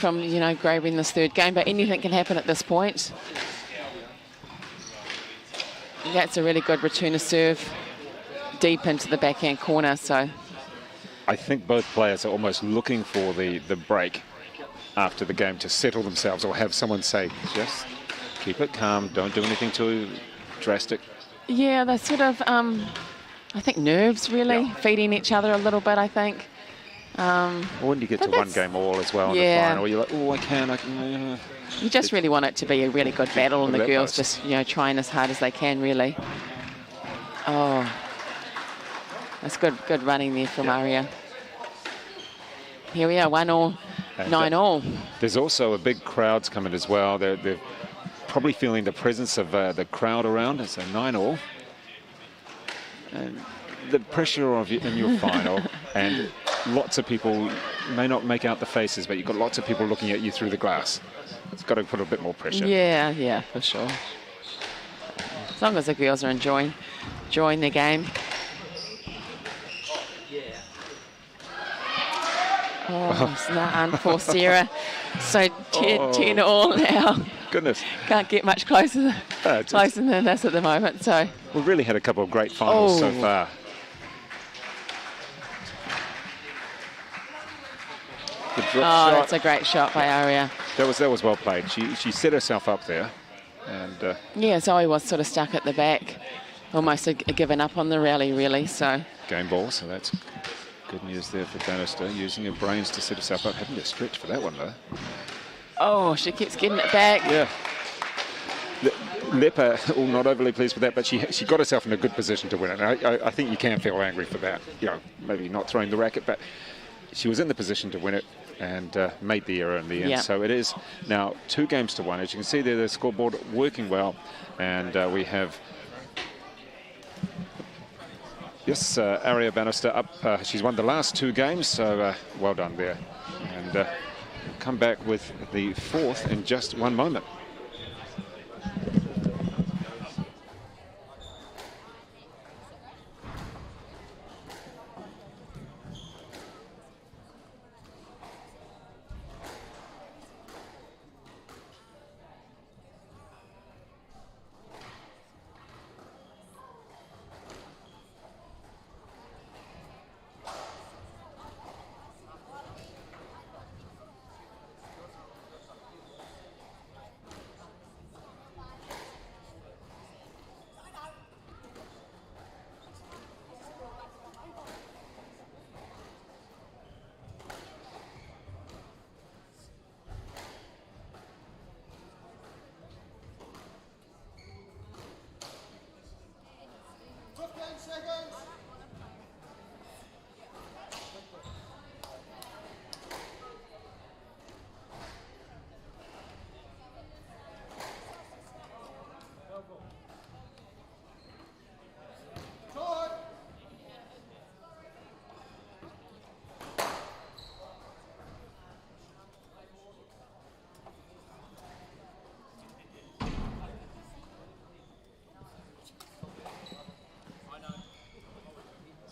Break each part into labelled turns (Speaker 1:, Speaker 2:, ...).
Speaker 1: from, you know, grabbing this third game, but anything can happen at this point. That's a really good return of serve deep into the backhand corner. So
Speaker 2: I think both players are almost looking for the break after the game to settle themselves, or have someone say, just keep it calm, don't do anything too drastic.
Speaker 1: Yeah, they're sort of, I think, nerves really, feeding each other a little bit, I think.
Speaker 2: When you get to one game all as well in the final, you're like, oh, I can.
Speaker 1: You just really want it to be a really good battle, and the girls just, you know, trying as hard as they can, really. Oh, that's good running there from Aria. Here we are, 1-1, 9-9.
Speaker 2: There's also a big crowds coming as well. They're probably feeling the presence of the crowd around. It's a 9-9. And the pressure of in your final, and lots of people may not make out the faces, but you've got lots of people looking at you through the glass. It's got to put a bit more pressure.
Speaker 1: Yeah, for sure. As long as the girls are enjoying the game. Oh, it's not unforced error. So 10 all now.
Speaker 2: Goodness.
Speaker 1: Can't get much closer than this at the moment. So
Speaker 2: we've really had a couple of great finals so far. The drop shot.
Speaker 1: That's a great shot by Aria.
Speaker 2: That was well played. She set herself up there. And
Speaker 1: yeah, Zoe was sort of stuck at the back, almost given up on the rally, really. So
Speaker 2: game ball, so that's good news there for Bannister, using her brains to set herself up. Having to stretch for that one, though.
Speaker 1: Oh, she keeps getting it back.
Speaker 2: Yeah. Leper, not overly pleased with that, but she got herself in a good position to win it. And I think you can feel angry for that. You know, maybe not throwing the racket, but she was in the position to win it and made the error in the end. So it is now 2-1. As you can see there, the scoreboard working well. And we have... Yes, Aria Bannister up. She's won the last 2 games, so well done there. And come back with the 4th in just one moment.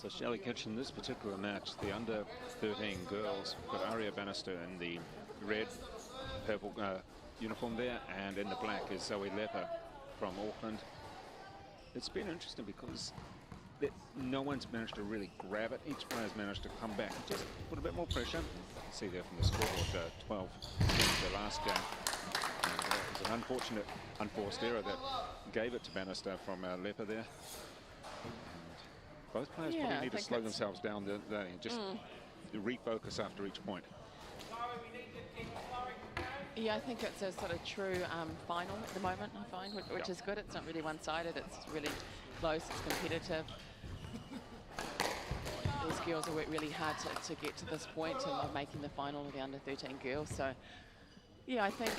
Speaker 2: So Shelley Kitchen, this particular match, the under 13 girls, we've got Aria Bannister in the red, purple uniform there, and in the black is Zoe Leather from Auckland. It's been interesting because no one's managed to really grab it. Each player's managed to come back and just put a bit more pressure. You can see there from the scoreboard, 12 in the last game. And, it was an unfortunate, unforced error that gave it to Bannister from Leper there. Both players probably need to slow themselves down there and just refocus after each point.
Speaker 1: Yeah, I think it's a sort of true final at the moment, I find, which is good. It's not really one-sided. It's really close. It's competitive. These girls have worked really hard to get to this point of making the final of the under-13 girls. So, yeah, I think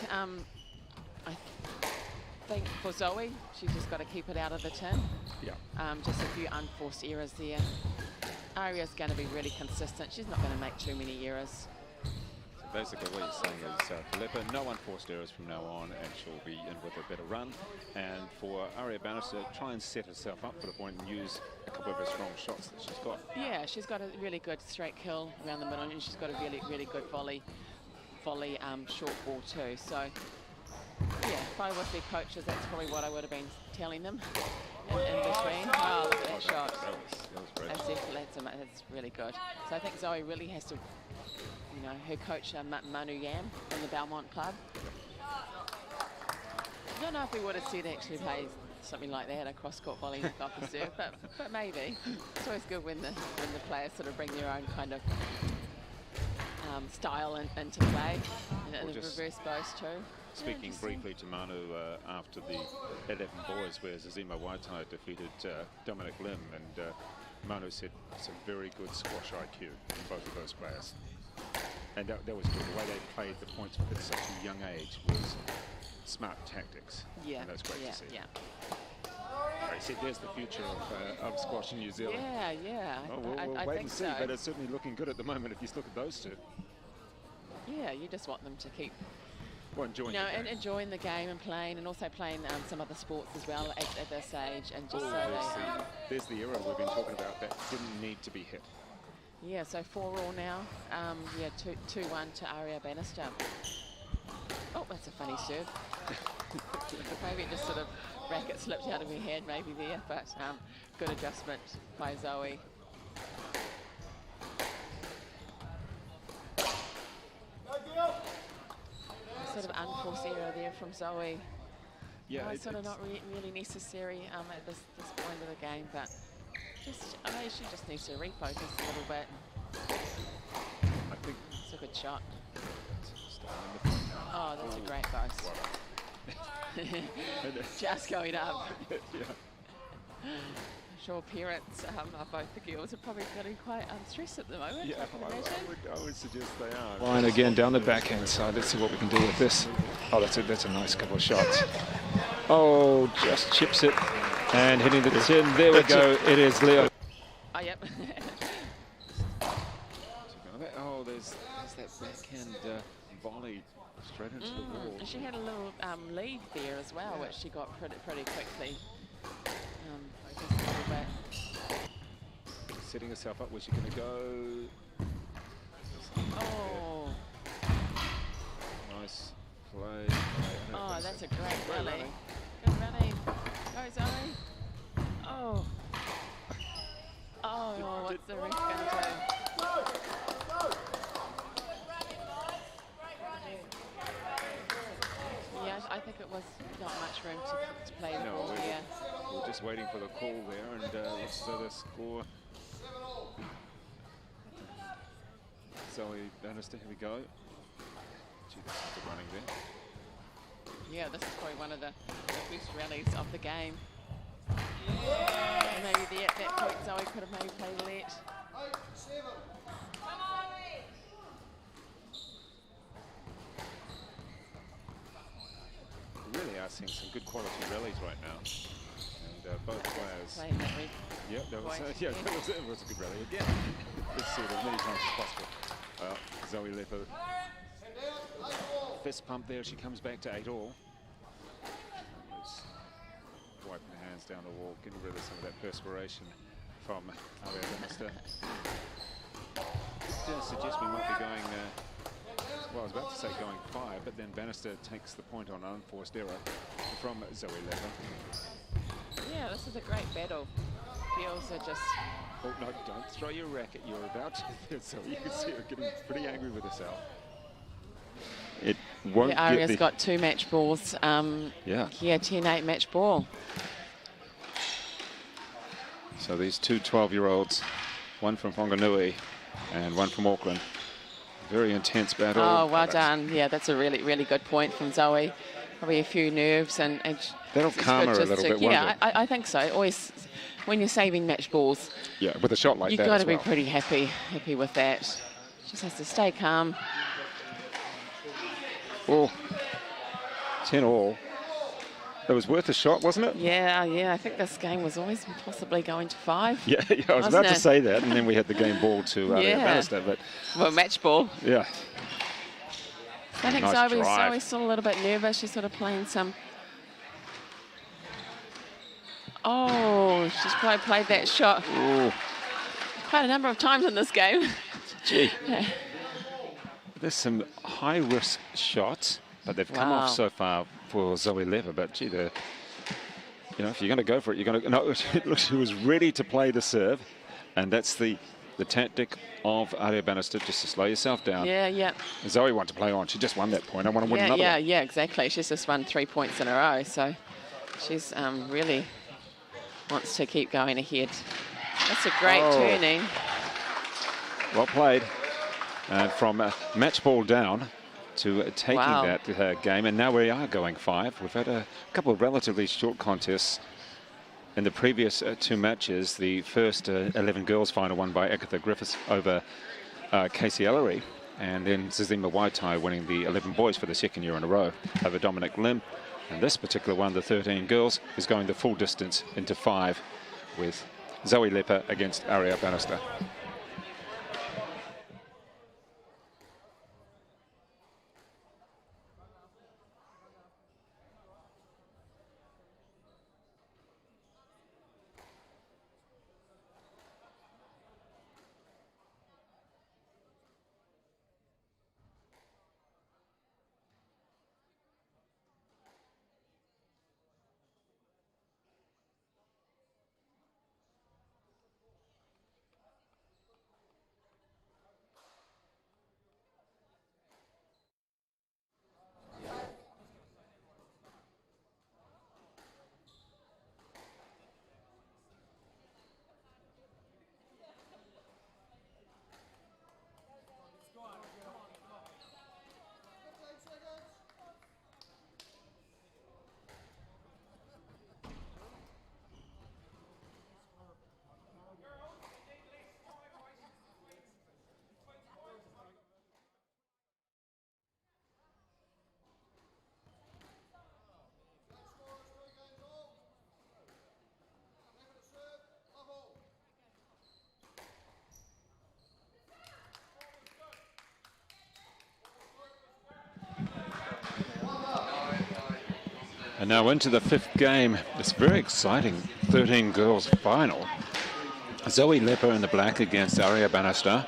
Speaker 1: for Zoe, she's just got to keep it out of the tin.
Speaker 2: Yeah.
Speaker 1: Just a few unforced errors there. Aria's going to be really consistent. She's not going to make too many errors.
Speaker 2: So basically what you're saying is for Leper, no unforced errors from now on, and she'll be in with a better run. And for Aria Bannister, try and set herself up for the point and use a couple of her strong shots that she's got.
Speaker 1: Yeah, she's got a really good straight kill around the middle, and she's got a really, really good volley. volley short ball too. So yeah, if I was their coaches, that's probably what I would have been telling them in between. Oh, look at that shot.
Speaker 2: That was great.
Speaker 1: That's really good. So I think Zoe really has to, you know, her coach Manu Yam from the Belmont Club. I don't know if we would have said actually play something like that, a cross-court volley off the serve, but maybe. It's always good when the players sort of bring their own kind of style into play, and the reverse bows too.
Speaker 2: Speaking briefly to Manu after the 11 boys, where Zazima Waitai defeated Dominic Lim, and Manu said it's a very good squash IQ in both of those players. And that was good. The way they played the points at such a young age was smart tactics.
Speaker 1: Yeah,
Speaker 2: and that's great to see.
Speaker 1: Yeah.
Speaker 2: He said there's the future of squash in New Zealand.
Speaker 1: Yeah.
Speaker 2: Oh, we'll wait and see, so. But it's certainly looking good at the moment if you look at those two.
Speaker 1: Yeah, you just want them to keep
Speaker 2: enjoying,
Speaker 1: and enjoying the game and playing, and also playing some other sports as well at this age, and just
Speaker 2: there's the era we've been talking about that didn't need to be hit.
Speaker 1: Yeah, so 4-all now. 2-1 to Aria Bannister. Oh, that's a funny serve. Maybe it just sort of racket slipped out of her head maybe there, but good adjustment by Zoe. Sort of unforced error there from Zoe.
Speaker 2: Yeah,
Speaker 1: it's sort of not really necessary at this point of the game, but I know she just needs to refocus a little bit.
Speaker 2: I think
Speaker 1: it's a good shot. Oh, that's a great boast. Just going up.
Speaker 2: Yeah.
Speaker 1: I'm sure parents of both the girls are probably feeling quite stressed at the moment.
Speaker 2: Yeah,
Speaker 1: I
Speaker 2: would suggest they are.
Speaker 3: Line again down the backhand side. Let's see what we can do with this. Oh, that's a nice couple of shots. Oh, just chips it and hitting the tin. There we go. It is Leo.
Speaker 1: Oh, yep.
Speaker 2: Oh, there's that backhand volley straight into the wall.
Speaker 1: And she had a little lead there as well, which she got pretty quickly. Just a little bit.
Speaker 2: Setting herself up. Where's she going to go?
Speaker 1: Oh.
Speaker 2: Nice play.
Speaker 1: Oh, that's a great rally. Good rally. Go, Zoe. Oh. Oh, what's the ref going to do? Yeah, I think it was not much room to play the ball here.
Speaker 2: We're just waiting for the call there, and let's the score. Zoe Bannister, here we go. Gee, that's good running there.
Speaker 1: Yeah, this is probably one of the best rallies of the game. And maybe at that point Zoe could have maybe played late.
Speaker 2: We really are seeing some good quality rallies right now. And both players.
Speaker 1: Playing that red.
Speaker 2: Yep, that was a good rally again. Let's see it as many times as possible. Zoe Leather. Fist pump there, she comes back to 8-all. Wiping her hands down the wall, getting rid of some of that perspiration from Aria Bannister. Did suggest we might be going, well, I was about to say going 5, but then Bannister takes the point on unforced error from Zoe Leather.
Speaker 1: Yeah, this is a great battle. Girls are just...
Speaker 2: Oh, no, don't throw your racket. You're about to, so you can see her getting pretty angry with herself. It won't get
Speaker 1: Aria's got 2 match balls. Yeah, 10-8 match ball.
Speaker 2: So these two 12-year-olds, one from Whanganui and one from Auckland. Very intense battle.
Speaker 1: Oh, well done. Yeah, that's a really good point from Zoe. Probably a few nerves and
Speaker 2: that'll calm her a little bit, won't it?
Speaker 1: I think so. Always, when you're saving match balls,
Speaker 2: yeah, with a shot like that,
Speaker 1: you've got to be pretty happy with that. Just has to stay calm.
Speaker 2: Oh, 10-all. It was worth a shot, wasn't it?
Speaker 1: Yeah. I think this game was always possibly going to 5.
Speaker 2: Yeah, I was about to say that, and then we had the game ball to Bannister, but
Speaker 1: well, match ball.
Speaker 2: Yeah.
Speaker 1: I think Zoe's still a little bit nervous. She's sort of playing some. Oh, she's probably played that shot quite a number of times in this game.
Speaker 2: Gee. There's some
Speaker 3: high-risk shots, but they've come off so far for Zoe Leather. But, gee, you know, if you're going to go for it, you're going to... No, it looks she was ready to play the serve, and that's the tactic of Aria Bannister, just to slow yourself down.
Speaker 1: Yeah.
Speaker 3: Zoe wanted to play on. She just won that point. I want to win another one.
Speaker 1: Yeah, exactly. She's just won 3 points in a row, so she's really wants to keep going ahead. That's a great turning.
Speaker 3: Well played. From match ball down to taking that game, and now we are going 5. We've had a couple of relatively short contests. In the previous 2 matches, the first 11 girls final won by Agatha Griffiths over Casey Ellery, and then Zizima Waitai winning the 11 boys for the 2nd year in a row over Dominic Lim. And this particular one, the 13 girls, is going the full distance into 5 with Zoe Leather against Aria Bannister. And now into the 5th game. This very exciting 13 girls final. Zoe Leather in the black against Aria Bannister.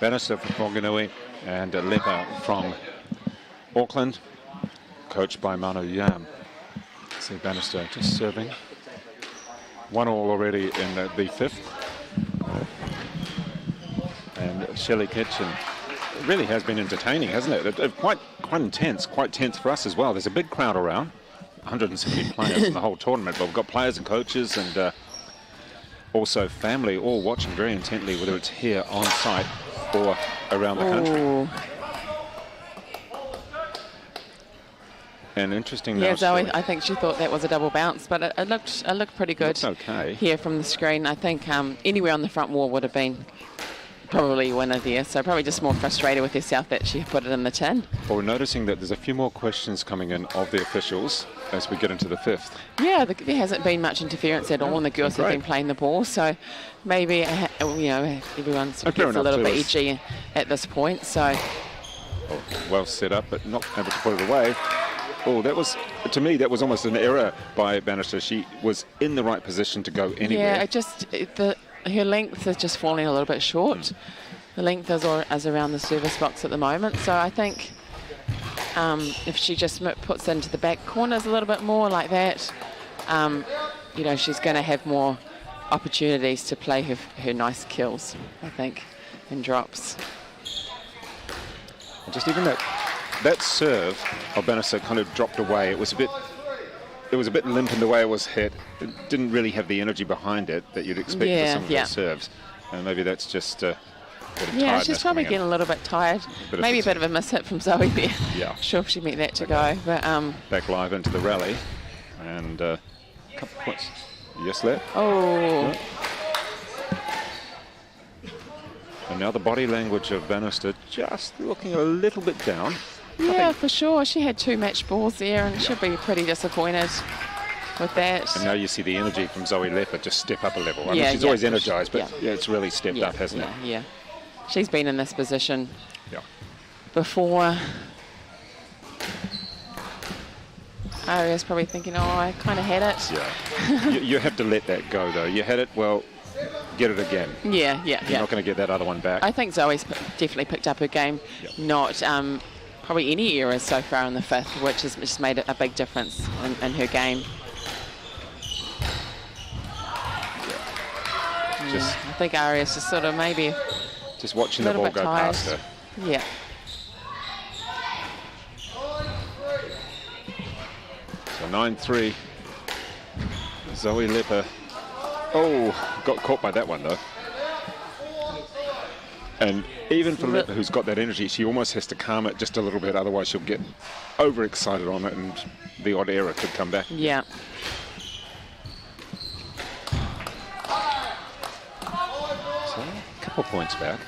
Speaker 3: Bannister from Whanganui and Leather from Auckland, coached by Manu Yam. See Bannister just serving. 1 all already in the 5th. And Shelley Kitchen. It really has been entertaining, hasn't it? Quite intense, quite tense for us as well. There's a big crowd around. 170 players in the whole tournament, but we've got players and coaches and also family all watching very intently, whether it's here on site or around the country. And interesting.
Speaker 1: Yeah, Zoe, I think she thought that was a double bounce, but it looked pretty good.
Speaker 3: Okay.
Speaker 1: Here from the screen. I think anywhere on the front wall would have been probably winner there, so probably just more frustrated with herself that she put it in the tin.
Speaker 3: Well, we're noticing that there's a few more questions coming in of the officials as we get into the 5th.
Speaker 1: Yeah, there hasn't been much interference at all, and the girls have been playing the ball, so maybe, you know, everyone sort of gets a little bit edgy at this point, so.
Speaker 3: Well set up, but not able to put it away. Oh, that was, to me, that was almost an error by Bannister. She was in the right position to go anywhere.
Speaker 1: Yeah, her length is just falling a little bit short. The length is around the service box at the moment, so I think if she just puts it into the back corners a little bit more like that, you know, she's going to have more opportunities to play her nice kills, I think, and drops.
Speaker 3: Just even that serve of Bannister kind of dropped away. It was a bit limp in the way it was hit. It didn't really have the energy behind it that you'd expect for some of the serves. And maybe that's just a bit of tiredness.
Speaker 1: She's probably getting a little bit tired. Maybe a bit of a miss hit from Zoe there.
Speaker 3: Yeah.
Speaker 1: Sure if she meant that to go. But
Speaker 3: back live into the rally. And a couple of points. Yes, Let.
Speaker 1: Oh.
Speaker 3: And now the body language of Bannister just looking a little bit down.
Speaker 1: Yeah, for sure. She had 2 match balls there and she'll be pretty disappointed with that.
Speaker 3: And now you see the energy from Zoe Leather just step up a level. I mean, she's always energized, but it's really stepped up, hasn't it?
Speaker 1: Yeah. She's been in this position before. Aria's probably thinking, oh, I kind of had it.
Speaker 3: Yeah. you have to let that go, though. You had it, well, get it again.
Speaker 1: Yeah.
Speaker 3: You're not going to get that other one back.
Speaker 1: I think Zoe's definitely picked up her game, not probably any errors so far in the 5th, which has just made a big difference in her game.
Speaker 3: Just
Speaker 1: I think Aria's just sort of maybe
Speaker 3: just watching the ball go past her.
Speaker 1: Yeah.
Speaker 3: So 9-3. Zoe Leather. Oh, got caught by that one though. And even for Leather, who's got that energy, she almost has to calm it just a little bit, otherwise she'll get overexcited on it and the odd error could come back.
Speaker 1: Yeah.
Speaker 3: So a couple points back.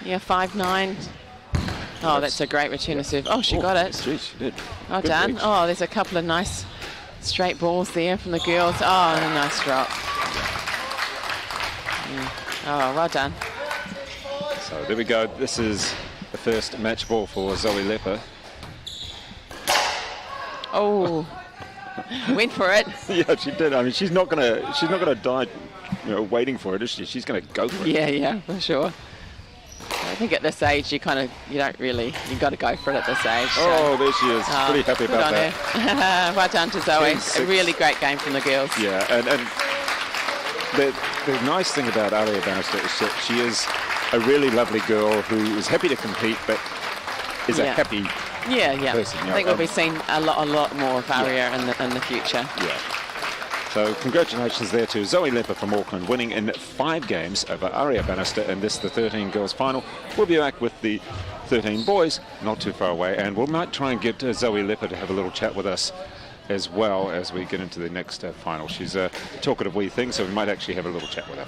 Speaker 1: Yeah, 5-9. Oh, that's a great return to serve. Oh, she got it.
Speaker 3: Geez, she did.
Speaker 1: Well
Speaker 3: Good
Speaker 1: done.
Speaker 3: reach.
Speaker 1: Oh, there's a couple of nice straight balls there from the girls. Oh, and a nice drop. Yeah. Oh, well done.
Speaker 3: So there we go. This is the first match ball for Zoe Leather.
Speaker 1: Oh, went for it.
Speaker 3: Yeah, she did. I mean, she's not gonna die, waiting for it, is she? She's gonna go for it.
Speaker 1: Yeah, for sure. I think at this age, you got to go for it at this age. So.
Speaker 3: Oh, there she is. Pretty happy
Speaker 1: good
Speaker 3: about
Speaker 1: on
Speaker 3: that.
Speaker 1: Her. Well done to Zoe. A really great game from the girls.
Speaker 3: Yeah, and the nice thing about Aria Bannister is that she is a really lovely girl who is happy to compete, but is a happy person.
Speaker 1: I think we'll be seeing a lot more of Aria in the future.
Speaker 3: Yeah. So congratulations there to Zoe Leather from Auckland, winning in 5 games over Aria Bannister in this, the 13 girls final. We'll be back with the 13 boys, not too far away, and we might try and get Zoe Leather to have a little chat with us as well as we get into the next final. She's a talkative wee thing, so we might actually have a little chat with her.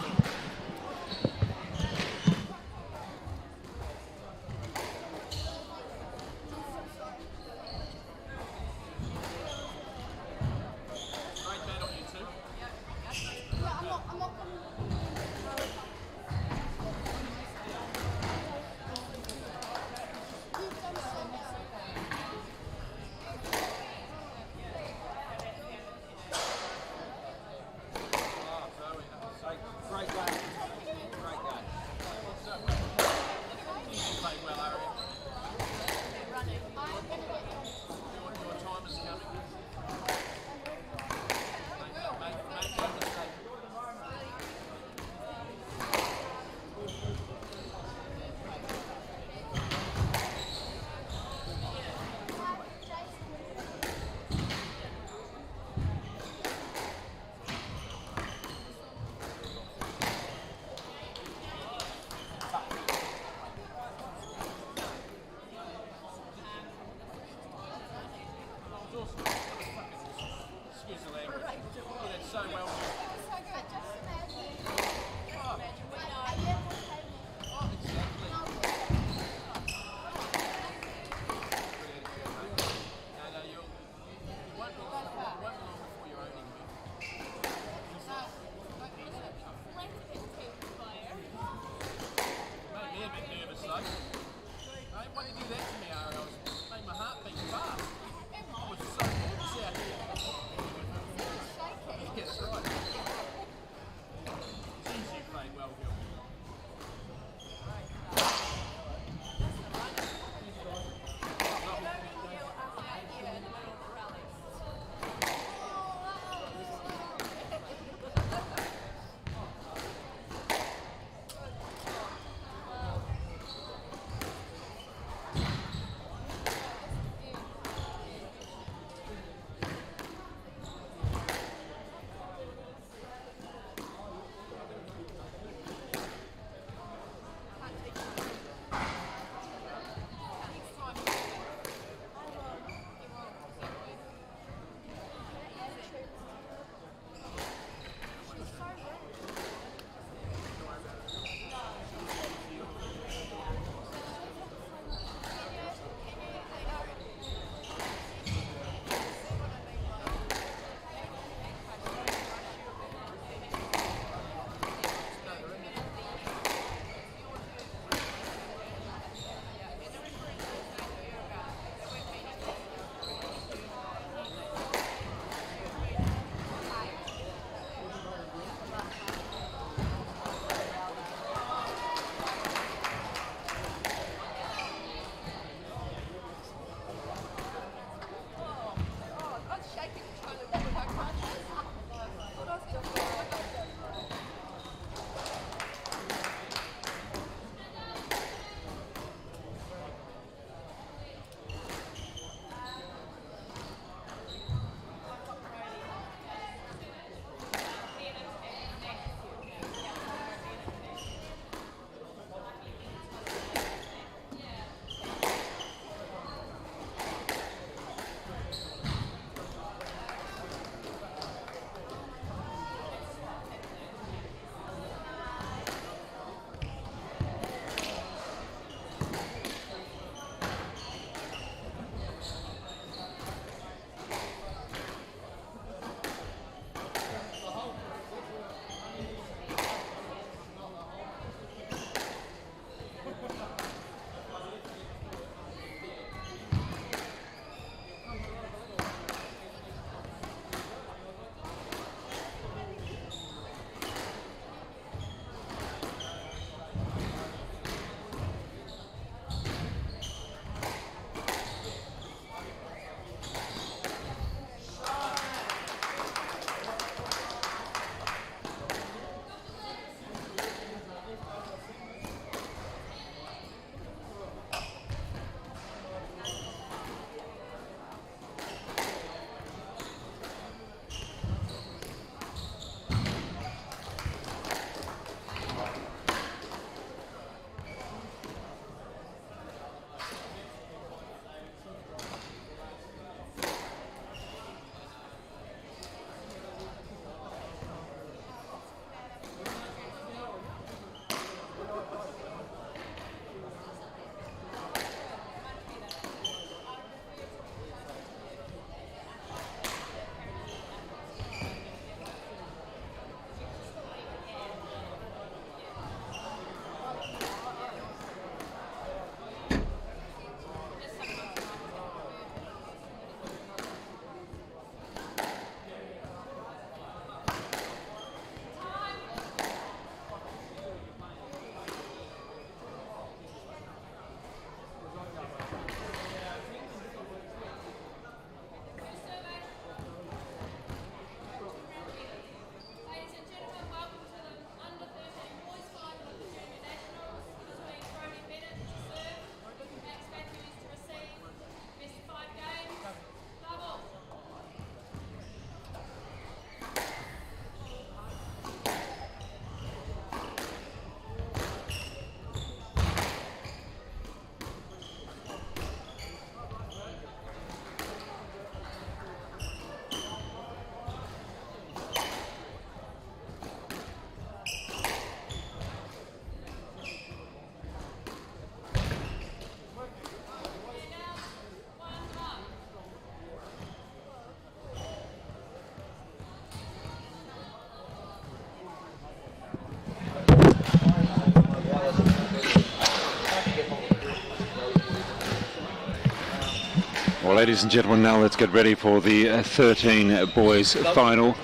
Speaker 3: Well, ladies and gentlemen, now let's get ready for the 13 boys final,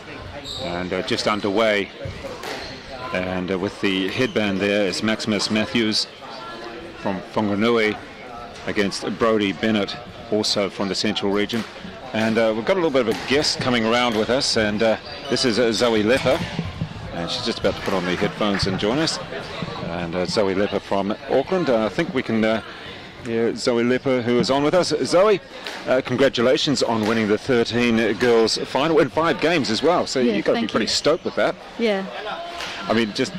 Speaker 3: and just underway. And with the headband there is Maximus Matthews from Whanganui against Brody Bennett, also from the Central region. And we've got a little bit of a guest coming around with us, and this is Zoe Leather, and she's just about to put on the headphones and join us. And Zoe Leather from Auckland. I think we can hear Zoe Leather, who is on with us. Zoe, congratulations on winning the 13 girls final in 5 games as well. So you've got to be pretty stoked with that.
Speaker 4: Yeah.
Speaker 3: I mean, just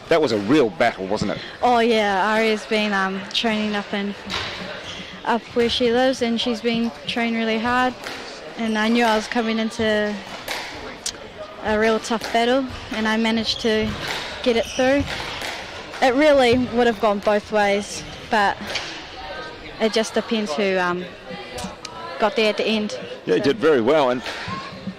Speaker 3: that was a real battle, wasn't it?
Speaker 4: Oh yeah, Aria's been training up where she lives, and she's been training really hard, and I knew I was coming into a real tough battle, and I managed to get it through. It really would have gone both ways, but it just depends who got there at the end.
Speaker 3: Yeah, you did very well. And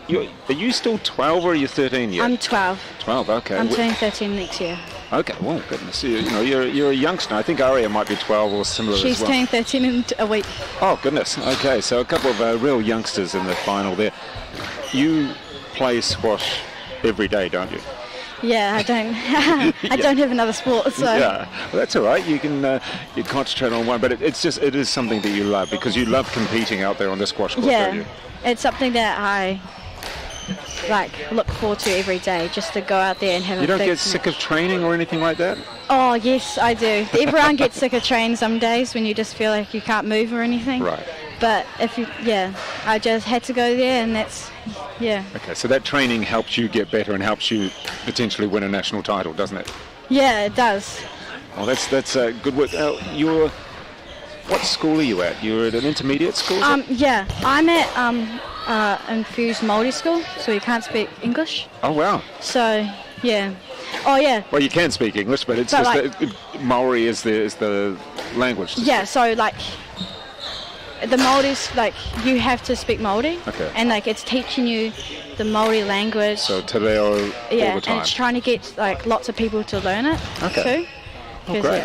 Speaker 3: are you still 12 or are you 13 yet?
Speaker 4: I'm 12.
Speaker 3: 12, okay.
Speaker 4: I'm turning 13 next year.
Speaker 3: Okay, well, goodness, you're a youngster. I think Aria might be 12 or similar as well.
Speaker 4: She's turning 13 in a week.
Speaker 3: Oh, goodness. Okay, so a couple of real youngsters in the final there. You play squash every day, don't you?
Speaker 4: Yeah, I don't. I don't have another sport, so.
Speaker 3: Yeah, well, that's all right. You can you concentrate on one, but it is something that you love because you love competing out there on the squash court, don't you?
Speaker 4: It's something that I look forward to every day, just to go out there and have a big.
Speaker 3: You don't get sick of training or anything like that?
Speaker 4: Oh yes, I do. Everyone gets sick of training some days when you just feel like you can't move or anything.
Speaker 3: Right.
Speaker 4: But I just had to go there, and that's.
Speaker 3: Okay, so that training helps you get better and helps you potentially win a national title, doesn't it?
Speaker 4: Yeah, it does.
Speaker 3: Oh, that's good work. What school are you at? You're at an intermediate school?
Speaker 4: Yeah, I'm at Infused Māori school, so you can't speak English.
Speaker 3: Oh wow.
Speaker 4: So yeah. Oh yeah.
Speaker 3: Well, you can speak English, but it's just that Maori is the language.
Speaker 4: Yeah, so the Māoris, you have to speak Māori.
Speaker 3: Okay.
Speaker 4: And it's teaching you the Māori language.
Speaker 3: So te reo all the time.
Speaker 4: And it's trying to get lots of people to learn it too.
Speaker 3: Oh, great.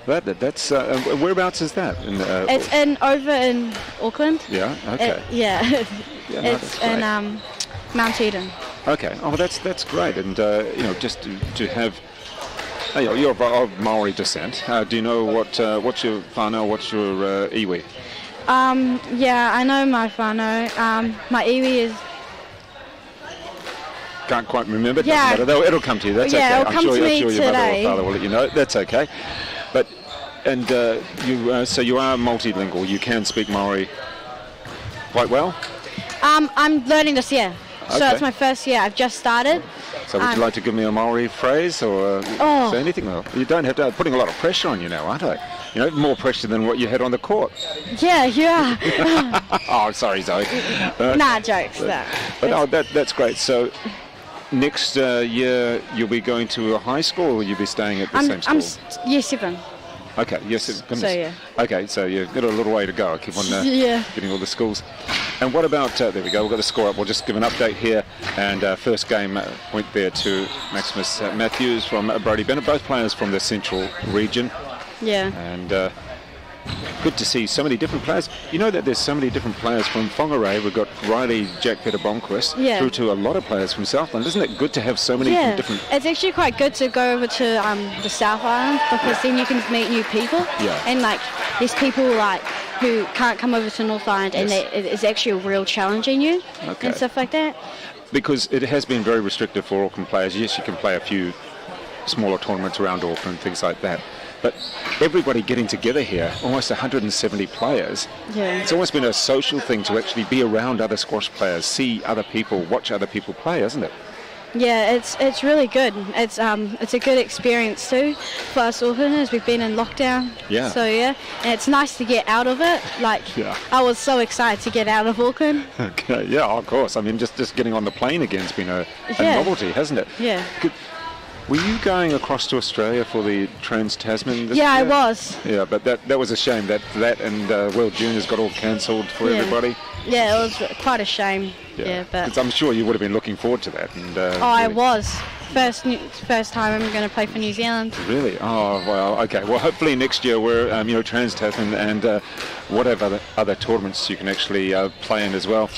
Speaker 3: Yeah. That's whereabouts is that?
Speaker 4: It's over in Auckland.
Speaker 3: Yeah. Okay.
Speaker 4: It's in Mount Eden.
Speaker 3: Okay. Oh, that's great. And just to have. You're of Maori descent. Do you know what's your whānau, what's your iwi?
Speaker 4: Yeah, I know my whānau. My iwi is.
Speaker 3: Can't quite remember. Yeah. Doesn't matter. It'll come to you. That's okay.
Speaker 4: I'm sure
Speaker 3: your mother or father will let you know. That's okay. But so you are multilingual. You can speak Maori quite well.
Speaker 4: I'm learning this year.
Speaker 3: Okay.
Speaker 4: So it's my first year. I've just started.
Speaker 3: So would you like to give me a Maori phrase or say anything? Well, you don't have to. Putting a lot of pressure on you now, aren't I? More pressure than what you had on the court.
Speaker 4: Yeah, you are.
Speaker 3: Oh, sorry, Zoe.
Speaker 4: Nah, jokes.
Speaker 3: But that's great. So next year you'll be going to a high school, or will you be staying at the same school?
Speaker 4: I'm year 7.
Speaker 3: Okay, yes.
Speaker 4: So yeah.
Speaker 3: Okay, so you've got a little way to go. I keep on getting all the schools. And what about, there we go, we've got the score up. We'll just give an update here. And first game went there to Maximus Matthews from Brody Bennett, both players from the Central region.
Speaker 4: Yeah.
Speaker 3: And good to see so many different players. You know that there's so many different players from Whangarei. We've got Riley, Jack Peter Bonquist, through to a lot of players from Southland. Isn't it good to have so many from different...
Speaker 4: It's actually quite good to go over to the South Island, because then you can meet new people.
Speaker 3: Yeah.
Speaker 4: And there's people who can't come over to North Island, and it's actually a real challenge in you and stuff like that.
Speaker 3: Because it has been very restrictive for Auckland players. Yes, you can play a few smaller tournaments around Auckland, things like that. But everybody getting together here, almost 170 players, it's almost been a social thing to actually be around other squash players, see other people, watch other people play, isn't it?
Speaker 4: Yeah, it's really good. It's a good experience too for us Aucklanders. We've been in lockdown.
Speaker 3: Yeah.
Speaker 4: So and it's nice to get out of it. I was so excited to get out of Auckland.
Speaker 3: Okay. Yeah, of course. I mean, just getting on the plane again has been a novelty, hasn't it?
Speaker 4: Yeah.
Speaker 3: Good. Were you going across to Australia for the Trans-Tasman this year?
Speaker 4: I was.
Speaker 3: Yeah, but that was a shame. That and World Juniors got all cancelled for everybody.
Speaker 4: Yeah, it was quite a shame. Yeah, but...
Speaker 3: Because I'm sure you would have been looking forward to that. And,
Speaker 4: I was. first time I'm going to play for New Zealand.
Speaker 3: Really? Oh, well, okay. Well, hopefully next year we're, Trans-Tasman and whatever other tournaments you can actually play in as well.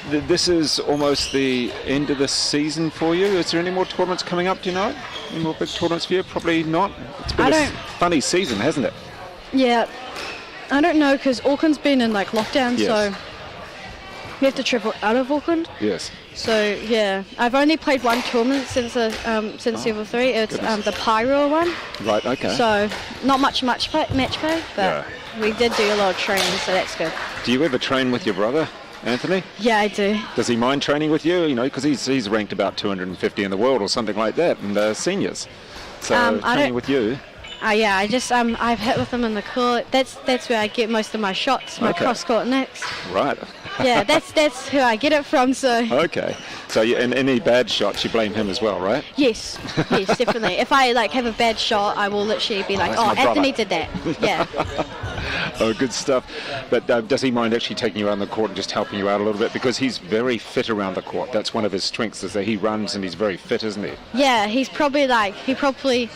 Speaker 3: This is almost the end of the season for you. Is there any more tournaments coming up, do you know? Any more big tournaments for you? Probably not. It's been a funny season, hasn't it?
Speaker 4: Yeah. I don't know, because Auckland's been in lockdown,
Speaker 3: yes.
Speaker 4: So we have to travel out of Auckland.
Speaker 3: Yes.
Speaker 4: So yeah, I've only played one tournament since level 3. It's the Pyro one.
Speaker 3: Right. Okay.
Speaker 4: So not much match play, but we did do a lot of training, so that's good.
Speaker 3: Do you ever train with your brother, Anthony?
Speaker 4: Yeah, I do.
Speaker 3: Does he mind training with you? You know, because he's ranked about 250 in the world or something like that, and seniors. So training with you.
Speaker 4: Yeah, I've hit with him in the court. That's where I get most of my shots, my cross-court next.
Speaker 3: Right.
Speaker 4: Yeah, that's who I get it from, so...
Speaker 3: Okay. So in any bad shots, you blame him as well, right?
Speaker 4: Yes, definitely. If I have a bad shot, I will literally be Anthony did that. Yeah.
Speaker 3: Oh, good stuff. But does he mind actually taking you around the court and just helping you out a little bit? Because he's very fit around the court. That's one of his strengths, is that he runs and he's very fit, isn't he? Yeah,
Speaker 4: he's probably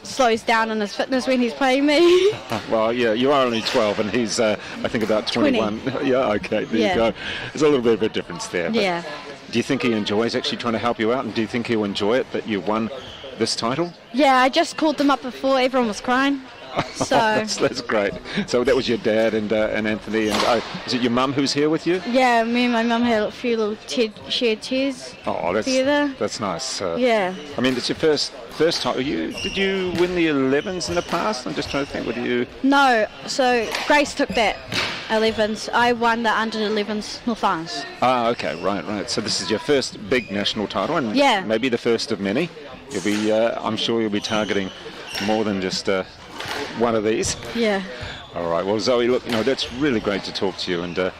Speaker 4: slows down in his fitness when he's playing me.
Speaker 3: Well, yeah, you are only 12 and he's, I think, about 21. 20. Yeah, okay, there you go. There's a little bit of a difference there.
Speaker 4: Yeah.
Speaker 3: Do you think he enjoys actually trying to help you out, and do you think he'll enjoy it that you won this title?
Speaker 4: Yeah, I just called them up before. Everyone was crying. So
Speaker 3: that's great. So that was your dad and Anthony, and is it your mum who's here with you?
Speaker 4: Yeah, me and my mum had a few little shared tears.
Speaker 3: Oh, that's nice.
Speaker 4: Yeah.
Speaker 3: I mean, it's your first time. Did you win the 11s in the past? I'm just trying to think. What do you?
Speaker 4: No. So Grace took that 11s. I won the under 11s Northlands.
Speaker 3: Ah, okay, right. So this is your first big national title, and maybe the first of many. You'll be, I'm sure, you'll be targeting more than just one of these.
Speaker 4: Yeah.
Speaker 3: All right. Well, Zoe, look, that's really great to talk to you, and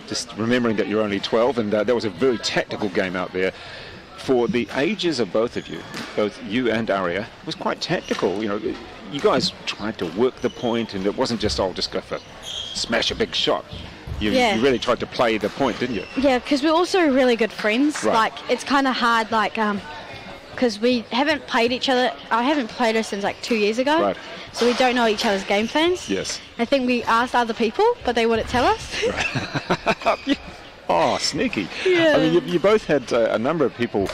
Speaker 3: just remembering that you're only 12, and that was a very tactical game out there. For the ages of both of you, both you and Aria, it was quite tactical. You guys tried to work the point, and it wasn't just, just go for smash a big shot. You really tried to play the point, didn't you? Yeah,
Speaker 4: because we're also really good friends.
Speaker 3: Right.
Speaker 4: It's kind of hard, because we haven't played each other. I haven't played her since 2 years ago.
Speaker 3: Right.
Speaker 4: So we don't know each other's game plans.
Speaker 3: Yes.
Speaker 4: I think we asked other people, but they wouldn't tell us.
Speaker 3: Right. Oh, sneaky.
Speaker 4: Yeah.
Speaker 3: I mean, you both had a number of people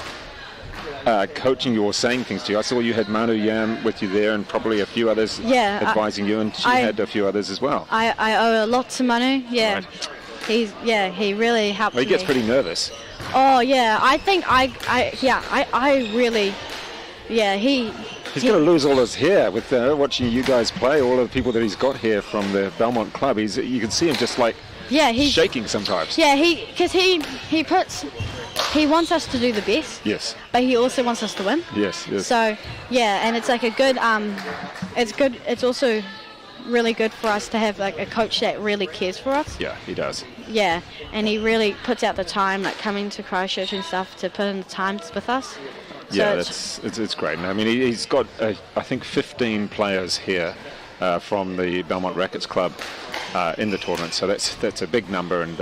Speaker 3: coaching you or saying things to you. I saw you had Manu Yam with you there, and probably a few others advising you, and she had a few others as well.
Speaker 4: I owe a lot to Manu, yeah. Right. He really helped me.
Speaker 3: He gets pretty nervous.
Speaker 4: Oh, yeah. I think I really,
Speaker 3: He's going to lose all his hair with watching you guys play, all of the people that he's got here from the Belmont Club. You can see him just he's shaking sometimes. Yeah, because he wants us to do the best. Yes.
Speaker 4: But he also wants us to win.
Speaker 3: Yes.
Speaker 4: So, and it's a good, it's good, it's also really good for us to have a coach that really cares for us.
Speaker 3: Yeah, he does.
Speaker 4: Yeah, and he really puts out the time, coming to Christchurch and stuff, to put in the time with us.
Speaker 3: Yeah, it's great. I mean, he's got, I think, 15 players here from the Belmont Rackets Club in the tournament, so that's a big number. And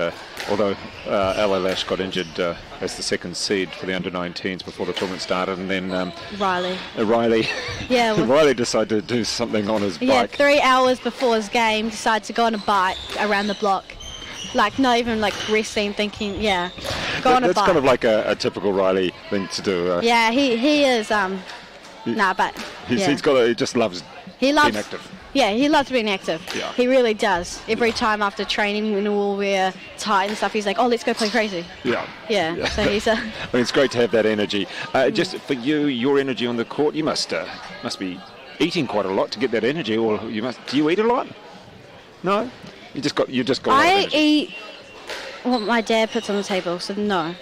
Speaker 3: although Ella Lash got injured as the second seed for the under-19s before the tournament started, and then
Speaker 4: Riley.
Speaker 3: Yeah, Riley decided to do something on his bike.
Speaker 4: Yeah, 3 hours before his game, decided to go on a bike around the block. Not even resting, thinking, go on a bike.
Speaker 3: That's kind of like a typical Riley thing to do.
Speaker 4: Yeah, he is. But
Speaker 3: he just loves being active.
Speaker 4: Yeah, he loves being active.
Speaker 3: Yeah.
Speaker 4: He really does. Every time after training, when we'll wear tight and stuff, he's like, let's go play crazy. Yeah. So he's
Speaker 3: I mean, it's great to have that energy. Just for you, your energy on the court, you must be eating quite a lot to get that energy, or do you eat a lot? No? You just got
Speaker 4: I eat what my dad puts on the table, so no.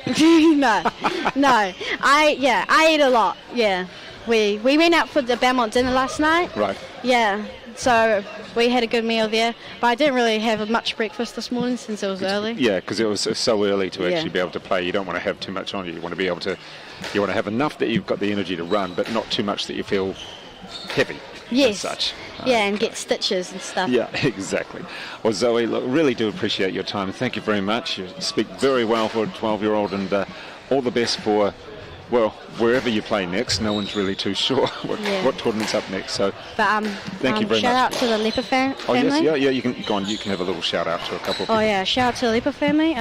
Speaker 4: no. I eat a lot, yeah. We went out for the Belmont dinner last night.
Speaker 3: Right.
Speaker 4: Yeah, so we had a good meal there, but I didn't really have much breakfast this morning since it was early.
Speaker 3: Yeah, because it was so early to actually be able to play. You don't want to have too much on you. You want to have enough that you've got the energy to run, but not too much that you feel heavy.
Speaker 4: Yes.
Speaker 3: As such.
Speaker 4: And get stitches and stuff.
Speaker 3: Yeah, exactly. Well, Zoe, look, really do appreciate your time. Thank you very much. You speak very well for a 12-year-old, and all the best for Well, wherever you play next, no one's really too sure what tournament's up next. So,
Speaker 4: but
Speaker 3: thank you very much.
Speaker 4: Shout out to the Leper family.
Speaker 3: Oh yes, yeah. You can go on. You can have a little shout out to a couple of people.
Speaker 4: Oh yeah, shout out to the Leper family.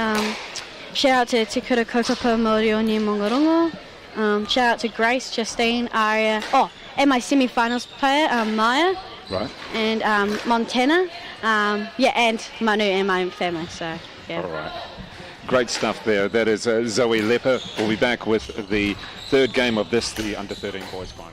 Speaker 4: Shout out to Te Kura Kaupapa Morioni Mongorongo. Shout out to Grace, Justine, Aria. Oh, and my semi-finals player, Maya.
Speaker 3: Right.
Speaker 4: And Montana. And Manu and my family. So yeah.
Speaker 3: All right. Great stuff there. That is Zoe Leather. We'll be back with the third game of this, the under-13 boys final.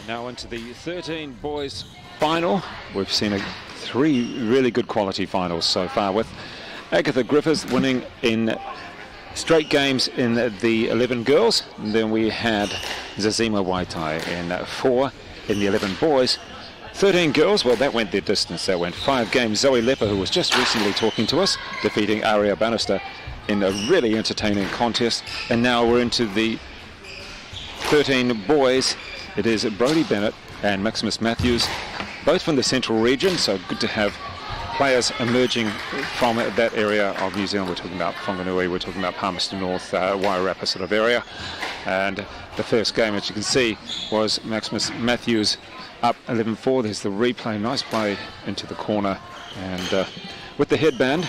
Speaker 3: Now into the 13 boys final. We've seen three really good quality finals so far, with Agatha Griffiths winning in straight games in the 11 girls. And then we had Zazima Waitai in 4 in the 11 boys. 13 girls, well, that went their distance. That went 5 games. Zoe Leather, who was just recently talking to us, defeating Aria Bannister in a really entertaining contest. And now we're into the 13 boys. It is Brody Bennett and Maximus Matthews, both from the central region, so good to have players emerging from that area of New Zealand. We're talking about Whanganui, we're talking about Palmerston North, Wairarapa sort of area. And the first game, as you can see, was Maximus Matthews up 11-4. There's the replay, nice play into the corner. And with the headband,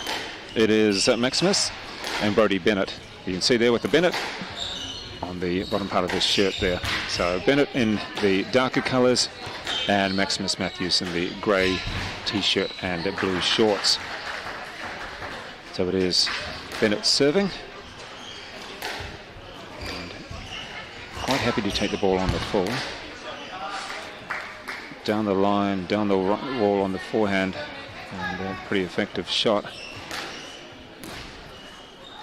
Speaker 3: it is Maximus and Brody Bennett. You can see there with the Bennett on the bottom part of his shirt there. So Bennett in the darker colours, and Maximus Matthews in the grey t-shirt and blue shorts. So it is Bennett serving. And quite happy to take the ball on the full. Down the line, down the right wall on the forehand, and a pretty effective shot.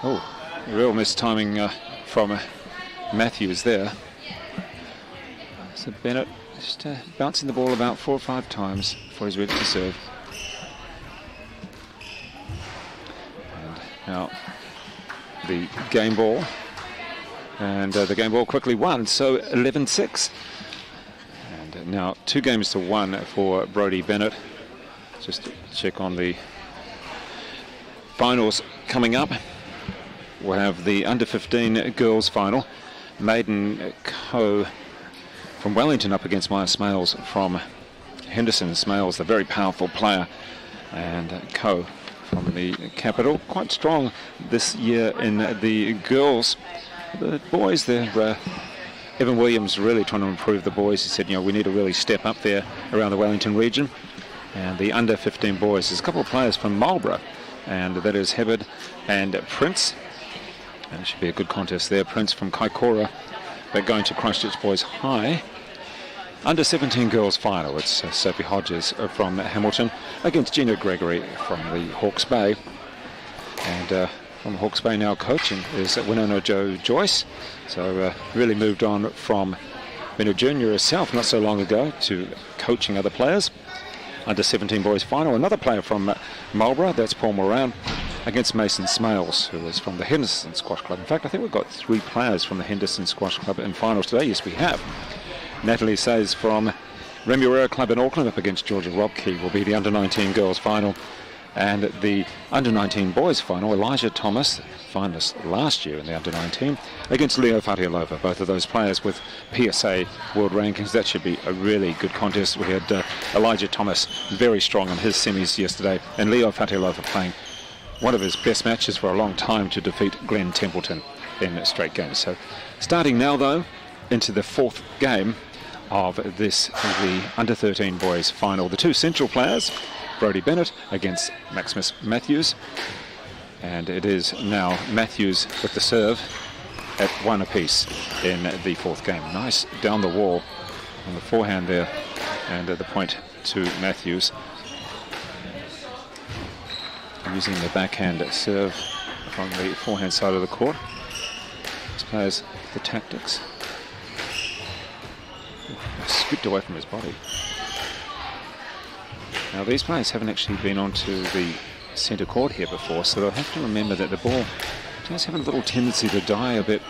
Speaker 3: Oh, real mistiming from Matthews there. So Bennett just bouncing the ball about 4 or 5 times before he's ready to serve. And now the game ball, and the game ball quickly won, so 11-6. And now 2 games to 1 for Brody Bennett. Just to check on the finals coming up. We'll have the under-15 girls final. Maiden Co from Wellington up against Smails from Henderson. Smails, the very powerful player, and Co from the capital. Quite strong this year in the girls. The boys, they're Evan Williams really trying to improve the boys. He said, you know, we need to really step up there around the Wellington region. And the under-15 boys, there's a couple of players from Marlborough, and that is Hibbert and Prince. And it should be a good contest there. Prince from Kaikoura, but going to Christchurch Boys High. Under-17 girls final, it's Sophie Hodges from Hamilton against Gina Gregory from the Hawke's Bay. And from Hawke's Bay now coaching is Winona Joe Joyce. So really moved on from being a junior herself not so long ago to coaching other players. Under-17 boys final, another player from Marlborough, that's Paul Moran, against Mason Smails, who is from the Henderson Squash Club. In fact, I think we've got 3 players from the Henderson Squash Club in finals today. Yes, we have. Natalie Sayes from Remuera Club in Auckland up against Georgia Robkey will be the under-19 girls final. And the under-19 boys final, Elijah Thomas, finalist last year in the under-19, against Leo Fatialova. Both of those players with PSA world rankings. That should be a really good contest. We had Elijah Thomas very strong in his semis yesterday, and Leo Fatialova playing one of his best matches for a long time to defeat Glenn Templeton in straight games. So starting now, though, into the 4th game of this, the under-13 boys final. The 2 central players, Brody Bennett against Maximus Matthews, and it is now Matthews with the serve at 1 apiece in the 4th game. Nice down the wall on the forehand there, and at the point to Matthews, using the backhand serve from the forehand side of the court. This plays the tactics. Scooped away from his body. Now these players haven't actually been onto the centre court here before, so they'll have to remember that the ball does have a little tendency to die a bit.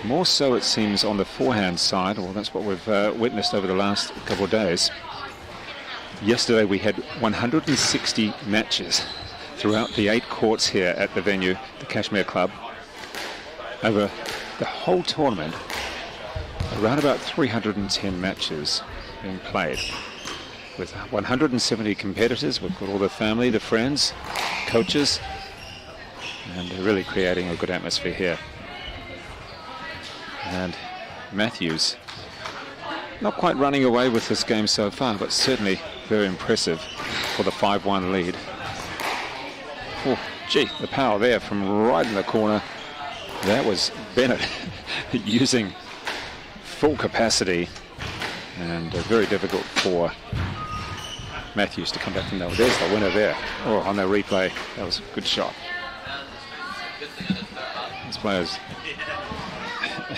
Speaker 3: More so it seems on the forehand side. Well, that's what we've witnessed over the last couple of days. Yesterday we had 160 matches throughout the 8 courts here at the venue, the Kashmir Club. Over the whole tournament, around about 310 matches being played. With 170 competitors, we've got all the family, the friends, coaches, and really creating a good atmosphere here. And Matthews, not quite running away with this game so far, but certainly very impressive for the 5-1 lead. Oh, gee, the power there from right in the corner. That was Bennett using full capacity, and very difficult for Matthews to come back from there. There's the winner there. Oh, on the replay, that was a good shot. This player's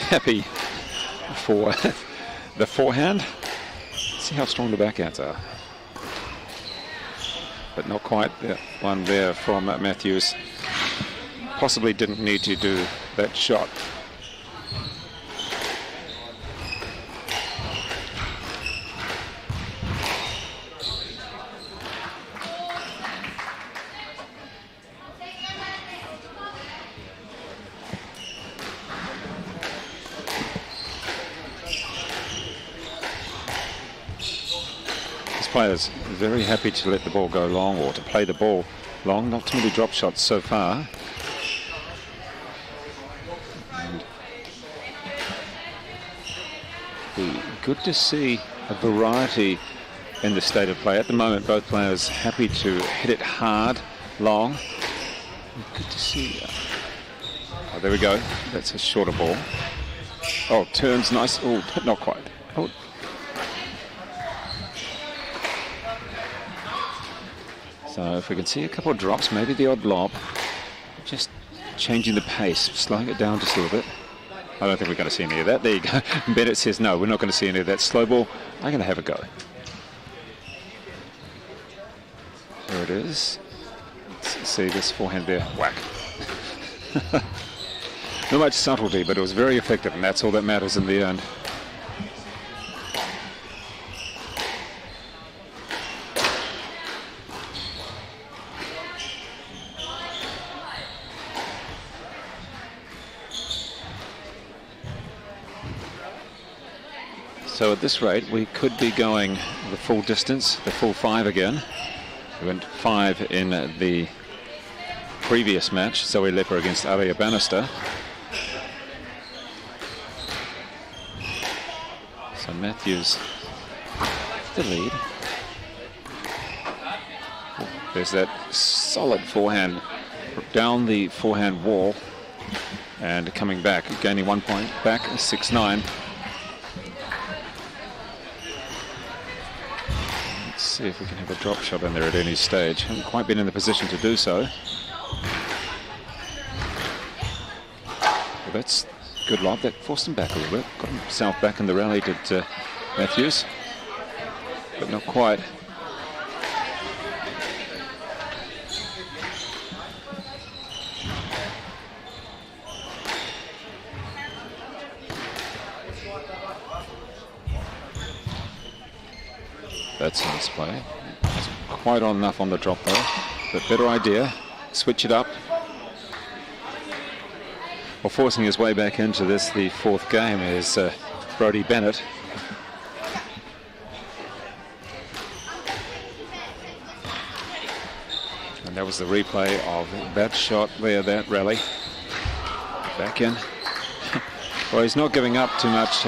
Speaker 3: happy for the forehand. See how strong the backhands are. But not quite the one there from Matthews. Possibly didn't need to do that shot. Players very happy to let the ball go long, or to play the ball long. Not too many drop shots so far. And good to see a variety in the state of play. At the moment, both players happy to hit it hard, long. Good to see. Oh, there we go. That's a shorter ball. Oh, turns nice. Oh, not quite. Oh. So if we can see a couple of drops, maybe the odd lob, just changing the pace, slowing it down just a little bit. I don't think we're going to see any of that. There you go. Bennett says, no, we're not going to see any of that slow ball. I'm going to have a go. There it is. Let's see this forehand there. Whack. Not much subtlety, but it was very effective, and that's all that matters in the end. So at this rate, we could be going the full distance, the full 5 again. We went 5 in the previous match, Zoe Leather against Aria Bannister. So Matthews, the lead. There's that solid forehand down the forehand wall and coming back, gaining 1 point back, 6-9. See if we can have a drop shot in there at any stage. Haven't quite been in the position to do so. Well, that's good lob. That forced him back a little bit. Got himself back in the rally, did Matthews. But not quite. That's a nice play. It's quite on enough on the drop though. But better idea. Switch it up. Well, forcing his way back into this, the 4th game, is Brody Bennett. And that was the replay of that shot there, that rally. Back in. Well, he's not giving up too much,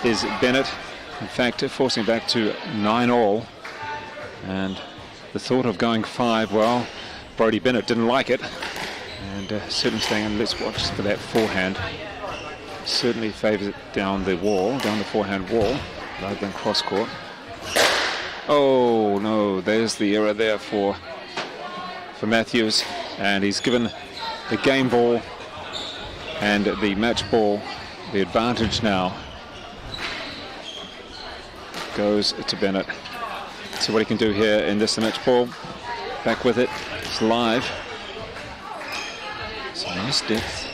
Speaker 3: is Bennett. In fact, forcing back to 9-all, and the thought of going 5, well, Brody Bennett didn't like it, and certainly staying in. Let's watch for that forehand. Certainly favours it down the wall, down the forehand wall, rather than cross court. Oh no, there's the error there for Matthews, and he's given the game ball and the match ball the advantage now. Goes to Bennett. See what he can do here in this match ball. Back with it. It's live. It's a nice depth.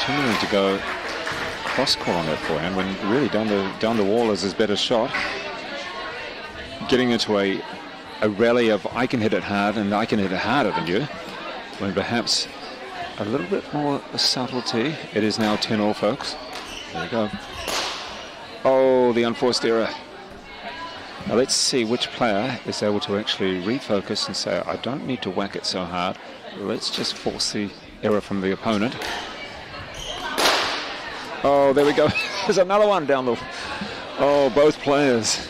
Speaker 3: Continuing to go cross court on that forehand when really down the wall is his better shot. Getting into a rally of I can hit it hard and I can hit it harder than you, when perhaps a little bit more subtlety. It is now 10-all, folks. There we go. Oh, the unforced error. Now let's see which player is able to actually refocus and say, I don't need to whack it so hard. Let's just force the error from the opponent. Oh, there we go. There's another one down the... Oh, both players.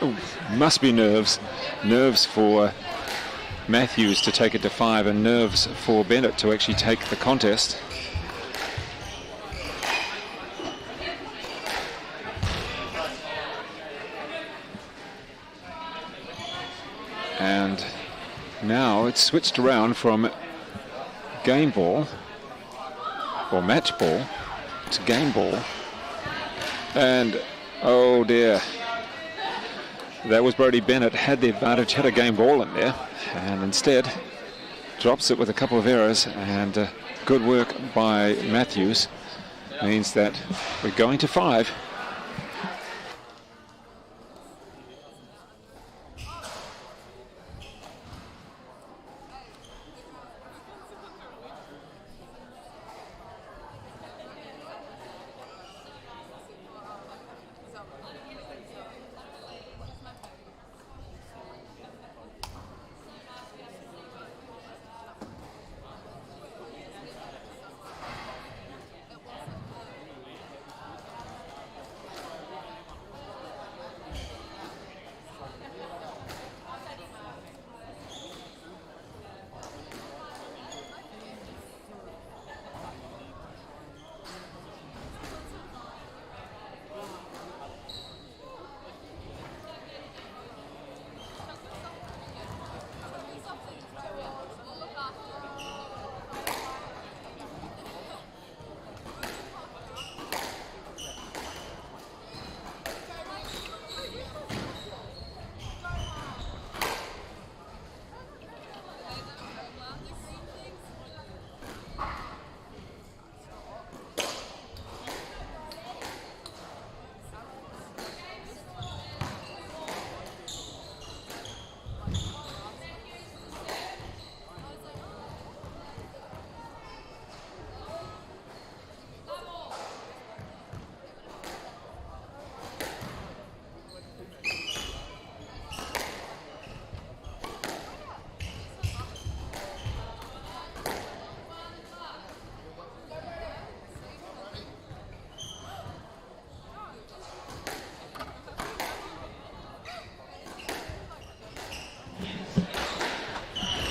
Speaker 3: Ooh, must be nerves. Nerves for Matthews to take it to 5, and nerves for Bennett to actually take the contest. And now it's switched around from game ball or match ball to game ball, and oh dear, that was Brody Bennett, had the advantage, had a game ball in there, and instead drops it with a couple of errors, and good work by Matthews means that we're going to 5.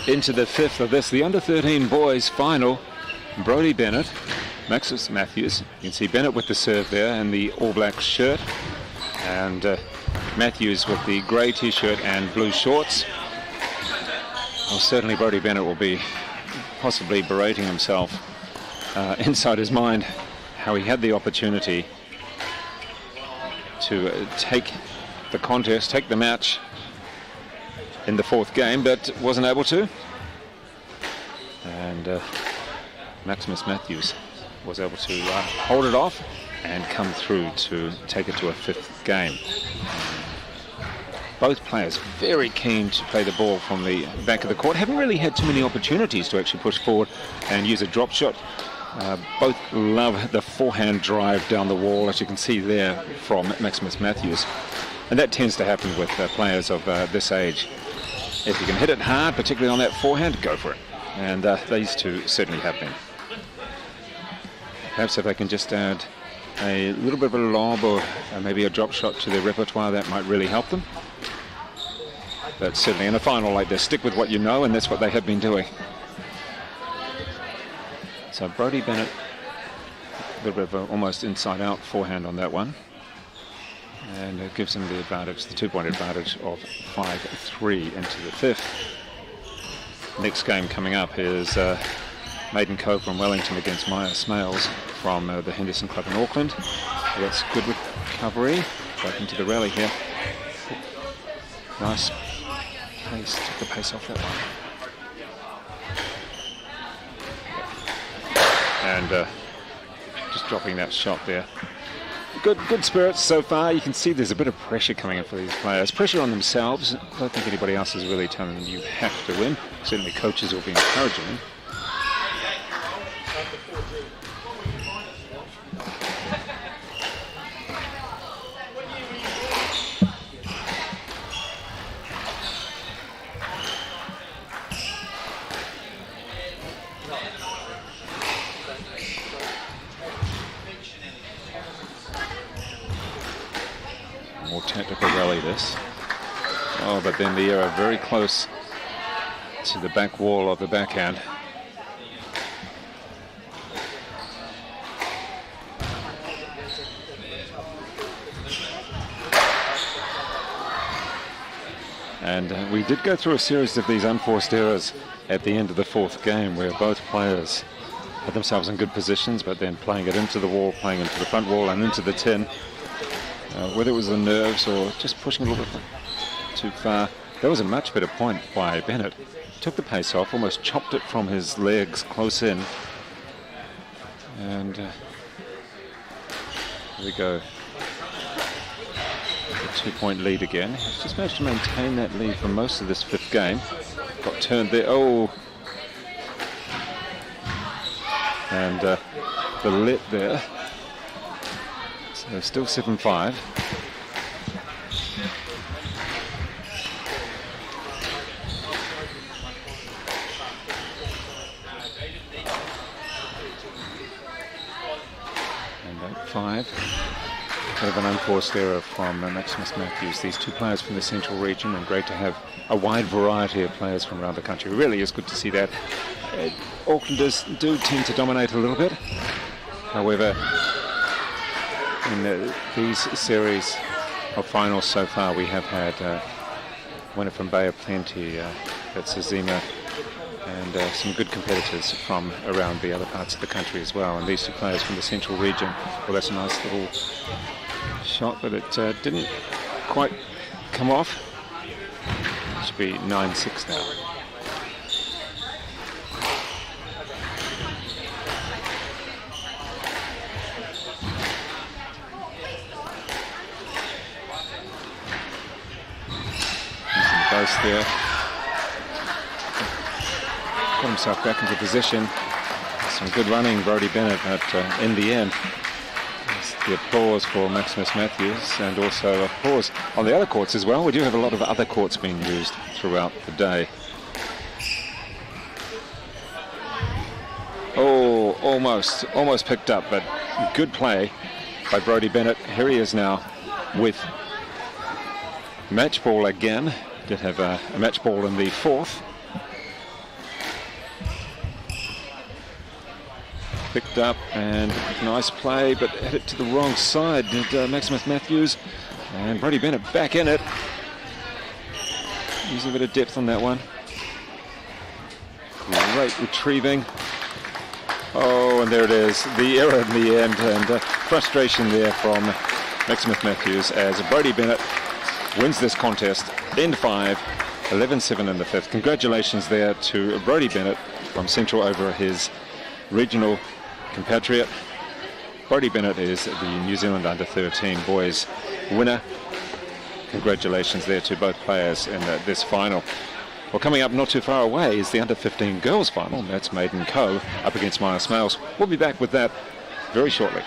Speaker 3: into the fifth of this, the under-13 boys final. Brody Bennett, Maximus Matthews. You can see Bennett with the serve there and the all-black shirt. And Matthews with the grey t-shirt and blue shorts. Well, certainly Brody Bennett will be possibly berating himself inside his mind how he had the opportunity to take the contest, take the match in the fourth game, but wasn't able to. And Maximus Matthews was able to hold it off and come through to take it to a fifth game. Both players very keen to play the ball from the back of the court. Haven't really had too many opportunities to actually push forward and use a drop shot. Both love the forehand drive down the wall, as you can see there from Maximus Matthews. And that tends to happen with players of this age. If you can hit it hard, particularly on that forehand, go for it. And these two certainly have been. Perhaps if they can just add a little bit of a lob or maybe a drop shot to their repertoire, that might really help them. But certainly in a final like this, stick with what you know, and that's what they have been doing. So Brody Bennett, a little bit of an almost inside-out forehand on that one. And it gives him the advantage, the 2-point advantage of 5-3 into the fifth. Next game coming up is Maiden Co from Wellington against Smails from the Henderson Club in Auckland. That's good recovery. Back into the rally here. Nice pace, took the pace off that one. And just dropping that shot there. Good spirits so far. You can see there's a bit of pressure coming in for these players. Pressure on themselves. I don't think anybody else is really telling them you have to win. Certainly coaches will be encouraging them. More tactical rally this. Oh, but then the arrow very close to the back wall of the backhand. And we did go through a series of these unforced errors at the end of the fourth game where both players had themselves in good positions, but then playing it into the wall, playing into the front wall and into the tin. Whether it was the nerves or just pushing a little bit too far. That was a much better point by Bennett. Took the pace off, almost chopped it from his legs close in. And here we go. A 2-point lead again. He's just managed to maintain that lead for most of this fifth game. Got turned there. Oh! And the let there. So still 7-5. And 8-5. Bit of an unforced error from Maximus Matthews. These two players from the central region, and great to have a wide variety of players from around the country. It really is good to see that. Aucklanders do tend to dominate a little bit. However, in these series of finals so far, we have had winner from Bay of Plenty, that's Azima, and some good competitors from around the other parts of the country as well. And these two players from the central region, well, that's a nice little shot, but it didn't quite come off. It should be 9-6 now. There, got himself back into position. Some good running, Brody Bennett, but in the end, the applause for Maximus Matthews, and also applause on the other courts as well. We do have a lot of other courts being used throughout the day. Oh, almost picked up, but good play by Brody Bennett. Here he is now with match ball again. Did have a match ball in the fourth. picked up, and nice play, but hit it to the wrong side. Did Max Smith-Matthews, and Brody Bennett back in it. Using a bit of depth on that one. Great retrieving. Oh, and there it is, the error in the end, and frustration there from Max Smith-Matthews as Brody Bennett wins this contest in 5, 11-7 in the 5th. Congratulations there to Brody Bennett from Central over his regional compatriot. Brody Bennett is the New Zealand under-13 boys winner. Congratulations there to both players in this final. Well, coming up not too far away is the under-15 girls final. That's Maiden Co up against Smails. We'll be back with that very shortly.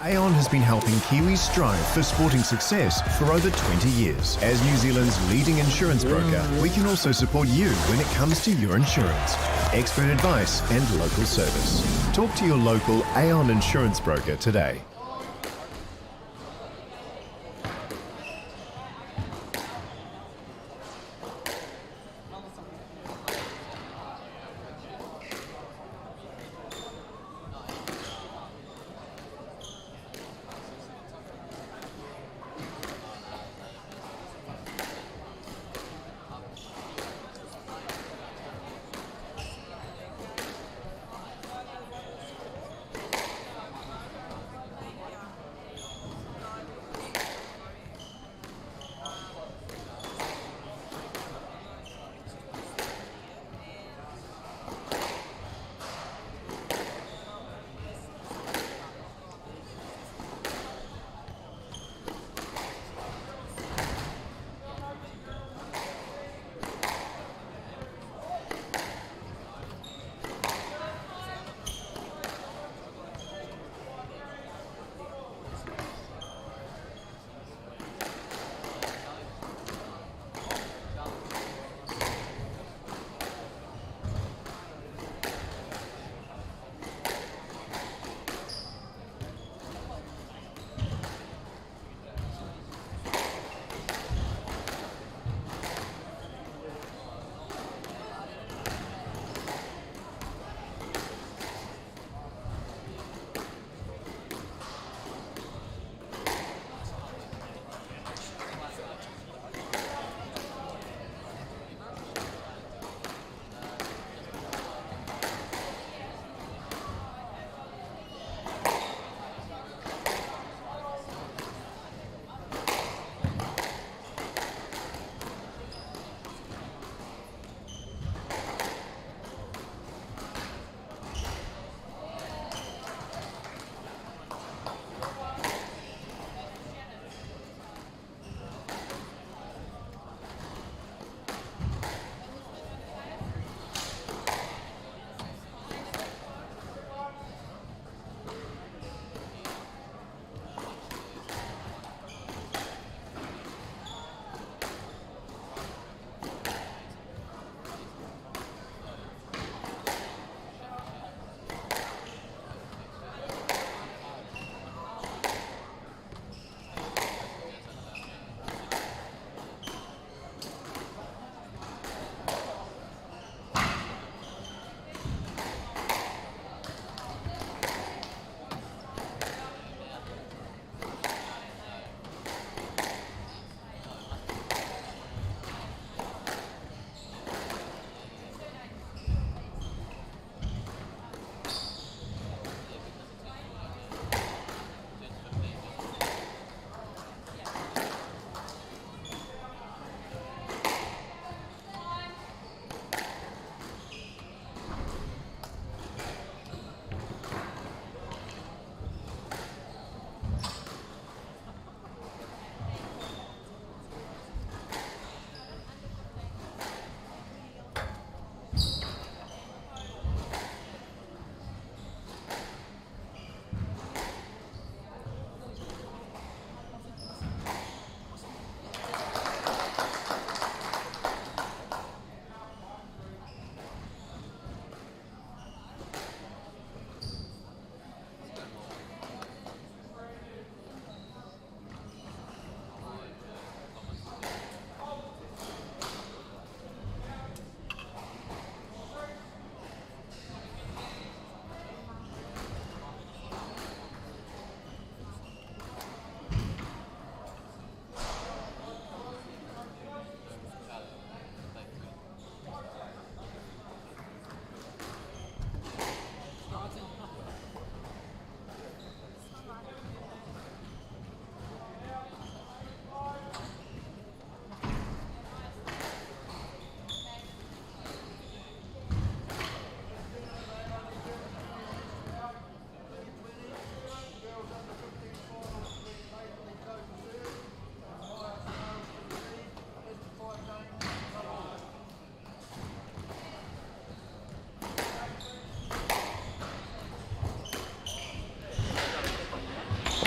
Speaker 5: Aon has been helping Kiwis strive for sporting success for over 20 years. As New Zealand's leading insurance broker, we can also support you when it comes to your insurance. Expert advice and local service. Talk to your local Aon insurance broker today.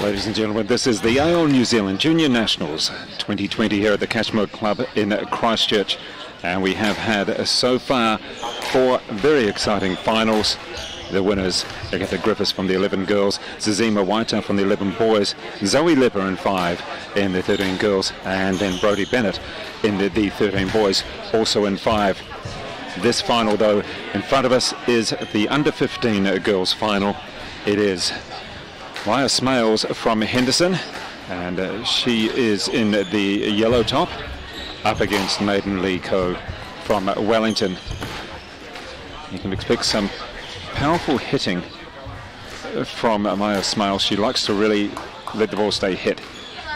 Speaker 3: Ladies and gentlemen, this is the Aon New Zealand Junior Nationals 2020 here at the Cashmere Club in Christchurch. And we have had so far 4 very exciting finals. The winners, Agatha Griffiths from the 11 girls, Zazima Waita from the 11 boys, Zoe Leather in 5 in the 13 girls, and then Brody Bennett in the 13 boys, also in 5. This final, though, in front of us is the under 15 girls final. It is Maya Smails from Henderson, and she is in the yellow top, up against Maiden Lee Co from Wellington. You can expect some powerful hitting from Maya Smails. She likes to really let the ball stay hit,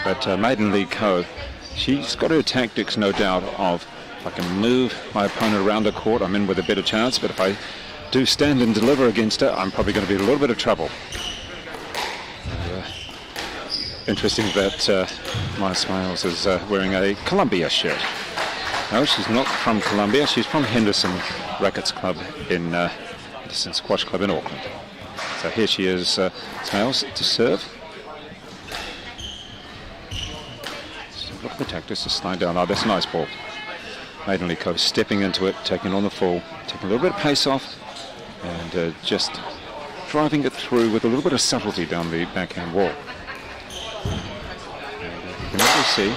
Speaker 3: but Maiden Lee Co, she's got her tactics, no doubt, of if I can move my opponent around the court, I'm in with a better chance, but if I do stand and deliver against her, I'm probably going to be in a little bit of trouble. Interesting that Maya Smails is wearing a Columbia shirt. No, she's not from Columbia. She's from Henderson Rackets Club in Henderson Squash Club in Auckland. So here she is, Smails to serve. So look at the tactics, just slide down. Oh, that's a nice ball. Maiden Lee Co stepping into it, taking on the full, taking a little bit of pace off, and just driving it through with a little bit of subtlety down the backhand wall. You can also see,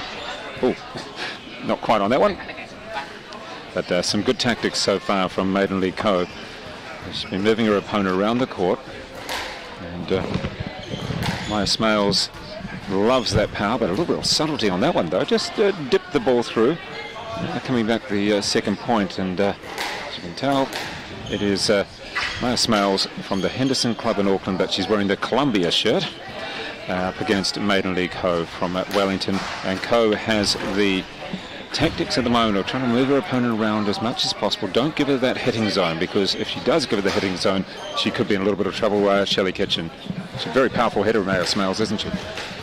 Speaker 3: oh, not quite on that one, but some good tactics so far from Maiden Lee Co. She's been moving her opponent around the court, and Maya Smails loves that power, but a little bit of subtlety on that one though. Just dipped the ball through, coming back the second point, and as you can tell, it is Maya Smails from the Henderson Club in Auckland, but she's wearing the Columbia shirt. Up against Maiden Lee Co from Wellington, and Co has the tactics at the moment of trying to move her opponent around as much as possible. Don't give her that hitting zone, because if she does give her the hitting zone, she could be in a little bit of trouble. Shelley Kitchen, she's a very powerful hitter, Maya Smails, isn't she?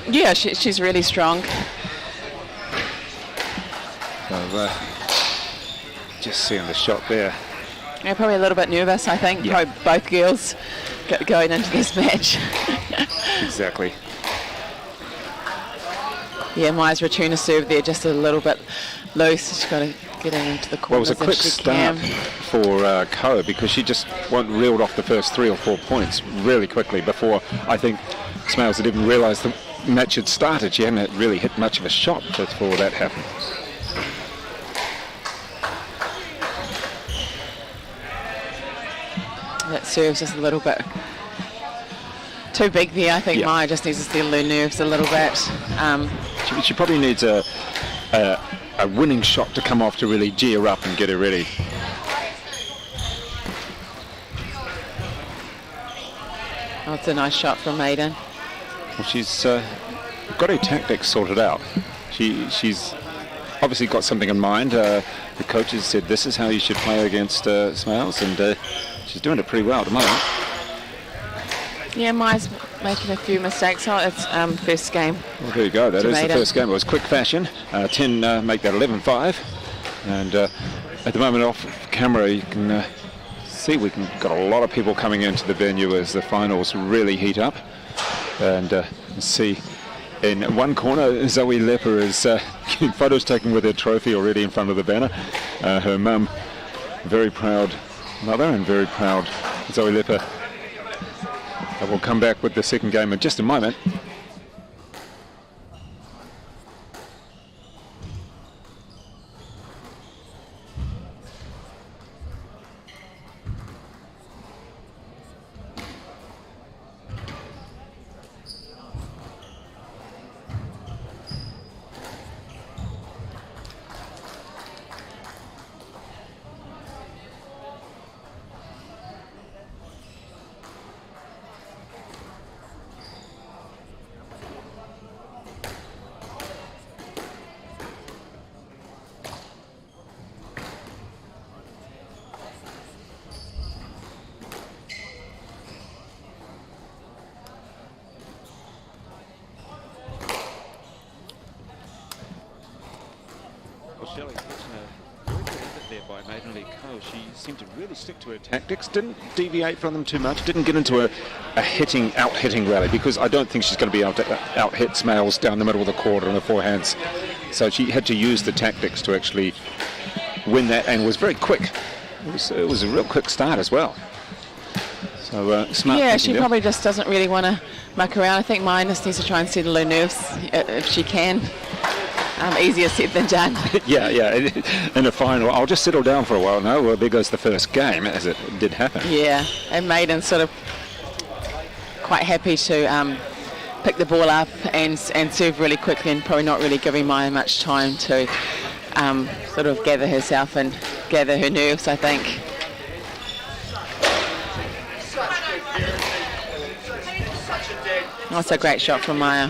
Speaker 1: Yeah, she's really strong.
Speaker 3: So just seeing the shot there.
Speaker 1: Yeah, probably a little bit nervous, I think.
Speaker 3: Yeah.
Speaker 1: Both girls going into this match.
Speaker 3: Exactly.
Speaker 1: Yeah, Maya's return to serve there just a little bit loose. She's got to get into the corner.
Speaker 3: Well, it was a quick start for Co, because she just reeled off the first 3 or 4 points really quickly before I think Smails had even realised the match had started. She hadn't really hit much of a shot before that happened.
Speaker 1: That serves just a little bit too big there. I think Maya just needs to settle her nerves a little bit.
Speaker 3: She probably needs a winning shot to come off to really gee her up and get her ready.
Speaker 1: Oh, it's a nice shot from Maiden.
Speaker 3: Well, she's got her tactics sorted out. She's obviously got something in mind. The coaches said this is how you should play against Smails, and she's doing it pretty well at the moment.
Speaker 1: Yeah, Maya's making a few mistakes. Oh, it's first game.
Speaker 3: Well, there you go. That is
Speaker 1: Maiden.
Speaker 3: The first game. It was quick fashion. 10 make that 11-5. And at the moment off camera, you can see got a lot of people coming into the venue as the finals really heat up. And see in one corner, Zoe Leather is getting photos taken with her trophy already in front of the banner. Her mum, very proud mother and very proud Zoe Leather. We'll come back with the second game in just a moment. by Maiden Lee Co. She seemed to really stick to her tactics, didn't deviate from them too much, didn't get into a out-hitting rally, because I don't think she's going to be able to out-hit Smails down the middle of the court on the forehands. So she had to use the tactics to actually win that, and was very quick. It was a real quick start as well. So smart.
Speaker 1: Yeah, she probably just doesn't really want to muck around. I think Maya just needs to try and settle her nerves if she can. Easier said than done.
Speaker 3: yeah. In the final, I'll just settle down for a while now. Well, there goes the first game, as it did happen.
Speaker 1: Yeah, and Maiden's sort of quite happy to pick the ball up and serve really quickly, and probably not really giving Maya much time to sort of gather herself and gather her nerves, I think. That's a great shot from Maya.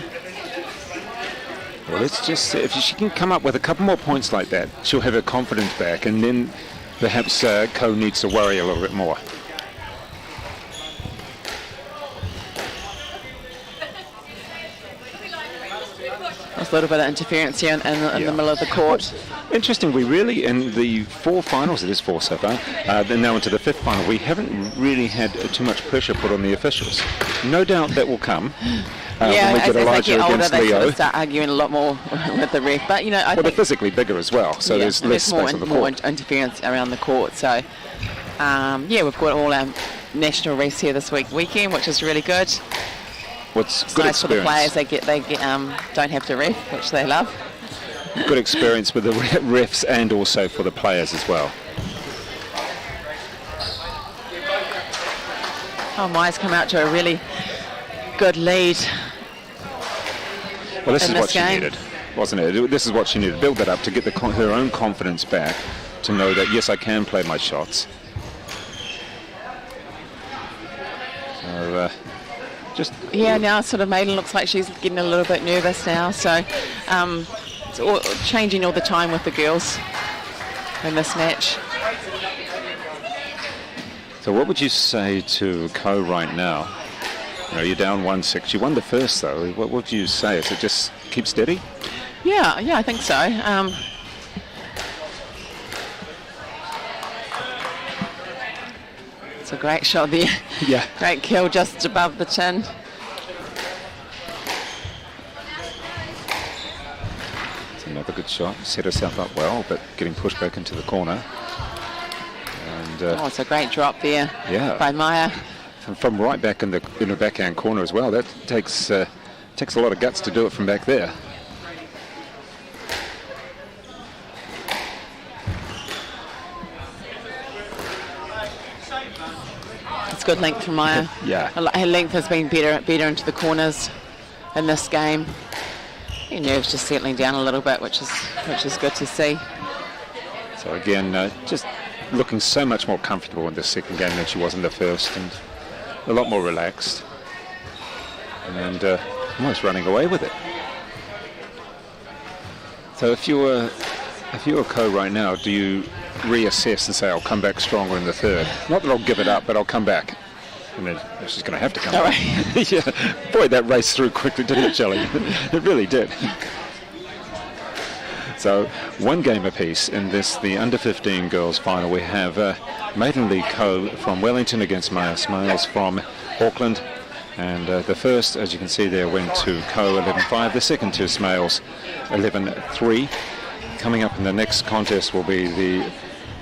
Speaker 3: Well, let's just see if she can come up with a couple more points like that. She'll have her confidence back, and then perhaps Co needs to worry a little bit more.
Speaker 1: There's a little bit of interference here in the middle of the court.
Speaker 3: Interesting, we really, in the 4 finals, it is 4 so far, then now into the 5th final, we haven't really had too much pressure put on the officials. No doubt that will come. When we get
Speaker 1: as they get older, they sort
Speaker 3: Leo.
Speaker 1: of start arguing a lot more with the ref. But, I think
Speaker 3: they're physically bigger as well, so there's less space on the
Speaker 1: more
Speaker 3: court.
Speaker 1: interference around the court. So, we've got all our national refs here this weekend, which is really good.
Speaker 3: What's
Speaker 1: It's
Speaker 3: good
Speaker 1: nice for the
Speaker 3: experience.
Speaker 1: players. They don't have to ref, which they love.
Speaker 3: Good experience with the refs and also for the players as well.
Speaker 1: Oh, Maya's come out to a really good lead.
Speaker 3: Well, this is
Speaker 1: in
Speaker 3: what
Speaker 1: this
Speaker 3: she
Speaker 1: game.
Speaker 3: needed, wasn't it? This is what she needed. Build that up to get her own confidence back, to know that, yes, I can play my shots. So,
Speaker 1: Now sort of Maiden looks like she's getting a little bit nervous now. So it's changing all the time with the girls in this match.
Speaker 3: So what would you say to Co right now? You're down 1-6. You won the first, though. What would you say? Is it just keep steady?
Speaker 1: Yeah, I think so. It's a great shot there.
Speaker 3: Yeah.
Speaker 1: Great kill just above the chin.
Speaker 3: It's another good shot. Set herself up well, but getting pushed back into the corner. And
Speaker 1: It's a great drop there by Maya.
Speaker 3: From right back in the backhand corner as well. That takes a lot of guts to do it from back there.
Speaker 1: It's good length from Maya.
Speaker 3: Yeah.
Speaker 1: Her length has been better into the corners in this game. Her nerves just settling down a little bit, which is good to see.
Speaker 3: So again, just looking so much more comfortable in the second game than she was in the first, and a lot more relaxed, and almost running away with it. So if you were Co right now, do you reassess and say, I'll come back stronger in the third? Not that I'll give it up, but I'll come back. And then she's going to have to come back.
Speaker 1: Right.
Speaker 3: Yeah. Boy, that raced through quickly, didn't it, Shelley? It really did. So one game apiece in the under-15 girls final. We have Maiden Lee Co from Wellington against Maya Smails from Auckland. And the first, as you can see there, went to Co 11-5. The second to Smails 11-3. Coming up in the next contest will be the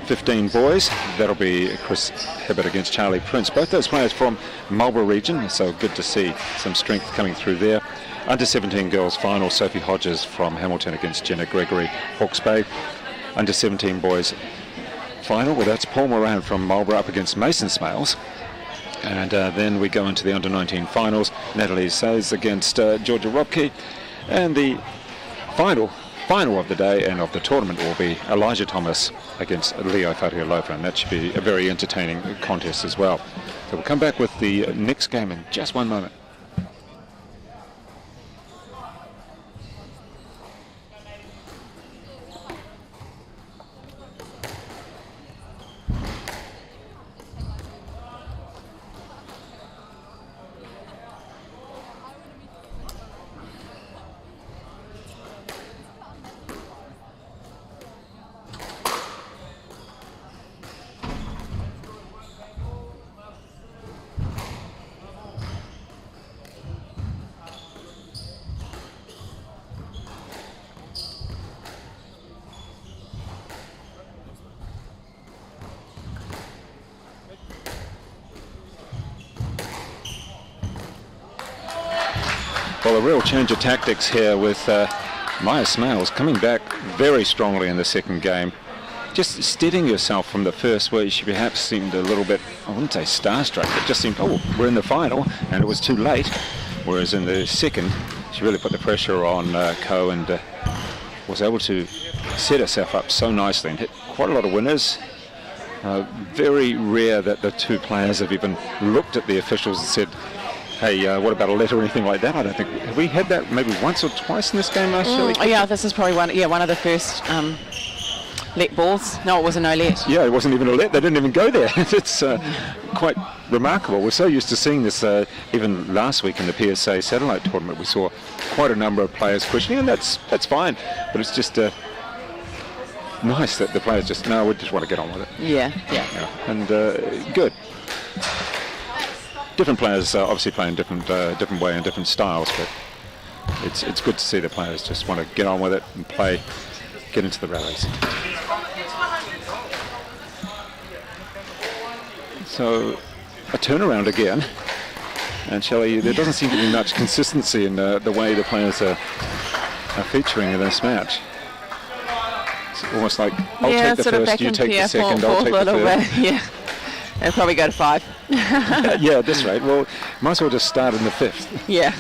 Speaker 3: 15 boys. That'll be Chris Hibbert against Charlie Prince. Both those players from Marlborough region, so good to see some strength coming through there. Under 17 girls final, Sophie Hodges from Hamilton against Jenna Gregory, Hawke's Bay. Under 17 boys final, well, that's Paul Moran from Marlborough up against Mason Smails. And then we go into the under 19 finals, Natalie Sayes against Georgia Robke. And the final of the day and of the tournament will be Elijah Thomas against Leo Farialofa, and that should be a very entertaining contest as well. So we'll come back with the next game in just one moment. Well, a real change of tactics here with Maya Smails coming back very strongly in the second game. Just steadying yourself from the first, where she perhaps seemed a little bit, I wouldn't say starstruck, but just seemed, oh, we're in the final, and it was too late. Whereas in the second, she really put the pressure on Co and was able to set herself up so nicely and hit quite a lot of winners. Very rare that the two players have even looked at the officials and said, hey, what about a let or anything like that? I don't think, have we had that maybe once or twice in this game last year?
Speaker 1: Yeah, this is probably one of the first let balls. No, it was a no let.
Speaker 3: Yeah, it wasn't even a let. They didn't even go there. It's quite remarkable. We're so used to seeing this even last week in the PSA satellite tournament. We saw quite a number of players questioning, and that's fine. But it's just nice that the players just, no, we just want to get on with it.
Speaker 1: Yeah.
Speaker 3: And good. Different players obviously playing different way and different styles, but it's good to see the players just want to get on with it and play, get into the rallies. So a turnaround again, and Shelley, there doesn't seem to be much consistency in the way the players are featuring in this match. It's almost like, I'll take the first, you take the second, I'll take the third.
Speaker 1: Yeah, they'll probably go to 5.
Speaker 3: Yeah, at this rate, well, might as well just start in the 5th.
Speaker 1: Yeah.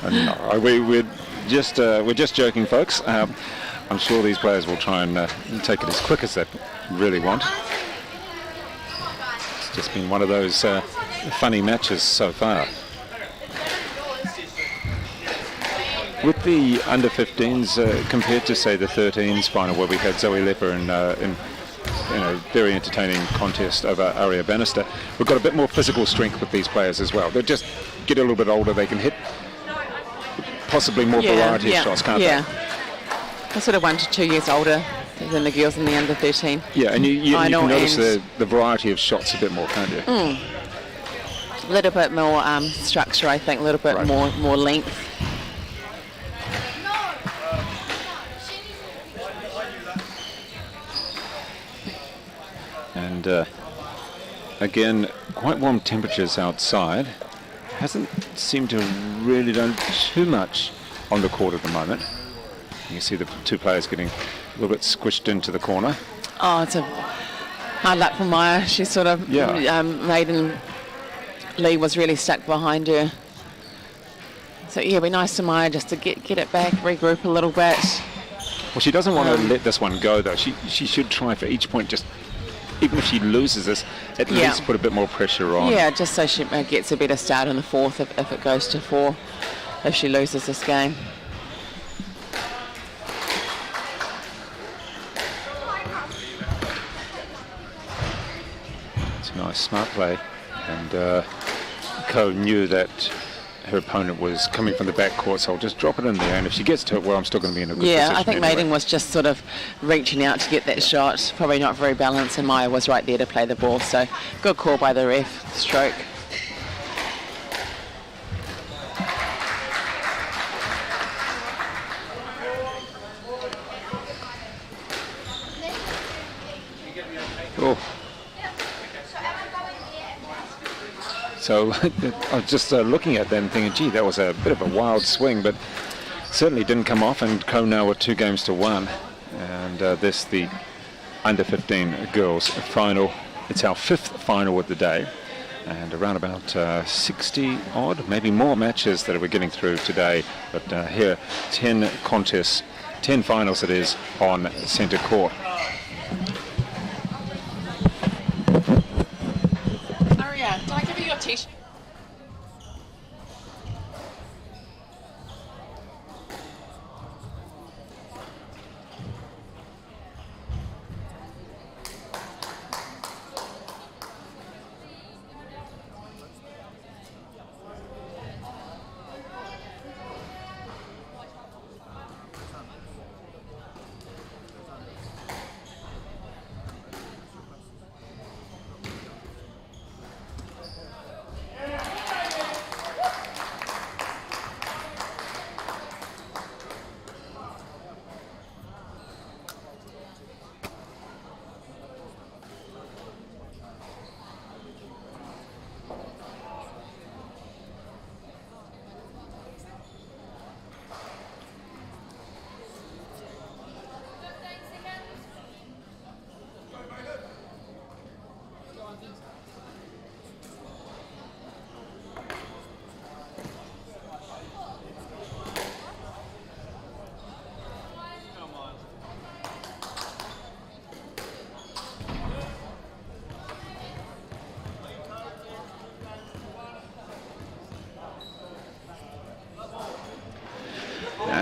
Speaker 3: And we're just joking, folks. I'm sure these players will try and take it as quick as they really want. It's just been one of those funny matches so far. With the under-15s compared to, say, the 13s final where we had Zoe Leather in a very entertaining contest over Aria Bannister, we've got a bit more physical strength with these players as well. They just get a little bit older, they can hit possibly more variety of shots, can't they?
Speaker 1: They're sort of 1 to 2 years older than the girls in the under 13.
Speaker 3: Yeah, and you can notice the variety of shots a bit more, can't you?
Speaker 1: A little bit more structure, I think, a little bit more length.
Speaker 3: And again, quite warm temperatures outside. Hasn't seemed to really done too much on the court at the moment. You can see the two players getting a little bit squished into the corner.
Speaker 1: Oh, it's a hard luck for Maya. She's sort of, Maiden Lee was really stuck behind her. So yeah, it'd be nice to Maya just to get it back, regroup a little bit.
Speaker 3: Well, she doesn't want to let this one go though. She should try for each point, just even if she loses this, at least put a bit more pressure on.
Speaker 1: Yeah, just so she gets a better start in the 4th if it goes to 4, if she loses this game.
Speaker 3: It's a nice, smart play. And Co knew that her opponent was coming from the back court, so I'll just drop it in there, and if she gets to it, well, I'm still going to be in a good position.
Speaker 1: Yeah, I think Maiden was just sort of reaching out to get that shot, probably not very balanced, and Maya was right there to play the ball, so good call by the ref, stroke.
Speaker 3: Oh. So I was just looking at that and thinking, gee, that was a bit of a wild swing, but certainly didn't come off, and Co now with 2 games to 1. And this, the under-15 girls final. It's our 5th final of the day, and around about 60 odd, maybe more matches that we're getting through today. But here, 10 contests, 10 finals it is on centre court.
Speaker 1: Aria, can I give you your t-shirt?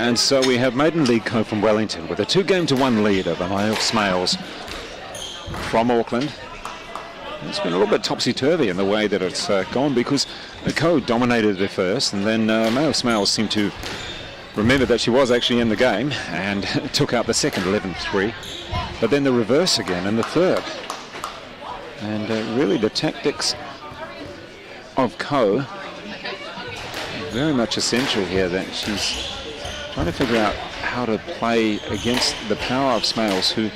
Speaker 3: And so we have Maiden Lee Co from Wellington with a 2-game-1 lead over Smails from Auckland. It's been a little bit topsy-turvy in the way that it's gone, because Co dominated the first, and then Smails seemed to remember that she was actually in the game and took out the second 11-3. But then the reverse again in the third. And really the tactics of Co very much essential here, that she's trying to figure out how to play against the power of Smails, who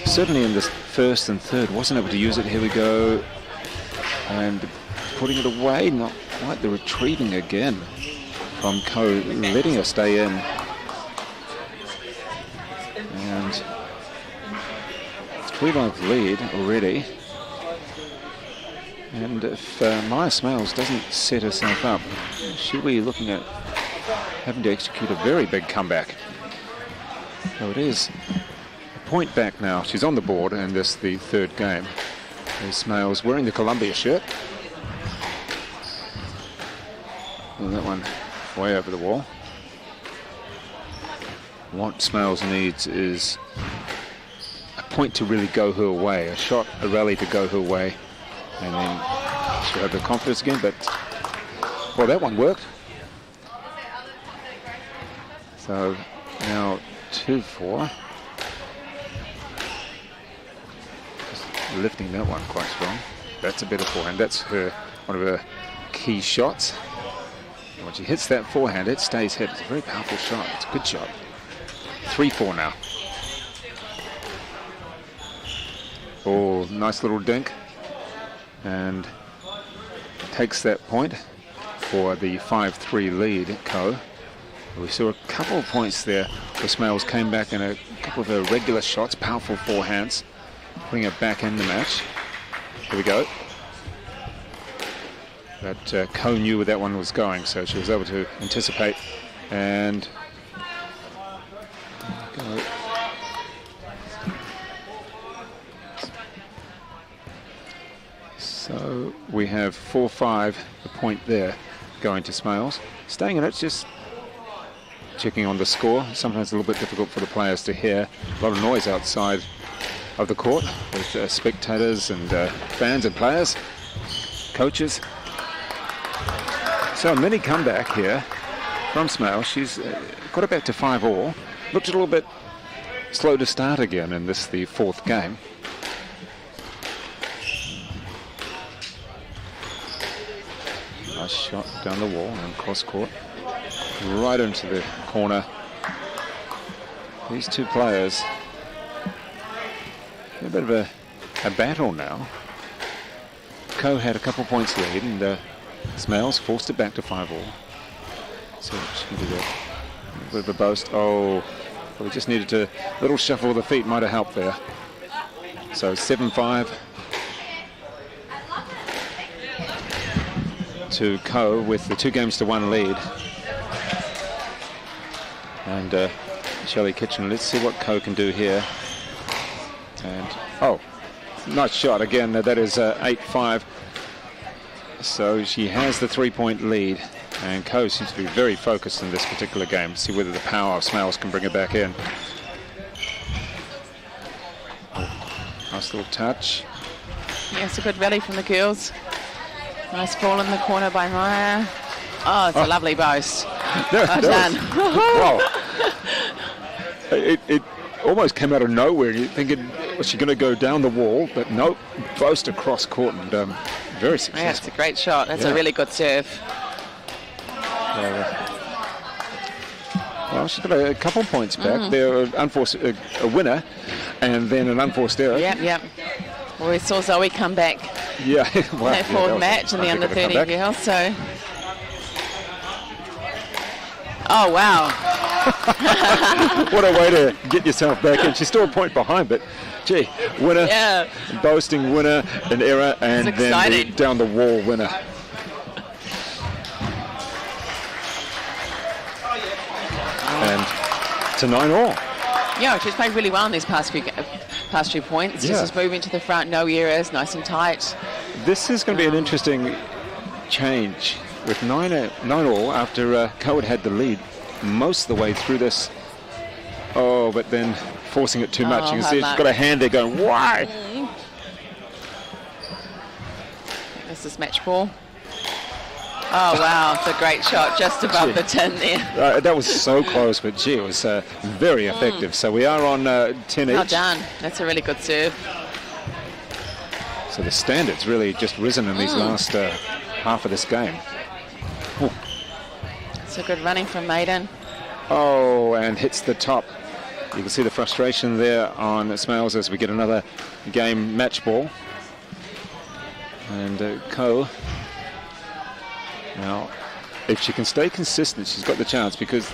Speaker 3: certainly in this first and third wasn't able to use it. Here we go, and putting it away, not quite the retrieving again from Co, letting her stay in. And 3-5 lead already. And if Maya Smails doesn't set herself up, she'll be looking at having to execute a very big comeback. So it is a point back now. She's on the board, and this the third game. There's Smails wearing the Columbia shirt. And that one way over the wall. What Smails needs is a point to really go her way, a shot, a rally to go her way. And then she'll have the confidence again, but, well, that one worked. So now 2-4. Just lifting that one quite strong. That's a better forehand. That's one of her key shots. And when she hits that forehand, it stays hit. It's a very powerful shot. It's a good shot. 3-4 now. Oh, nice little dink. And takes that point for the 5-3 lead, Co. We saw a couple of points there where Smails came back in a couple of her regular shots, powerful forehands, putting it back in the match. Here we go. But Co knew where that one was going, so she was able to anticipate and go. So we have 4-5, the point there, going to Smails. Staying in it, just checking on the score. Sometimes a little bit difficult for the players to hear. A lot of noise outside of the court with spectators and fans and players, coaches. So a mini comeback here from Smails. She's got it back to 5-all. Looked a little bit slow to start again in this, the fourth game. Nice shot down the wall and cross court, right into the corner. These two players, a bit of a battle now. Co had a couple points lead, and Smails forced it back to 5-all. So she did a bit of a boast. Oh, we just needed to, little shuffle of the feet might have helped there. So 7-5. To Co with the 2-1 lead. And Shelley Kitchen, let's see what Co can do here. And, oh, nice shot again. That is 8-5. So she has the 3-point lead. And Co seems to be very focused in this particular game. See whether the power of Smails can bring it back in. Nice little touch.
Speaker 1: Yes, a good rally from the girls. Nice ball in the corner by Maya. Oh, it's a lovely boast. Well done.
Speaker 3: Wow. It almost came out of nowhere. You're thinking, was she going to go down the wall? But nope, boast across court, and very successful.
Speaker 1: Yeah, it's a great shot. That's a really good serve.
Speaker 3: Well, she's got a couple points back. They're unforced, a winner, and then an unforced error.
Speaker 1: Yep. Well, we saw Zoe come back.
Speaker 3: Yeah, well,
Speaker 1: that fourth match in the under 30 girls. So, oh wow!
Speaker 3: What a way to get yourself back in. She's still a point behind, but gee, winner, boasting winner, an error, and then the down the wall winner. And to 9-all.
Speaker 1: Yeah, she's played really well in these past few points. Just moving to the front, no errors, nice and tight.
Speaker 3: This is going to be an interesting change with 9-all after Co had the lead most of the way through this. Oh, but then forcing it too much. You can see she's got a hand there going, why?
Speaker 1: This is match ball. Oh, wow, it's a great shot just above the tin there.
Speaker 3: That was so close, but gee, it was very effective. So we are on 10 each.
Speaker 1: Well done. That's a really good serve.
Speaker 3: So the standard's really just risen in these last half of this game. Ooh.
Speaker 1: It's a good running from Maiden.
Speaker 3: Oh, and hits the top. You can see the frustration there on Smails as we get another game match ball. And Co. Now, if she can stay consistent, she's got the chance because,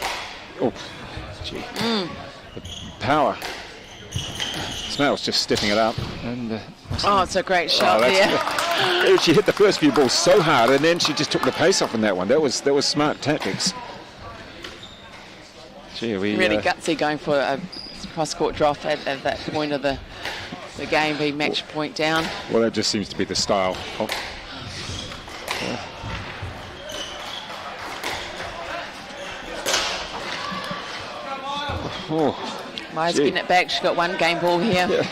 Speaker 3: oh, gee, the power. Smails just stepping it up. And
Speaker 1: it's a great shot there.
Speaker 3: She hit the first few balls so hard, and then she just took the pace off in that one. That was smart tactics. Gee,
Speaker 1: really gutsy going for a cross-court drop at that point of the game, being match point down.
Speaker 3: Well, that just seems to be the style.
Speaker 1: Maya's getting it back. She's got one game ball here.
Speaker 3: Yeah.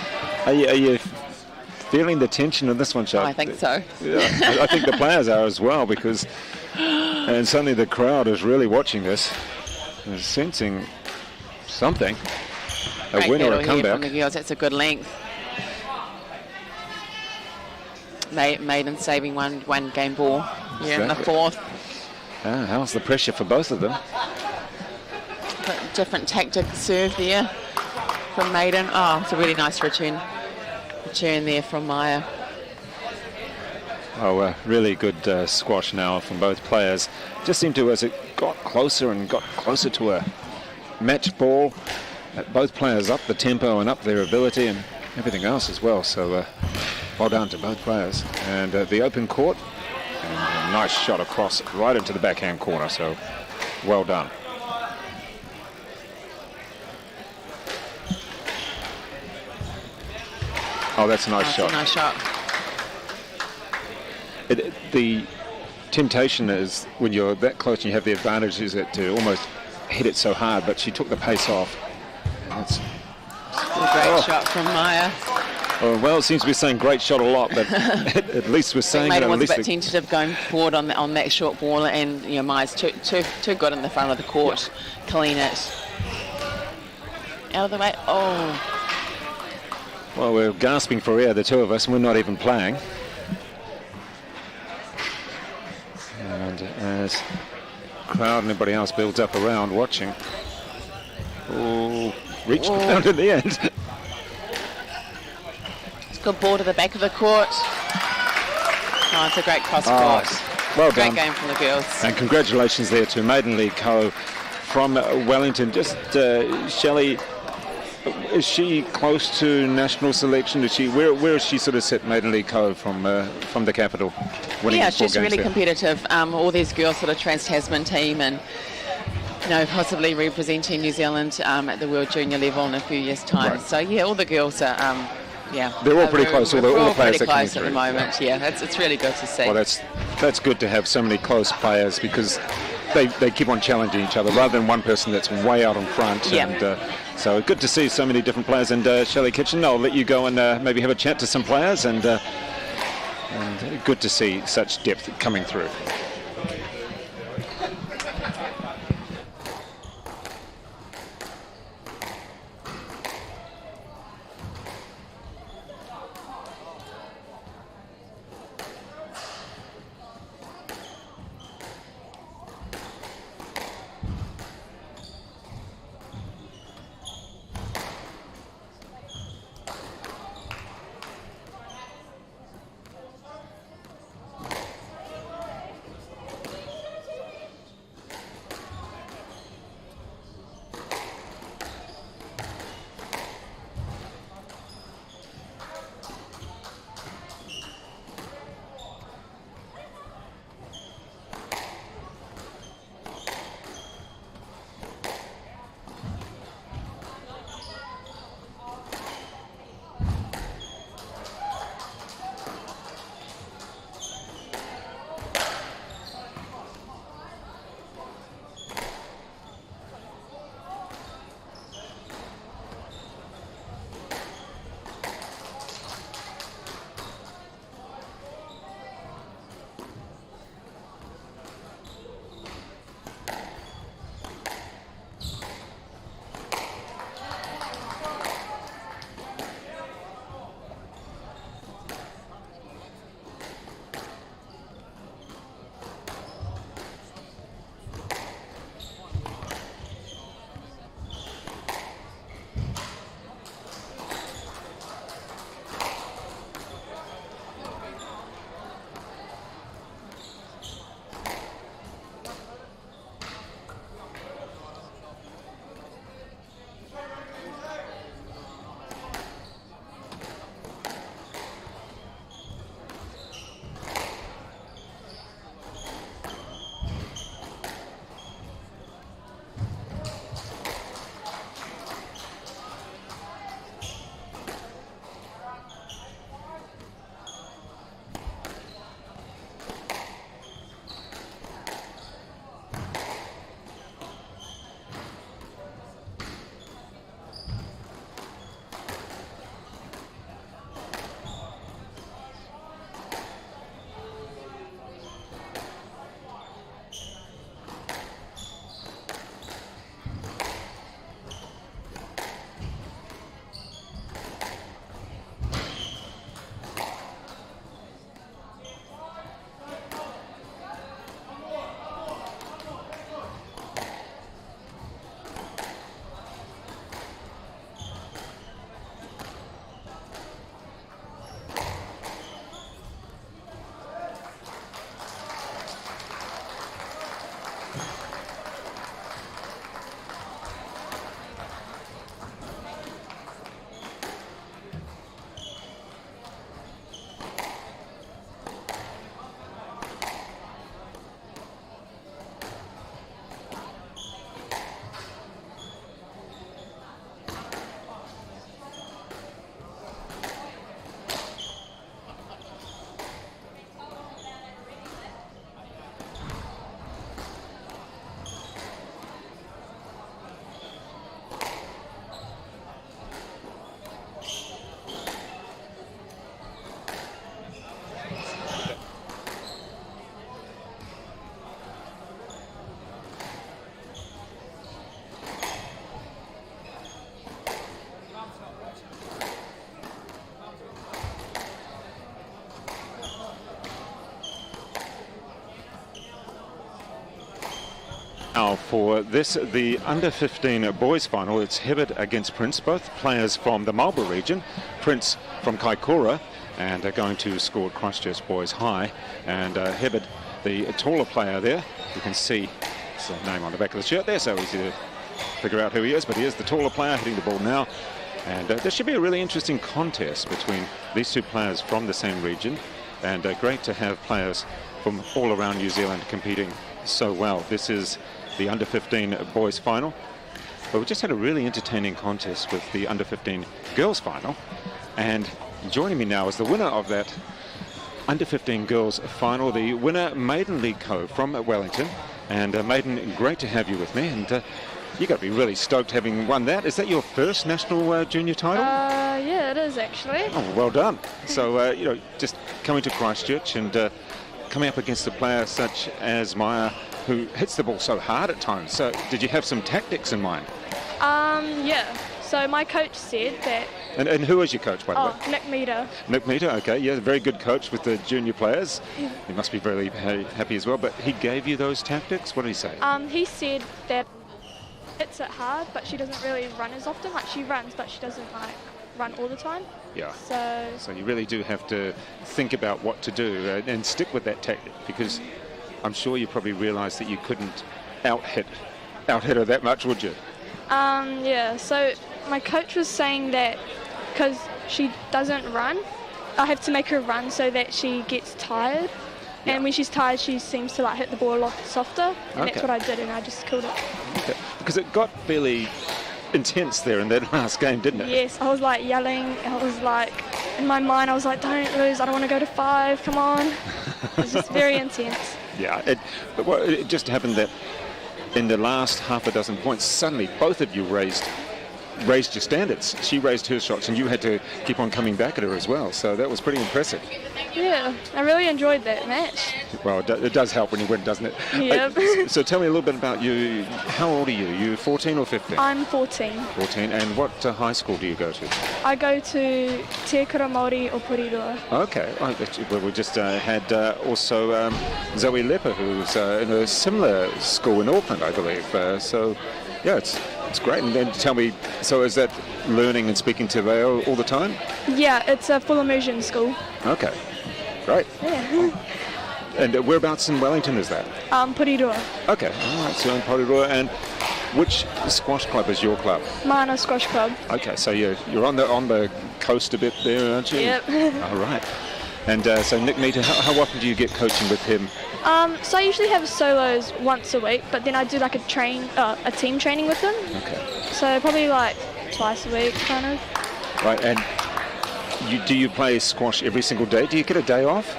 Speaker 3: Are you feeling the tension of this one, Chuck?
Speaker 1: I think so.
Speaker 3: Yeah, I think the players are as well, because and suddenly the crowd is really watching this, and sensing something. A win or a comeback.
Speaker 1: From the girls. That's a good length. Maiden saving one game ball here in the fourth.
Speaker 3: How's the pressure for both of them?
Speaker 1: Different tactic serve there from Maiden. Oh, it's a really nice return there from Maya.
Speaker 3: Oh, really good squash now from both players. Just seemed to, as it got closer and got closer to a match ball, both players up the tempo and up their ability and everything else as well. So well done to both players. And the open court, and a nice shot across right into the backhand corner. So well done. Oh, that's a nice shot.
Speaker 1: That's a nice shot.
Speaker 3: The temptation is, when you're that close and you have the advantage, is to almost hit it so hard, but she took the pace off. And that's
Speaker 1: a great shot from Maya.
Speaker 3: Oh, well, it seems to be saying great shot a lot, but at least we're saying
Speaker 1: Maiden
Speaker 3: it.
Speaker 1: was a bit tentative going forward on that short ball, and Maya's too good in the front of the court. Clean it. Out of the way. Oh.
Speaker 3: Well, we're gasping for air, the two of us, and we're not even playing. And as crowd and everybody else builds up around watching. Oh, reached the ground in the end.
Speaker 1: It's a good ball to the back of the court. Oh, it's a great cross court.
Speaker 3: Well
Speaker 1: great
Speaker 3: done.
Speaker 1: Game from the girls.
Speaker 3: And congratulations there to Maiden Lee Co from Wellington. Just Shelley, is she close to national selection? Is she where is she sort of set, Maiden Lee Co from the capital?
Speaker 1: Yeah, she's really competitive. All these girls sort of trans-Tasman team, and possibly representing New Zealand at the World Junior level in a few years' time. Right. So yeah, all the girls are
Speaker 3: they're all pretty close. All the players
Speaker 1: pretty close at the moment. Yeah, it's really good to see.
Speaker 3: Well, that's good to have so many close players, because they keep on challenging each other rather than one person that's way out in front.
Speaker 1: Yeah.
Speaker 3: And so good to see so many different players. And Shelley Kitchen, I'll let you go and maybe have a chat to some players, and good to see such depth coming through. Now for this, the under-15 boys final, it's Hibbert against Prince, both players from the Marlborough region. Prince from Kaikoura, and are going to score Christchurch Boys High. And Hibbert, the taller player there, you can see his name on the back of the shirt there, so easy to figure out who he is, but he is the taller player hitting the ball now. And there should be a really interesting contest between these two players from the same region, and great to have players from all around New Zealand competing so well. This is the under-15 boys final, but we just had a really entertaining contest with the under-15 girls final, and joining me now is the winner of that under-15 girls final, the winner Maiden Lee Co from Wellington. And Maiden, great to have you with me, and you got to be really stoked having won that. Is that your first national junior title?
Speaker 6: Yeah, it is actually.
Speaker 3: Oh, well done. So, you know, just coming to Christchurch and coming up against a player such as Maya, who hits the ball so hard at times. So, did you have some tactics in mind?
Speaker 6: Yeah. So my coach said that...
Speaker 3: And who is your coach, by the way?
Speaker 6: Oh, Nick Meter.
Speaker 3: Nick Meter, okay, yeah, very good coach with the junior players. He must be very happy as well, but he gave you those tactics? What did he say?
Speaker 6: He said that hits it hard, but she doesn't really run as often. Like, she runs, but she doesn't, like, run all the time.
Speaker 3: Yeah.
Speaker 6: So
Speaker 3: you really do have to think about what to do and stick with that tactic, because I'm sure you probably realised that you couldn't out-hit her that much, would you?
Speaker 6: Yeah, so my coach was saying that because she doesn't run, I have to make her run so that she gets tired. Yeah. And when she's tired, she seems to like hit the ball a lot softer. And that's what I did, and I just killed it.
Speaker 3: Okay. Because it got fairly intense there in that last game, didn't it?
Speaker 6: Yes, I was like yelling. I was like, in my mind, I was like, don't lose. I don't want to go to 5. Come on. It was just very intense.
Speaker 3: Yeah, it just happened that in the last half a dozen points, suddenly both of you raised your standards. She raised her shots and you had to keep on coming back at her as well. So that was pretty impressive.
Speaker 6: Yeah, I really enjoyed that match.
Speaker 3: Well, it does help when you win, doesn't it?
Speaker 6: Yep.
Speaker 3: So tell me a little bit about you. How old are you? You 14 or 15?
Speaker 6: I'm 14.
Speaker 3: 14. And what high school do you go to?
Speaker 6: I go to Te Kura Māori o Porirua.
Speaker 3: Okay. Well, we just had also Zoe Leather, who's in a similar school in Auckland, I believe. So, yeah, it's great. And then tell me, so is that learning and speaking te reo all the time? Yeah,
Speaker 6: it's a full immersion school.
Speaker 3: Okay, great.
Speaker 6: Yeah.
Speaker 3: And whereabouts in Wellington is that?
Speaker 6: Porirua.
Speaker 3: Okay, all right, so in Porirua. And which squash club is your club?
Speaker 6: Mana Squash Club.
Speaker 3: Okay, so you're on the coast a bit there, aren't you?
Speaker 6: Yep.
Speaker 3: All right. And so Nick Meter, how often do you get coaching with him?
Speaker 6: So I usually have solos once a week, but then I do like a team training with him.
Speaker 3: Okay.
Speaker 6: So probably like twice a week, kind of.
Speaker 3: Right, and do you play squash every single day? Do you get a day off?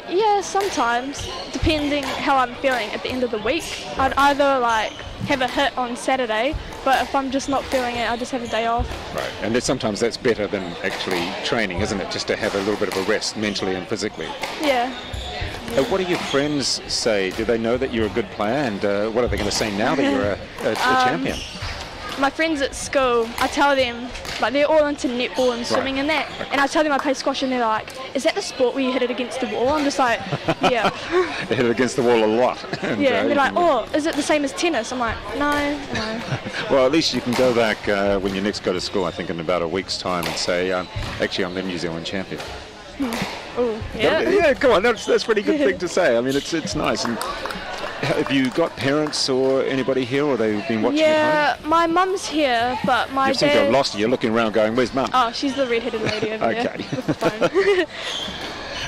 Speaker 6: Yeah, sometimes, depending how I'm feeling at the end of the week. I'd either like have a hit on Saturday, but if I'm just not feeling it, I just have a day off.
Speaker 3: Right, and sometimes that's better than actually training, isn't it? Just to have a little bit of a rest mentally and physically.
Speaker 6: Yeah.
Speaker 3: What do your friends say? Do they know that you're a good player, and what are they going to say now that you're a champion?
Speaker 6: My friends at school, I tell them, like, they're all into netball and swimming and that, and I tell them I play squash and they're like, is that the sport where you hit it against the wall? I'm just like, yeah.
Speaker 3: They hit it against the wall a lot.
Speaker 6: And they're like, oh, is it the same as tennis? I'm like, no.
Speaker 3: Well, at least you can go back when you next go to school, I think in about a week's time, and say, actually, I'm the New Zealand champion.
Speaker 6: Oh, yeah.
Speaker 3: Yeah, come on, that's a pretty good thing to say. I mean, it's nice. And have you got parents or anybody here, or they've been watching at home?
Speaker 6: Yeah, my mum's here, but my dad...
Speaker 3: You seem to have lost her. You're looking around going, where's mum?
Speaker 6: Oh, she's the red-headed lady over there with the phone.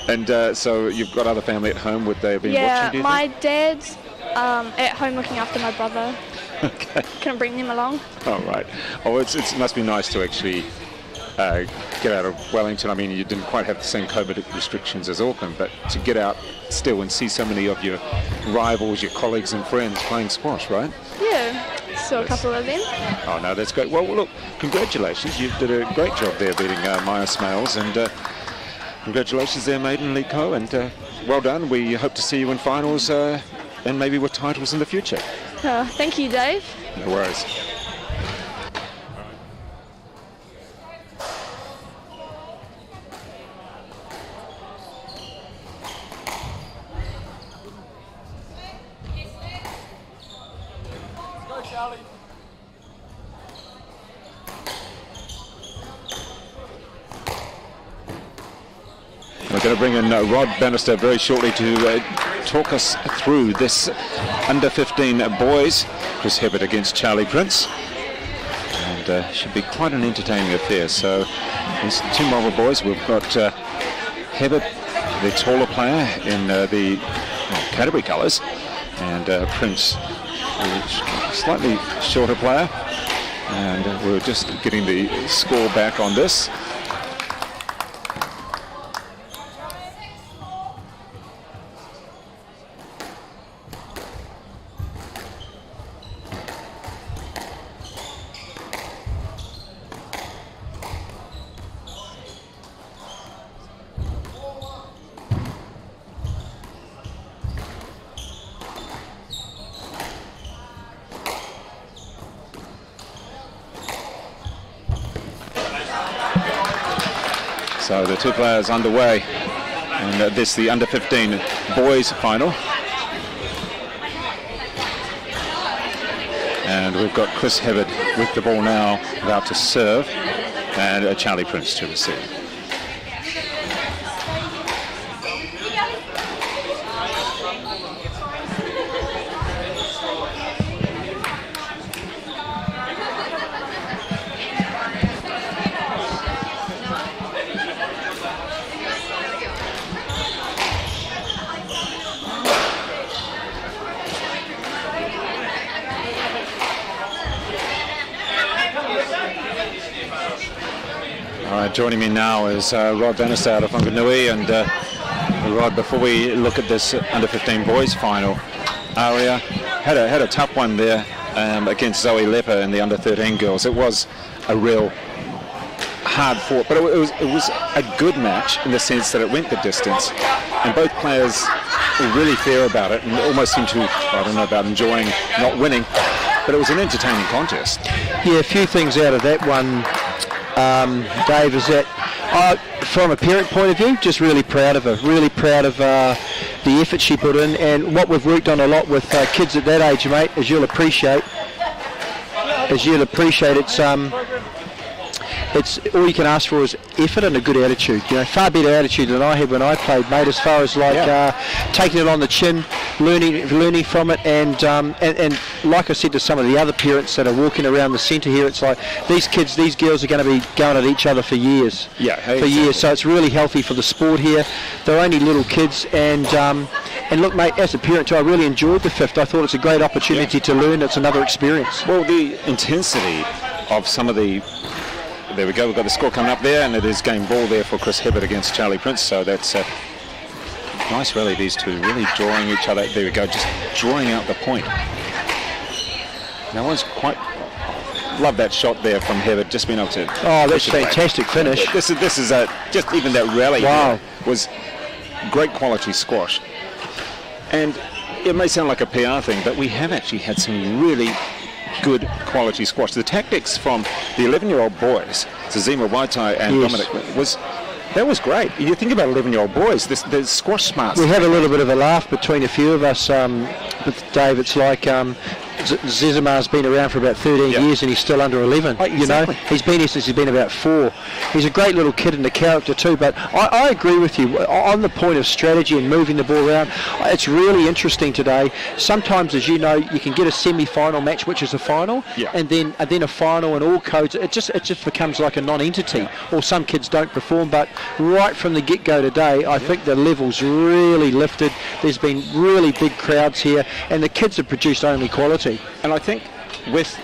Speaker 3: And so you've got other family at home. Would they have been watching, do you
Speaker 6: my
Speaker 3: think?
Speaker 6: dad's at home looking after my brother.
Speaker 3: Okay.
Speaker 6: Can I bring them along?
Speaker 3: Oh, right. Oh, it must be nice to actually get out of Wellington. I mean, you didn't quite have the same COVID restrictions as Auckland, but to get out still and see so many of your rivals, your colleagues and friends playing squash, right?
Speaker 6: Yeah, saw a couple of them.
Speaker 3: Oh, no, that's great. Well, look, congratulations. You did a great job there beating Maya Smails, and congratulations there, Maiden Lee Co, and well done. We hope to see you in finals and maybe with titles in the future.
Speaker 6: Thank you, Dave.
Speaker 3: No worries. We're going to bring in Rod Bannister very shortly to talk us through this under-15 boys. Chris Hibbert against Charlie Prince. And should be quite an entertaining affair. So these two Marvel boys, we've got Hibbert, the taller player in the Canterbury colours, and Prince, the slightly shorter player. And we're just getting the score back on this. So the two players underway, and this the under-15 boys final. And we've got Chris Hibbert with the ball now, about to serve, and Charlie Prince to receive. Joining me now is Rod Bannister out of Whanganui, and Rod, before we look at this under-15 boys final, Aria had a tough one there against Zoe Leather in the under-13 girls. It was a real hard fought, but it was a good match in the sense that it went the distance, and both players were really fair about it and almost seemed to, I don't know about enjoying not winning, but it was an entertaining contest.
Speaker 7: Yeah, a few things out of that one, Dave, is that from a parent point of view, just really proud of her, really proud of the effort she put in, and what we've worked on a lot with kids at that age, mate, as you'll appreciate, it's all you can ask for is effort and a good attitude. You know, far better attitude than I had when I played, mate, as far as like taking it on the chin, learning from it, and like I said to some of the other parents that are walking around the centre here, it's like these girls are going to be going at each other for years. Years. So it's really healthy for the sport here. They're only little kids, and look, mate, as a parent too, I really enjoyed the fifth. I thought it's a great opportunity to learn. It's another experience.
Speaker 3: Well, the intensity of some of the... There we go, we've got the score coming up there, and it is game ball there for Chris Hibbert against Charlie Prince. So that's a nice rally, these two really drawing each other. There we go, just drawing out the point. No one's quite... Love that shot there from Hibbert, just being able to...
Speaker 7: Oh, that's a fantastic finish.
Speaker 3: This is just even that rally was great quality squash. And it may sound like a PR thing, but we have actually had some really good quality squash. The tactics from the 11-year-old boys, Zazima Waitai and Dominic, was great. You think about 11-year-old boys, the squash smarts.
Speaker 7: We had a little bit of a laugh between a few of us, with Dave. It's like Zezimar's been around for about 13 years and he's still under 11. You know, he's been here since he's been about 4. He's a great little kid and a character too, but I agree with you on the point of strategy and moving the ball around. It's really interesting today. Sometimes, as you know, you can get a semi-final match, which is a final, and then a final and all codes. It just becomes like a non-entity, or some kids don't perform. But right from the get-go today, I think the level's really lifted. There's been really big crowds here, and the kids have produced only quality.
Speaker 3: And I think with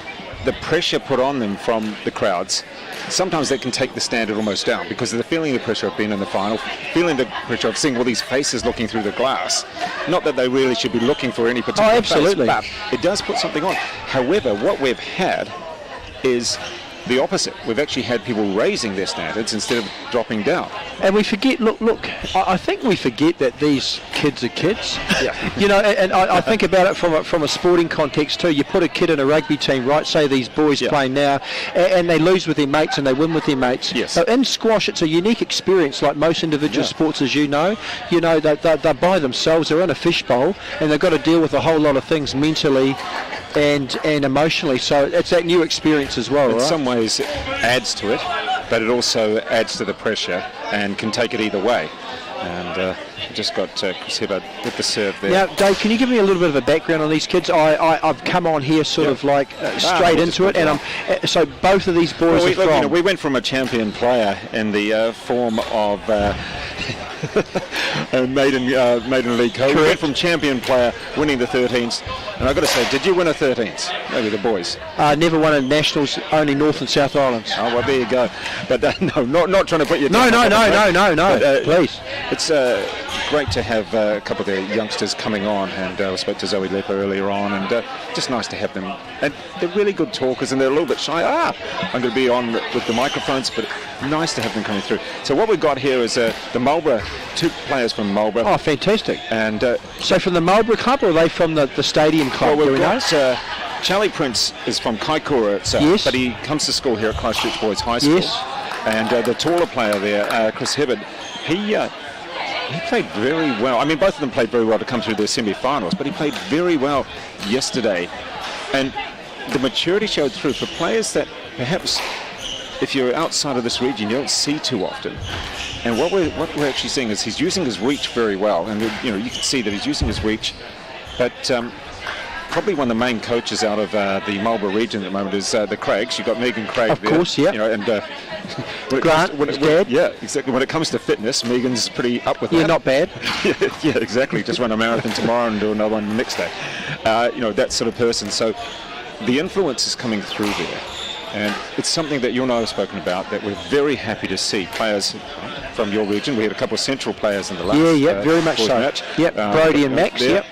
Speaker 3: the pressure put on them from the crowds, sometimes that can take the standard almost down, because they're feeling the pressure of being in the final, feeling the pressure of seeing all these faces looking through the glass. Not that they really should be looking for any particular face, but it does put something on. However, what we've had is the opposite. We've actually had people raising their standards instead of dropping down.
Speaker 7: And we forget, look, I think we forget that these kids are kids.
Speaker 3: Yeah.
Speaker 7: You know, and I think about it from a sporting context too. You put a kid in a rugby team, right, say these boys playing now, and they lose with their mates and they win with their mates.
Speaker 3: Yes.
Speaker 7: So in squash, it's a unique experience, like most individual sports, as you know. You know, they're by themselves, they're in a fishbowl, and they've got to deal with a whole lot of things mentally and emotionally. So it's that new experience as well,
Speaker 3: In
Speaker 7: right?
Speaker 3: some ways it adds to it, but it also adds to the pressure and can take it either way. And just got Chris Hibbert with the serve there.
Speaker 7: Now, Dave, can you give me a little bit of a background on these kids? I've come on here sort of like straight into it, and so both of these boys are from...
Speaker 3: we went from a champion player in the form of Maiden Lee Co. We went from champion player winning the 13s, and I've got to say, did you win a 13s? Maybe the boys.
Speaker 7: Never won a Nationals, only North and South Islands.
Speaker 3: Oh, well, there you go. But no, not trying to put you
Speaker 7: No,
Speaker 3: down.
Speaker 7: But, please.
Speaker 3: It's great to have a couple of the youngsters coming on, and I spoke to Zoe Leather earlier on, and just nice to have them. And they're really good talkers, and they're a little bit shy. I'm going to be on with the microphones, but nice to have them coming through. So what we've got here is the Marlborough, 2 players from Marlborough.
Speaker 7: Oh, fantastic.
Speaker 3: And
Speaker 7: so from the Marlborough Club, or are they from the stadium club?
Speaker 3: Well, we've got Charlie Prince is from Kaikoura itself, but he comes to school here at Christchurch Boys High School.
Speaker 7: Yes.
Speaker 3: And the taller player there, Chris Hibbert, he played very well. I mean, both of them played very well to come through their semi-finals, but he played very well yesterday. And the maturity showed through for players that perhaps, if you're outside of this region, you don't see too often. And what we're actually seeing is he's using his reach very well. And, you know, you can see that he's using his reach. But probably one of the main coaches out of the Marlborough region at the moment is the Craigs. You've got Megan Craig
Speaker 7: of
Speaker 3: there.
Speaker 7: Of course, yeah.
Speaker 3: You know, and
Speaker 7: Grant,
Speaker 3: yeah, exactly. When it comes to fitness, Megan's pretty up with that.
Speaker 7: Yeah, not bad.
Speaker 3: Yeah, exactly. Just run a marathon tomorrow and do another one the next day. You know, that sort of person. So the influence is coming through there. And it's something that you and I have spoken about, that we're very happy to see players from your region. We had a couple of central players in the last
Speaker 7: very much so.
Speaker 3: match.
Speaker 7: Yep, Brody and Max,
Speaker 3: yep.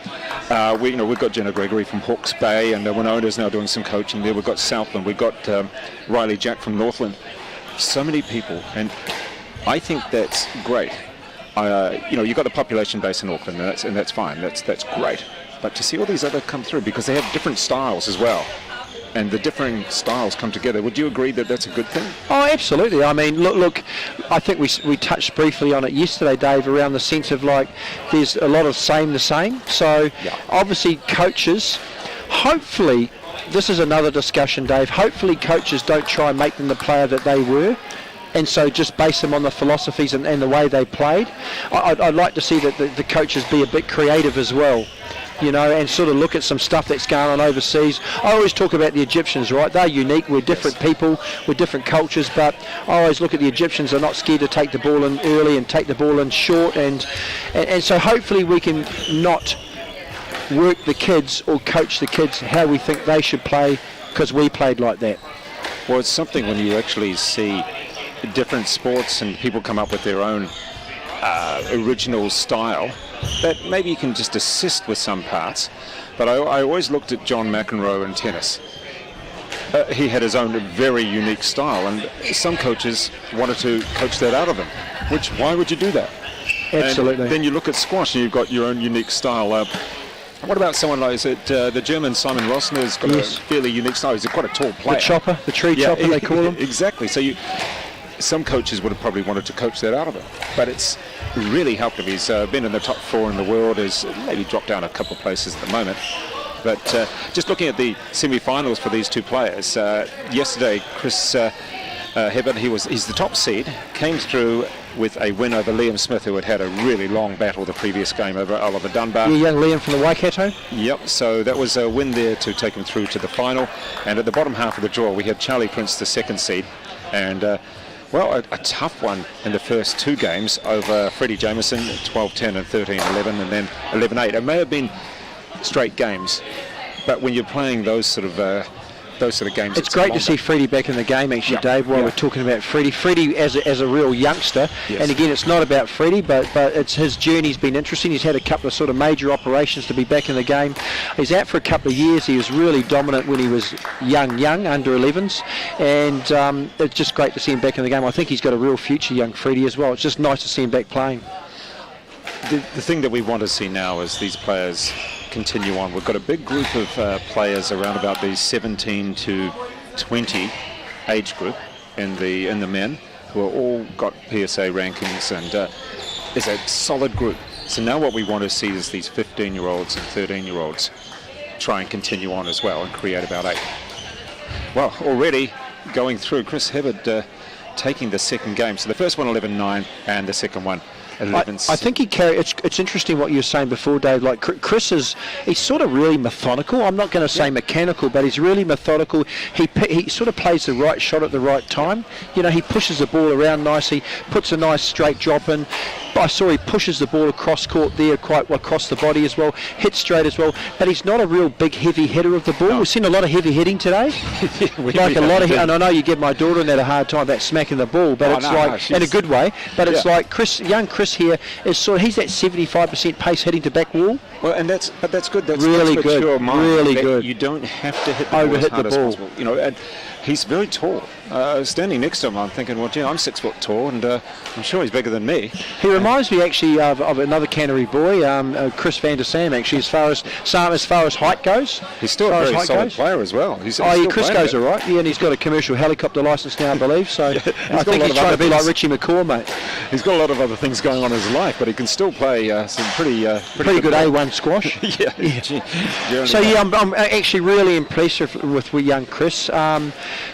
Speaker 3: We've got Jenna Gregory from Hawke's Bay, and Winona's now doing some coaching there. We've got Southland, we've got Riley Jack from Northland. So many people, and I think that's great. You know, you've got the population base in Auckland, and that's fine. That's great. But to see all these other come through, because they have different styles as well, and the differing styles come together. Would you agree that that's a good thing?
Speaker 7: Oh, absolutely. I mean, look, I think we touched briefly on it yesterday, Dave, around the sense of like there's a lot of the same. So obviously coaches, hopefully, this is another discussion, Dave, hopefully coaches don't try and make them the player that they were, and so just base them on the philosophies and the way they played. I'd like to see that the coaches be a bit creative as well, you know, and sort of look at some stuff that's going on overseas. I always talk about the Egyptians, right? They're unique. We're different people. We're different cultures, but I always look at the Egyptians. They're not scared to take the ball in early and take the ball in short, and so hopefully we can not work the kids or coach the kids how we think they should play, because we played like that.
Speaker 3: Well, it's something when you actually see different sports and people come up with their own original style, that maybe you can just assist with some parts. But I always looked at John McEnroe in tennis. He had his own very unique style, and some coaches wanted to coach that out of him. Why would you do that?
Speaker 7: Absolutely.
Speaker 3: And then you look at squash and you've got your own unique style. What about someone like the German Simon Rossner's got a fairly unique style. He's quite a tall player.
Speaker 7: The chopper, the tree chopper they call him.
Speaker 3: Exactly. So some coaches would have probably wanted to coach that out of him, but it's really helped him. He's been in the top 4 in the world, has maybe dropped down a couple of places at the moment. But just looking at the semi-finals for these 2 players, yesterday Chris Hibbert, he's the top seed, came through with a win over Liam Smith, who had a really long battle the previous game over Oliver Dunbar.
Speaker 7: Yeah, young Liam from the Waikato.
Speaker 3: Yep, so that was a win there to take him through to the final. And at the bottom half of the draw, we had Charlie Prince, the 2nd seed, and a tough one in the first 2 games over Freddie Jameson, 12-10 and 13-11, and then 11-8. It may have been straight games, but when you're playing those sort of those sort of games.
Speaker 7: It's great to see Freddie back in the game, actually, Dave, while we're talking about Freddie. Freddie as a real youngster, and again, it's not about Freddie, but it's his journey's been interesting. He's had a couple of sort of major operations to be back in the game. He's out for a couple of years. He was really dominant when he was young, under 11s, and it's just great to see him back in the game. I think he's got a real future, young Freddie, as well. It's just nice to see him back playing.
Speaker 3: The thing that we want to see now is these players continue on. We've got a big group of players around about the 17 to 20 age group in the men, who are all got PSA rankings, and is a solid group. So now what we want to see is these 15-year-olds and 13-year-olds try and continue on as well and create about 8. Well, already going through, Chris Hibbert taking the second game. So the first one 11-9 and the second one 11-6.
Speaker 7: I think he carried. It's interesting what you were saying before, Dave. Like he's sort of really methodical. I'm not going to say mechanical, but he's really methodical. He sort of plays the right shot at the right time. You know, he pushes the ball around nicely, puts a nice straight drop in. I saw he pushes the ball across court there, quite across the body as well, hits straight as well, but he's not a real big heavy hitter of the ball. We've seen a lot of heavy hitting today. And I know you give my daughter and that a hard time about smacking the ball, but in a good way, but it's like young Chris here is sort of, he's that 75% pace hitting to back wall.
Speaker 3: Well, and that's good. That's
Speaker 7: really good. Really good.
Speaker 3: You don't have to hit the ball as hard as possible. You know, and he's very tall. Standing next to him, I'm thinking, well, gee, I'm 6 foot tall, and I'm sure he's bigger than me.
Speaker 7: He reminds me actually of another Canterbury boy, Chris van der Sam. Actually, as far as height goes,
Speaker 3: he's still a very solid player as well.
Speaker 7: Chris goes all right. Yeah, and he's got a commercial helicopter license now, I believe. So I think he's trying to be like Richie McCaw, mate.
Speaker 3: He's got a lot of other things going on in his life, but he can still play some pretty good
Speaker 7: A1 squash. So I'm actually really impressed with young Chris.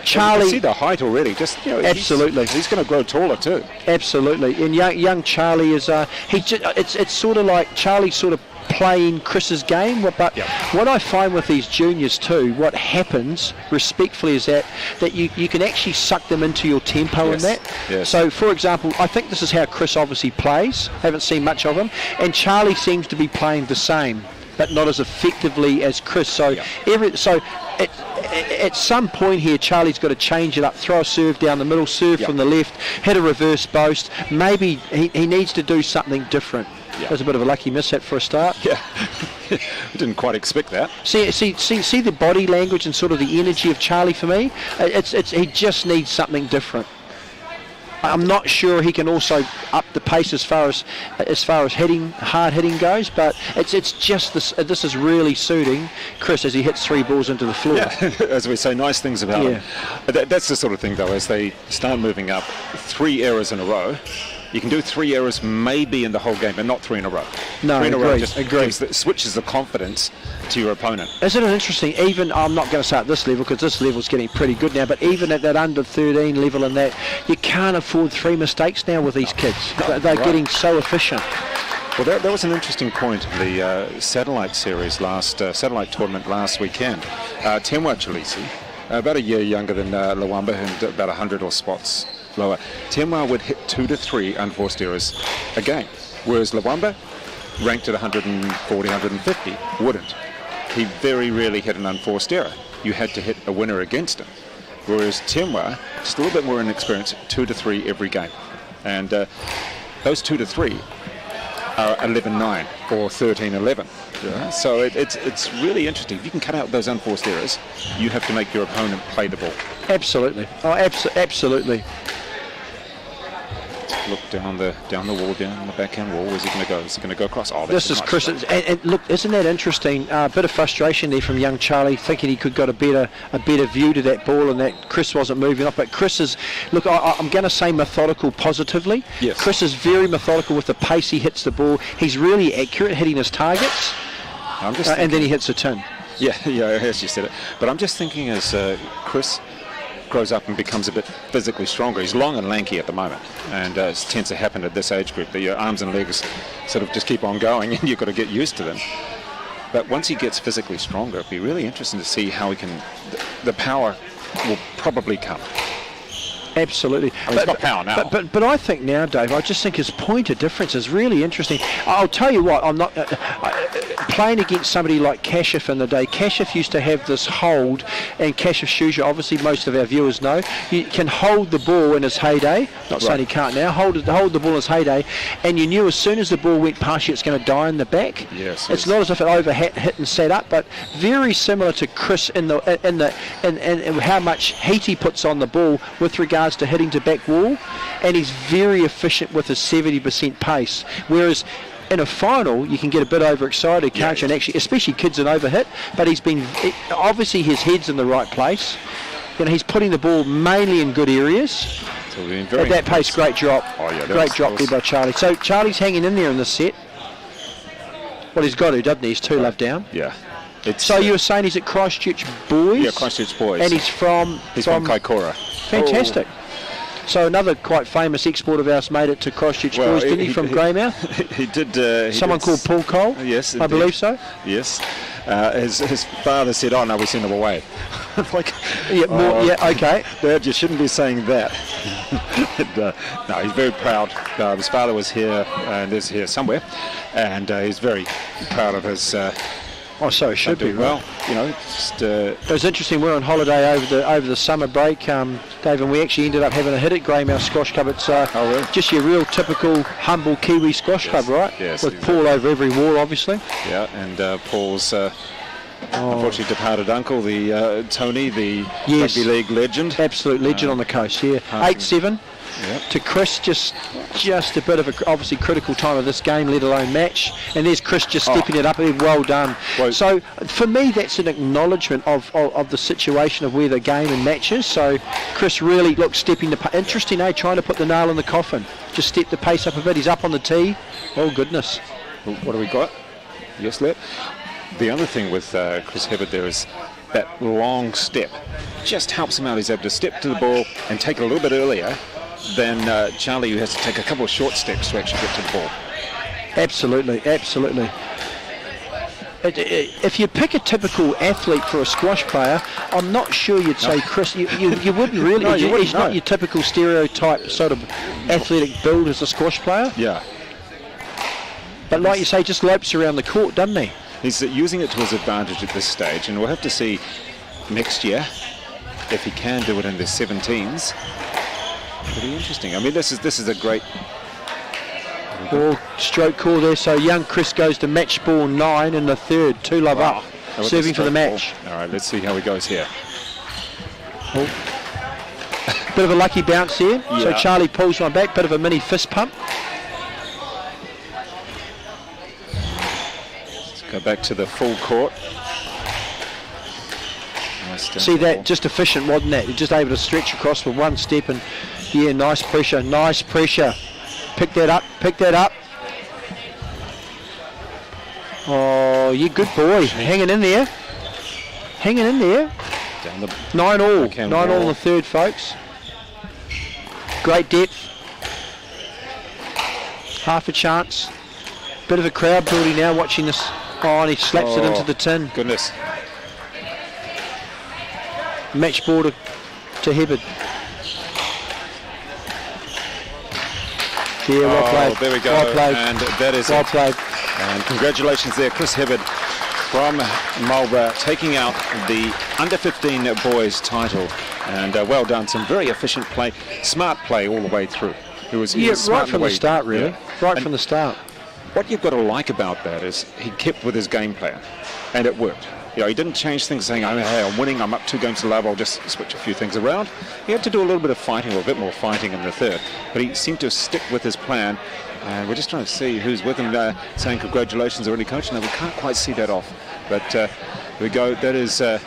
Speaker 7: Charlie,
Speaker 3: you see the height already. Just
Speaker 7: absolutely,
Speaker 3: he's going to grow taller too.
Speaker 7: Absolutely, and young Charlie is it's sort of like Charlie sort of playing Chris's game, but what I find with these juniors too, what happens respectfully is that you can actually suck them into your tempo in that. So for example, I think this is how Chris obviously plays. Haven't seen much of him, and Charlie seems to be playing the same, but not as effectively as Chris. So at some point here, Charlie's got to change it up, throw a serve down the middle, serve from the left, hit a reverse boast. Maybe he needs to do something different. That was a bit of a lucky mishap for a start.
Speaker 3: We didn't quite expect that.
Speaker 7: See the body language and sort of the energy of Charlie for me. He just needs something different. I'm not sure he can also up the pace as far as hard hitting goes, but it's just this is really suiting Chris as he hits 3 balls into the floor.
Speaker 3: Yeah, as we say, nice things about him. That's the sort of thing though, as they start moving up, 3 errors in a row. You can do 3 errors maybe in the whole game, but not 3 in a row.
Speaker 7: No,
Speaker 3: 3 in a row just switches the confidence to your opponent.
Speaker 7: Isn't it interesting? Even, I'm not going to say at this level, because this level's getting pretty good now, but even at that under 13 level and that, you can't afford 3 mistakes now with these kids. They're getting so efficient.
Speaker 3: Well, that was an interesting point of the satellite tournament last weekend. Tenwa Chalisi, about a year younger than Luamba, and about 100 or spots lower. Tenwa would hit 2 to 3 unforced errors a game, whereas Luamba, ranked at 140, 150, wouldn't. He very rarely hit an unforced error. You had to hit a winner against him. Whereas Tenwa, just a little bit more inexperienced, 2 to 3 every game. And those 2 to 3 are 11-9 or 13-11. Yeah. So it's really interesting. If you can cut out those unforced errors, you have to make your opponent play the ball.
Speaker 7: Absolutely. Oh, absolutely.
Speaker 3: Look down the wall, down the backhand wall. Where's he going to go? Is he going to go across? Oh,
Speaker 7: this is Chris. And look, isn't that interesting? A bit of frustration there from young Charlie, thinking he could got a better view to that ball, and that Chris wasn't moving up. But Chris is, look, I'm going to say methodical positively.
Speaker 3: Yes.
Speaker 7: Chris is very methodical with the pace he hits the ball. He's really accurate hitting his targets.
Speaker 3: I'm just
Speaker 7: and then he hits a tin.
Speaker 3: Yeah, as you said it. But I'm just thinking as Chris grows up and becomes a bit physically stronger. He's long and lanky at the moment, and it tends to happen at this age group. Your arms and legs sort of just keep on going, and you've got to get used to them. But once he gets physically stronger, it'll be really interesting to see how he can. The power will probably come.
Speaker 7: Absolutely.
Speaker 3: I mean, he's got power now.
Speaker 7: But I think now, Dave, I just think his point of difference is really interesting. I'll tell you what, I'm not playing against somebody like Kashif in the day. Kashif used to have this hold, and Kashif Shuja, obviously most of our viewers know, he can hold the ball in his heyday. Not saying he can't now. Hold the ball in his heyday, and you knew as soon as the ball went past you, it's going to die in the back.
Speaker 3: Yes.
Speaker 7: It's not as if it hit and set up, but very similar to Chris in how much heat he puts on the ball with regards to hitting to back wall, and he's very efficient with his 70% pace. Whereas in a final, you can get a bit overexcited, can't you? And actually, especially kids in overhit, but obviously his head's in the right place. You know, he's putting the ball mainly in good areas. At that pace, great drop. Great drop there by Charlie. So Charlie's hanging in there in this set. Well, he's got to, doesn't he? He's 2-love down.
Speaker 3: Yeah.
Speaker 7: So you were saying he's at Christchurch Boys?
Speaker 3: Yeah, Christchurch Boys.
Speaker 7: And he's from
Speaker 3: Kaikoura.
Speaker 7: Fantastic. So another quite famous export of ours made it to Christchurch Boys, didn't he, from Greymouth?
Speaker 3: He did.
Speaker 7: Someone called Paul Cole?
Speaker 3: Yes,
Speaker 7: I believe so.
Speaker 3: Yes. His father said, "Oh no, we sent him away."
Speaker 7: Okay.
Speaker 3: Dad, you shouldn't be saying that. No, he's very proud. His father was here and is here somewhere, and he's very proud of his.
Speaker 7: So it should be.
Speaker 3: Well, you know,
Speaker 7: it was interesting. We're on holiday over the summer break, Dave, and we actually ended up having a hit at Greymouth Squash Club. It's
Speaker 3: really?
Speaker 7: Just your real typical humble Kiwi squash club, right?
Speaker 3: Yes.
Speaker 7: With Paul over every wall, obviously.
Speaker 3: Yeah, and Paul's unfortunately departed uncle, the Tony, the rugby league legend.
Speaker 7: Absolute legend on the coast. Yeah, 8-7.
Speaker 3: Yep.
Speaker 7: To Chris, just a bit of obviously critical time of this game, let alone match. And there's Chris just stepping it up. Well done. So for me, that's an acknowledgement of the situation of where the game and match is. So Chris really stepping the interesting, trying to put the nail in the coffin. Just step the pace up a bit. He's up on the tee. Oh goodness.
Speaker 3: What do we got? Yes, Lep. The other thing with Chris Hibbert there is that long step just helps him out. He's able to step to the ball and take it a little bit earlier than Charlie, who has to take a couple of short steps to actually get to the ball.
Speaker 7: Absolutely. If you pick a typical athlete for a squash player, I'm not sure you'd say Chris. You wouldn't really.
Speaker 3: No, you wouldn't,
Speaker 7: he's not your typical stereotype sort of athletic build as a squash player.
Speaker 3: Yeah.
Speaker 7: But like you say, just lopes around the court, doesn't he?
Speaker 3: He's using it to his advantage at this stage, and we'll have to see next year if he can do it in the 17s. Pretty interesting. I mean, this is a great
Speaker 7: stroke call there. So young Chris goes to match ball 9 in the third, 2-love up, serving for the match.
Speaker 3: All right, let's see how he goes here.
Speaker 7: Bit of a lucky bounce here.
Speaker 3: Yeah.
Speaker 7: So Charlie pulls one back, bit of a mini fist pump.
Speaker 3: Let's go back to the full court. Nice.
Speaker 7: See that, just efficient, wasn't that? You're just able to stretch across with one step, and yeah, nice pressure. Pick that up. Oh, you good boy. Hanging in there.
Speaker 3: Down the
Speaker 7: 9 all. 9 all in the third, folks. Great depth. Half a chance. Bit of a crowd building now watching this. Oh, and he slaps it into the tin.
Speaker 3: Goodness.
Speaker 7: Match ball to Hibbert. Yeah, well played.
Speaker 3: There we go.
Speaker 7: Well played.
Speaker 3: And that is
Speaker 7: well played.
Speaker 3: And congratulations there, Chris Hibbert from Marlborough, taking out the under-15 boys title. And well done. Some very efficient play, smart play all the way through. It was
Speaker 7: right from the start, really.
Speaker 3: Yeah.
Speaker 7: Right from the start.
Speaker 3: What you've got to like about that is he kept with his game plan, and it worked. You know, he didn't change things saying, hey, I'm winning, I'm up 2 games to love, I'll just switch a few things around. He had to do a little bit of fighting, or a bit more fighting in the third, but he seemed to stick with his plan, and we're just trying to see who's with him, saying congratulations or any coach. No, we can't quite see that off, but here we go. That is... okay,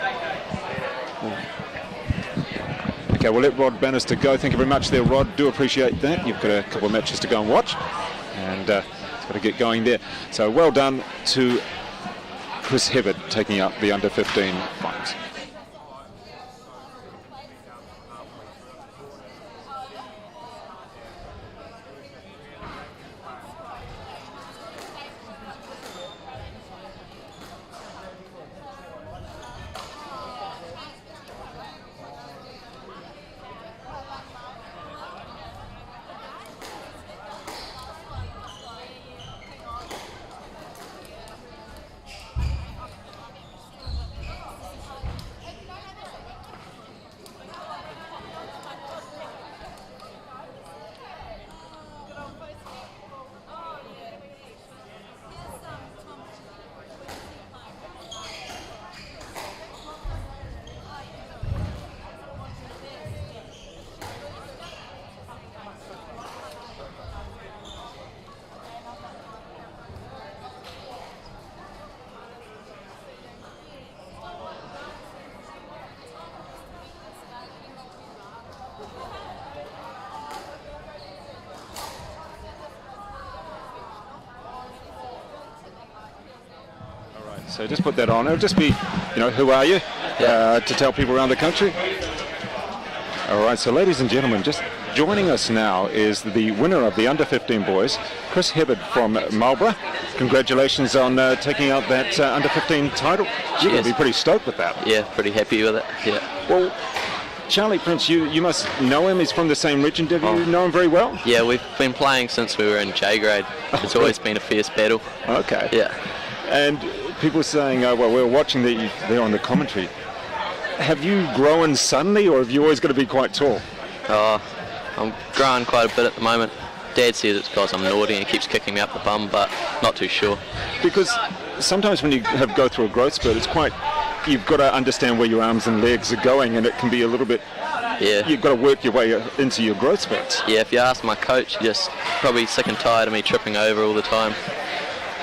Speaker 3: we'll let Rod Bannister go. Thank you very much there, Rod. Do appreciate that. You've got a couple of matches to go and watch, and it's got to get going there. So well done to Chris Hibbert taking up the under-15 finals. So just put that on. It'll just be, who are you? To tell people around the country. All right, so ladies and gentlemen, just joining us now is the winner of the under-15 boys, Chris Hibbert from Marlborough. Congratulations on taking out that under-15 title. You're going to be pretty stoked with that.
Speaker 8: Yeah, pretty happy with it, yeah.
Speaker 3: Well, Charlie Prince, you must know him. He's from the same region. Do you know him very well?
Speaker 8: Yeah, we've been playing since we were in J grade. It's always been a fierce battle.
Speaker 3: Okay.
Speaker 8: Yeah.
Speaker 3: And people saying, well, we're watching there on the commentary. Have you grown suddenly, or have you always got to be quite tall?
Speaker 8: I'm growing quite a bit at the moment. Dad says it's because I'm naughty and he keeps kicking me up the bum, but not too sure.
Speaker 3: Because sometimes when you go through a growth spurt, you've got to understand where your arms and legs are going, and it can be a little bit.
Speaker 8: Yeah.
Speaker 3: You've got to work your way into your growth spurts.
Speaker 8: Yeah, if you ask my coach, he's just probably sick and tired of me tripping over all the time.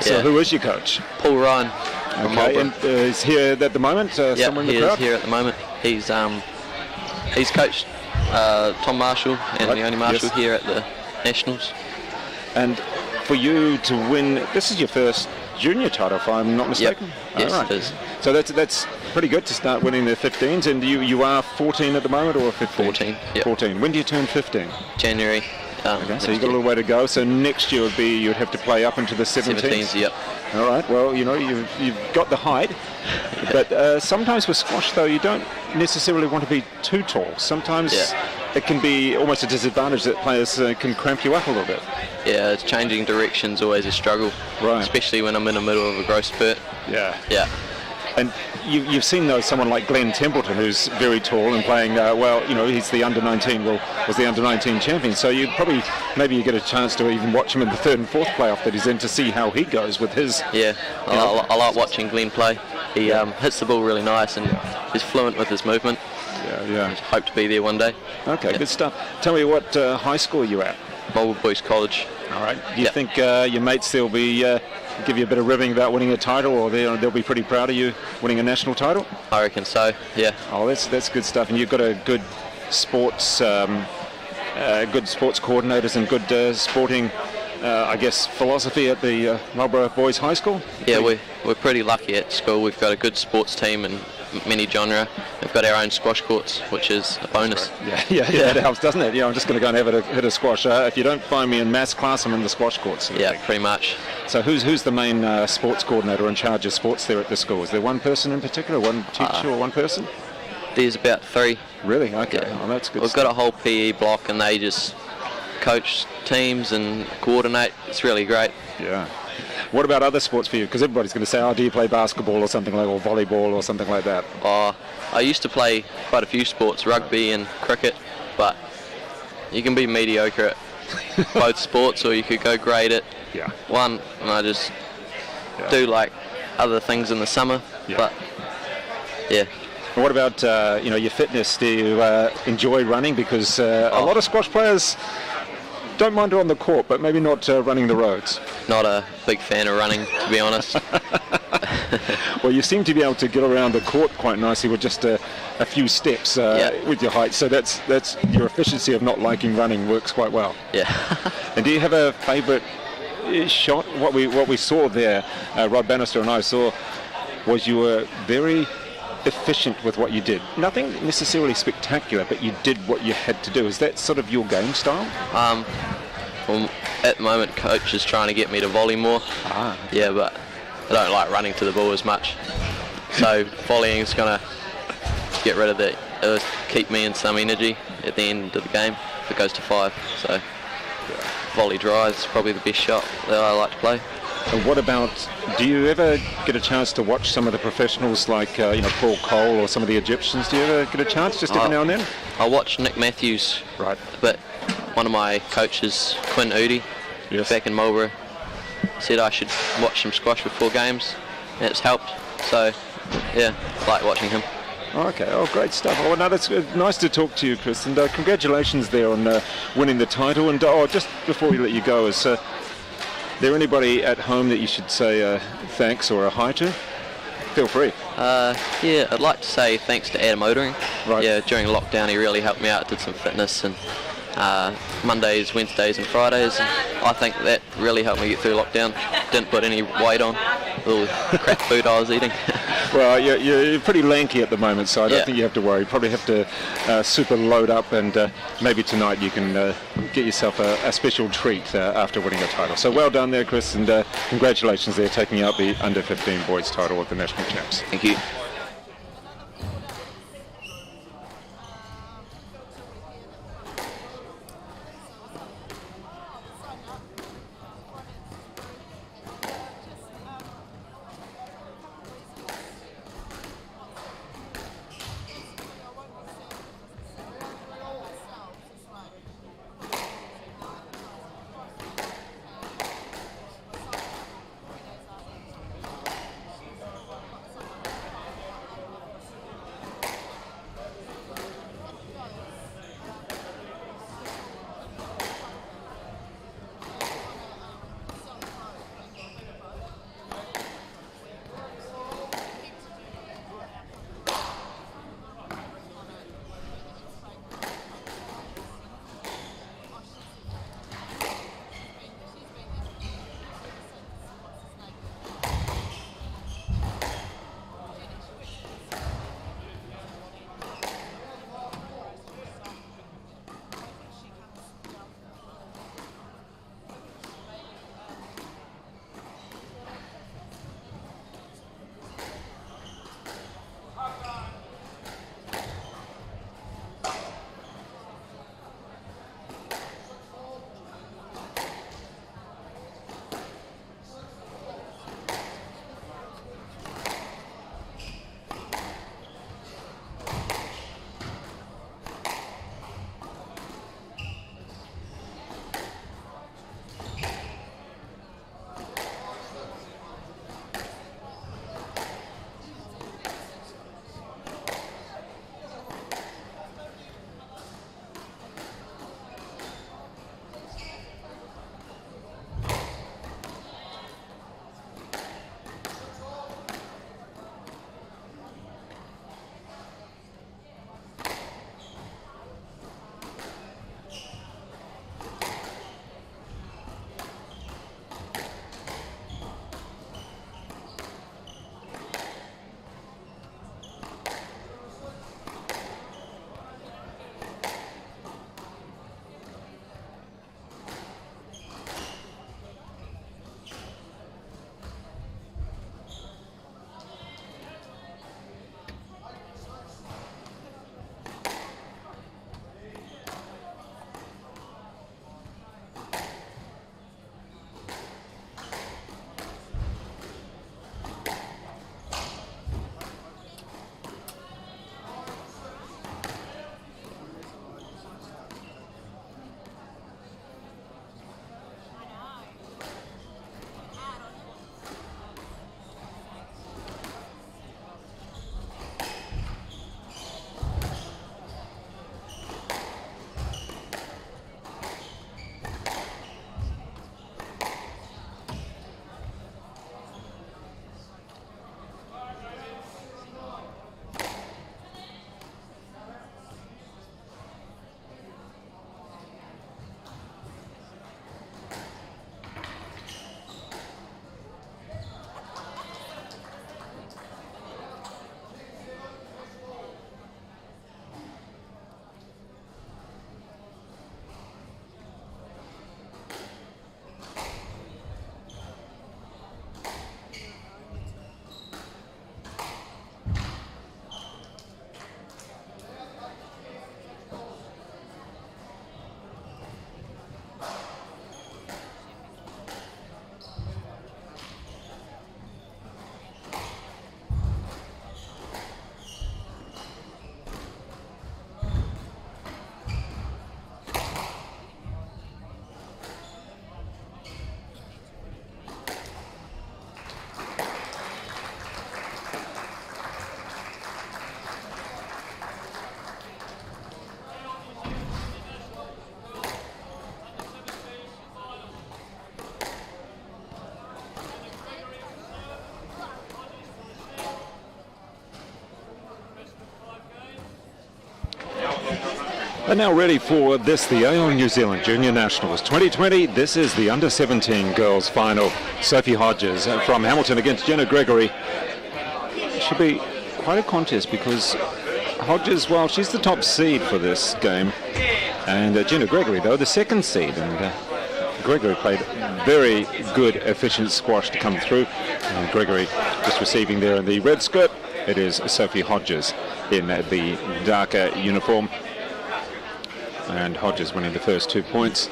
Speaker 3: So who is your coach?
Speaker 8: Paul Ryan.
Speaker 3: Okay, and he's here at the moment. Somewhere in the crowd?
Speaker 8: He is here at the moment. He's coached Tom Marshall and Leonie Marshall here at the Nationals.
Speaker 3: And for you to win, this is your first junior title, if I'm not mistaken.
Speaker 8: Yep. Yes, it is.
Speaker 3: So that's pretty good to start winning the 15s. And you are 14 at the moment, or 15?
Speaker 8: 14. Yep.
Speaker 3: 14. When do you turn 15?
Speaker 8: January.
Speaker 3: Okay, so you've got a little way to go. So next year you'd have to play up into the 17s.
Speaker 8: 17s, yep.
Speaker 3: All right. Well, you've got the height, but sometimes with squash though you don't necessarily want to be too tall. Sometimes it can be almost a disadvantage that players can cramp you up a little bit.
Speaker 8: Yeah, changing direction's always a struggle,
Speaker 3: right?
Speaker 8: Especially when I'm in the middle of a growth spurt.
Speaker 3: Yeah.
Speaker 8: Yeah.
Speaker 3: And you've seen someone like Glenn Templeton, who's very tall and playing he's the under-19, was the under-19 champion. So maybe you get a chance to even watch him in the third and fourth playoff that he's in to see how he goes with his.
Speaker 8: Yeah, I like watching Glenn play. He hits the ball really nice and is fluent with his movement.
Speaker 3: Yeah.
Speaker 8: Hope to be there one day.
Speaker 3: Okay, good stuff. Tell me what high school you're at.
Speaker 8: Marlborough Boys College.
Speaker 3: All right. Do you think your mates will be give you a bit of ribbing about winning a title, or they'll be pretty proud of you winning a national title?
Speaker 8: I reckon so. Yeah.
Speaker 3: Oh, that's good stuff. And you've got a good sports coordinators and good sporting, philosophy at the Marlborough Boys High School.
Speaker 8: Yeah, we're pretty lucky at school. We've got a good sports team and many genre. We've got our own squash courts, which is a bonus.
Speaker 3: Yeah, it helps, doesn't it? I'm just going to go and hit a squash. If you don't find me in maths class, I'm in the squash courts.
Speaker 8: Pretty much.
Speaker 3: So who's the main sports coordinator in charge of sports there at the school? Is there one person in particular, one teacher or one person?
Speaker 8: There's about 3.
Speaker 3: Really? Okay.
Speaker 8: Yeah.
Speaker 3: Oh, that's good.
Speaker 8: We've got a whole PE block and they just coach teams and coordinate. It's really great.
Speaker 3: Yeah. What about other sports for you? Because everybody's going to say, do you play basketball or something like, or volleyball or something like that?
Speaker 8: I used to play quite a few sports, rugby and cricket, but you can be mediocre at both sports, or you could go great at one, and I just do like other things in the summer. But
Speaker 3: And what about your fitness? Do you enjoy running? Because a lot of squash players don't mind it on the court, but maybe not running the roads.
Speaker 8: Not a big fan of running, to be honest.
Speaker 3: Well, you seem to be able to get around the court quite nicely with just a few steps with your height. So that's your efficiency of not liking running works quite well.
Speaker 8: Yeah.
Speaker 3: And do you have a favourite shot? What we saw there, Rod Bannister and I saw, was you were very efficient with what you did. Nothing necessarily spectacular, but you did what you had to do. Is that sort of your game style?
Speaker 8: Well, at the moment, coach is trying to get me to volley more. Yeah, but I don't like running to the ball as much. So volleying is going to get rid of that, keep me in some energy at the end of the game if it goes to 5. So volley drive is probably the best shot that I like to play.
Speaker 3: And what about, do you ever get a chance to watch some of the professionals like Paul Cole or some of the Egyptians? Do you ever get a chance just every now and then?
Speaker 8: I watch Nick Matthews,
Speaker 3: right?
Speaker 8: But one of my coaches, Quinn Udi, back in Marlborough, said I should watch some squash before games, and it's helped. So, I like watching him.
Speaker 3: Okay, great stuff. Oh, no, that's nice to talk to you, Chris, and congratulations there on winning the title. And just before we let you go, is there anybody at home that you should say thanks or a hi to? Feel free.
Speaker 8: I'd like to say thanks to Adam Odering.
Speaker 3: Right.
Speaker 8: Yeah, during lockdown he really helped me out, did some fitness and Mondays, Wednesdays and Fridays. And I think that really helped me get through lockdown. Didn't put any weight on. all the crap food I was eating.
Speaker 3: Well, you're pretty lanky at the moment, so I don't think you have to worry. You probably have to super load up, and maybe tonight you can get yourself a special treat after winning a title. So well done there, Chris, and congratulations there, taking out the under-15 boys title of the national champs.
Speaker 8: Thank you.
Speaker 3: And now ready for this, the Aon New Zealand Junior Nationals 2020. This is the under-17 girls final. Sophie Hodges from Hamilton against Jenna Gregory. It should be quite a contest because Hodges, well, she's the top seed for this game. And Jenna Gregory, though, the second seed. And Gregory played very good, efficient squash to come through. And Gregory just receiving there in the red skirt. It is Sophie Hodges in the darker uniform. And Hodges winning the first 2 points.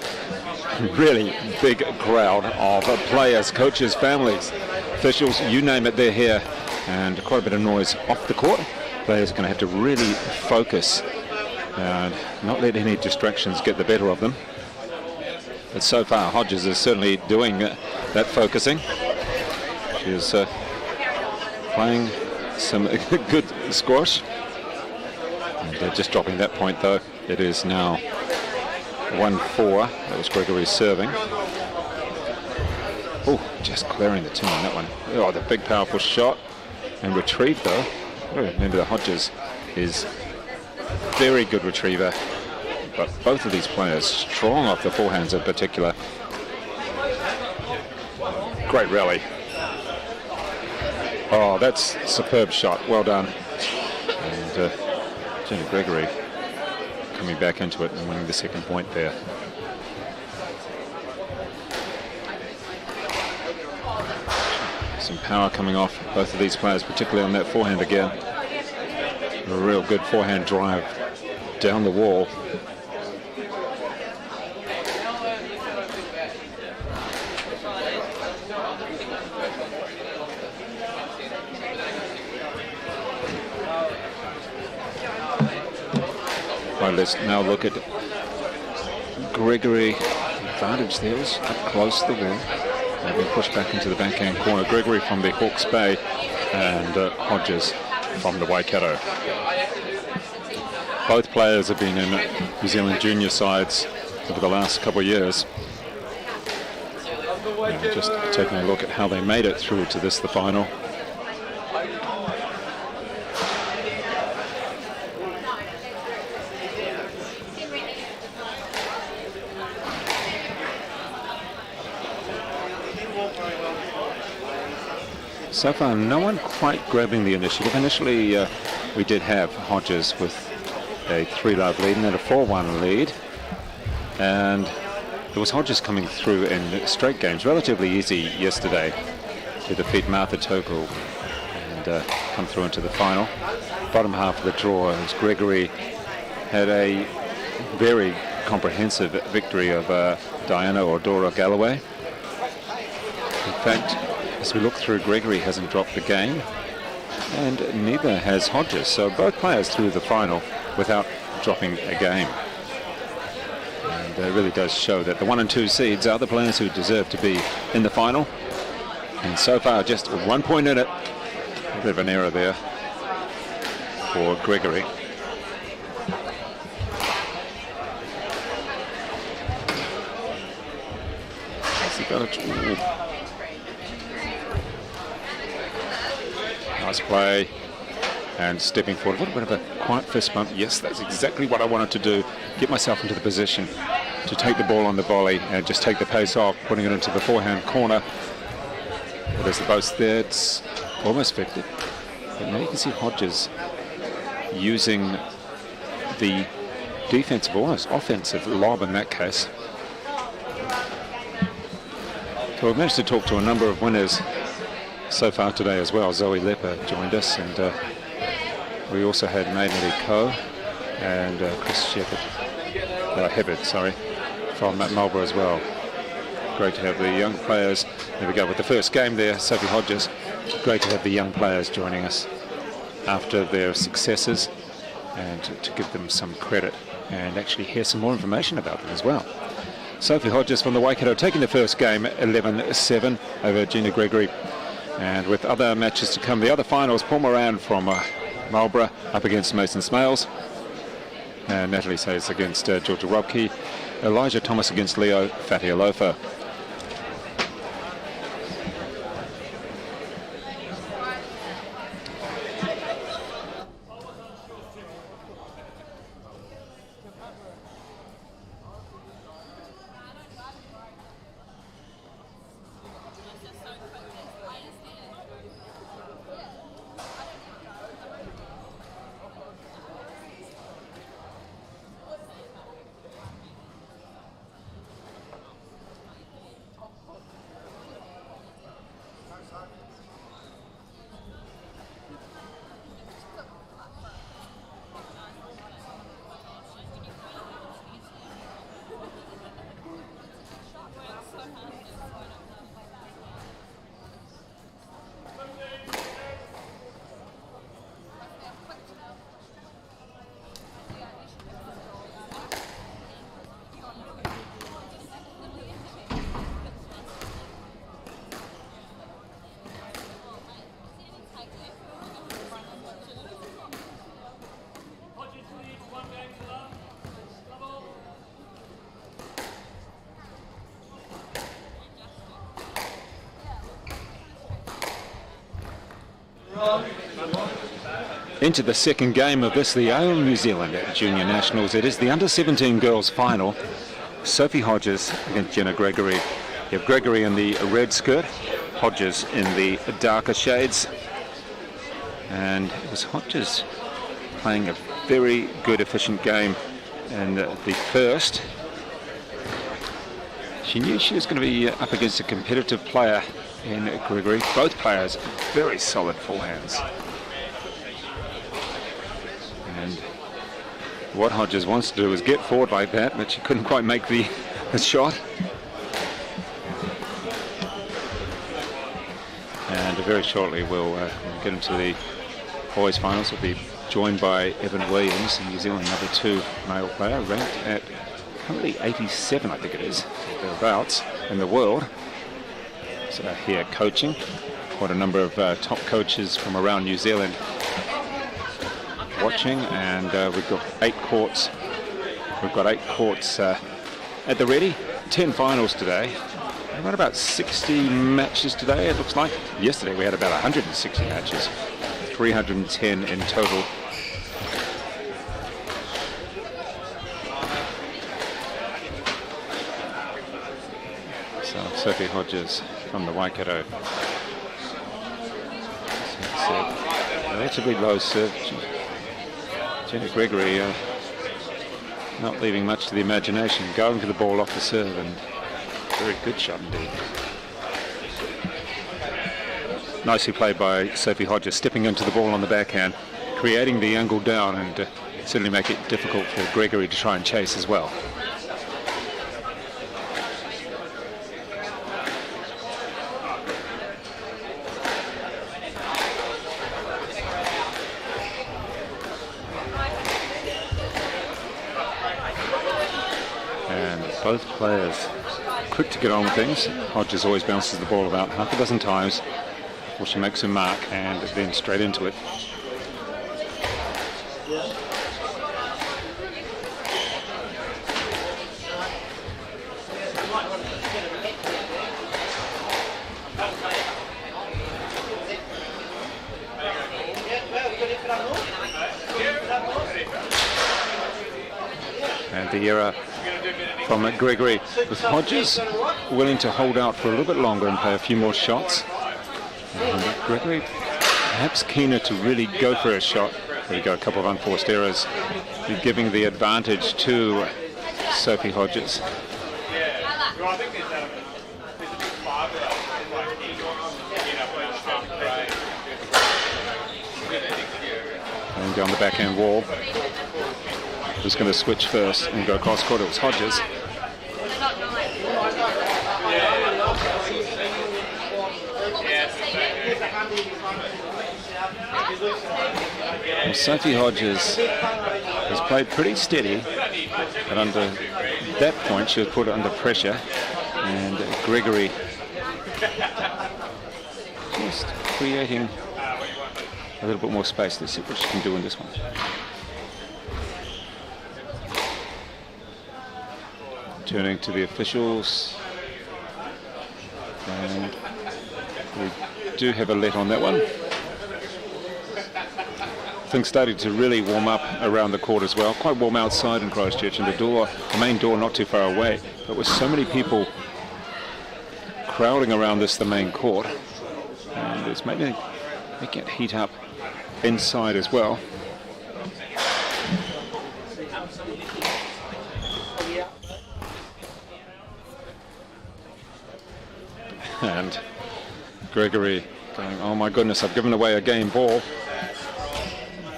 Speaker 3: Really big crowd of players, coaches, families, officials, you name it, they're here. And quite a bit of noise off the court. Players are going to have to really focus and not let any distractions get the better of them. But so far, Hodges is certainly doing that focusing. She is playing some good squash. And just dropping that point, though. It is now 1-4. That was Gregory serving. Oh, just clearing the tin on that one. Oh, the big, powerful shot. And retrieved, though. Oh, remember, the Hodges is very good retriever. But both of these players strong off the forehands in particular. Great rally. Oh, that's a superb shot. Well done. And Jenna Gregory coming back into it and winning the second point there. Some power coming off both of these players, particularly on that forehand again. A real good forehand drive down the wall. Right, let's now look at Gregory. Advantage there was up close to the wall. They've been pushed back into the backhand corner. Gregory from the Hawke's Bay and Hodges from the Waikato. Both players have been in New Zealand junior sides over the last couple of years. And just taking a look at how they made it through to this, the final. So far, no one quite grabbing the initiative. Initially, we did have Hodges with a 3-love lead and then a 4-1 lead. And it was Hodges coming through in straight games, relatively easy yesterday to defeat Martha Toko and come through into the final. Bottom half of the draw, as Gregory had a very comprehensive victory of Diana or Dora Galloway. In fact, as we look through, Gregory hasn't dropped the game, and neither has Hodges. So both players through the final without dropping a game. And it really does show that the 1 and 2 seeds are the players who deserve to be in the final. And so far, just 1 point in it. A bit of an error there for Gregory. Has he got it? Nice play, and stepping forward. A little bit of a quiet fist bump. Yes, that's exactly what I wanted to do. Get myself into the position to take the ball on the volley and just take the pace off, putting it into the forehand corner. But as the boat's there, it's almost 50. But now you can see Hodges using the defensive, almost offensive lob in that case. So we've managed to talk to a number of winners so far today as well. Zoe Leather joined us, and we also had Maiden Lee Co and Hibbert, from Marlborough as well. Great to have the young players. There we go with the first game there, Sophie Hodges. Great to have the young players joining us after their successes and to give them some credit and actually hear some more information about them as well. Sophie Hodges from the Waikato taking the first game 11-7 over Jenna Gregory. And with other matches to come, the other finals, Paul Moran from Marlborough up against Mason Smails. And Natalie Sayes against Georgia Robke. Elijah Thomas against Leo Fatialofa. into the second game of this, the All New Zealand Junior Nationals. It is the under-17 girls final. Sophie Hodges against Jenna Gregory. You have Gregory in the red skirt, Hodges in the darker shades. And it was Hodges playing a very good, efficient game in the first. She knew she was going to be up against a competitive player in Gregory. Both players very solid forehands. And what Hodges wants to do is get forward like that, but she couldn't quite make the shot. And very shortly we'll get into the boys finals. We'll be joined by Evan Williams, New Zealand #2 male player, ranked at currently 87, I think it is, thereabouts, in the world. So here coaching, quite a number of top coaches from around New Zealand watching, and we've got 8 courts. We've got 8 courts at the ready. 10 finals today. We've got about 60 matches today, it looks like. Yesterday we had about 160 matches, 310 in total. So Sophie Hodges from the Waikato. Relatively low serve. Jenna Gregory not leaving much to the imagination, going to the ball off the serve, and very good shot indeed. Nicely played by Sophie Hodges, stepping into the ball on the backhand, creating the angle down, and certainly make it difficult for Gregory to try and chase as well. Both players quick to get on with things. Hodges always bounces the ball about half a dozen times before she makes her mark, and then straight into it. And the error from Gregory, with Hodges willing to hold out for a little bit longer and play a few more shots. And Gregory perhaps keener to really go for a shot. There we go, a couple of unforced errors, giving the advantage to Sophie Hodges. And go on the backhand wall. Who's going to switch first and go cross court? It was Hodges. Well, Sophie Hodges has played pretty steady, but under that point she was put under pressure, and Gregory just creating a little bit more space. Let's see what she can do in this one. Turning to the officials, and we do have a let on that one. Things started to really warm up around the court as well. Quite warm outside in Christchurch, and the main door not too far away, but with so many people crowding around the main court, and it's making it heat up inside as well. And Gregory going, oh my goodness, I've given away a game ball.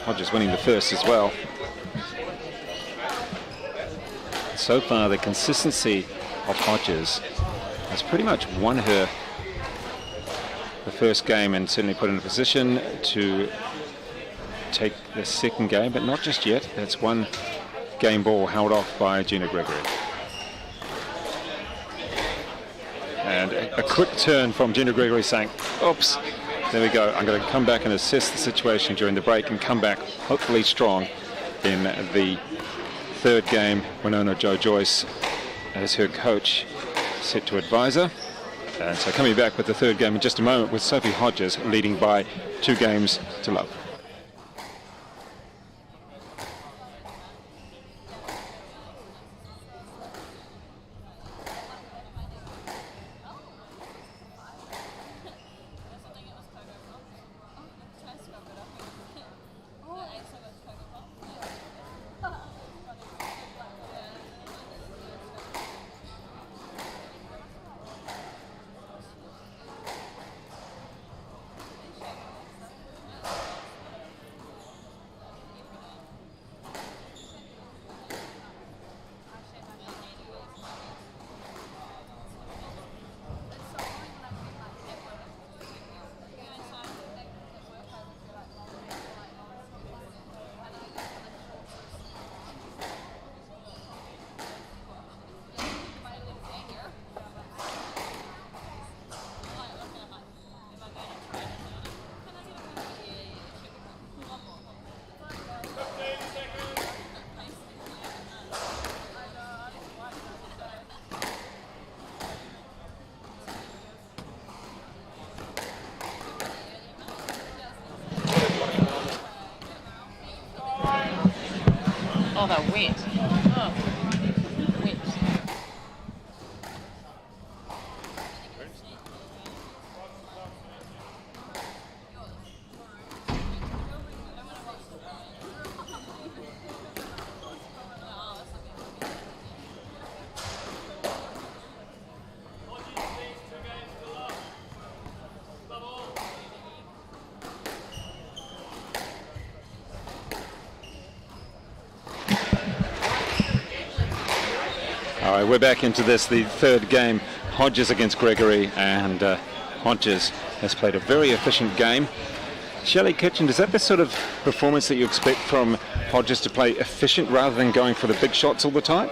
Speaker 3: Hodges winning the first as well. So far, the consistency of Hodges has pretty much won her the first game, and certainly put in a position to take the second game, but not just yet. That's one game ball held off by Jenna Gregory. And a quick turn from Jenna Gregory saying, oops, there we go. I'm going to come back and assess the situation during the break and come back hopefully strong in the third game. Winona Joe Joyce as her coach set to advise her. And so coming back with the third game in just a moment, with Sophie Hodges leading by 2 games to love.
Speaker 1: Oh, they're wet. Oh, wet.
Speaker 3: All right, we're back into this, the third game, Hodges against Gregory, and Hodges has played a very efficient game. Shelley Kitchen, is that the sort of performance that you expect from Hodges, to play efficient rather than going for the big shots all the time?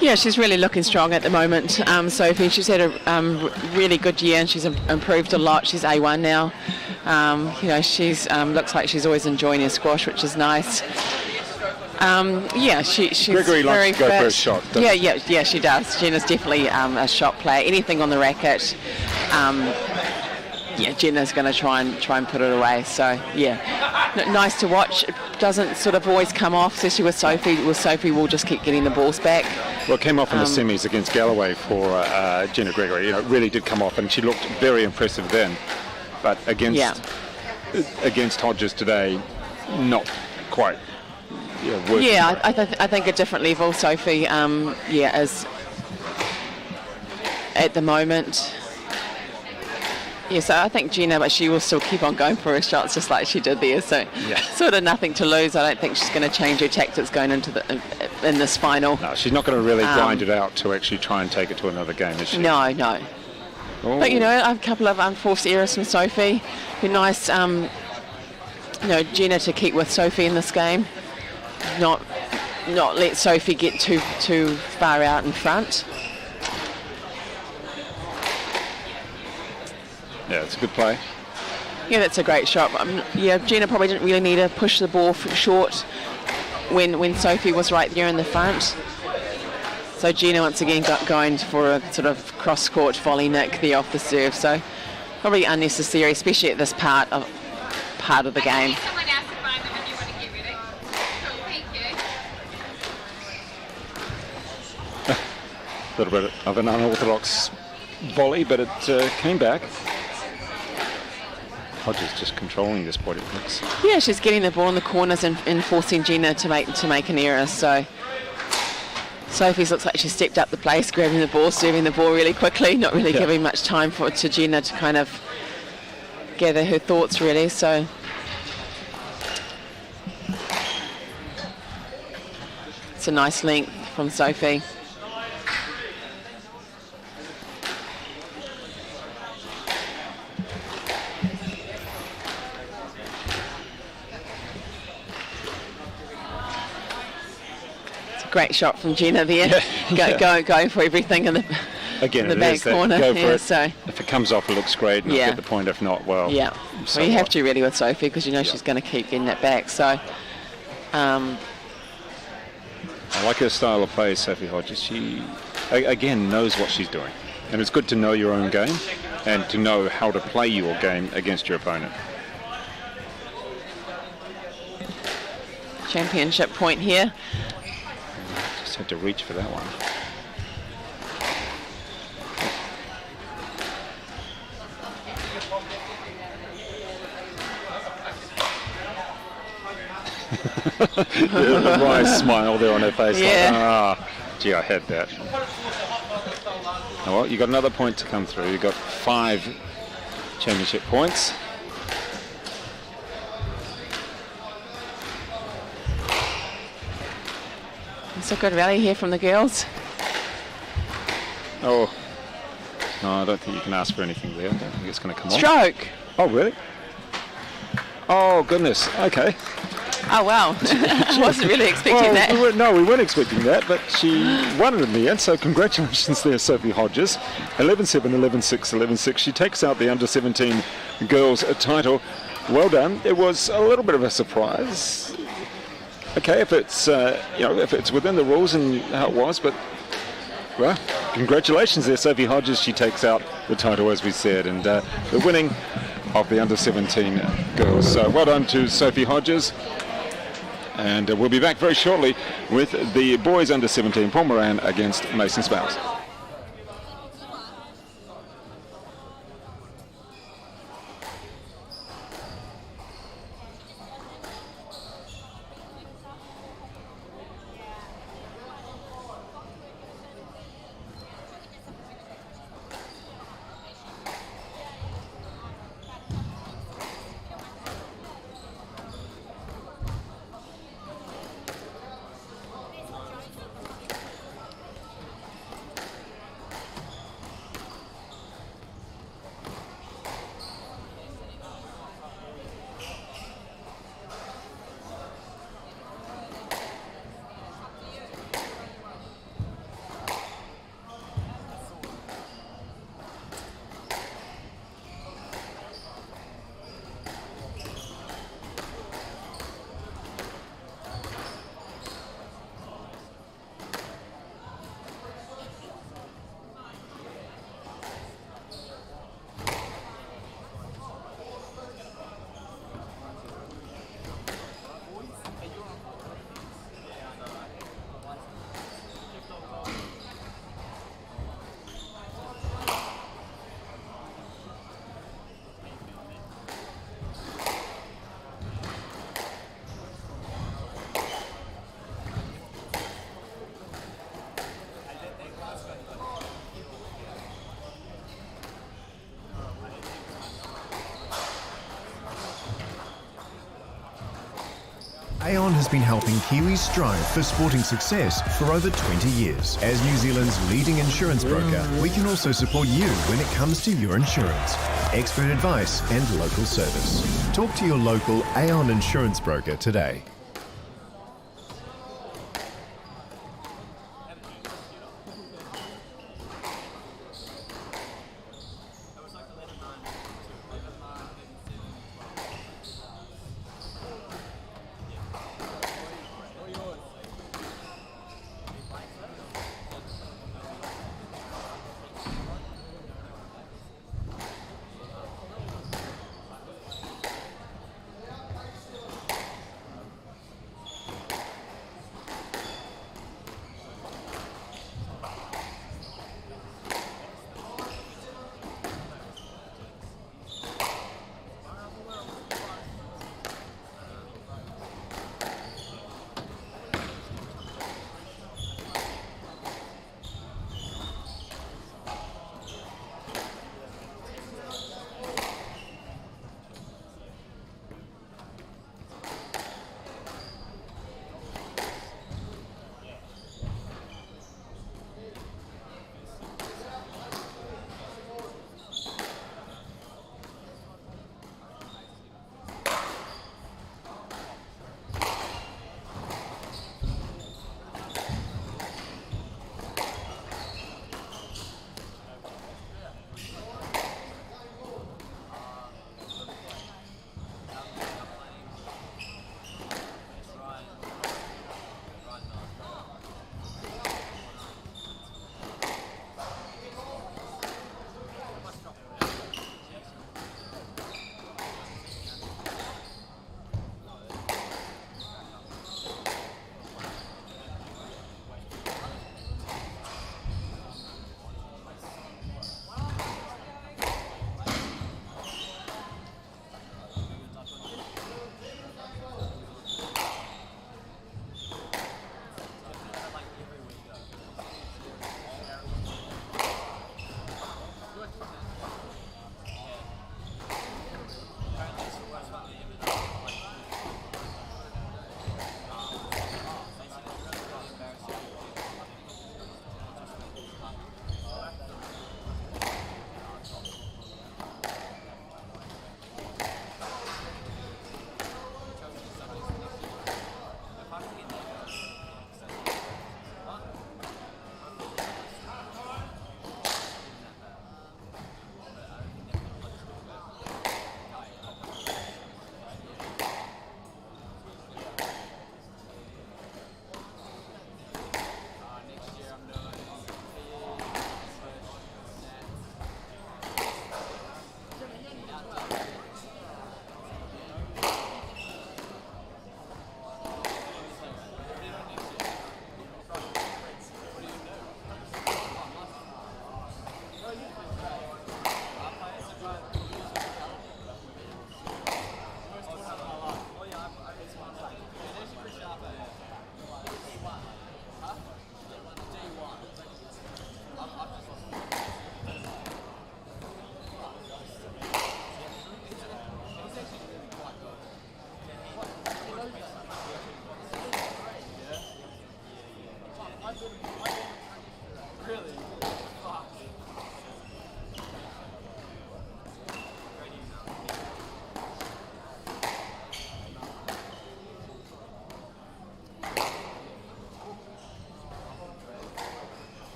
Speaker 1: Yeah, she's really looking strong at the moment. Sophie, she's had a really good year and she's improved a lot. She's A1 now. She's looks like she's always enjoying her squash, which is nice. She's
Speaker 3: Gregory
Speaker 1: very
Speaker 3: likes to go
Speaker 1: fit.
Speaker 3: for a shot.
Speaker 1: Yeah, she does. Jenna's definitely a shot player. Anything on the racket, Jenna's going to try and put it away. So nice to watch. It doesn't sort of always come off, especially with Sophie. With Sophie, we'll just keep getting the balls back.
Speaker 3: Well, it came off in the semis against Galloway for Jenna Gregory. It really did come off, and she looked very impressive then. But against Hodges today, not quite.
Speaker 1: I think a different level. Sophie, is at the moment. Yeah, so I think Jenna, but she will still keep on going for her shots just like she did there. So sort of nothing to lose. I don't think she's going to change her tactics going into in this final.
Speaker 3: No, she's not going to really grind it out to actually try and take it to another game, is she?
Speaker 1: No.
Speaker 3: Oh.
Speaker 1: But a couple of unforced errors from Sophie. Be nice, Jenna to keep with Sophie in this game. Not let Sophie get too far out in front.
Speaker 3: Yeah, it's a good play.
Speaker 1: Yeah, that's a great shot. Jenna probably didn't really need to push the ball short when Sophie was right there in the front. So Jenna once again going for a sort of cross-court volley nick there off the serve. So probably unnecessary, especially at this part of the game.
Speaker 3: A little bit of an unorthodox volley, but it came back. Hodges just controlling this point, it looks.
Speaker 1: Yeah, she's getting the ball in the corners and forcing Jenna to make an error. So Sophie's looks like she stepped up the place, grabbing the ball, serving the ball really quickly, not really giving much time to Jenna to kind of gather her thoughts really. So it's a nice length from Sophie. Great shot from Jenna there, going for everything in the back corner. So
Speaker 3: if it comes off, it looks great. And I'll get the point. If not, well,
Speaker 1: well, you have to really with Sophie because she's going to keep getting it back. So
Speaker 3: I like her style of play, Sophie Hodges. She again knows what she's doing, and it's good to know your own game and to know how to play your game against your opponent.
Speaker 1: Championship point here.
Speaker 3: Just had to reach for that one. The wry smile there on her face. Gee, I had that. Oh, well, you got another point to come through. You got 5 championship points.
Speaker 1: It's a good rally here from the girls.
Speaker 3: Oh, no, I don't think you can ask for anything there. I don't think it's going to come on.
Speaker 1: Stroke.
Speaker 3: Oh, really? Oh, goodness. Okay.
Speaker 1: Oh, wow. I wasn't really expecting that.
Speaker 3: We weren't expecting that, but she won it in the end, so congratulations there, Sophie Hodges. 11-7, 11-6, 11-6. She takes out the under-17 girls title. Well done. It was a little bit of a surprise. Okay, if it's if it's within the rules and how it was, but well, congratulations there, Sophie Hodges. She takes out the title, as we said, and the winning of the under-17 girls. So well done to Sophie Hodges. And we'll be back very shortly with the boys under 17 Pomeran against Mason Smails.
Speaker 5: Aon has been helping Kiwis strive for sporting success for over 20 years. As New Zealand's leading insurance broker, we can also support you when it comes to your insurance. Expert advice and local service. Talk to your local Aon insurance broker today.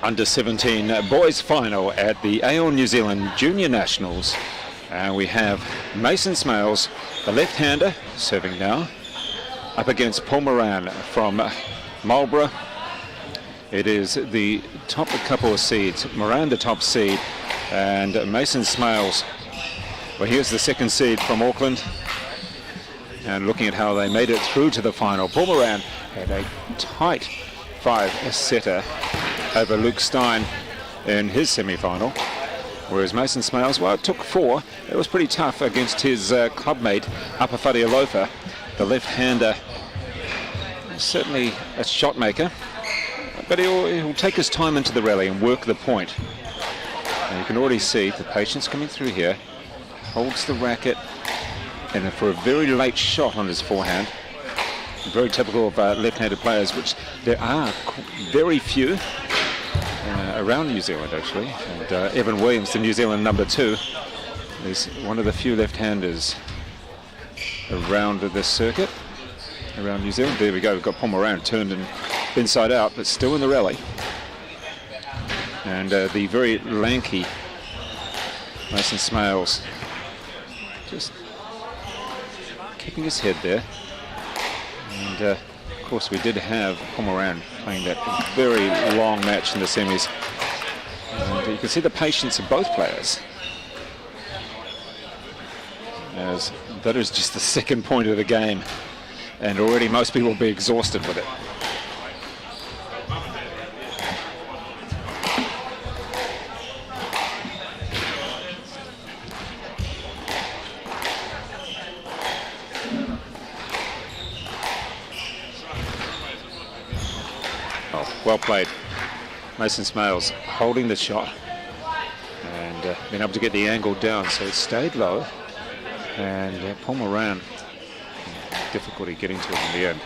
Speaker 3: under 17 boys final at the Aon New Zealand Junior Nationals. And we have Mason Smails, the left-hander, serving now, up against Paul Moran from Marlborough. It is the top couple of seeds. Moran the top seed, and Mason Smails, well, here's the second seed from Auckland. And looking at how they made it through to the final, Paul Moran had a tight 5-setter over Luke Stein in his semi-final, whereas Mason Smails, well, it took 4. It was pretty tough against his clubmate, Upper Wharealofa, the left-hander. Certainly a shot maker, but he'll take his time into the rally and work the point. And you can already see the patience coming through here. Holds the racket, and for a very late shot on his forehand. Very typical of left-handed players, which there are very few around New Zealand, actually. And Evan Williams, the New Zealand number 2, is one of the few left-handers around this circuit, around New Zealand. There we go, we've got Paul Moran turned and inside out, but still in the rally. And the very lanky Mason Smails just keeping his head there. And of course we did have Paul Moran playing that very long match in the semis. And you can see the patience of both players, as that is just the second point of the game, and already most people will be exhausted with it. Well played. Mason Smails holding the shot and being able to get the angle down, so it stayed low, and Paul Moran difficulty getting to it in the end.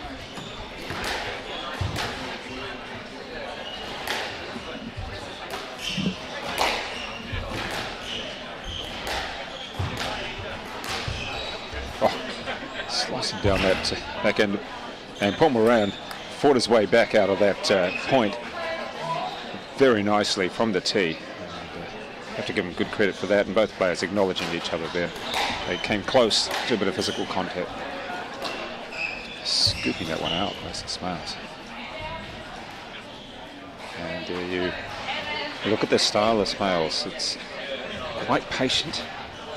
Speaker 3: Oh, slicing down that back end, and Paul Moran fought his way back out of that point very nicely from the tee. And, have to give him good credit for that, and both players acknowledging each other there. They came close to a bit of physical contact. Scooping that one out, Mason Smails. And you look at the style of Smails. It's quite patient.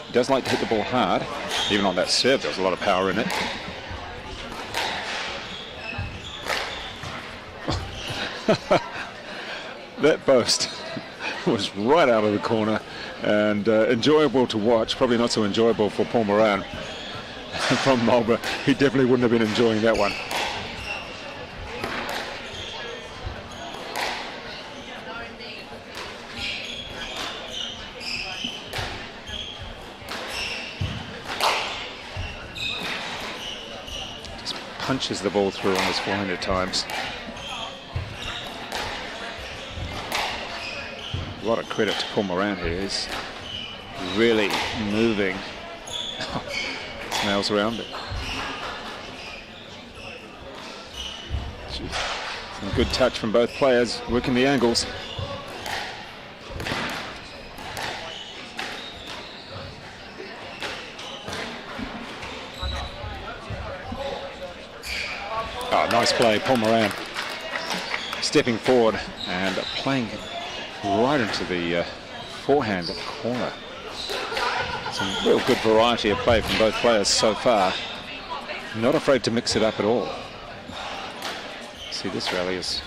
Speaker 3: He does like to hit the ball hard. Even on that serve, there's a lot of power in it. That boast was right out of the corner, and enjoyable to watch. Probably not so enjoyable for Paul Moran from Marlborough. He definitely wouldn't have been enjoying that one. Just punches the ball through on his forehand at times. A lot of credit to Paul Moran here. He's really moving Smails around it. Some good touch from both players, working the angles. Oh, nice play, Paul Moran. Stepping forward and playing right into the forehand corner. Some real good variety of play from both players so far. Not afraid to mix it up at all. See, this rally is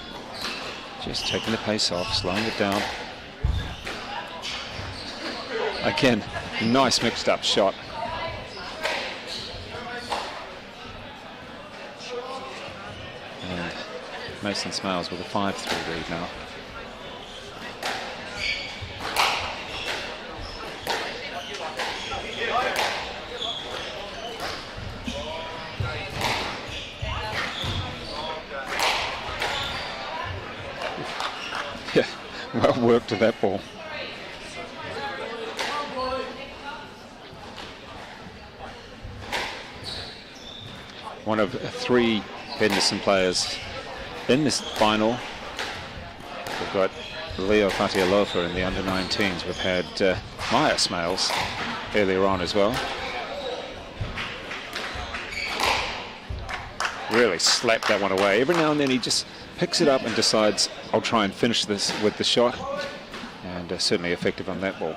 Speaker 3: just taking the pace off, slowing it down. Again, nice mixed up shot. And Mason Smails with a 5-3 lead now. Well worked to that ball. One of 3 Henderson players in this final. We've got Leo Fatialofa in the under-19s. We've had Maya Smails earlier on as well. Really slapped that one away. Every now and then he just picks it up and decides, I'll try and finish this with the shot. And certainly effective on that ball.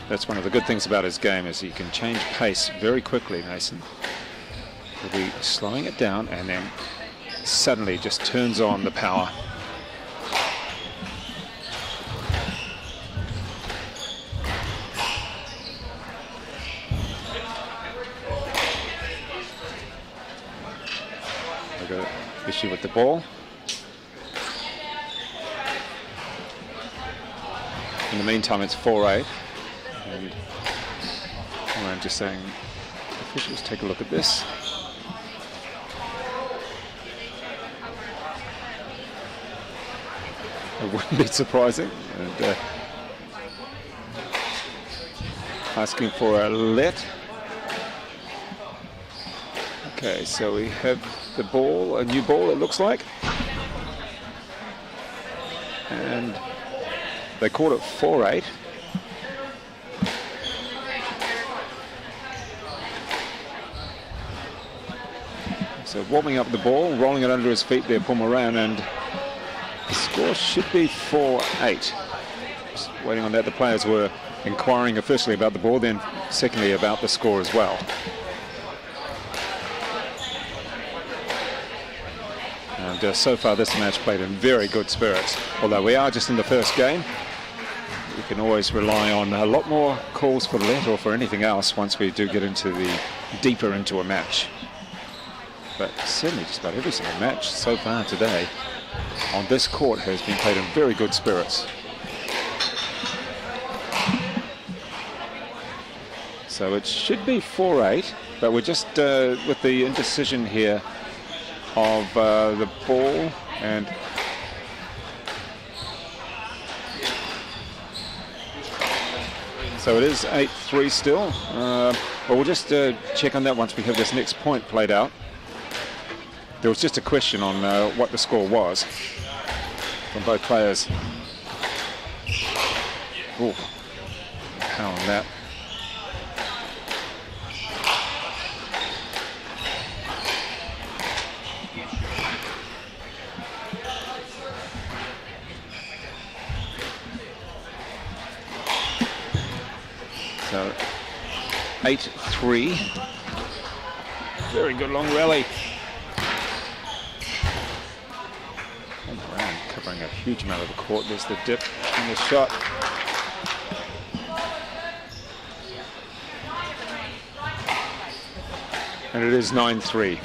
Speaker 3: That's one of the good things about his game, is he can change pace very quickly, Mason. He'll be slowing it down and then suddenly just turns on the power. We've got an issue with the ball. In the meantime, it's 4-8. And I'm just saying, officials, take a look at this. It wouldn't be surprising. And asking for a let. Okay, so we have the ball, a new ball it looks like. And they called it 4-8. So warming up the ball, rolling it under his feet there, Paul Moran, and the score should be 4-8. Just waiting on that. The players were inquiring firstly about the ball, then secondly about the score as well. And so far this match played in very good spirits. Although we are just in the first game, we can always rely on a lot more calls for let or for anything else once we do get into the deeper into a match. But certainly just about every single match so far today on this court has been played in very good spirits. So it should be 4-8, but we're just with the indecision here of the ball, and so it is 8-3 still. Well, we'll just check on that once we have this next point played out. There was just a question on what the score was from both players. Oh, how on that. So 8-3. Very good long rally. Covering a huge amount of the court. There's the dip in the shot. And it is 9-3.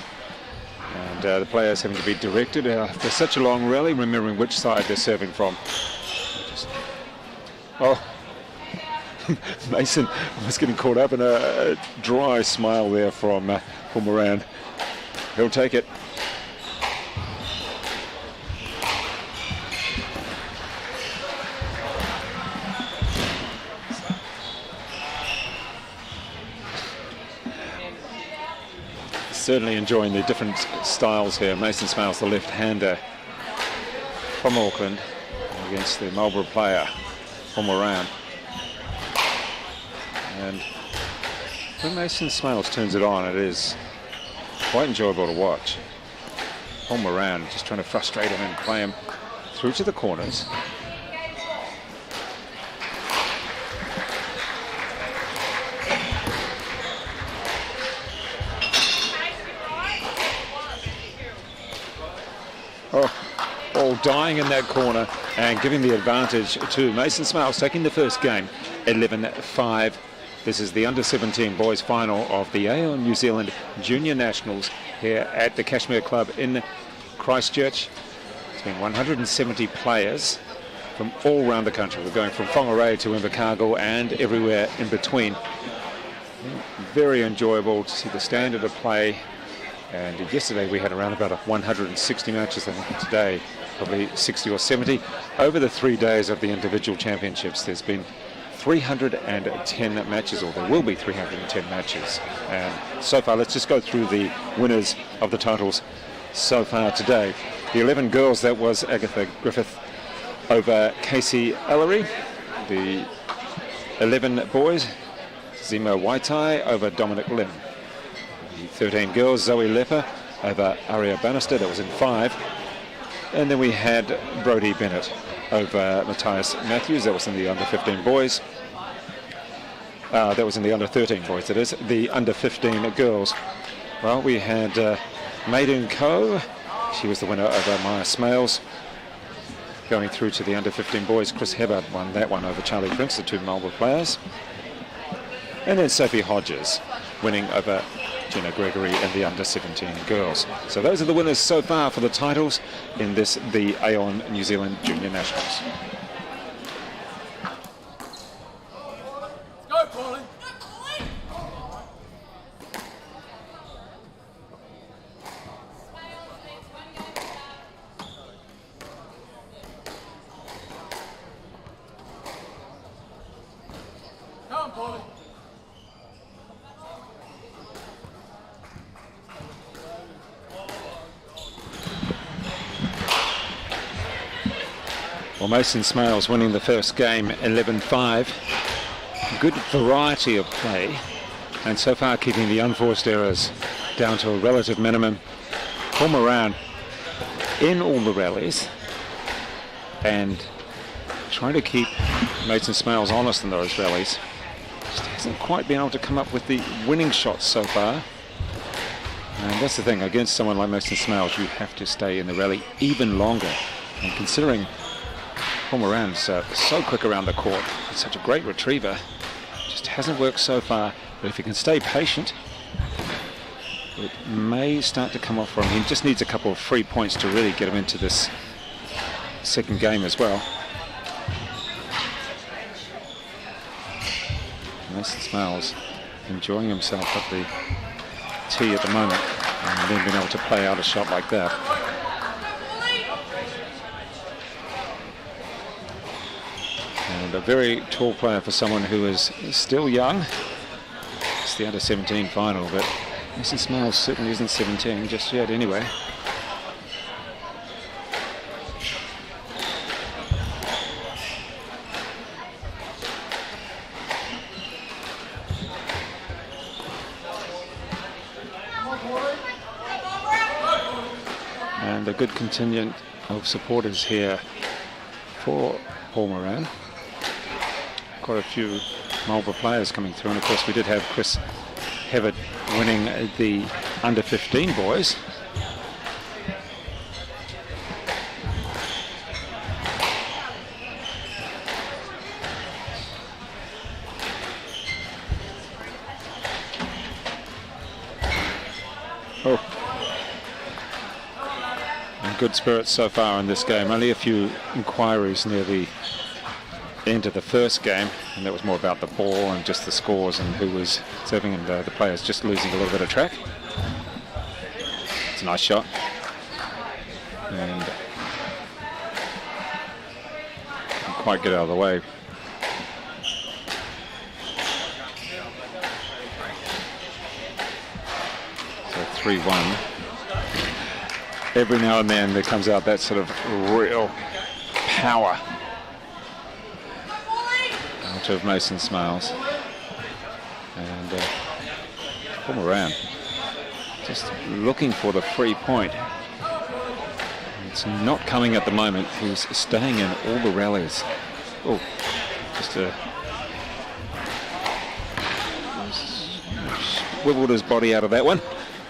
Speaker 3: And the players having to be directed after such a long rally, remembering which side they're serving from. Oh, Mason was getting caught up in a dry smile there from Moran. He'll take it. Certainly enjoying the different styles here. Mason Smails, the left-hander from Auckland, against the Marlborough player, Paul Moran. And when Mason Smails turns it on, it is quite enjoyable to watch. Paul Moran just trying to frustrate him and play him through to the corners. All dying in that corner and giving the advantage to Mason Smails, taking the first game 11-5. This is the under-17 boys final of the Aon New Zealand Junior Nationals here at the Cashmere Club in Christchurch. It's been 170 players from all around the country. We're going from Whangarei to Invercargill and everywhere in between. Very enjoyable to see the standard of play. And yesterday we had around about 160 matches. I think today probably 60 or 70. Over the 3 days of the individual championships, there's been 310 matches, or there will be 310 matches. And so far, let's just go through the winners of the titles so far today. The 11 girls, that was Agatha Griffith over Casey Ellery. The 11 boys, Zemo Waitai over Dominic Lim. The 13 girls, Zoe Leather over Aria Bannister, that was in 5. And then we had Brody Bennett over Matthias Matthews, that was in the under 15 boys. That was in the under 13 boys, that is. The under 15 girls, well, we had Maiden Co. She was the winner over Maya Smails. Going through to the under 15 boys, Chris Hibbert won that one over Charlie Prince, the 2 Marlborough players. And then Sophie Hodges winning over Jenna Gregory and the under 17 girls. So those are the winners so far for the titles in this, the Aon New Zealand Junior Nationals.
Speaker 9: Go, Paulie! Come on, Paulie!
Speaker 3: Well, Mason Smails winning the first game 11-5. Good variety of play, and so far keeping the unforced errors down to a relative minimum. Paul Moran in all the rallies and trying to keep Mason Smails honest in those rallies. Just hasn't quite been able to come up with the winning shots so far. And that's the thing, against someone like Mason Smails, you have to stay in the rally even longer. And considering Paul Moran's so quick around the court, he's such a great retriever, just hasn't worked so far. But if he can stay patient, it may start to come off for him. He just needs a couple of free points to really get him into this second game as well. Mason Smails enjoying himself at the tee at the moment, and then being able to play out a shot like that. And a very tall player for someone who is still young. It's the under 17 final, but Mason Smails certainly isn't 17 just yet anyway. And a good contingent of supporters here for Paul Moran. Quite a few Marlborough players coming through, and of course we did have Chris Hibbert winning the under 15 boys. Oh, and good spirits so far in this game. Only a few inquiries near the end of the first game, and that was more about the ball and just the scores and who was serving, and the players just losing a little bit of track. It's a nice shot, and couldn't quite get out of the way. So 3-1. Every now and then there comes out that sort of real power out of Mason Smails, and Paul Moran just looking for the free point. It's not coming at the moment. He's staying in all the rallies. Oh, just swiveled his body out of that one,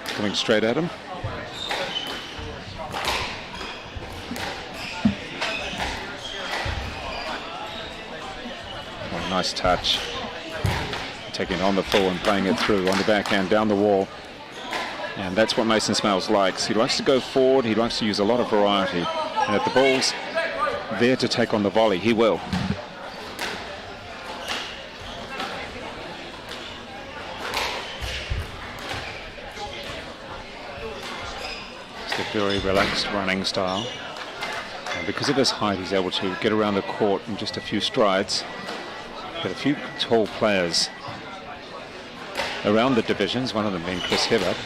Speaker 3: coming straight at him. Nice touch, taking it on the full and playing it through on the backhand down the wall, and that's what Mason Smails likes. He likes to go forward, he likes to use a lot of variety, and if the ball's there to take on the volley, he will. It's a very relaxed running style, and because of his height he's able to get around the court in just a few strides. Got a few tall players around the divisions, one of them being Chris Hibbert.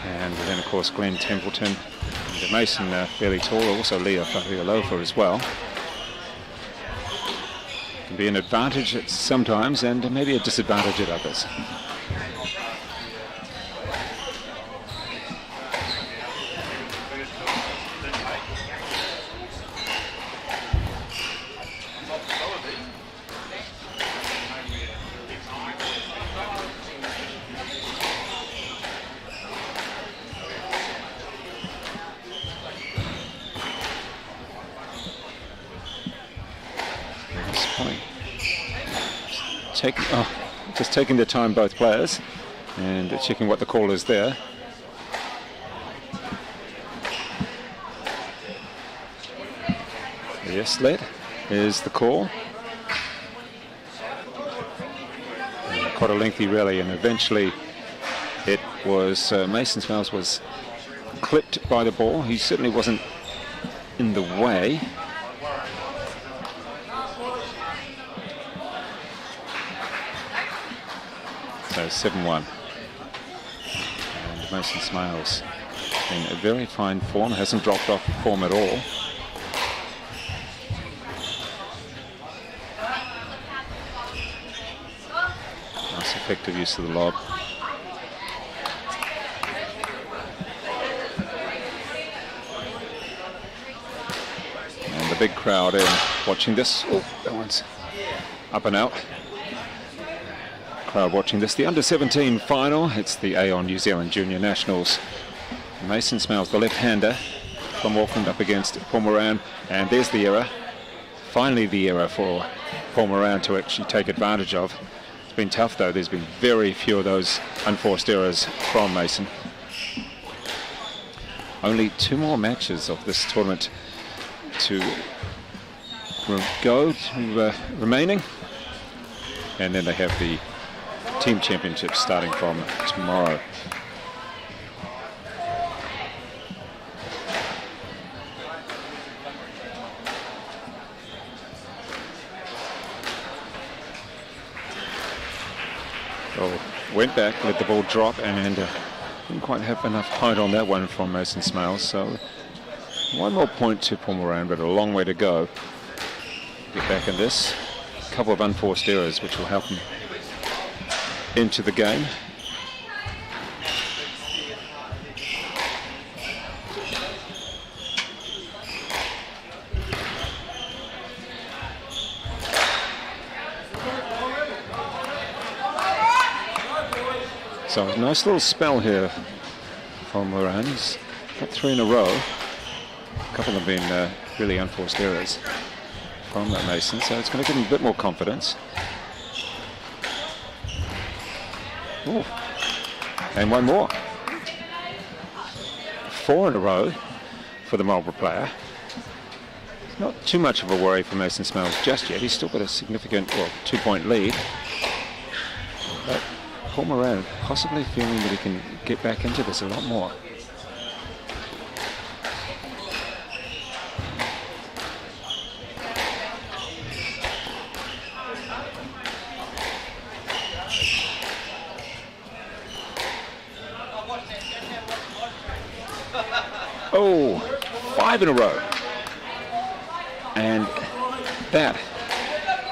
Speaker 3: And then, of course, Glenn Templeton. And Mason fairly tall, also Leah Fahiolofa as well. Can be an advantage at sometimes and maybe a disadvantage at others. Just taking the time, both players, and checking what the call is there. Yes, let is the call. And quite a lengthy rally, and eventually it was Mason Smails was clipped by the ball. He certainly wasn't in the way. So 7-1. And Mason Smails in a very fine form, hasn't dropped off form at all. Nice effective use of the lob. And the big crowd in watching this. Oh, that one's up and out. Crowd watching this, the under-17 final. It's the Aon New Zealand Junior Nationals. Mason Smails, the left-hander from Auckland, up against Paul Moran, and there's the error. Finally the error for Paul Moran to actually take advantage of. It's been tough though, there's been very few of those unforced errors from Mason. Only 2 more matches of this tournament to go to remaining, and then they have the team championships starting from tomorrow. Oh, went back, let the ball drop, and didn't quite have enough height on that one from Mason Smails. So 1 more point to Paul Moran, but a long way to go. Get back in this. A couple of unforced errors which will help him into the game. So a nice little spell here from Moran. He's got 3 in a row. A couple have been really unforced errors from Mason, so it's going to give him a bit more confidence. Ooh. And 1 more. 4 in a row for the Marlborough player. Not too much of a worry for Mason Smails just yet. He's still got a significant, 2-point lead. But Paul Moran possibly feeling that he can get back into this a lot more. Oh, 5 in a row. And that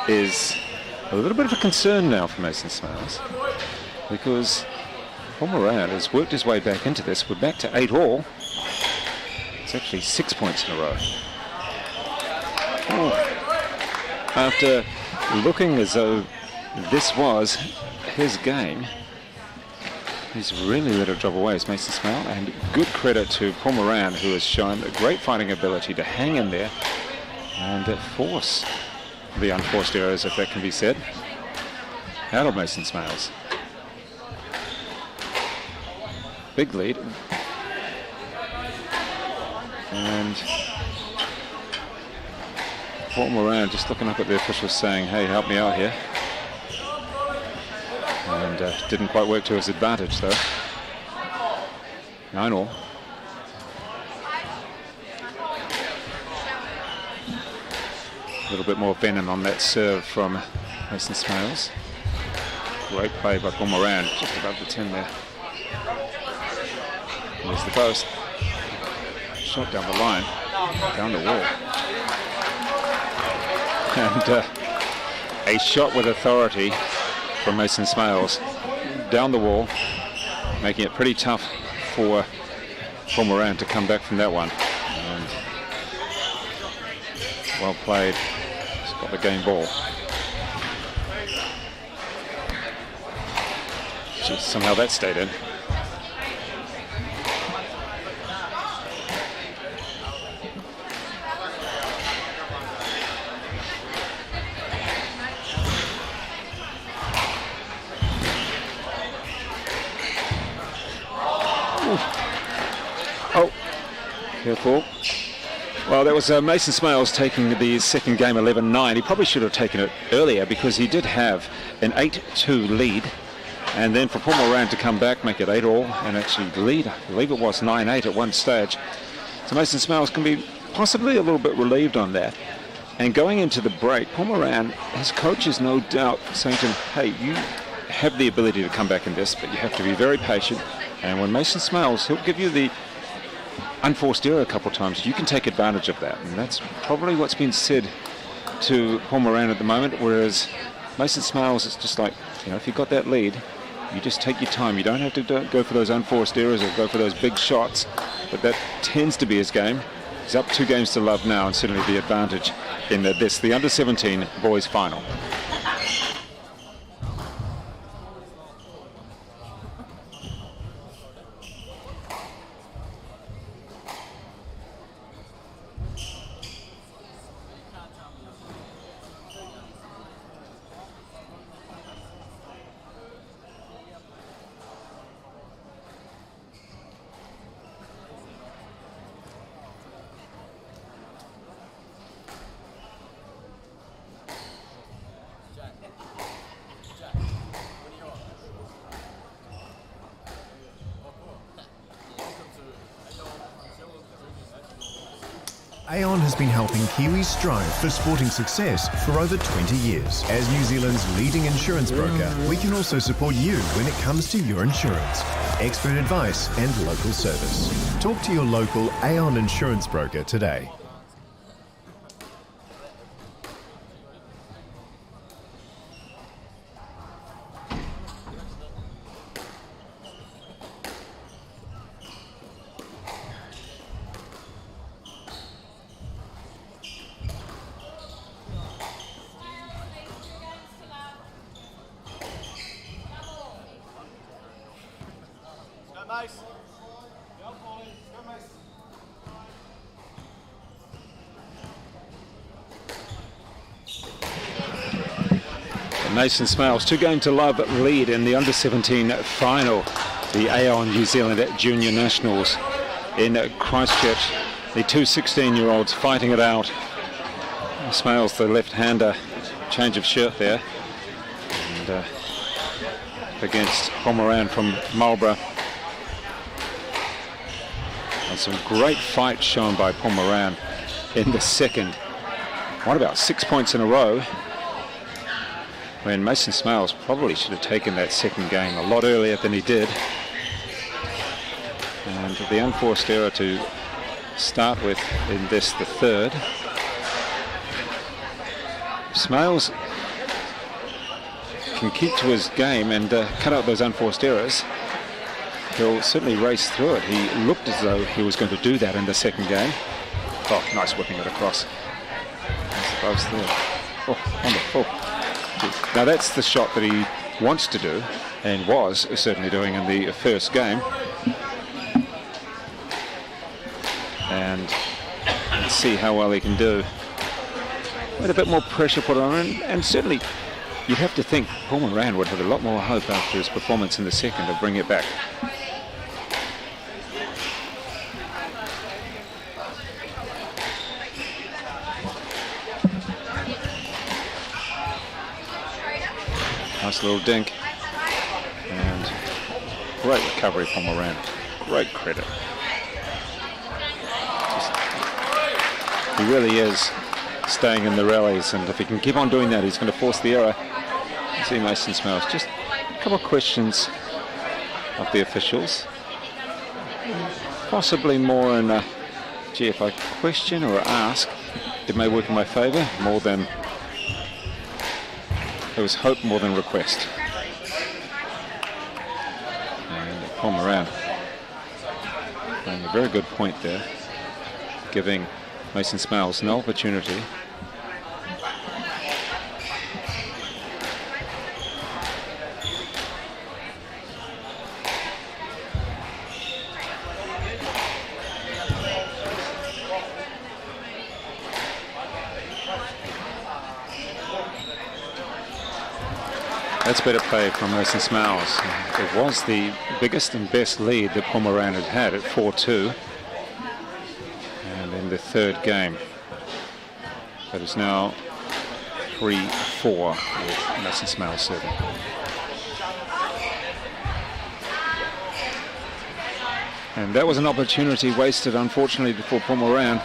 Speaker 3: is a little bit of a concern now for Mason Smails, because Paul Moran has worked his way back into this. We're back to 8 all. It's actually 6 points in a row. Oh. After looking as though this was his game, he's really let it drop away as Mason Smails, and good credit to Paul Moran, who has shown a great fighting ability to hang in there and force the unforced errors, if that can be said, out of Mason Smails. Big lead. And Paul Moran just looking up at the officials saying, hey, help me out here. And didn't quite work to his advantage though. 9 all. A little bit more venom on that serve from Mason Smails. Great play by Paul Moran, just above the 10 there. There's the post. Shot down the line, down the wall. And a shot with authority from Mason Smails down the wall, making it pretty tough for Paul Moran to come back from that one. And well played. He's got the game ball. Just somehow that stayed in. Oh, careful. Well, that was Mason Smails taking the second game 11-9. He probably should have taken it earlier because he did have an 8-2 lead. And then for Paul Moran to come back, make it 8-all, and actually lead, I believe it was 9-8 at one stage. So Mason Smails can be possibly a little bit relieved on that. And going into the break, Paul Moran, his coach is no doubt saying to him, hey, you have the ability to come back in this, but you have to be very patient. And when Mason Smails, he'll give you the unforced error a couple of times, you can take advantage of that. And that's probably what's been said to Paul Moran at the moment, whereas Mason Smails, it's just like, you know, if you've got that lead, you just take your time. You don't have to go for those unforced errors or go for those big shots, but that tends to be his game. He's up 2 games to love now, and certainly the advantage in the under-17 boys final.
Speaker 5: Aon has been helping Kiwis strive for sporting success for over 20 years. As New Zealand's leading insurance broker, we can also support you when it comes to your insurance. Expert advice and local service. Talk to your local Aon insurance broker today.
Speaker 3: Mason Smails, 2 game to love lead in the under-17 final, the Aon New Zealand Junior Nationals in Christchurch. The 2 16-year-olds fighting it out. Smails, the left-hander, change of shirt there, and against Paul Moran from Marlborough. And some great fight shown by Paul Moran in the second. Won about 6 points in a row, when Mason Smails probably should have taken that second game a lot earlier than he did. And the unforced error to start with in this, the third. Smails can keep to his game and cut out those unforced errors. He'll certainly race through it. He looked as though he was going to do that in the second game. Oh, nice whipping it across. That's the post there. Oh, wonderful. Now that's the shot that he wants to do and was certainly doing in the first game. And let's see how well he can do. With a bit more pressure put on him, and certainly you'd have to think Paul Moran would have a lot more hope after his performance in the second to bring it back. Nice little dink, and great recovery from Moran. Great credit. He really is staying in the rallies, and if he can keep on doing that, he's going to force the error see Mason Smails. Just a couple of questions of the officials. Possibly more in a, gee, if I question or ask, it may work in my favour more than, it was hope more than request. And Paul Moran playing a very good point there, giving Mason Smails no opportunity. That's better play from Mason Smails. It was the biggest and best lead that Paul Moran had had at 4-2. And in the third game. But it's now 3-4 with Mason Smails serving. And that was an opportunity wasted, unfortunately, before Paul Moran.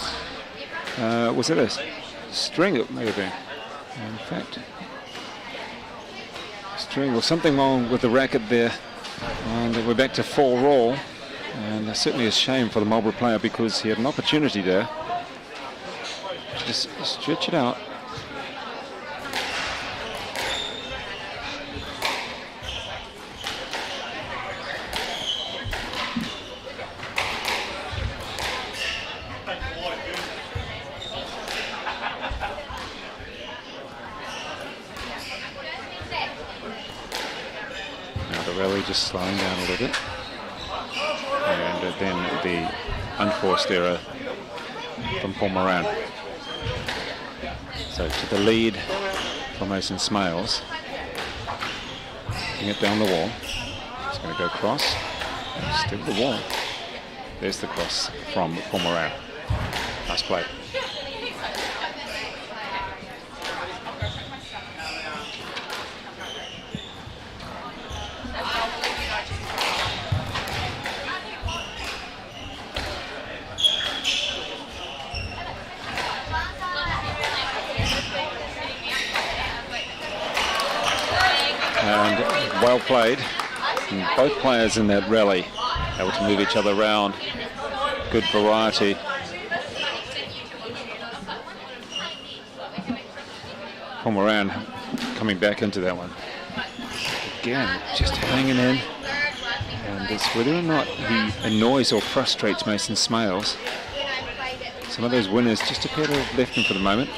Speaker 3: Was it a string? It may have been. In fact, string or something wrong with the racket there. And we're back to 4-all. And certainly a shame for the Marlborough player because he had an opportunity there. Just stretch it out. Just slowing down a little bit, and then the unforced error from Paul Moran. So to the lead from Mason Smails, putting it down the wall. It's going to go cross, still the wall. There's the cross from Paul Moran. Nice play. Well played. And both players in that rally able to move each other around. Good variety. Paul Moran coming back into that one. Again, just hanging in. And it's whether or not he annoys or frustrates Mason Smails. Some of those winners just appear to have left him for the moment.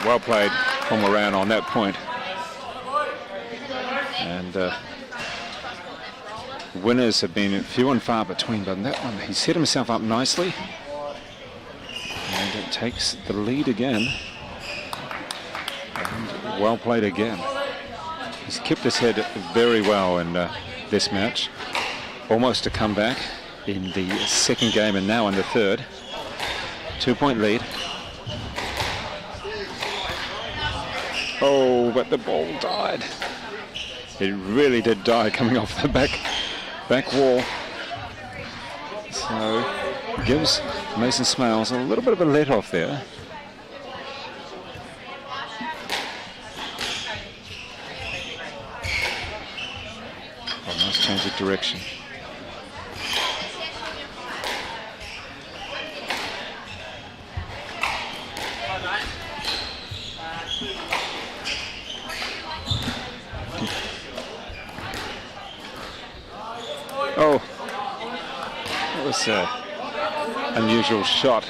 Speaker 3: Well played from Moran on that point. And winners have been few and far between, but in that one he set himself up nicely. And it takes the lead again. And well played again. He's kept his head very well in this match. Almost a comeback in the second game and now in the third. 2-point lead. Oh, but the ball died. It really did die coming off the back wall. So gives Mason Smails a little bit of a let off there. Oh, nice change of direction. Oh, that was an unusual shot.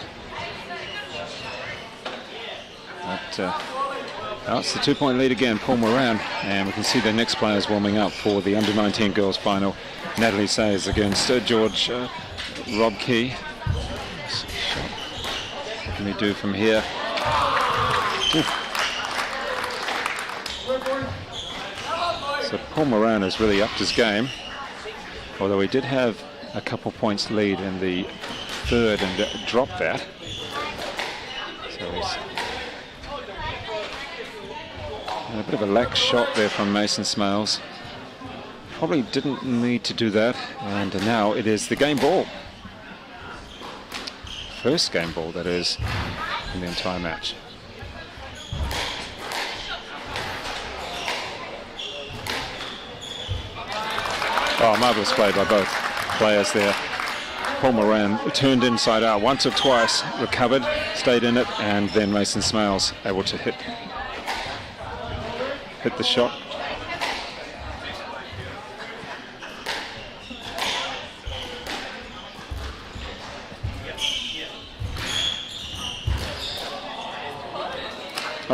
Speaker 3: But now it's the 2-point lead again, Paul Moran, and we can see the next players warming up for the under-19 girls final. Natalie Sayes against George Rob Key. What can we do from here? Oof. So Paul Moran has really upped his game. Although he did have a couple points lead in the third and dropped that. So he's a bit of a lax shot there from Mason Smails. probably didn't need to do that. And now it is the game ball. First game ball, that is, in the entire match. Oh, marvellous play by both players there. Paul Moran turned inside out once or twice, recovered, stayed in it, and then Mason Smails able to hit the shot.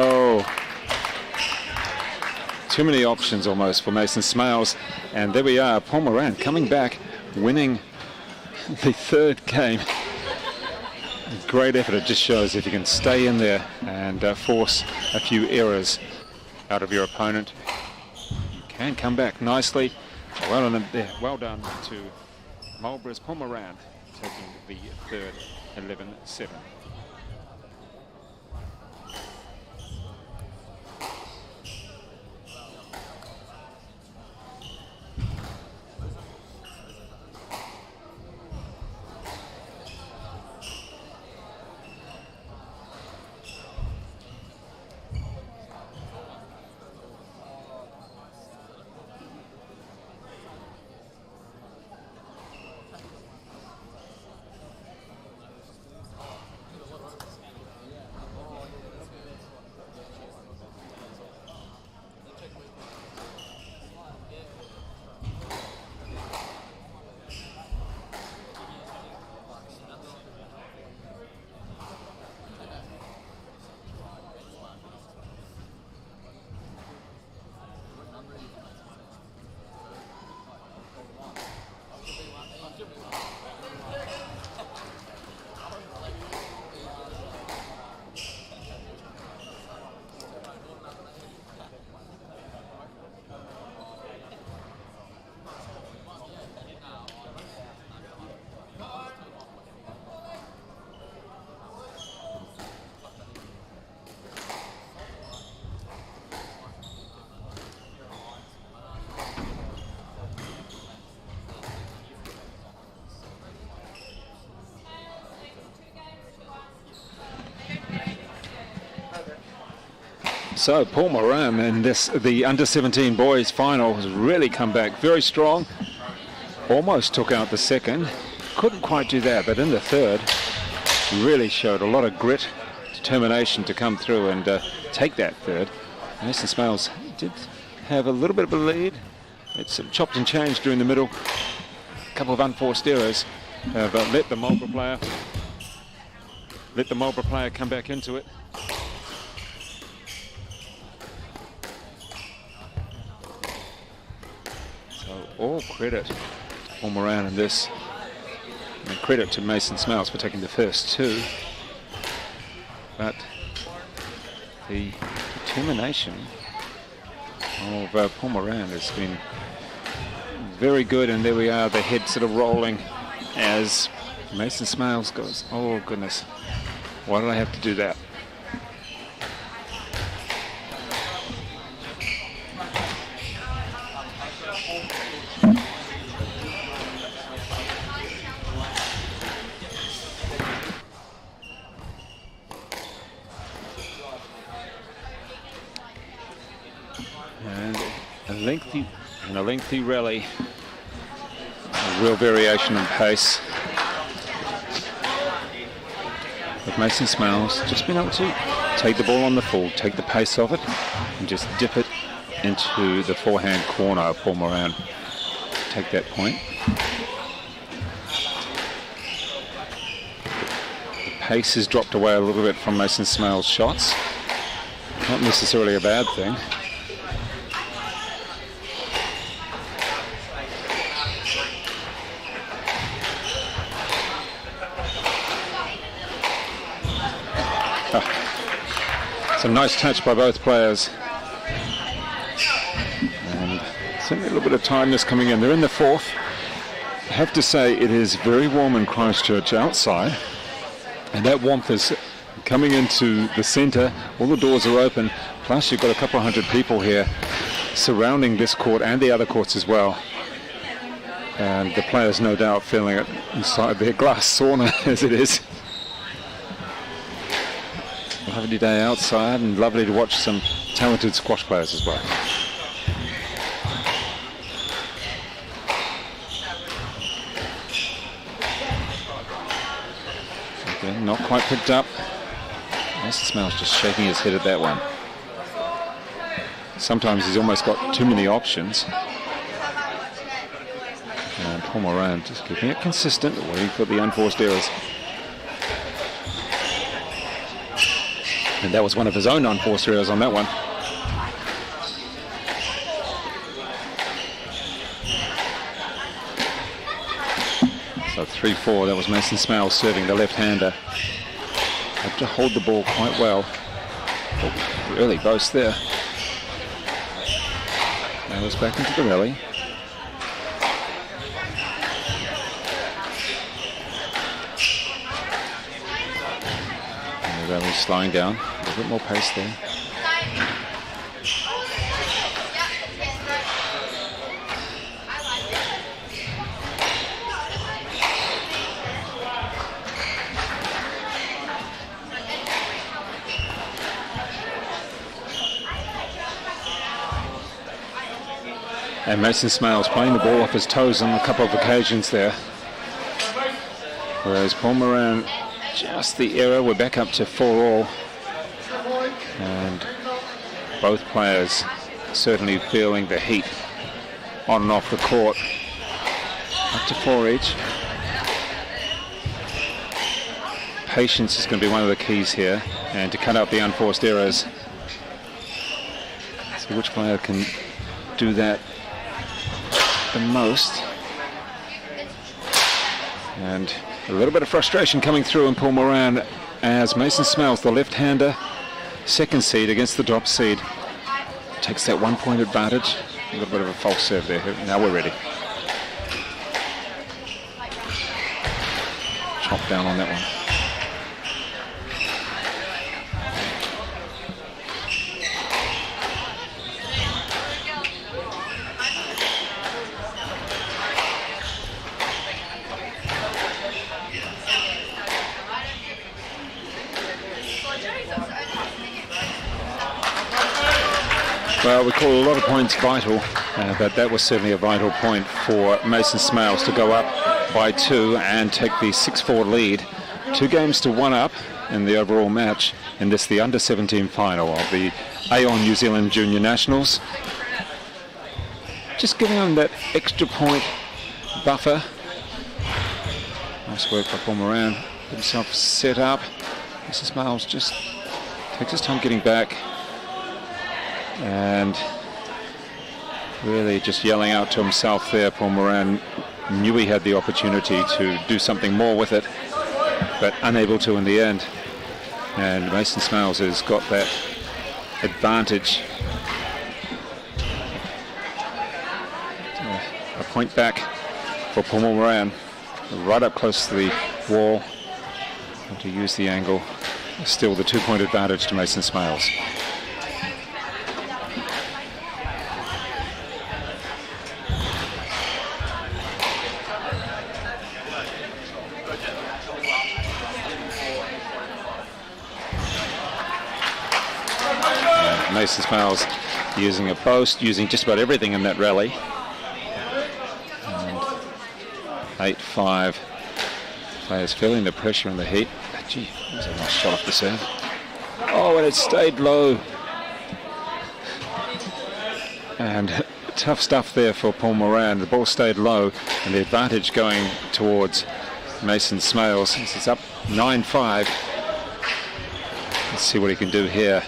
Speaker 3: Oh, too many options almost for Mason Smails. And there we are, Paul Moran coming back, winning the third game. Great effort. It just shows if you can stay in there and force a few errors out of your opponent, you can come back nicely. Well done there. Well done to Marlborough's Paul Moran, taking the third 11-7. So Paul Moran in the under-17 boys final has really come back very strong. Almost took out the second. Couldn't quite do that, but in the third really showed a lot of grit, determination to come through and take that third. Mason Smails did have a little bit of a lead. It's sort of chopped and changed during the middle. A couple of unforced errors, but let the Marlborough player come back into it. All credit to Paul Moran in this, and credit to Mason Smails for taking the first two. But the determination of Paul Moran has been very good, and there we are, the head sort of rolling as Mason Smails goes, oh goodness, why did I have to do that? A lengthy rally, a real variation in pace. But Mason Smails just been able to take the ball on the full, take the pace of it, and just dip it into the forehand corner of Paul Moran. Take that point. The pace has dropped away a little bit from Mason Smails' shots. Not necessarily a bad thing. Some nice touch by both players. And certainly a little bit of tiredness coming in. They're in the fourth. I have to say it is very warm in Christchurch outside. And that warmth is coming into the centre. All the doors are open. Plus you've got a couple of hundred people here surrounding this court and the other courts as well. And the players no doubt feeling it inside their glass sauna as it is. Lovely day outside and lovely to watch some talented squash players as well. Okay, not quite picked up. Smails just shaking his head at that one. Sometimes he's almost got too many options. And Paul Moran just keeping it consistent, waiting for the unforced errors. And that was one of his own unforced errors on that one. So 3-4, that was Mason Smails serving the left-hander. Had to hold the ball quite well. Oh, the early boast there. Now it's back into the rally. And the rally's slowing down. A little bit more pace there. And Mason Smails playing the ball off his toes on a couple of occasions there. Whereas Paul Moran, just the error. We're back up to 4-all. And both players certainly feeling the heat on and off the court. Up to 4 each. Patience is going to be one of the keys here, and to cut out the unforced errors. So which player can do that the most? And a little bit of frustration coming through in Paul Moran as Mason Smails, the left-hander, second seed against the top seed, takes that 1 point advantage. A little bit of a false serve there. Now we're ready. Chop down on that one. Well, we call a lot of points vital, but that was certainly a vital point for Mason Smails to go up by 2 and take the 6-4 lead. 2 games to 1 up in the overall match in this, the under-17 final of the Aon New Zealand Junior Nationals. Just giving them that extra point buffer. Nice work by Paul Moran. Get himself set up. Mason Smails just takes his time getting back. And really just yelling out to himself there. Paul Moran knew he had the opportunity to do something more with it, but unable to in the end. And Mason Smails has got that advantage. A point back for Paul Moran, right up close to the wall, and to use the angle. Still the 2-point advantage to Mason Smails. Mason Smails using a post, using just about everything in that rally. 8-5. Players feeling the pressure and the heat. Gee, that was a nice shot off the serve. Oh, and it stayed low. And tough stuff there for Paul Moran. The ball stayed low, and the advantage going towards Mason Smails. It's up 9-5. Let's see what he can do here.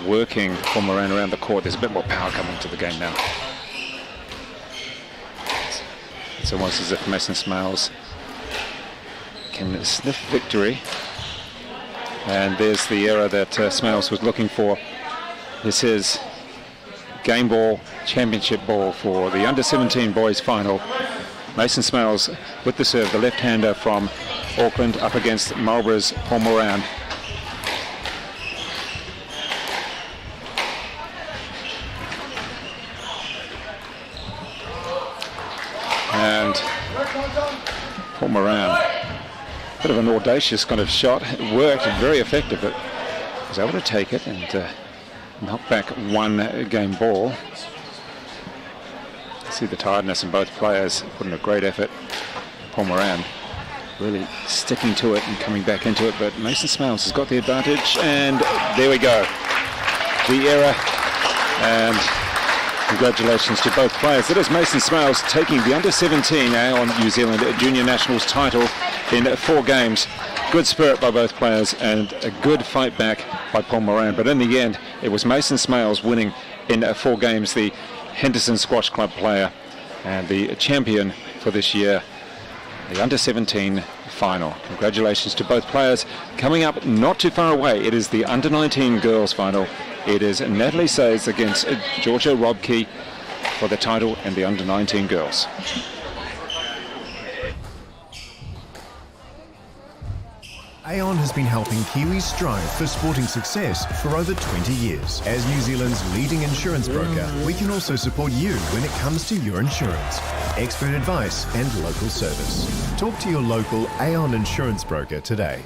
Speaker 3: Working Paul Moran around the court. There's a bit more power coming to the game now. It's almost as if Mason Smails can sniff victory. And there's the error that Smails was looking for. This is game ball, championship ball for the under-17 boys final. Mason Smails with the serve, the left-hander from Auckland up against Marlborough's Paul Moran. and Paul Moran. Bit of an audacious kind of shot. It worked and very effective, but was able to take it and knock back one game ball. See the tiredness in both players, put in a great effort. Paul Moran really sticking to it and coming back into it, but Mason Smails has got the advantage, and there we go. The error, and congratulations to both players. It is Mason Smails taking the under-17 Aon New Zealand Junior Nationals title in 4 games. Good spirit by both players and a good fight back by Paul Moran, but in the end it was Mason Smails winning in 4 games, the Henderson Squash Club player and the champion for this year, the under-17 final. Congratulations to both players. Coming up not too far away, it is the under-19 girls final. It is Natalie Sayes against Georgia Robke for the title in the under-19 girls.
Speaker 5: Aon has been helping Kiwis strive for sporting success for over 20 years. As New Zealand's leading insurance broker, we can also support you when it comes to your insurance. Expert advice and local service. Talk to your local Aon insurance broker today.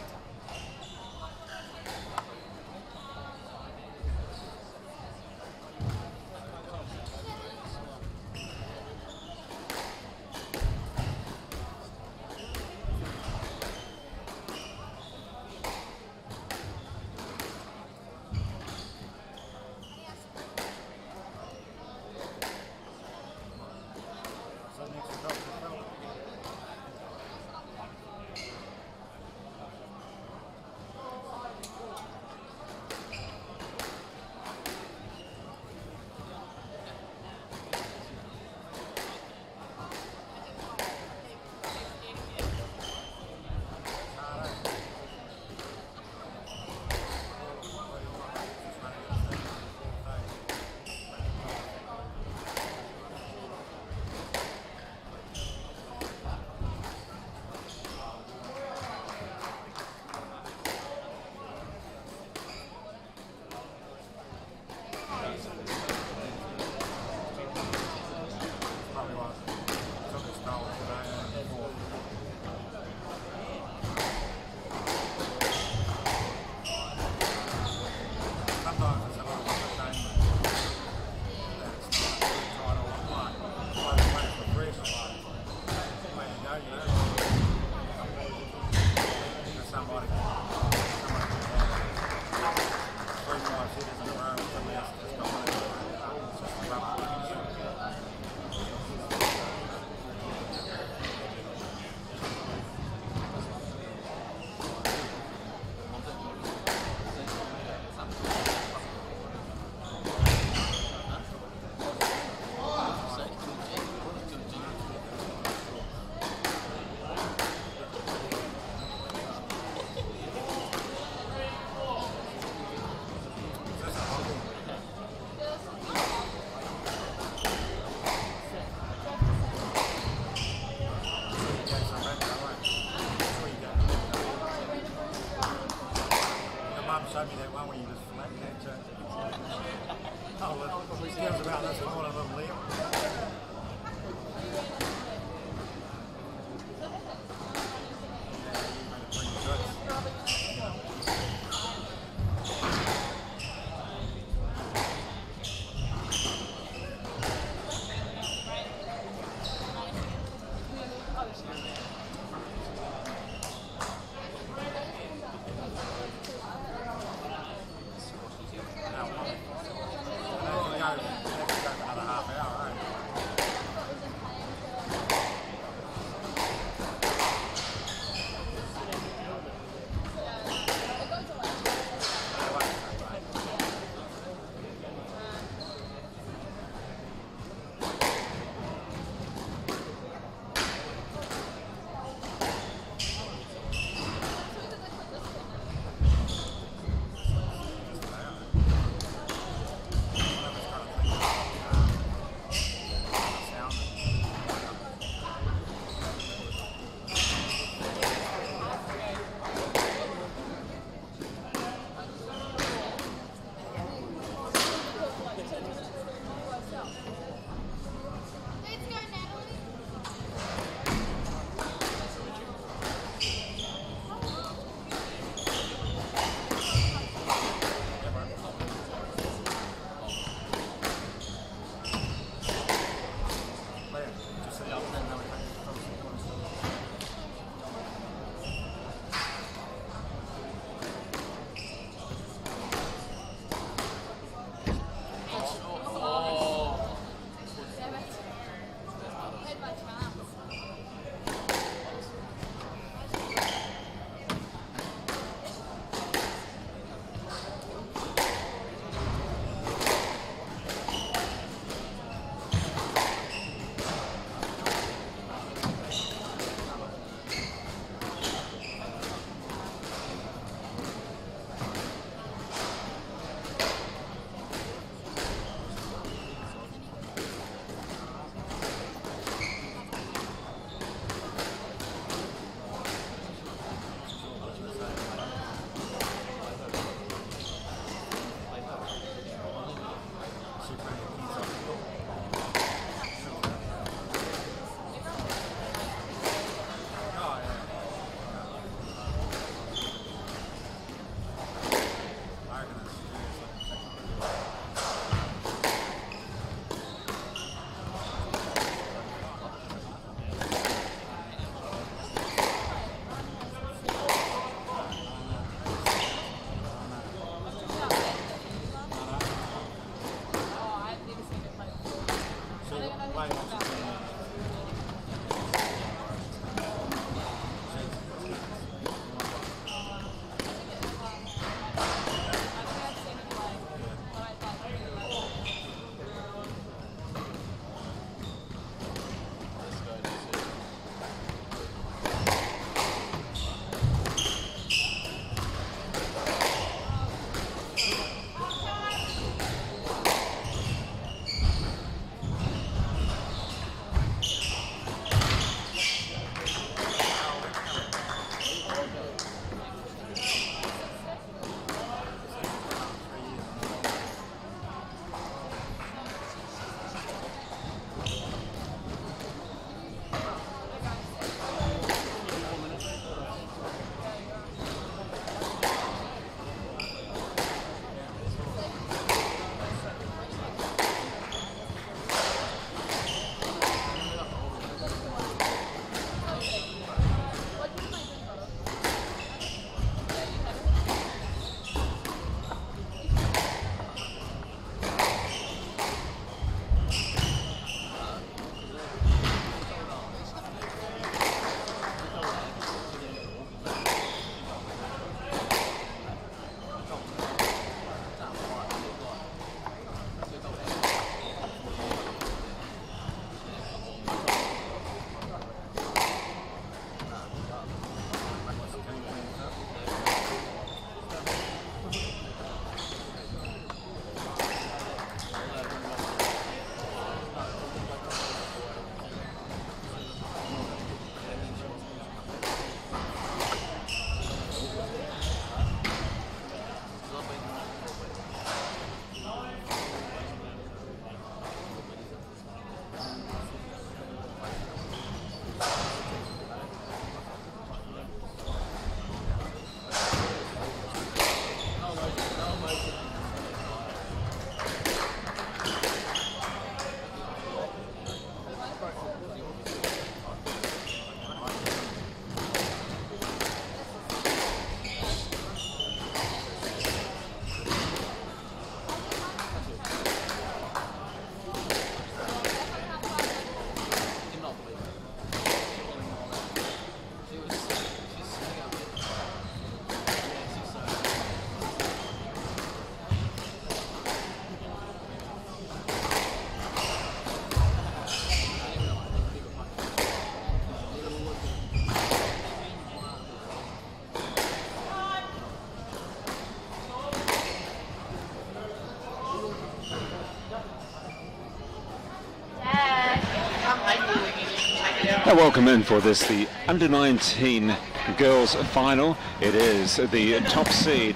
Speaker 3: Welcome in for this, the under-19 girls final. It is the top seed,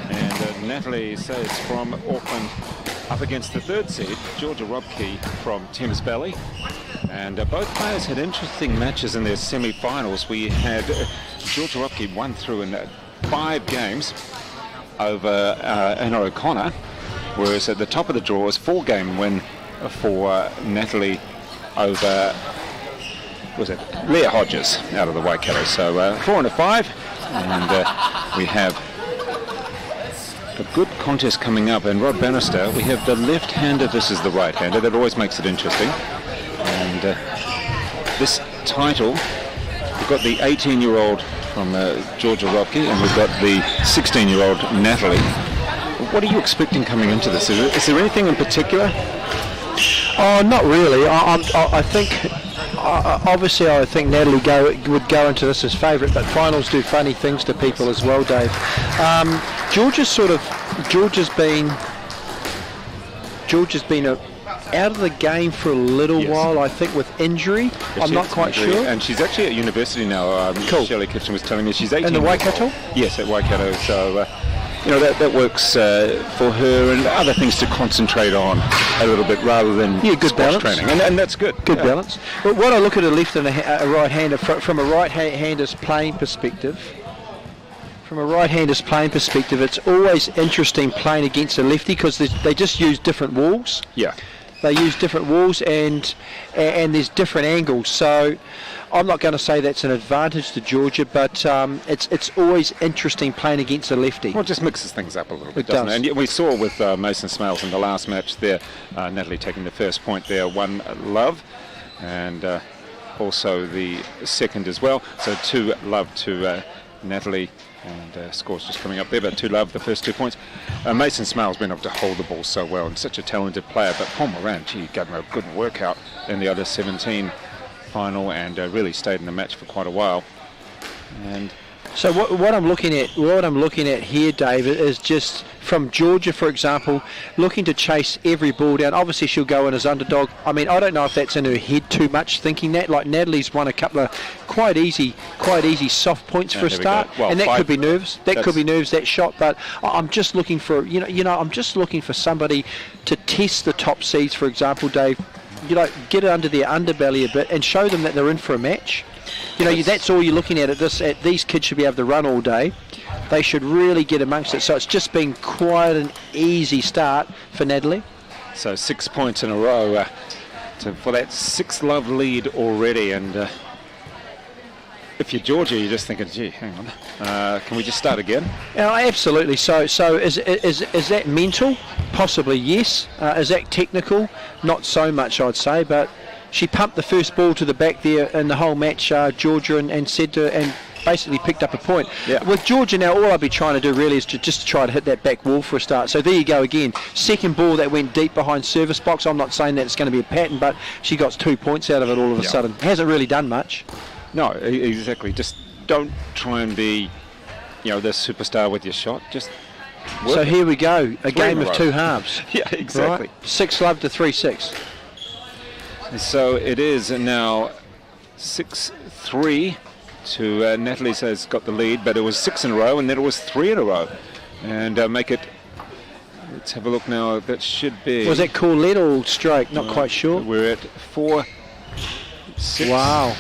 Speaker 3: and Natalie Sayes from Auckland up against the third seed, Georgia Robke from Thames Valley. And both players had interesting matches in their semi-finals. We had Georgia Robke won through in 5 games over Anna O'Connor, whereas at the top of the draw was 4-game win for Natalie over, was it Leah Hodges out of the Waikato. So 4 and a 5, and we have a good contest coming up. And Rod Bannister, we have the left-hander versus the right-hander. That always makes it interesting. And this title, we've got the 18-year-old from Georgia Robke, and we've got the 16-year-old Natalie. What are you expecting coming into this? Is there anything in particular?
Speaker 7: Oh, not really. I think, obviously, I think Natalie would go into this as favourite, but finals do funny things to people as well, Dave. Georgia's been out of the game for a little while, I think, with injury.
Speaker 3: Yes,
Speaker 7: I'm not quite sure.
Speaker 3: And she's actually at university now.
Speaker 7: Cool.
Speaker 3: Shelley Kitchen was telling me she's 18.
Speaker 7: In the Waikato?
Speaker 3: Yes, at Waikato. So, that works for her, and other things to concentrate on a little bit rather than
Speaker 7: good balance
Speaker 3: training. And that's good.
Speaker 7: Good balance. But when I look at a left and a right-hander, from a right-hander's playing perspective, it's always interesting playing against a lefty because they just use different walls.
Speaker 3: Yeah.
Speaker 7: They use different walls and there's different angles. So I'm not going to say that's an advantage to Georgia, but it's always interesting playing against a lefty.
Speaker 3: Well, it just mixes things up a little bit,
Speaker 7: It
Speaker 3: doesn't
Speaker 7: does.
Speaker 3: it? And we saw with Mason Smails in the last match there, Natalie taking the first point there, 1-love, and also the second as well. So 2-love to Natalie, and scores just coming up there, but 2-love the first 2 points. Mason Smails been able to hold the ball so well, and such a talented player, but Paul Moran, gee, gave him a good workout in the under 17 final, and really stayed in the match for quite a while. And
Speaker 7: so what I'm looking at here, David, is just from Georgia, for example, looking to chase every ball down. Obviously, she'll go in as underdog. I mean, I don't know if that's in her head too much, thinking that. Like Natalie's won a couple of quite easy soft points for a start,
Speaker 3: well,
Speaker 7: and that could be nerves. That shot. But I'm just looking for, I'm just looking for somebody to test the top seeds, for example, Dave. Get under their underbelly a bit and show them that they're in for a match. That's all you're looking at these kids should be able to run all day. They should really get amongst it. So it's just been quite an easy start for Natalie.
Speaker 3: so 6 points in a row for that 6-love lead already. And if you're Georgia, you're just thinking, gee, hang on, can we just start again?
Speaker 7: Absolutely. So is that mental? Possibly, yes. Is that technical? Not so much, I'd say. But she pumped the first ball to the back there in the whole match, Georgia, and said to, and basically picked up a point.
Speaker 3: Yeah.
Speaker 7: With Georgia now, all I'll be trying to do really is just to try to hit that back wall for a start. So there you go again. Second ball that went deep behind service box. I'm not saying that it's going to be a pattern, but she got 2 points out of it all of a sudden. Hasn't really done much.
Speaker 3: No, exactly. Just don't try and be, the superstar with your shot. Just work
Speaker 7: So
Speaker 3: it.
Speaker 7: here we go, a
Speaker 3: 3
Speaker 7: game
Speaker 3: in a
Speaker 7: of
Speaker 3: row.
Speaker 7: 2 halves.
Speaker 3: Yeah, exactly.
Speaker 7: Right? 6-love to 3-6.
Speaker 3: So it is now 6-3 to Natalie Sayes got the lead, but it was 6 in a row, and then it was 3 in a row. And make it, let's have a look now, that should be...
Speaker 7: Was that Corlett or stroke? Not quite sure.
Speaker 3: We're at 4-6.
Speaker 7: Wow.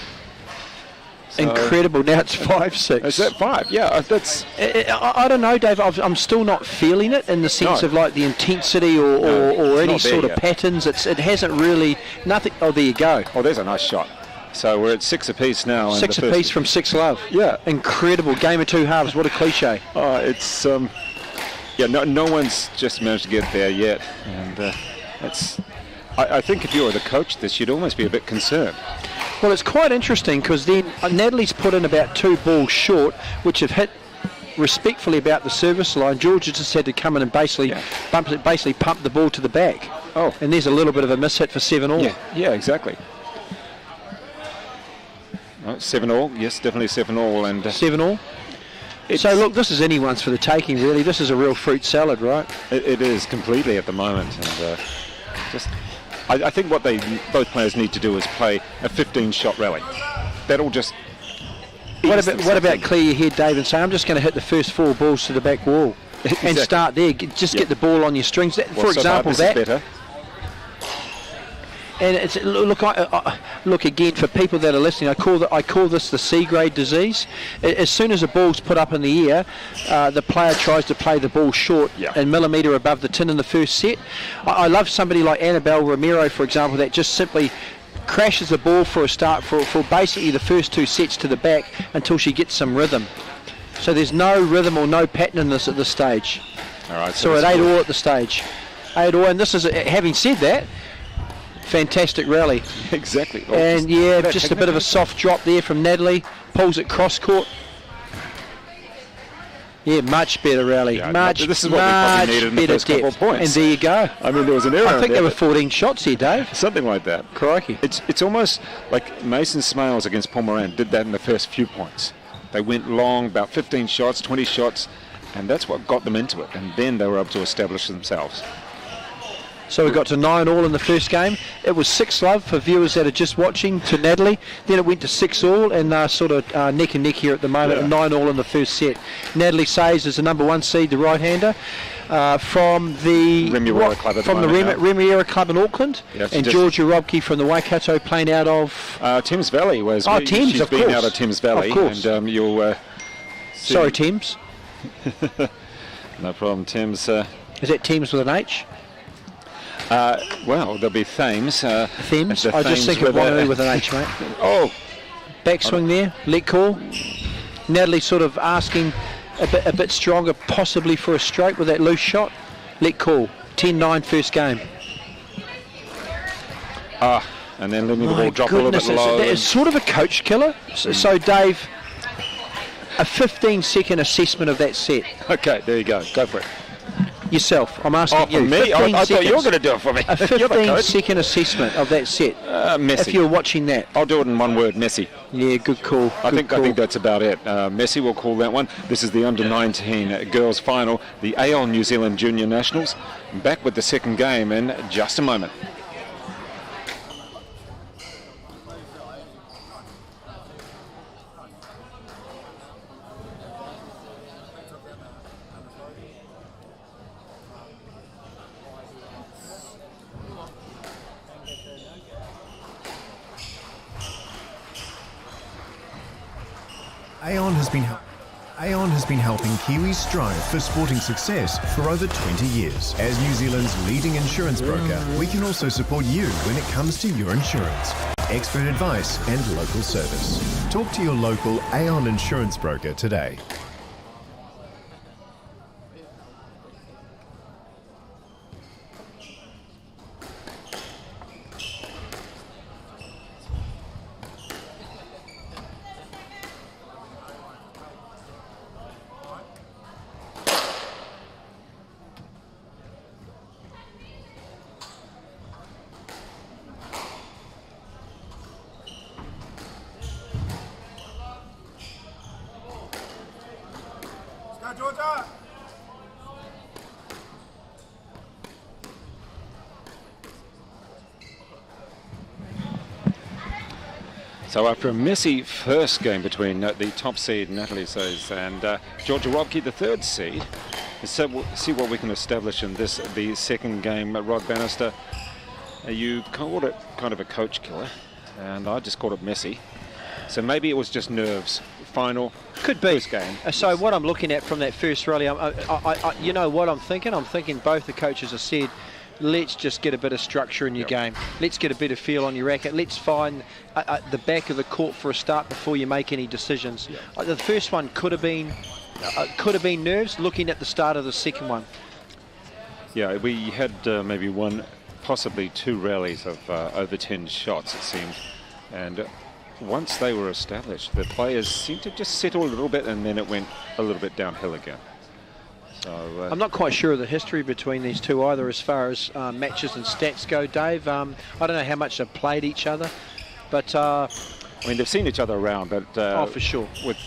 Speaker 3: So
Speaker 7: Incredible. Now it's 5-6.
Speaker 3: Is that 5? Yeah, that's...
Speaker 7: I don't know, Dave. I'm still not feeling it in the sense
Speaker 3: No.
Speaker 7: of like the intensity or any
Speaker 3: not there
Speaker 7: sort of
Speaker 3: yet.
Speaker 7: patterns. It hasn't really... Nothing. Oh, there you go.
Speaker 3: Oh, there's a nice shot. So we're at 6 apiece now.
Speaker 7: 6 apiece from 6-love.
Speaker 3: Yeah.
Speaker 7: Incredible. Game of 2 halves. What a cliche.
Speaker 3: Oh, it's... no one's just managed to get there yet. And it's... I think if you were the coach this, you'd almost be a bit concerned.
Speaker 7: Well, it's quite interesting because then Natalie's put in about 2 balls short, which have hit respectfully about the service line. Georgia just had to come in and basically pump the ball to the back.
Speaker 3: Oh.
Speaker 7: And there's a little bit of a mishit for 7-all.
Speaker 3: Yeah, exactly. 7-all, yes, definitely 7-all. And
Speaker 7: 7-all. So look, this is anyone's for the taking, really. This is a real fruit salad, right?
Speaker 3: It is completely at the moment. And I think what both players need to do is play a 15-shot rally. That'll just...
Speaker 7: What about clear your head, Dave, and say, I'm just going to hit the first 4 balls to the back wall and start there. Get the ball on your strings. For example,
Speaker 3: that... Is better.
Speaker 7: And it's look again for people that are listening. I call this the C-grade disease. As soon as a ball's put up in the air, the player tries to play the ball short a millimetre above the tin in the first set. I love somebody like Annabelle Romero, for example, that just simply crashes the ball for a start for basically the first 2 sets to the back until she gets some rhythm. So there's no rhythm or no pattern in this at this stage.
Speaker 3: All right.
Speaker 7: So at 8-all at the stage, 8-all, and this is having said that. Fantastic rally.
Speaker 3: Exactly. Oh,
Speaker 7: And just a bit of a soft drop there from Natalie. Pulls it cross court. Yeah, much better rally.
Speaker 3: This is what we probably needed in the first couple of points.
Speaker 7: And there you go.
Speaker 3: I mean, there was an error.
Speaker 7: I think there were 14 shots here, Dave.
Speaker 3: Something like that.
Speaker 7: Crikey.
Speaker 3: It's almost like Mason Smails against Paul Moran did that in the first few points. They went long, about 15 shots, 20 shots, and that's what got them into it. And then they were able to establish themselves.
Speaker 7: So we got to 9-all in the first game. It was 6-love for viewers that are just watching to Natalie. Then it went to 6-all and sort of neck and neck here at the moment. And 9-all in the first set. Natalie Sayes is the number 1 seed, the right-hander, from the
Speaker 3: Remuera Club at
Speaker 7: from the Remuera Club in Auckland.
Speaker 3: Yes,
Speaker 7: and Georgia Robke from the Waikato playing out of
Speaker 3: Thames Valley.
Speaker 7: Thames,
Speaker 3: she's
Speaker 7: of
Speaker 3: been
Speaker 7: course.
Speaker 3: out of Thames Valley.
Speaker 7: Of course.
Speaker 3: And you'll
Speaker 7: sorry, Thames.
Speaker 3: No problem, Thames.
Speaker 7: Is that Thames with an H?
Speaker 3: Well, there'll be Thames.
Speaker 7: Thames. I just think of Wanneroo with an H, mate.
Speaker 3: Oh.
Speaker 7: Backswing there, let call. Natalie sort of asking a bit stronger, possibly for a stroke with that loose shot. Let call. 10-9 first game.
Speaker 3: And then letting the ball drop a little bit low.
Speaker 7: It's sort of a coach killer. So Dave, a 15-second assessment of that set.
Speaker 3: Okay, there you go. Go for it.
Speaker 7: Yourself. I'm asking you.
Speaker 3: For me? I thought you were going to do it for me.
Speaker 7: A 15-second assessment of that set.
Speaker 3: Messy.
Speaker 7: If you're watching that.
Speaker 3: I'll do it in one word, messy.
Speaker 7: Yeah, good call.
Speaker 3: I think that's about it. Messi will call that one. This is the under-19 girls final, the Aon New Zealand Junior Nationals. Back with the second game in just a moment.
Speaker 5: Aon has been helping Kiwis strive for sporting success for over 20 years. As New Zealand's leading insurance broker, we can also support you when it comes to your insurance. Expert advice and local service. Talk to your local Aon insurance broker today.
Speaker 3: So after a messy first game between the top seed Natalie Sayes and Georgia Robke, the third seed, so we'll see what we can establish in the second game. Rod Bannister, you called it kind of a coach killer, and I just called it messy. So maybe it was just nerves. Final.
Speaker 7: Could be.
Speaker 3: First game.
Speaker 7: So what I'm looking at from that first rally, you know what I'm thinking? I'm thinking both the coaches have said, let's just get a bit of structure in your game. Let's get a bit of feel on your racket. Let's find the back of the court for a start before you make any decisions. The first one could have been nerves. Looking at the start of the second one.
Speaker 3: Yeah, we had maybe one, possibly two rallies of over 10 shots, it seemed, and once they were established, the players seemed to just settle a little bit, and then it went a little bit downhill again. So,
Speaker 7: I'm not quite sure of the history between these two either as far as matches and stats go, Dave. I don't know how much they've played each other, but...
Speaker 3: I mean, they've seen each other around, but...
Speaker 7: oh, for sure.
Speaker 3: With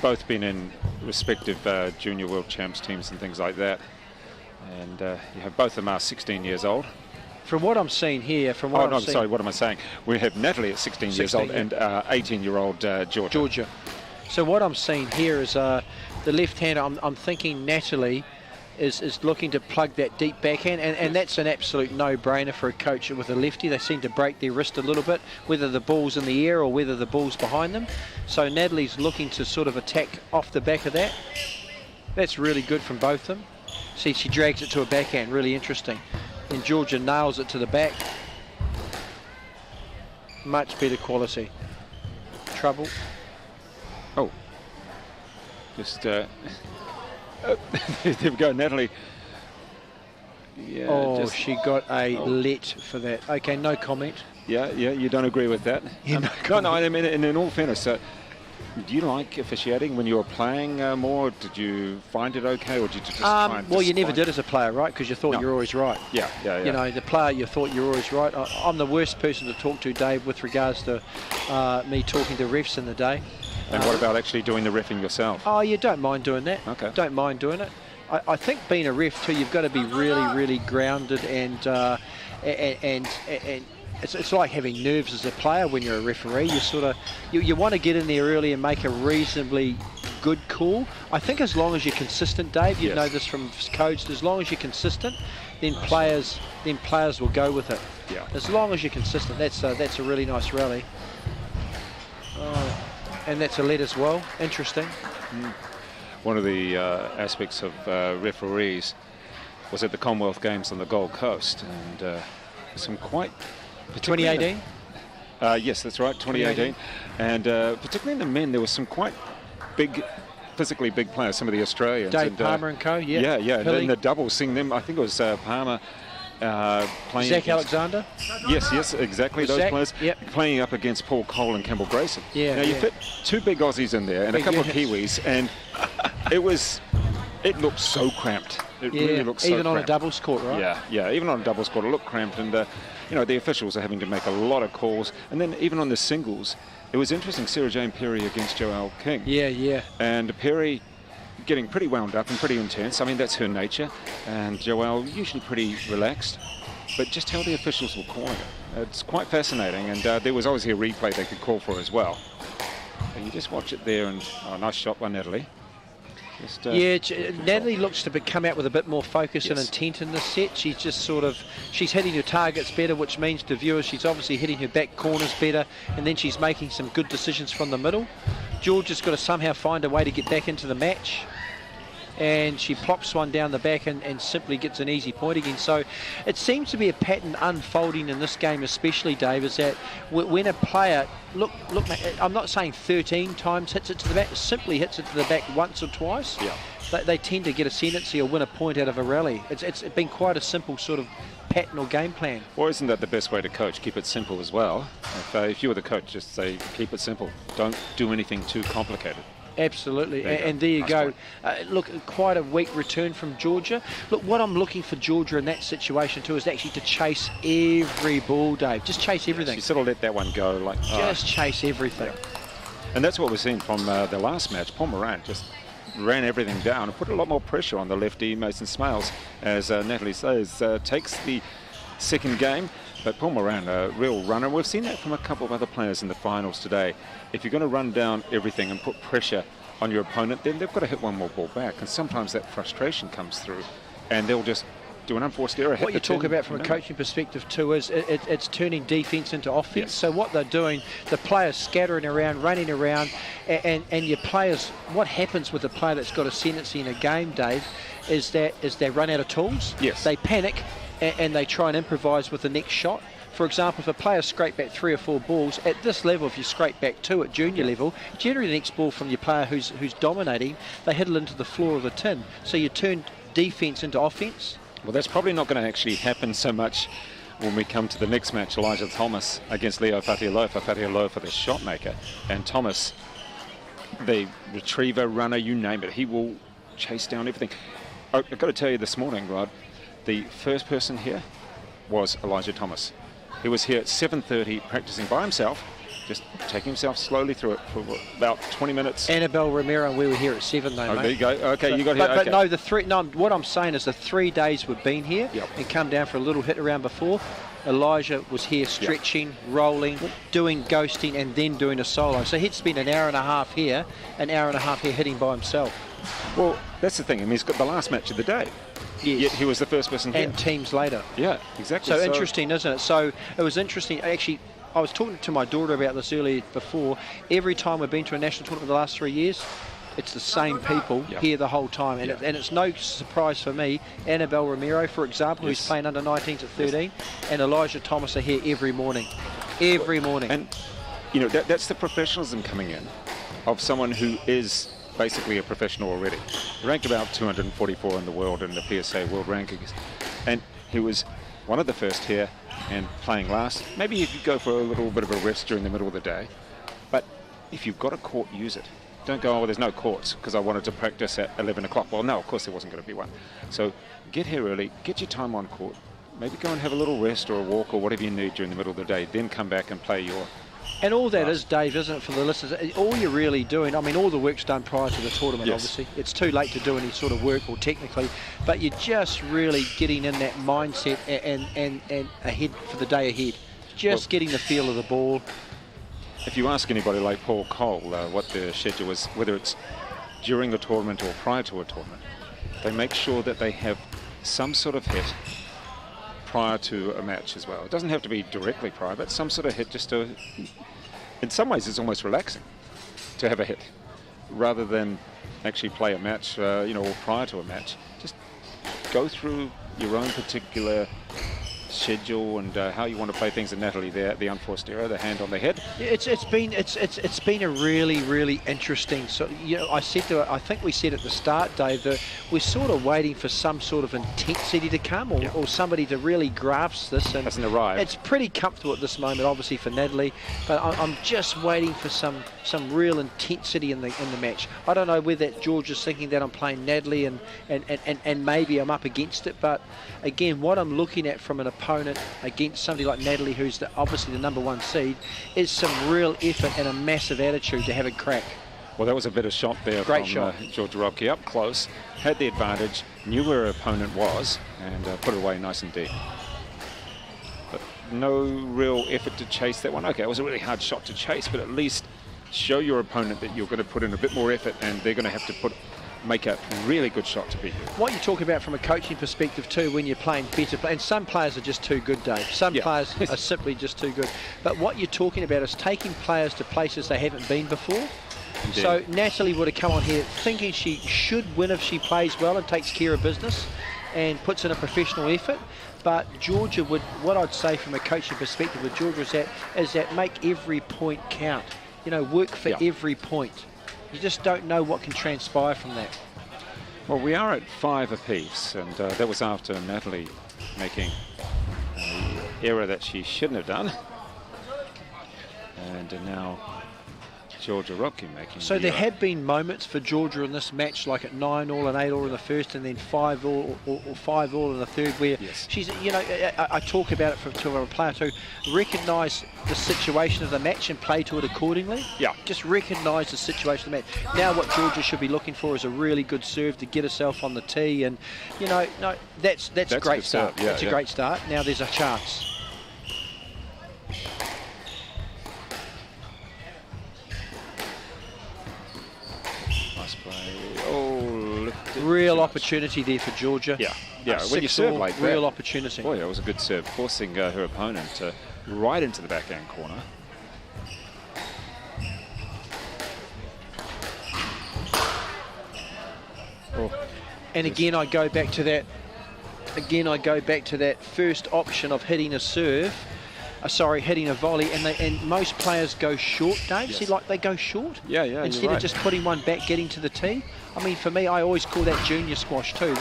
Speaker 3: both been in respective junior world champs teams and things like that. And you have both of them are 16 years old.
Speaker 7: From what I'm seeing here,
Speaker 3: sorry, what am I saying? We have Natalie at 16 years old and 18-year-old Georgia.
Speaker 7: So what I'm seeing here is the left-hander. I'm thinking Natalie is looking to plug that deep backhand, and that's an absolute no-brainer for a coach with a lefty. They seem to break their wrist a little bit, whether the ball's in the air or whether the ball's behind them. So Natalie's looking to sort of attack off the back of that. That's really good from both of them. See, she drags it to a backhand, really interesting. And Georgia nails it to the back. Much better quality. Trouble.
Speaker 3: Oh. Just, there we go, Natalie. Yeah,
Speaker 7: oh, she got a let for that. Okay, no comment.
Speaker 3: Yeah, you don't agree with that?
Speaker 7: Yeah,
Speaker 3: no, I mean, in all fairness, do you like officiating when you were playing more? Did you find it okay, or did you just try and
Speaker 7: well, you never did as a player, right? Because you thought you're always right.
Speaker 3: Yeah.
Speaker 7: You know, the player, you thought you're always right. I'm the worst person to talk to, Dave, with regards to me talking to refs in the day.
Speaker 3: And what about actually doing the reffing yourself?
Speaker 7: Oh, you don't mind doing that.
Speaker 3: Okay.
Speaker 7: Don't mind doing it. I think being a ref too, you've got to be really, really grounded and it's like having nerves as a player when you're a referee. You sort of you want to get in there early and make a reasonably good call. I think as long as you're consistent, Dave, you know this from coach. As long as you're consistent, then players will go with it.
Speaker 3: Yeah.
Speaker 7: As long as you're consistent, that's a really nice rally. And that's a lead as well. Interesting.
Speaker 3: One of the aspects of referees was at the Commonwealth Games on the Gold Coast, and some quite...
Speaker 7: 2018?
Speaker 3: Yes, that's right, 2018. And particularly in the men, there were some quite big, physically big players, some of the Australians.
Speaker 7: Dave
Speaker 3: and,
Speaker 7: Palmer and co, yeah.
Speaker 3: Yeah. And in the doubles, seeing them, I think it was Palmer playing...
Speaker 7: Zach Alexander?
Speaker 3: Yes, exactly, those
Speaker 7: Zach,
Speaker 3: players.
Speaker 7: yep.
Speaker 3: Playing up against Paul Cole and Campbell Grayson.
Speaker 7: Yeah,
Speaker 3: now, you fit 2 big Aussies in there and a couple of Kiwis, and it looked so cramped. It really looked so
Speaker 7: even on
Speaker 3: cramped.
Speaker 7: a doubles court, right?
Speaker 3: Yeah, even on a doubles court, it looked cramped, and the officials are having to make a lot of calls. And then even on the singles, it was interesting. Sarah Jane Perry against Joelle King.
Speaker 7: Yeah.
Speaker 3: And Perry getting pretty wound up and pretty intense. I mean, that's her nature. And Joelle usually pretty relaxed, but just how the officials were calling it, it's quite fascinating. And there was obviously a replay they could call for as well. And you just watch it there, and nice shot by Natalie.
Speaker 7: Natalie looks to come out with a bit more focus and intent in this set. She's just she's hitting her targets better, which means to viewers she's obviously hitting her back corners better, and then she's making some good decisions from the middle. Georgia's got to somehow find a way to get back into the match, and she plops one down the back and simply gets an easy point again. So it seems to be a pattern unfolding in this game, especially, Dave, is that when a player, look, I'm not saying 13 times hits it to the back, simply hits it to the back once or twice, they tend to get ascendancy or win a point out of a rally. It's been quite a simple sort of pattern or game plan.
Speaker 3: Well, isn't that the best way to coach? Keep it simple as well. If you were the coach, just say, keep it simple. Don't do anything too complicated.
Speaker 7: Absolutely, and there you go. Look, quite a weak return from Georgia. Look, what I'm looking for Georgia in that situation too is actually to chase every ball, Dave. Just chase everything.
Speaker 3: You sort of let that one go.
Speaker 7: Just chase everything.
Speaker 3: And that's what we're seeing from the last match. Paul Moran just ran everything down and put a lot more pressure on the lefty Mason Smails as Natalie Sayes takes the second game. But Paul Moran, a real runner. We've seen that from a couple of other players in the finals today. If you're going to run down everything and put pressure on your opponent, then they've got to hit one more ball back. And sometimes that frustration comes through, and they'll just do an unforced error.
Speaker 7: What you talk about from a coaching perspective too is it's turning defence into offence. Yes. So what they're doing, the players scattering around, running around, and your players, what happens with a player that's got ascendancy in a game, Dave, is they run out of tools.
Speaker 3: Yes.
Speaker 7: They panic, and they try and improvise with the next shot. For example, if a player scrape back 3 or 4 balls, at this level, if you scrape back 2 at junior level, generally the next ball from your player who's dominating, they hit it into the floor of the tin. So you turn defence into offence.
Speaker 3: Well, that's probably not going to actually happen so much when we come to the next match, Elijah Thomas against Leo Fatialofa. Fatialofa, the shot maker, and Thomas, the retriever, runner, you name it. He will chase down everything. I've got to tell you this morning, Rod, the first person here was Elijah Thomas. He was here at 7:30 practicing by himself, just taking himself slowly through it for about 20 minutes.
Speaker 7: Annabelle Romero, and we were here at 7 though, mate.
Speaker 3: There you go. Okay, you got
Speaker 7: here.
Speaker 3: But
Speaker 7: no, what I'm saying is the 3 days we've been here and come down for a little hit around before, Elijah was here stretching, rolling, doing ghosting, and then doing a solo. So he'd spent an hour and a half here, hitting by himself.
Speaker 3: Well, that's the thing. I mean, he's got the last match of the day.
Speaker 7: Yes.
Speaker 3: Yet he was the first person here.
Speaker 7: And teams later.
Speaker 3: Yeah, exactly.
Speaker 7: So interesting, isn't it? So it was interesting. Actually, I was talking to my daughter about this earlier before. Every time we've been to a national tournament the last 3 years, it's the same people here the whole time. And, and it's no surprise for me. Annabelle Romero, for example, who's playing under 19s at 13, and Elijah Thomas are here every morning. Every morning.
Speaker 3: And, you know, that's the professionalism coming in of someone who is basically a professional already. Ranked about 244 in the world in the PSA World Rankings. And he was one of the first here and playing last. Maybe you could go for a little bit of a rest during the middle of the day. But if you've got a court, use it. Don't go, oh, there's no courts because I wanted to practice at 11 o'clock. Well, no, of course there wasn't going to be one. So get here early, get your time on court. Maybe go and have a little rest or a walk or whatever you need during the middle of the day. Then come back and play your...
Speaker 7: And all that is, Dave, isn't it, for the listeners? All you're really doing, I mean, all the work's done prior to the tournament, obviously. It's too late to do any sort of work or technically, but you're just really getting in that mindset and ahead for the day ahead. Just getting the feel of the ball.
Speaker 3: If you ask anybody like Paul Cole what their schedule was, whether it's during a tournament or prior to a tournament, they make sure that they have some sort of hit prior to a match as well. It doesn't have to be directly prior, but some sort of hit just to... In some ways, it's almost relaxing to have a hit rather than actually play a match, you know, or prior to a match. Just go through your own particular schedule and how you want to play things. And Natalie there, the unforced error, the hand on the head.
Speaker 7: It's been a really interesting. So I think we said at the start, Dave, that we're sort of waiting for some sort of intensity to come, or somebody to really grasp this. And
Speaker 3: hasn't arrived.
Speaker 7: It's pretty comfortable at this moment, obviously for Natalie, but I'm just waiting for some real intensity in the match. I don't know whether George is thinking that I'm playing Natalie and maybe I'm up against it, but again, what I'm looking at from an opponent against somebody like Natalie, who's obviously the #1 seed, is some real effort and a massive attitude to have a crack.
Speaker 3: Well, that was a better shot there.
Speaker 7: Great
Speaker 3: from
Speaker 7: shot.
Speaker 3: Georgia Robke, up close, had the advantage, knew where her opponent was, and put it away nice and deep. But no real effort to chase that one. Okay, it was a really hard shot to chase, but at least show your opponent that you're going to put in a bit more effort, and they're going to have to make a really good shot to beat you.
Speaker 7: What you talk about from a coaching perspective too, when you're playing better, and some players are just too good, Dave. Some players are simply just too good. But what you're talking about is taking players to places they haven't been before.
Speaker 3: Indeed.
Speaker 7: So Natalie would have come on here thinking she should win if she plays well and takes care of business and puts in a professional effort. But Georgia would, what I'd say from a coaching perspective with Georgia is that make every point count. You know, work for every point. You just don't know what can transpire from that.
Speaker 3: Well, we are at 5 apiece, and that was after Natalie making an error that she shouldn't have done. And now Georgia Robke making.
Speaker 7: So there have been moments for Georgia in this match, like at 9-all and 8-all in the first, and then 5-all or 5-all in the third, where she's, you know, I talk about it to a player to recognise the situation of the match and play to it accordingly.
Speaker 3: Yeah.
Speaker 7: Just recognise the situation of the match. Now what Georgia should be looking for is a really good serve to get herself on the tee, and you know, no, that's a great start.
Speaker 3: Yeah,
Speaker 7: that's a great start. Now there's a chance. Real opportunity there for Georgia.
Speaker 3: Yeah. When you serve like that,
Speaker 7: real opportunity.
Speaker 3: Boy, that was a good serve, forcing her opponent right into the backhand corner.
Speaker 7: And again, I go back to that. Again, I go back to that first option of hitting a serve. Hitting a volley, and most players go short, Dave. See, like they go short.
Speaker 3: Yeah.
Speaker 7: Instead of just putting one back, getting to the tee. I mean, for me, I always call that junior squash too.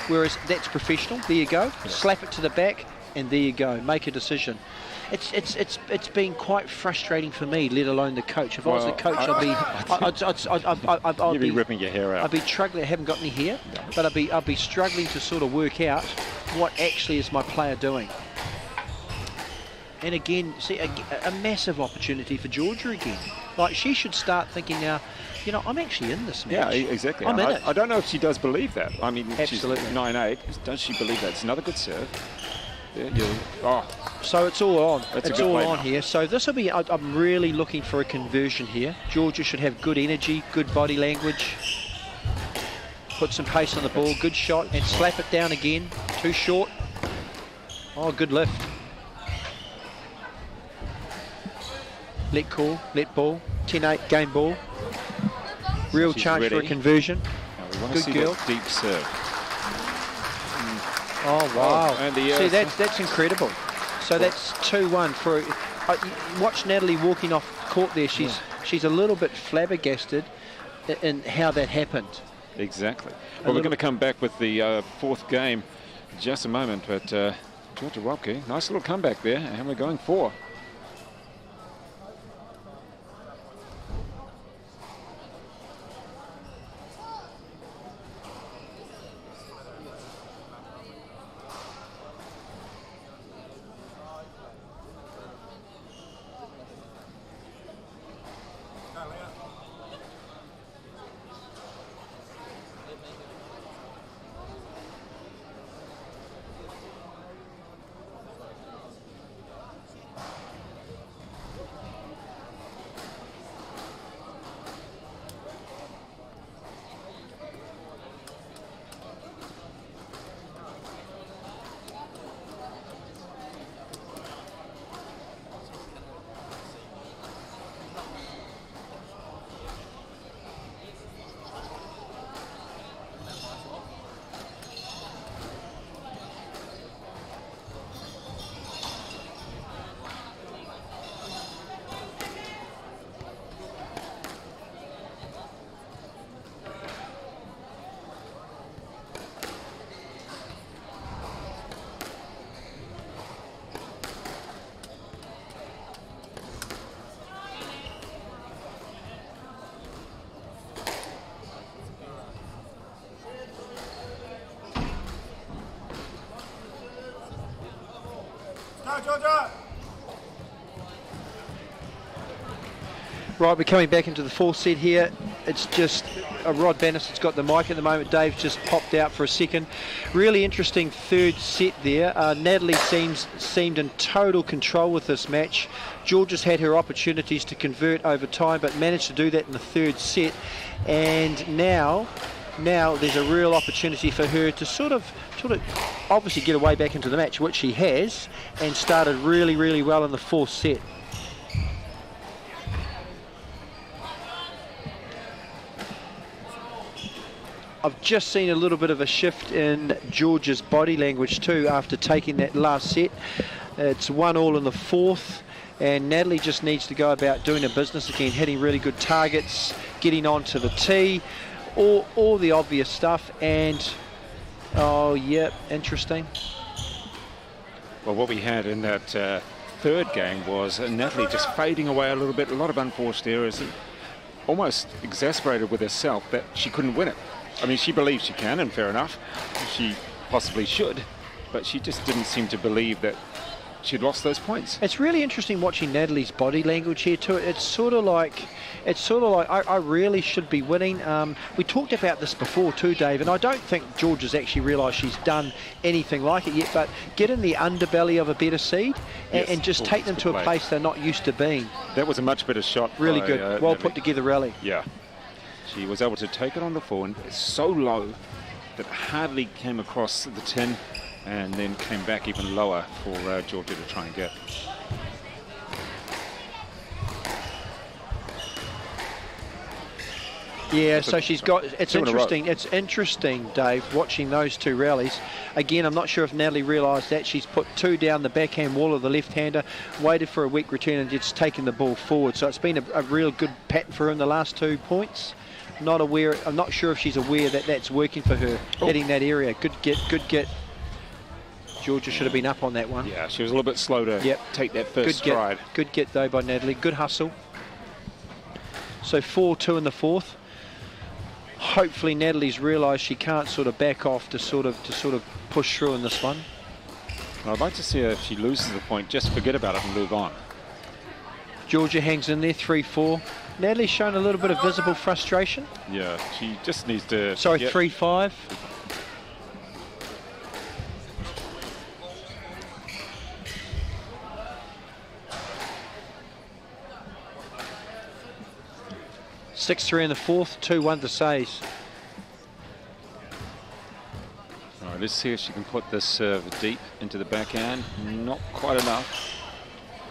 Speaker 7: Whereas that's professional. There you go. Yeah. Slap it to the back, and there you go. Make a decision. It's been quite frustrating for me, let alone the coach. If I was the coach, I'd
Speaker 3: be ripping your hair out.
Speaker 7: I'd be struggling. I haven't got any hair, but I'd be struggling to sort of work out what actually is my player doing. And again, see, a massive opportunity for Georgia again. Like, she should start thinking now, you know, I'm actually in this match.
Speaker 3: Yeah, exactly.
Speaker 7: I'm in it.
Speaker 3: I don't know if she does believe that. I mean,
Speaker 7: absolutely.
Speaker 3: She's 9-8. Does she believe that? It's another good serve.
Speaker 7: So it's all on.
Speaker 3: It's all on
Speaker 7: here. So this will be, I'm really looking for a conversion here. Georgia should have good energy, good body language. Put some pace on the ball, good shot, and slap it down again. Too short. Oh, good lift. Let call, let ball, 10-8 game ball. Real chance for a conversion.
Speaker 3: Now we want
Speaker 7: good
Speaker 3: to see
Speaker 7: girl.
Speaker 3: That deep serve.
Speaker 7: Oh wow!
Speaker 3: And
Speaker 7: see, that's incredible. So that's 2-1 for. Watch Natalie walking off court there. She's a little bit flabbergasted in how that happened.
Speaker 3: Exactly. Well, we're going to come back with the fourth game in just a moment, but Georgia Robke, nice little comeback there, and we're going 4.
Speaker 7: Right, we're coming back into the fourth set here. It's just Rod Bannister's got the mic at the moment. Dave's just popped out for a second. Really interesting third set there. Natalie seemed in total control with this match. Georgia's had her opportunities to convert over time, but managed to do that in the third set. And now there's a real opportunity for her to sort of obviously get away back into the match, which she has, and started really, really well in the fourth set. I've just seen a little bit of a shift in Georgia's body language too after taking that last set. It's 1-1 in the fourth, and Natalie just needs to go about doing her business again, hitting really good targets, getting onto the tee, all the obvious stuff. And oh yeah, interesting.
Speaker 3: Well, what we had in that third game was Natalie just fading away a little bit, a lot of unforced errors, and almost exasperated with herself that she couldn't win it. I mean, she believes she can, and fair enough, she possibly should, but she just didn't seem to believe that she'd lost those points.
Speaker 7: It's really interesting watching Natalie's body language here too. It's sort of like I really should be winning. We talked about this before too, Dave, and I don't think Georgia's actually realised she's done anything like it yet, but get in the underbelly of a better seed and just take them to a place they're not used to being.
Speaker 3: That was a much better shot.
Speaker 7: Really good, well put together rally.
Speaker 3: Yeah. She was able to take it on the forehand so low that it hardly came across the tin, and then came back even lower for Georgia to try and get.
Speaker 7: Yeah, so she's got, it's interesting, Dave, watching those two rallies. Again, I'm not sure if Natalie realised that. She's put two down the backhand wall of the left-hander, waited for a weak return and just taken the ball forward. So it's been a real good pattern for her in the last 2 points. I'm not sure if she's aware that that's working for her, hitting that area. Good get. Georgia should have been up on that one.
Speaker 3: Yeah, she was a little bit slow to take that first stride.
Speaker 7: Good get though by Natalie. Good hustle. So 4-2 in the fourth. Hopefully Natalie's realised she can't sort of back off to sort of push through in this one.
Speaker 3: I'd like to see her, if she loses the point, just forget about it and move on.
Speaker 7: Georgia hangs in there, 3-4. Natalie's shown a little bit of visible frustration.
Speaker 3: Yeah, she just needs to...
Speaker 7: Sorry, 3-5. (6-3) in the fourth, 2-1 to Sayes.
Speaker 3: All right, let's see if she can put this serve deep into the backhand. Not quite enough.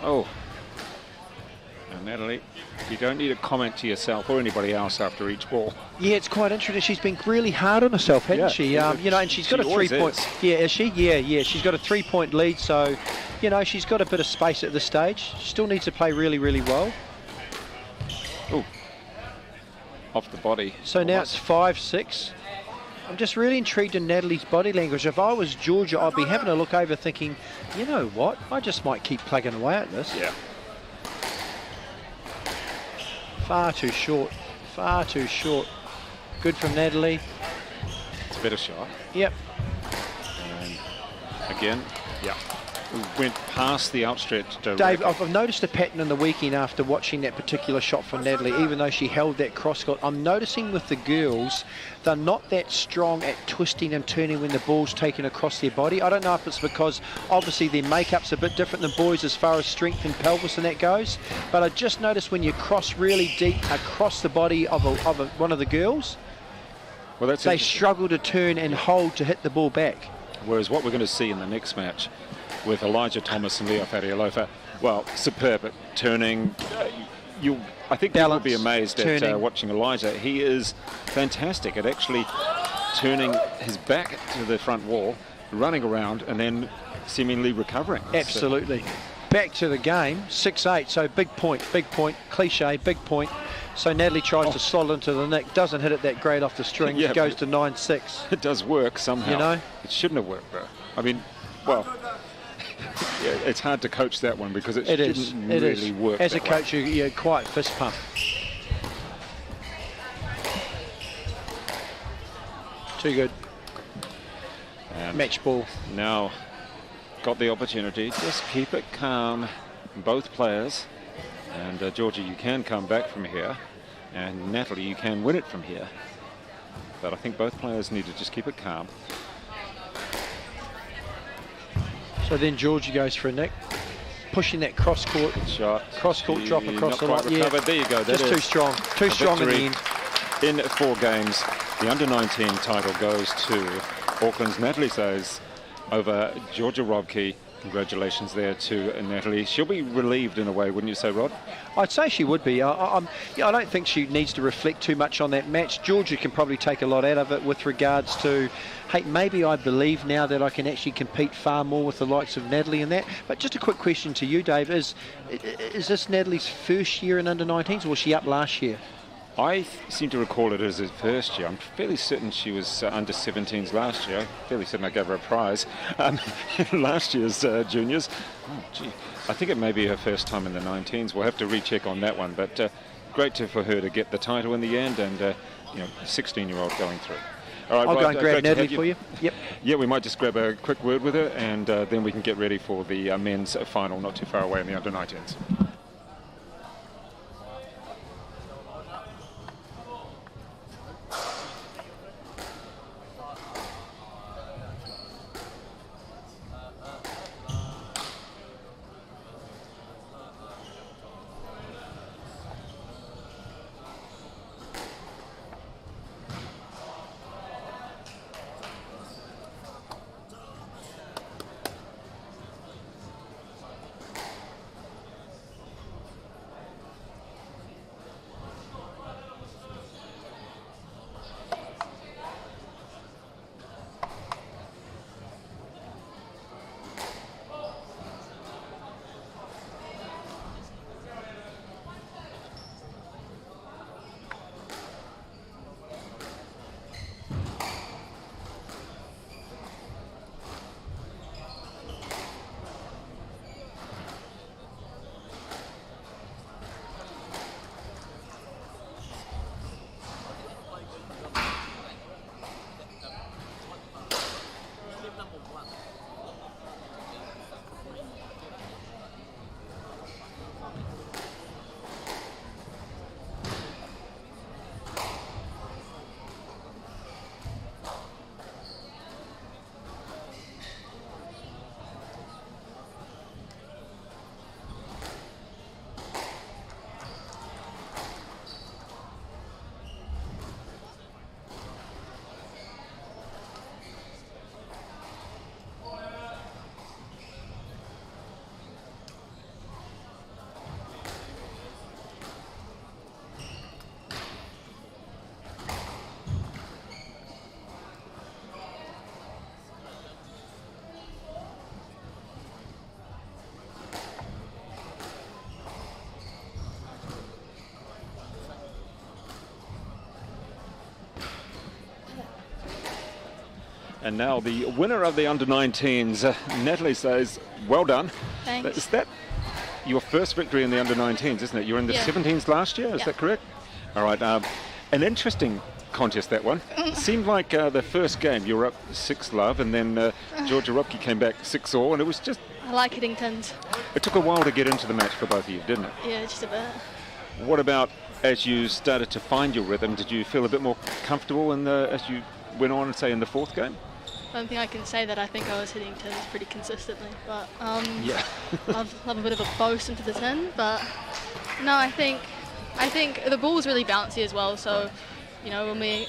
Speaker 3: Oh. Now, Natalie, you don't need to comment to yourself or anybody else after each ball.
Speaker 7: Yeah, it's quite interesting. She's been really hard on herself, hasn't she? You know, and she's got a 3 point. Yeah, is she? Yeah. She's got a 3-point lead, so you know she's got a bit of space at this stage. She still needs to play really, really well.
Speaker 3: Oh. Off the body.
Speaker 7: So now it's 5-6. I'm just really intrigued in Natalie's body language. If I was Georgia, I'd be having a look over thinking, you know what, I just might keep plugging away at this.
Speaker 3: Yeah.
Speaker 7: Far too short. Far too short. Good from Natalie.
Speaker 3: It's a better shot.
Speaker 7: Yep.
Speaker 3: And again, yeah. Went past the outstretched
Speaker 7: Dave, I've noticed a pattern in the weekend after watching that particular shot from Natalie, even though she held that cross court. I'm noticing with the girls, they're not that strong at twisting and turning when the ball's taken across their body. I don't know if it's because obviously their makeup's a bit different than boys as far as strength and pelvis and that goes, but I just noticed when you cross really deep across the body of one of the girls, well, they struggle to turn and hold to hit the ball back.
Speaker 3: Whereas what we're going to see in the next match with Elijah Thomas and Leo Fatialofa, well, superb at turning. I think people will be amazed at watching Elijah. He is fantastic at actually turning his back to the front wall, running around, and then seemingly recovering.
Speaker 7: Absolutely. So. Back to the game, 6-8, so big point, cliche, big point. So Natalie tries to slot into the neck, doesn't hit it that great off the string, it goes to 9-6.
Speaker 3: It does work somehow.
Speaker 7: You know?
Speaker 3: It shouldn't have worked though. I mean, well, yeah, it's hard to coach that one because it shouldn't really work.
Speaker 7: As a coach, you're quite fist pump. Too good. Match ball.
Speaker 3: Now, got the opportunity. Just keep it calm, both players. And Georgia, you can come back from here. And Natalie, you can win it from here. But I think both players need to just keep it calm.
Speaker 7: So then Georgia goes for a nick, pushing that cross-court
Speaker 3: shot.
Speaker 7: Cross-court drop across the line.
Speaker 3: Yeah, there you go. That
Speaker 7: just too strong. Too strong in the end.
Speaker 3: In 4 games, the under-19 title goes to Auckland's Natalie Sayes over Georgia Robke. Congratulations there to Natalie. She'll be relieved in a way, wouldn't you say, Rod?
Speaker 7: I'd say she would be. I don't think she needs to reflect too much on that match. Georgia can probably take a lot out of it with regards to, hey, maybe I believe now that I can actually compete far more with the likes of Natalie and that. But just a quick question to you, Dave. Is this Natalie's first year in under-19s, or was she up last year?
Speaker 3: I seem to recall it as her first year. I'm fairly certain she was under 17s last year. Fairly certain I gave her a prize. Last year's juniors. Oh, gee. I think it may be her first time in the 19s. We'll have to recheck on that one. But great for her to get the title in the end, and 16-year-old going through. All right,
Speaker 7: I'll go and grab Natalie for you. Yep.
Speaker 3: Yeah, we might just grab a quick word with her, and then we can get ready for the men's final, not too far away in the under-19s. And now the winner of the under-19s, Natalie Sayes, well done.
Speaker 6: Thanks.
Speaker 3: Is that your first victory in the under-19s, isn't it? You were in the 17s last year, is that correct? All right, an interesting contest, that one. Seemed like the first game you were up 6-love, and then Georgia Robke came back 6-all, and it was just...
Speaker 6: I like hitting tins.
Speaker 3: It took a while to get into the match for both of you, didn't it?
Speaker 6: Yeah, just a bit.
Speaker 3: What about as you started to find your rhythm? Did you feel a bit more comfortable as you went on, say, in the 4th game?
Speaker 6: I don't think I can say that. I think I was hitting tins pretty consistently, but
Speaker 3: yeah.
Speaker 6: I've a bit of a boast into the tin, but no, I think the ball was really bouncy as well. So, I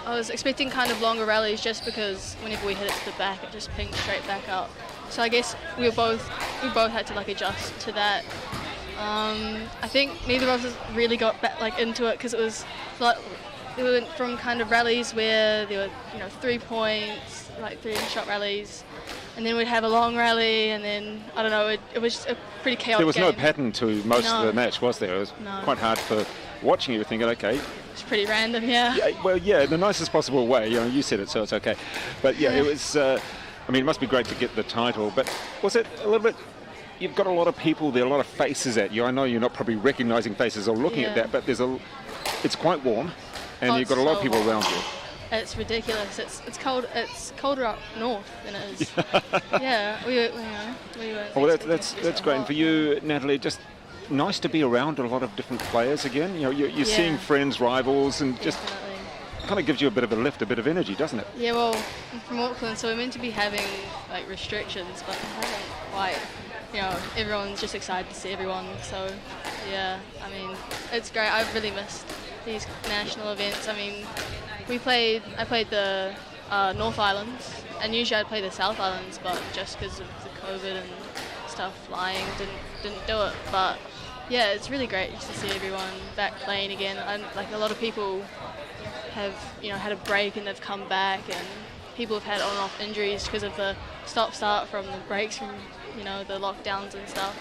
Speaker 6: was expecting kind of longer rallies just because whenever we hit it to the back, it just pinged straight back up. So I guess we both had to adjust to that. I think neither of us really got back into it because it was like. We went from kind of rallies where there were, 3 points, like 3-shot rallies, and then we'd have a long rally, and then, I don't know, it was just a pretty chaotic
Speaker 3: There was
Speaker 6: game.
Speaker 3: no pattern to most of the match, was there? It was quite hard for watching you thinking, okay.
Speaker 6: It's pretty random, yeah.
Speaker 3: Well, yeah, in the nicest possible way. You said it, so it's okay. But, yeah, it was, it must be great to get the title, but was it a little bit... You've got a lot of people there, a lot of faces at you. I know you're not probably recognising faces or looking at that, but it's quite warm. And you've got a lot of people around you.
Speaker 9: It's ridiculous. It's cold. It's colder up north than it is. Yeah, we weren't.
Speaker 3: Well, that's great. And for you, Natalie, just nice to be around a lot of different players again. You know, you're seeing friends, rivals, and just kind of gives you a bit of a lift, a bit of energy, doesn't it?
Speaker 9: Yeah, well, I'm from Auckland, so we're meant to be having like restrictions, but we haven't quite. You know, everyone's just excited to see everyone. So, yeah, I mean, it's great. I've really missed these national events. I mean, I played the North Islands, and usually I'd play the South Islands, but just because of the COVID and stuff, flying didn't do it. But yeah, it's really great just to see everyone back playing again. And like a lot of people have had a break and they've come back, and people have had on and off injuries because of the stop-start from the breaks from the lockdowns and stuff.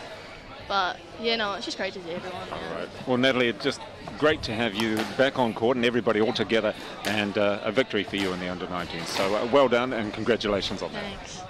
Speaker 9: But yeah, no, it's just great to see everyone. Yeah.
Speaker 3: Right. Well, Natalie, it's just great to have you back on court and everybody all together, and a victory for you in the under-19s. So well done and congratulations on that.
Speaker 9: Thanks.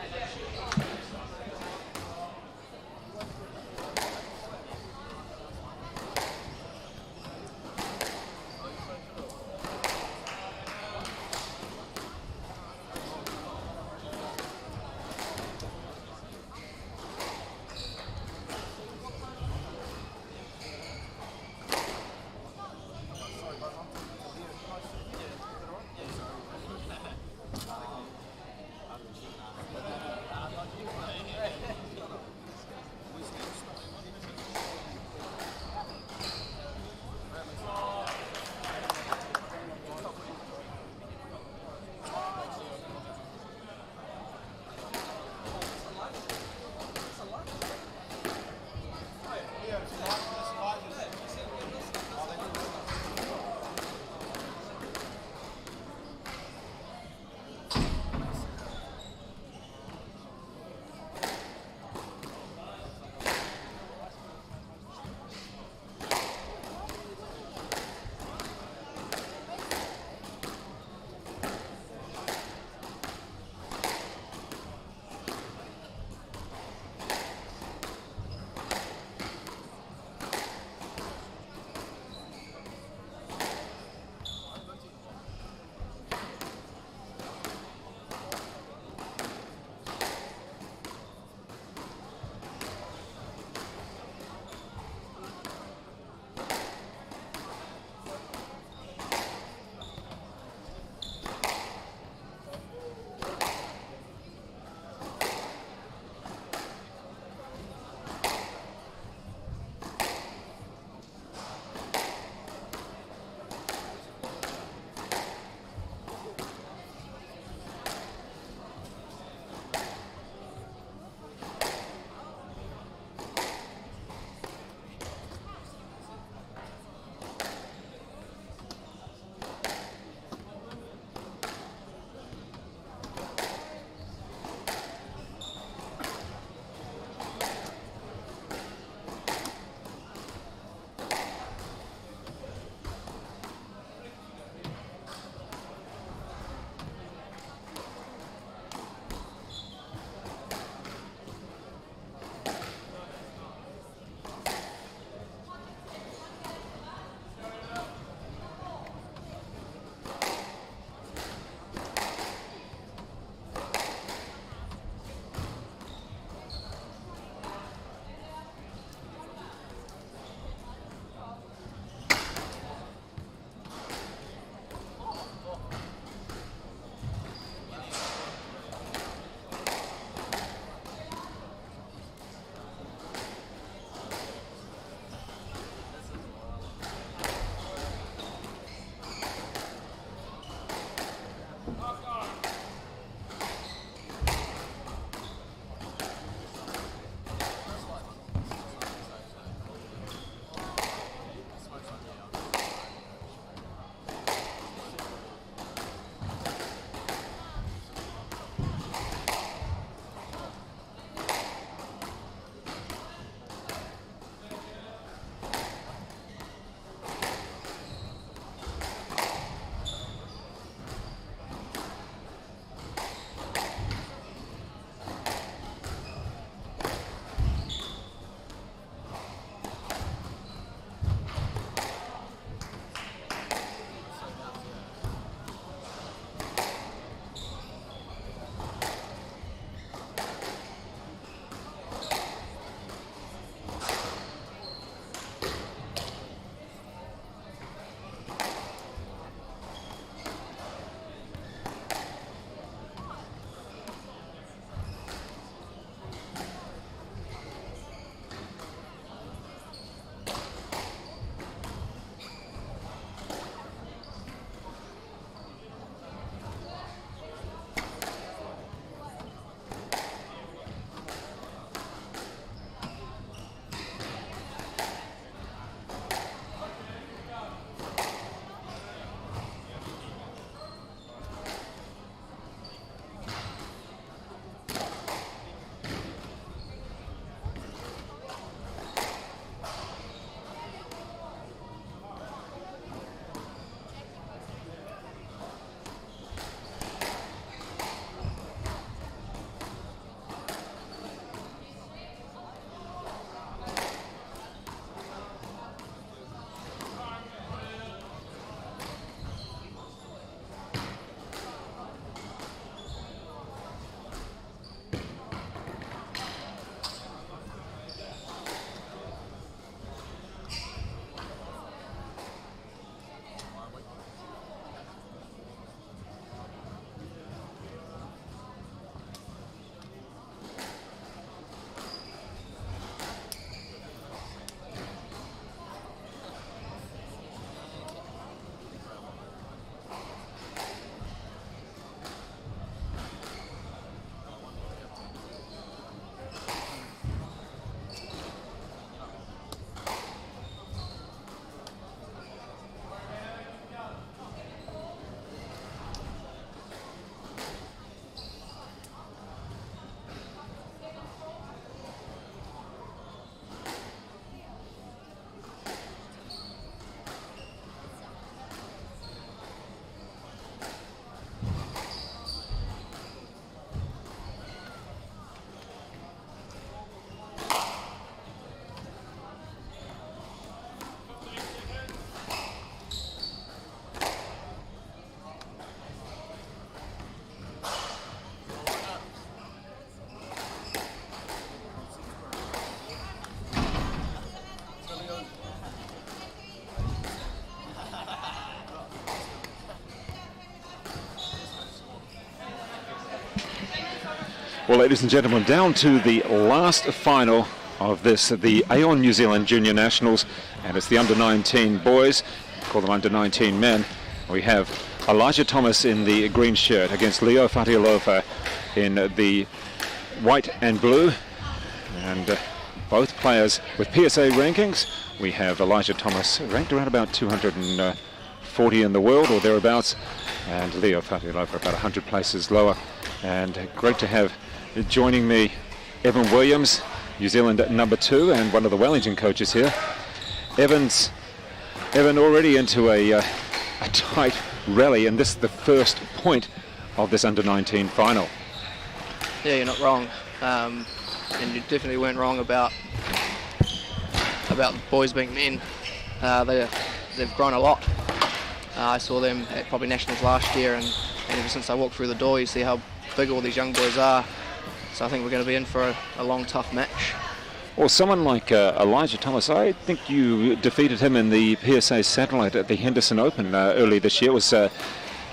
Speaker 3: Well, ladies and gentlemen, down to the last final of this, the Aon New Zealand Junior Nationals, and it's the under-19 boys, call them under-19 men. We have Elijah Thomas in the green shirt against Leo Fatialofa in the white and blue, and both players with PSA rankings. We have Elijah Thomas ranked around about 240 in the world or thereabouts, and Leo Fatialofa about 100 places lower. And great to have joining me Evan Williams, New Zealand at number 2, and one of the Wellington coaches here. Evan already into a tight rally, and this is the first point of this under-19 final.
Speaker 10: Yeah, you're not wrong, and you definitely weren't wrong about the boys being men. They've grown a lot. I saw them at probably Nationals last year, and ever since I walked through the door, you see how big all these young boys are. So I think we're going to be in for a long, tough match.
Speaker 3: Well, someone like Elijah Thomas, I think you defeated him in the PSA Satellite at the Henderson Open early this year. It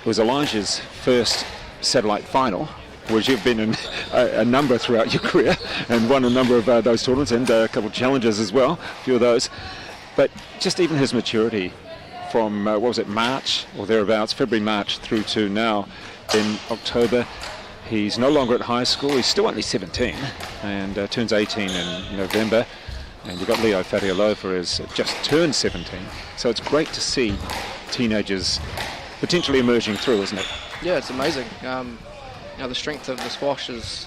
Speaker 3: was Elijah's first Satellite final, whereas you've been in a number throughout your career and won a number of those tournaments and a couple of challenges as well, a few of those. But just even his maturity from, March or thereabouts, February, March through to now in October. He's no longer at high school. He's still only 17 and turns 18 in November. And you've got Leo Fatialofa who's just turned 17. So it's great to see teenagers potentially emerging through, isn't it?
Speaker 10: Yeah, it's amazing. The strength of the squash is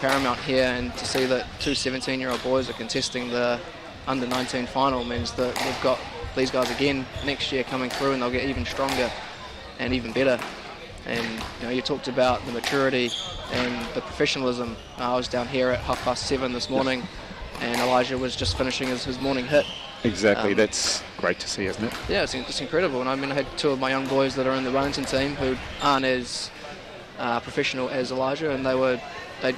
Speaker 10: paramount here, and to see that two 17-year-old boys are contesting the under-19 final means that we've got these guys again next year coming through, and they'll get even stronger and even better. And you talked about the maturity and the professionalism. I was down here at 7:30 this morning, and Elijah was just finishing his morning hit.
Speaker 3: Exactly, that's great to see, isn't it?
Speaker 10: Yeah, it's incredible. And I mean, I had two of my young boys that are in the Wellington team who aren't as professional as Elijah, and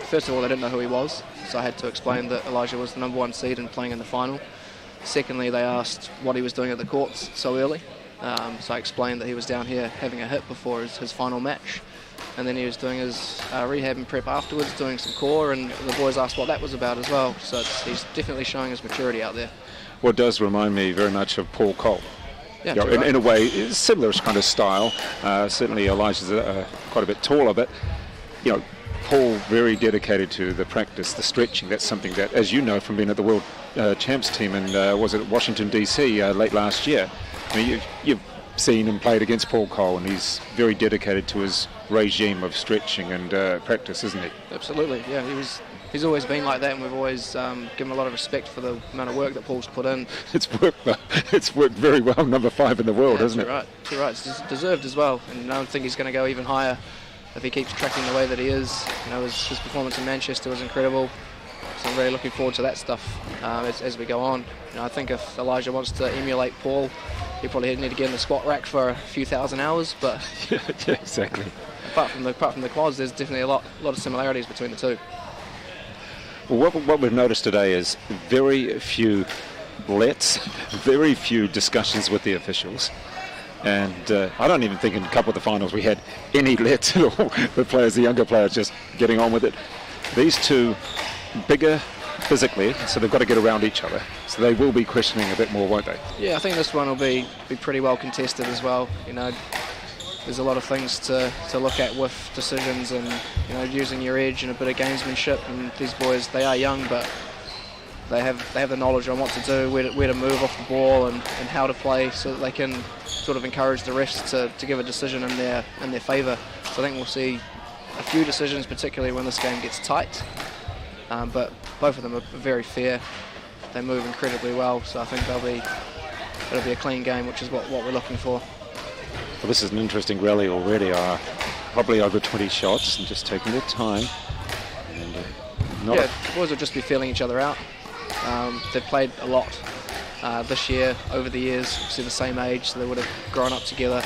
Speaker 10: first of all, they didn't know who he was, so I had to explain that Elijah was the number 1 seed and playing in the final. Secondly, they asked what he was doing at the courts so early. So I explained that he was down here having a hit before his final match, and then he was doing his rehab and prep afterwards, doing some core, and the boys asked what that was about as well. So he's definitely showing his maturity out there.
Speaker 3: Well, it does remind me very much of Paul Cole.
Speaker 10: Yeah,
Speaker 3: in a way, it's similar kind of style. Certainly Elijah's quite a bit taller, but Paul very dedicated to the practice, the stretching. That's something that, as you know from being at the World Champs team and was it Washington DC late last year. I mean, you've seen him played against Paul Cole, and he's very dedicated to his regime of stretching and practice, isn't he?
Speaker 10: Absolutely, yeah. He's always been like that, and we've always given a lot of respect for the amount of work that Paul's put in.
Speaker 3: It's worked very well, number 5 in the world, hasn't it?
Speaker 10: Right, too right. It's deserved as well, and I think he's going to go even higher if he keeps tracking the way that he is. His performance in Manchester was incredible. So I'm really looking forward to that stuff as we go on. I think if Elijah wants to emulate Paul, he probably need to get in the squat rack for a few thousand hours. But
Speaker 3: yeah, exactly.
Speaker 10: Apart from the quads, there's definitely a lot of similarities between the two.
Speaker 3: Well, what we've noticed today is very few lets, very few discussions with the officials. And I don't even think in a couple of the finals we had any lets at all. The younger players just getting on with it. These two, bigger physically, so they've got to get around each other. So they will be questioning a bit more, won't they?
Speaker 10: Yeah, I think this one will be pretty well contested as well. There's a lot of things to look at with decisions, and using your edge and a bit of gamesmanship. And these boys, they are young, but they have the knowledge on what to do, where to move off the ball, and how to play, so that they can sort of encourage the refs to give a decision in their favour. So I think we'll see a few decisions, particularly when this game gets tight. But both of them are very fair. They move incredibly well, so I think it'll be a clean game, which is what we're looking for.
Speaker 3: Well, this is an interesting rally already. Probably over 20 shots and just taking their time. And,
Speaker 10: the boys will just be feeling each other out. They've played a lot this year, over the years, obviously the same age, so they would have grown up together.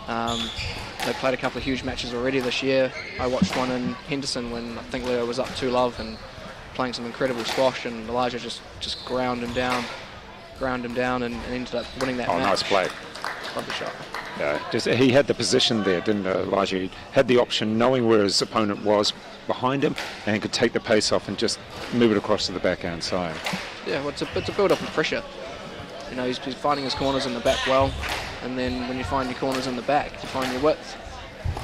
Speaker 10: They played a couple of huge matches already this year. I watched one in Henderson when I think Leo was up 2-love and playing some incredible squash, and Elijah just ground him down and ended up winning that match.
Speaker 3: Oh, nice play.
Speaker 10: Love the shot.
Speaker 3: Just he had the position there, didn't Elijah? He had the option, knowing where his opponent was behind him, and could take the pace off and just move it across to the backhand side.
Speaker 10: Yeah, well, it's a build-up of pressure. You know, he's finding his corners in the back well, and then when you find your corners in the back, you find your width,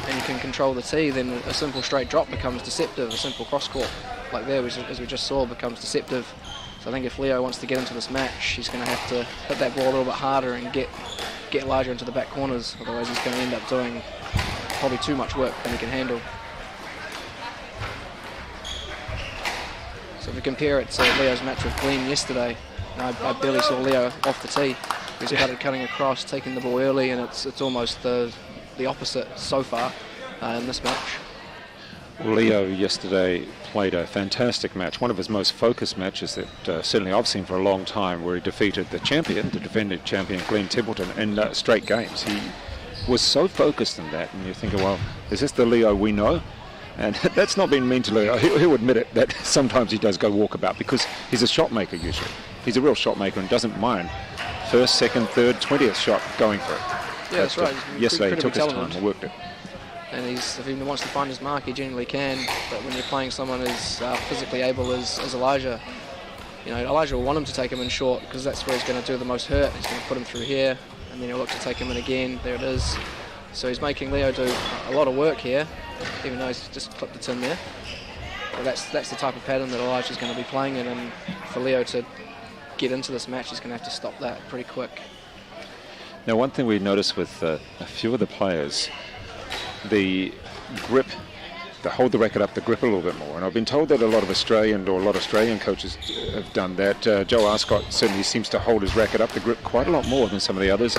Speaker 10: and you can control the tee, then a simple straight drop becomes deceptive. A simple cross-court like there, as we just saw, becomes deceptive. So I think if Leo wants to get into this match, he's going to have to hit that ball a little bit harder and get Elijah into the back corners. Otherwise, he's going to end up doing probably too much work than he can handle. So if we compare it to Leo's match with Glenn yesterday, I barely saw Leo off the tee. He's cutting across, taking the ball early, and it's almost the opposite so far in this match.
Speaker 3: Leo yesterday played a fantastic match, one of his most focused matches that certainly I've seen for a long time, where he defeated the defending champion Glenn Templeton in straight games. He was so focused in that, and you're thinking, well, is this the Leo we know? And that's not been mean to Leo. He'll admit it, that sometimes he does go walkabout, because he's a shot maker usually. He's a real shot maker and doesn't mind first, second, third, 20th shot going for it.
Speaker 10: Yeah, that's right.
Speaker 3: Yesterday he took his time and worked it.
Speaker 10: And if he wants to find his mark, he generally can. But when you're playing someone as physically able as Elijah, you know, Elijah will want him to take him in short, because that's where he's going to do the most hurt. He's going to put him through here, and then he'll look to take him in again. There it is. So he's making Leo do a lot of work here, even though he's just clipped the tin there. But that's the type of pattern that Elijah's going to be playing in, and for Leo to get into this match, he's going to have to stop that pretty quick.
Speaker 3: Now, one thing we noticed with a few of the players, the grip, to hold the racket up, the grip a little bit more. And I've been told that a lot of Australian coaches have done that. Joe Arscott certainly seems to hold his racket up the grip quite a lot more than some of the others.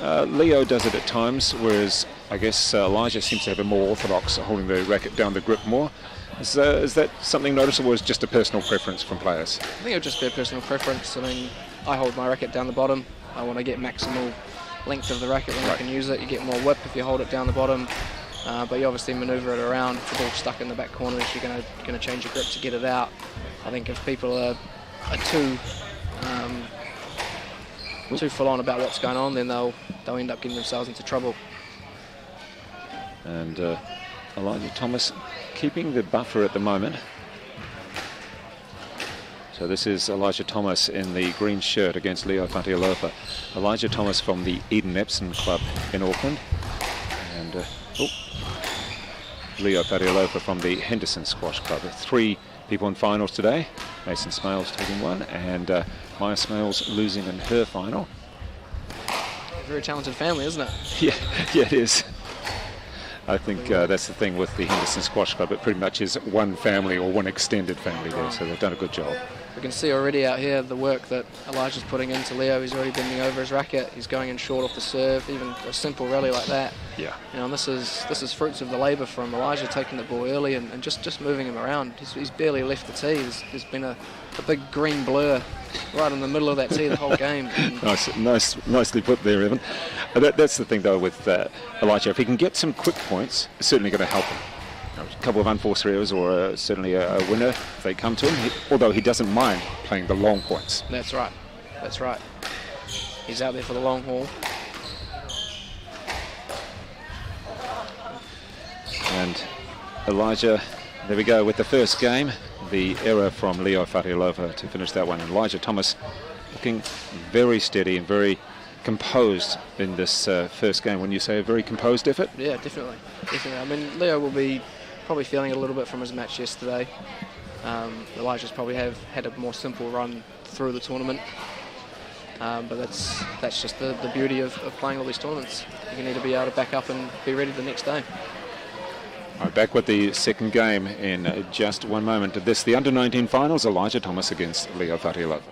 Speaker 3: Leo does it at times, whereas I guess Elijah seems to have a more orthodox holding the racket down the grip more. Is that something noticeable, or is it just a personal preference from players?
Speaker 10: I think it'll just be a personal preference. I mean, I hold my racket down the bottom. I want to get maximal length of the racket when I can use it. You get more whip if you hold it down the bottom, but you obviously manoeuvre it around. If the ball's stuck in the back corners, you're going to change your grip to get it out. I think if people are too full on about what's going on, then they'll end up getting themselves into trouble.
Speaker 3: And Elijah Thomas keeping the buffer at the moment. So this is Elijah Thomas in the green shirt against Leo Fatialofa. Elijah Thomas from the Eden Epsom Club in Auckland. And Leo Fatialofa from the Henderson Squash Club. 3 people in finals today. Mason Smails taking one, and Maya Smails losing in her final.
Speaker 10: Very talented family, isn't it?
Speaker 3: Yeah, it is. I think that's the thing with the Henderson Squash Club. It pretty much is one family or one extended family there, so they've done a good job.
Speaker 10: We can see already out here the work that Elijah's putting into Leo. He's already bending over his racket. He's going in short off the serve, even a simple rally like that.
Speaker 3: Yeah.
Speaker 10: You know, and this is fruits of the labour from Elijah, taking the ball early and just moving him around. He's barely left the tee. There's been a big green blur right in the middle of that tee the whole game.
Speaker 3: Nicely put there, Evan. That's the thing, though, with Elijah. If he can get some quick points, it's certainly going to help him. A couple of unforced errors, or certainly a winner if they come to him, although he doesn't mind playing the long points.
Speaker 10: That's right. He's out there for the long haul.
Speaker 3: And Elijah, there we go with the first game. The error from Leo Fatialofa to finish that one. Elijah Thomas looking very steady and very composed in this first game. When you say a very composed effort?
Speaker 10: Yeah, definitely. I mean, Leo will be probably feeling it a little bit from his match yesterday. Elijah's probably had a more simple run through the tournament. But that's just the beauty of playing all these tournaments. You need to be able to back up and be ready the next day.
Speaker 3: All right, back with the second game in just one moment. This the under-19 finals, Elijah Thomas against Leo Fatialofa.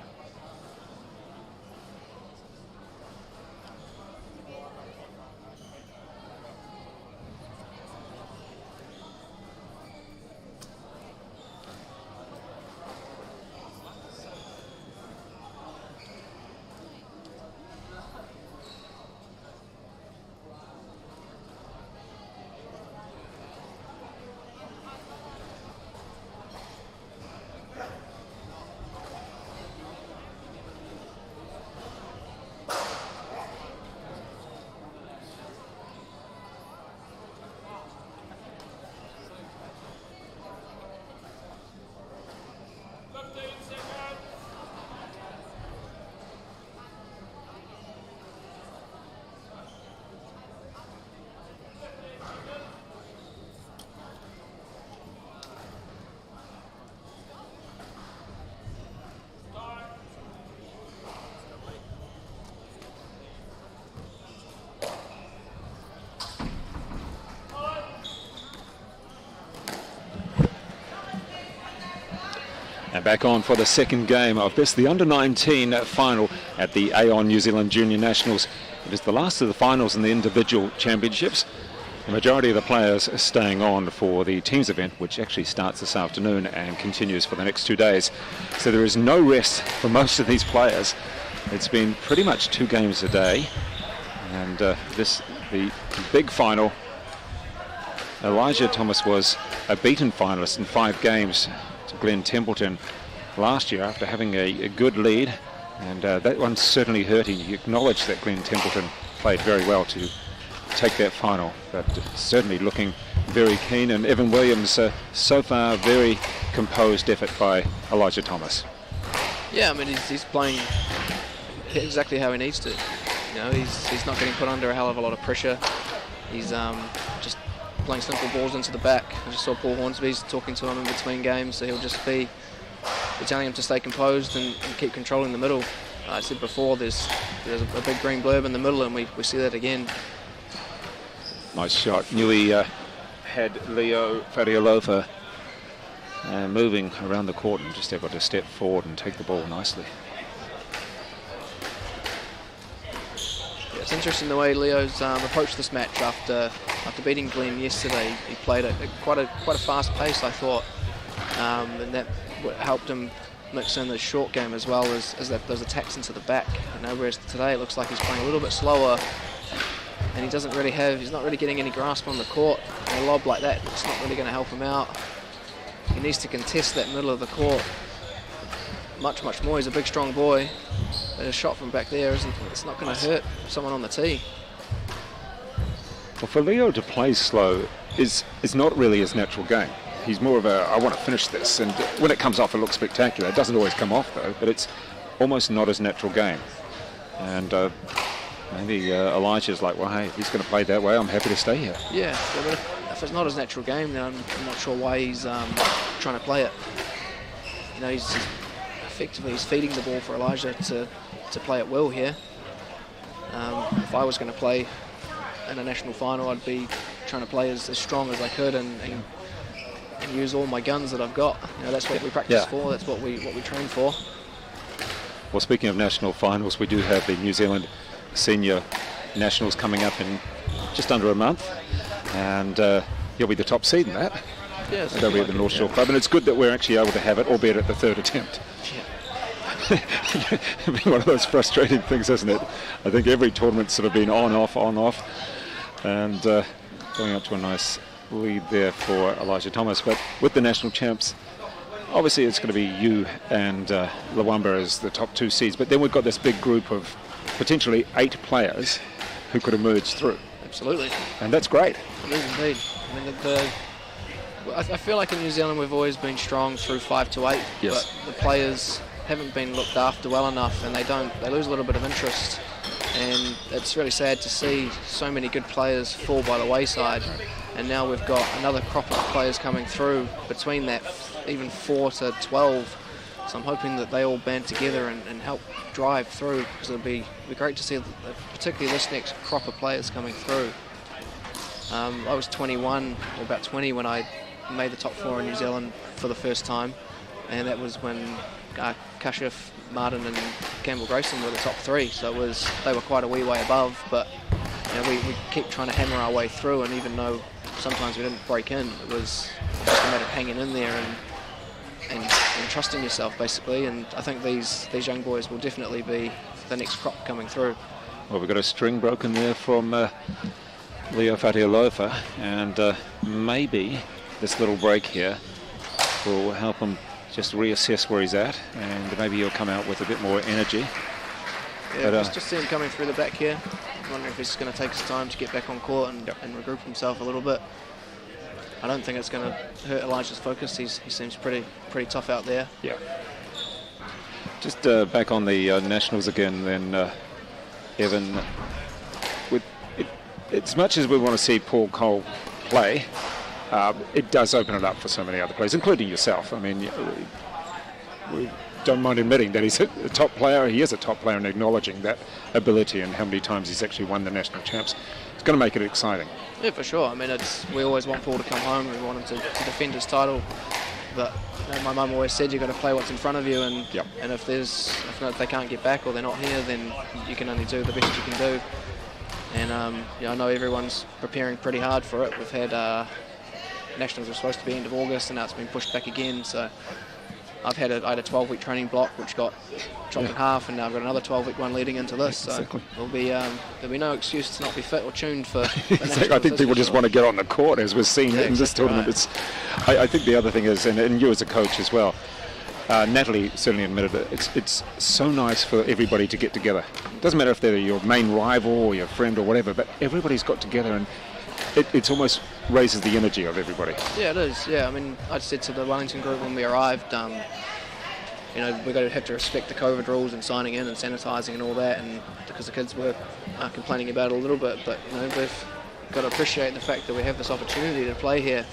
Speaker 3: back on for the second game of this, the Under-19 final at the Aon New Zealand Junior Nationals. It is the last of the finals in the individual championships. The majority of the players are staying on for the teams event, which actually starts this afternoon and continues for the next 2 days. So there is no rest for most of these players. It's been pretty much 2 games a day. And the big final, Elijah Thomas was a beaten finalist in 5 games to Glenn Templeton last year after having a good lead. And that one's certainly hurting. You acknowledge that Glenn Templeton played very well to take that final, but certainly looking very keen. And Evan Williams, so far, very composed effort by Elijah Thomas.
Speaker 10: Yeah, I mean, he's playing exactly how he needs to. You know, he's not getting put under a hell of a lot of pressure. He's just playing simple balls into the back. I just saw Paul Hornsby's talking to him in between games, so he'll just be telling him to stay composed and keep controlling the middle. I said before, there's a big green blurb in the middle, and we see that again.
Speaker 3: Nice shot. Nui had Leo Farialofa moving around the court and just able to step forward and take the ball nicely.
Speaker 10: Yeah, it's interesting the way Leo's approached this match after beating Glenn yesterday. He played at quite a fast pace, I thought, and that helped him mix in the short game as well as those attacks into the back. You know, whereas today it looks like he's playing a little bit slower. And he's not really getting any grasp on the court. A lob like that, it's not really going to help him out. He needs to contest that middle of the court much more. He's a big, strong boy. But a shot from back there it's not going to hurt someone on the tee.
Speaker 3: Well, for Leo to play slow is not really his natural game. He's more of a, I want to finish this. And when it comes off, it looks spectacular. It doesn't always come off, though, but it's almost not his natural game. And maybe Elijah's like, well, hey, if he's going to play that way, I'm happy to stay here.
Speaker 10: Yeah, but if it's not his natural game, then I'm not sure why he's trying to play it. You know, he's effectively feeding the ball for Elijah to play at will here. If I was going to play in a national final, I'd be trying to play as strong as I could and use all my guns that I've got. You know, that's what we practice for. That's what we train for.
Speaker 3: Well, speaking of national finals, we do have the New Zealand Senior Nationals coming up in just under a month, and you'll be the top seed in that.
Speaker 10: Yeah,
Speaker 3: they'll be at the North Shore Club, and it's good that we're actually able to have it, albeit at the 3rd attempt. Yeah. It's been one of those frustrating things, isn't it? I think every tournament's sort of been on, off, and going up to a nice lead there for Elijah Thomas. But with the national champs, obviously it's going to be you and Luamba as the top 2 seeds, but then we've got this big group of potentially 8 players who could emerge through.
Speaker 10: Absolutely.
Speaker 3: And that's great.
Speaker 10: It is indeed. I mean, I feel like in New Zealand we've always been strong through 5 to 8,
Speaker 3: yes.
Speaker 10: But the players haven't been looked after well enough, and they lose a little bit of interest. And it's really sad to see so many good players fall by the wayside. And now we've got another crop of players coming through between that, even 4 to 12. So I'm hoping that they all band together and help drive through, because it'll be great to see particularly this next crop of players coming through. I was 21 or about 20 when I made the top 4 in New Zealand for the first time, and that was when Kashif, Martin and Campbell Grayson were the top 3, so they were quite a wee way above, but you know, we keep trying to hammer our way through, and even though sometimes we didn't break in, it was just a matter of hanging in there and trusting yourself, basically. And I think these young boys will definitely be the next crop coming through.
Speaker 3: Well, we've got a string broken there from Leo Fatialofa, and maybe this little break here will help him just reassess where he's at, and maybe he'll come out with a bit more energy.
Speaker 10: Yeah, but, just see him coming through the back here. I'm wondering if he's going to take his time to get back on court and regroup himself a little bit. I don't think it's going to hurt Elijah's focus. He seems pretty tough out there.
Speaker 3: Yeah. Just back on the Nationals again, then, Evan. As much as we want to see Paul Cole play, it does open it up for so many other players, including yourself. I mean, we don't mind admitting that he's a top player. He is a top player, and acknowledging that ability and how many times he's actually won the national champs. It's going to make it exciting.
Speaker 10: Yeah, for sure. I mean, we always want Paul to come home. We want him to defend his title. but my mum always said you've got to play what's in front of you, and
Speaker 3: Yep.
Speaker 10: and if they can't get back or they're not here, then you can only do the best you can do. And I know everyone's preparing pretty hard for it. We've had Nationals were supposed to be end of August, and now it's been pushed back again. So I had a 12-week training block, which got chopped in half, and now I've got another 12-week one leading into this. So
Speaker 3: Exactly.
Speaker 10: there'll be no excuse to not be fit or tuned for.
Speaker 3: Exactly. I think people just want to get on the court, as we've seen in this tournament.
Speaker 10: Right.
Speaker 3: I think the other thing is, and you as a coach as well, Natalie certainly admitted it, it's so nice for everybody to get together. It doesn't matter if they're your main rival or your friend or whatever, but everybody's got together, and it's almost raises the energy of everybody.
Speaker 10: Yeah, it is. Yeah, I mean, I said to the Wellington group when we arrived, we're going to have to respect the COVID rules and signing in and sanitising and all that, and because the kids were complaining about it a little bit, but we've got to appreciate the fact that we have this opportunity to play here.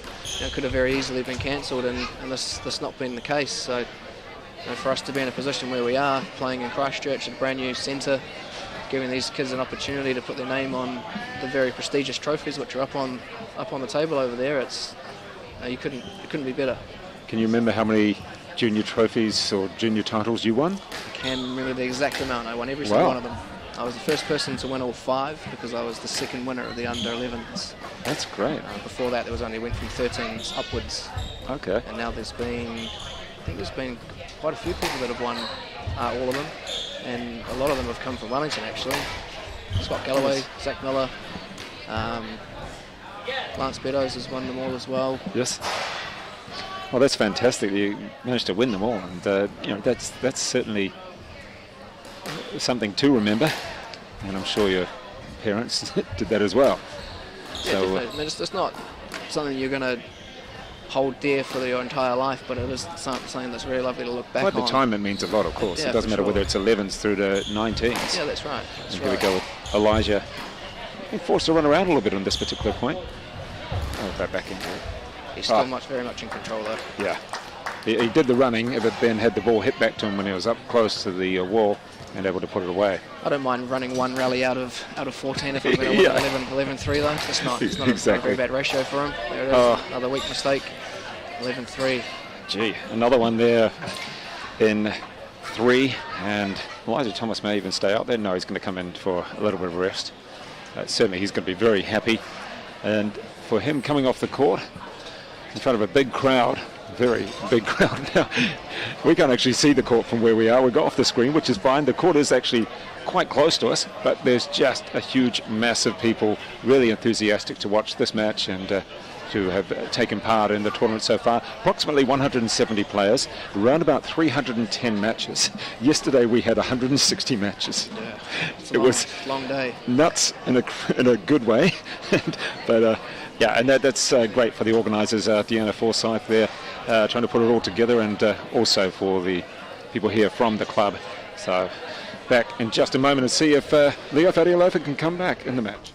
Speaker 10: It could have very easily been cancelled, and this not been the case. So for us to be in a position where we are, playing in Christchurch at a brand new centre, giving these kids an opportunity to put their name on the very prestigious trophies which are up on the table over there, it's it couldn't be better.
Speaker 3: Can you remember how many junior trophies or junior titles you won?
Speaker 10: I can remember the exact amount. I won every single one of them. I was the first person to win all 5 because I was the second winner of the under-11s.
Speaker 3: That's great.
Speaker 10: Before that, there was only went from 13s upwards.
Speaker 3: Okay.
Speaker 10: And now I think there's been quite a few people that have won all of them, and a lot of them have come from Wellington actually. Scott Galloway, Zach Miller, Lance Beddoes has won them all as well.
Speaker 3: Yes. Well, that's fantastic. You managed to win them all, and that's certainly something to remember. And I'm sure your parents did that as well.
Speaker 10: Yeah,
Speaker 3: so
Speaker 10: definitely. It's not something you're going to hold dear for your entire life, but it is something that's very lovely to look back on.
Speaker 3: at the time, it means a lot, of course.
Speaker 10: Yeah,
Speaker 3: it doesn't matter whether it's 11s through to 19s.
Speaker 10: Yeah, that's right.
Speaker 3: Here we go with Elijah. Being forced to run around a little bit on this particular point. Oh, that back into it.
Speaker 10: He's still very much in control though.
Speaker 3: Yeah. He did the running, but then had the ball hit back to him when he was up close to the wall and able to put it away.
Speaker 10: I don't mind running one rally out of 14 if I'm going to win 11-3 though. It's not a very bad ratio for him. There it is, another weak mistake. 11-3.
Speaker 3: Gee, another one there in 3, and Elijah Thomas may even stay out there. No, he's going to come in for a little bit of rest. Certainly he's going to be very happy, and for him coming off the court in front of a big crowd, very big crowd now. We can't actually see the court from where we are. We got off the screen, which is fine. The court is actually quite close to us, but there's just a huge mass of people really enthusiastic to watch this match and to have taken part in the tournament so far. Approximately 170 players, around about 310 matches. Yesterday we had 160 matches.
Speaker 10: Yeah,
Speaker 3: it was
Speaker 10: a long day.
Speaker 3: Nuts in a good way, but yeah, and that's great for the organisers, Deanna Forsyth there, trying to put it all together, and also for the people here from the club. So back in just a moment and see if Leo Fatialofa can come back in the match.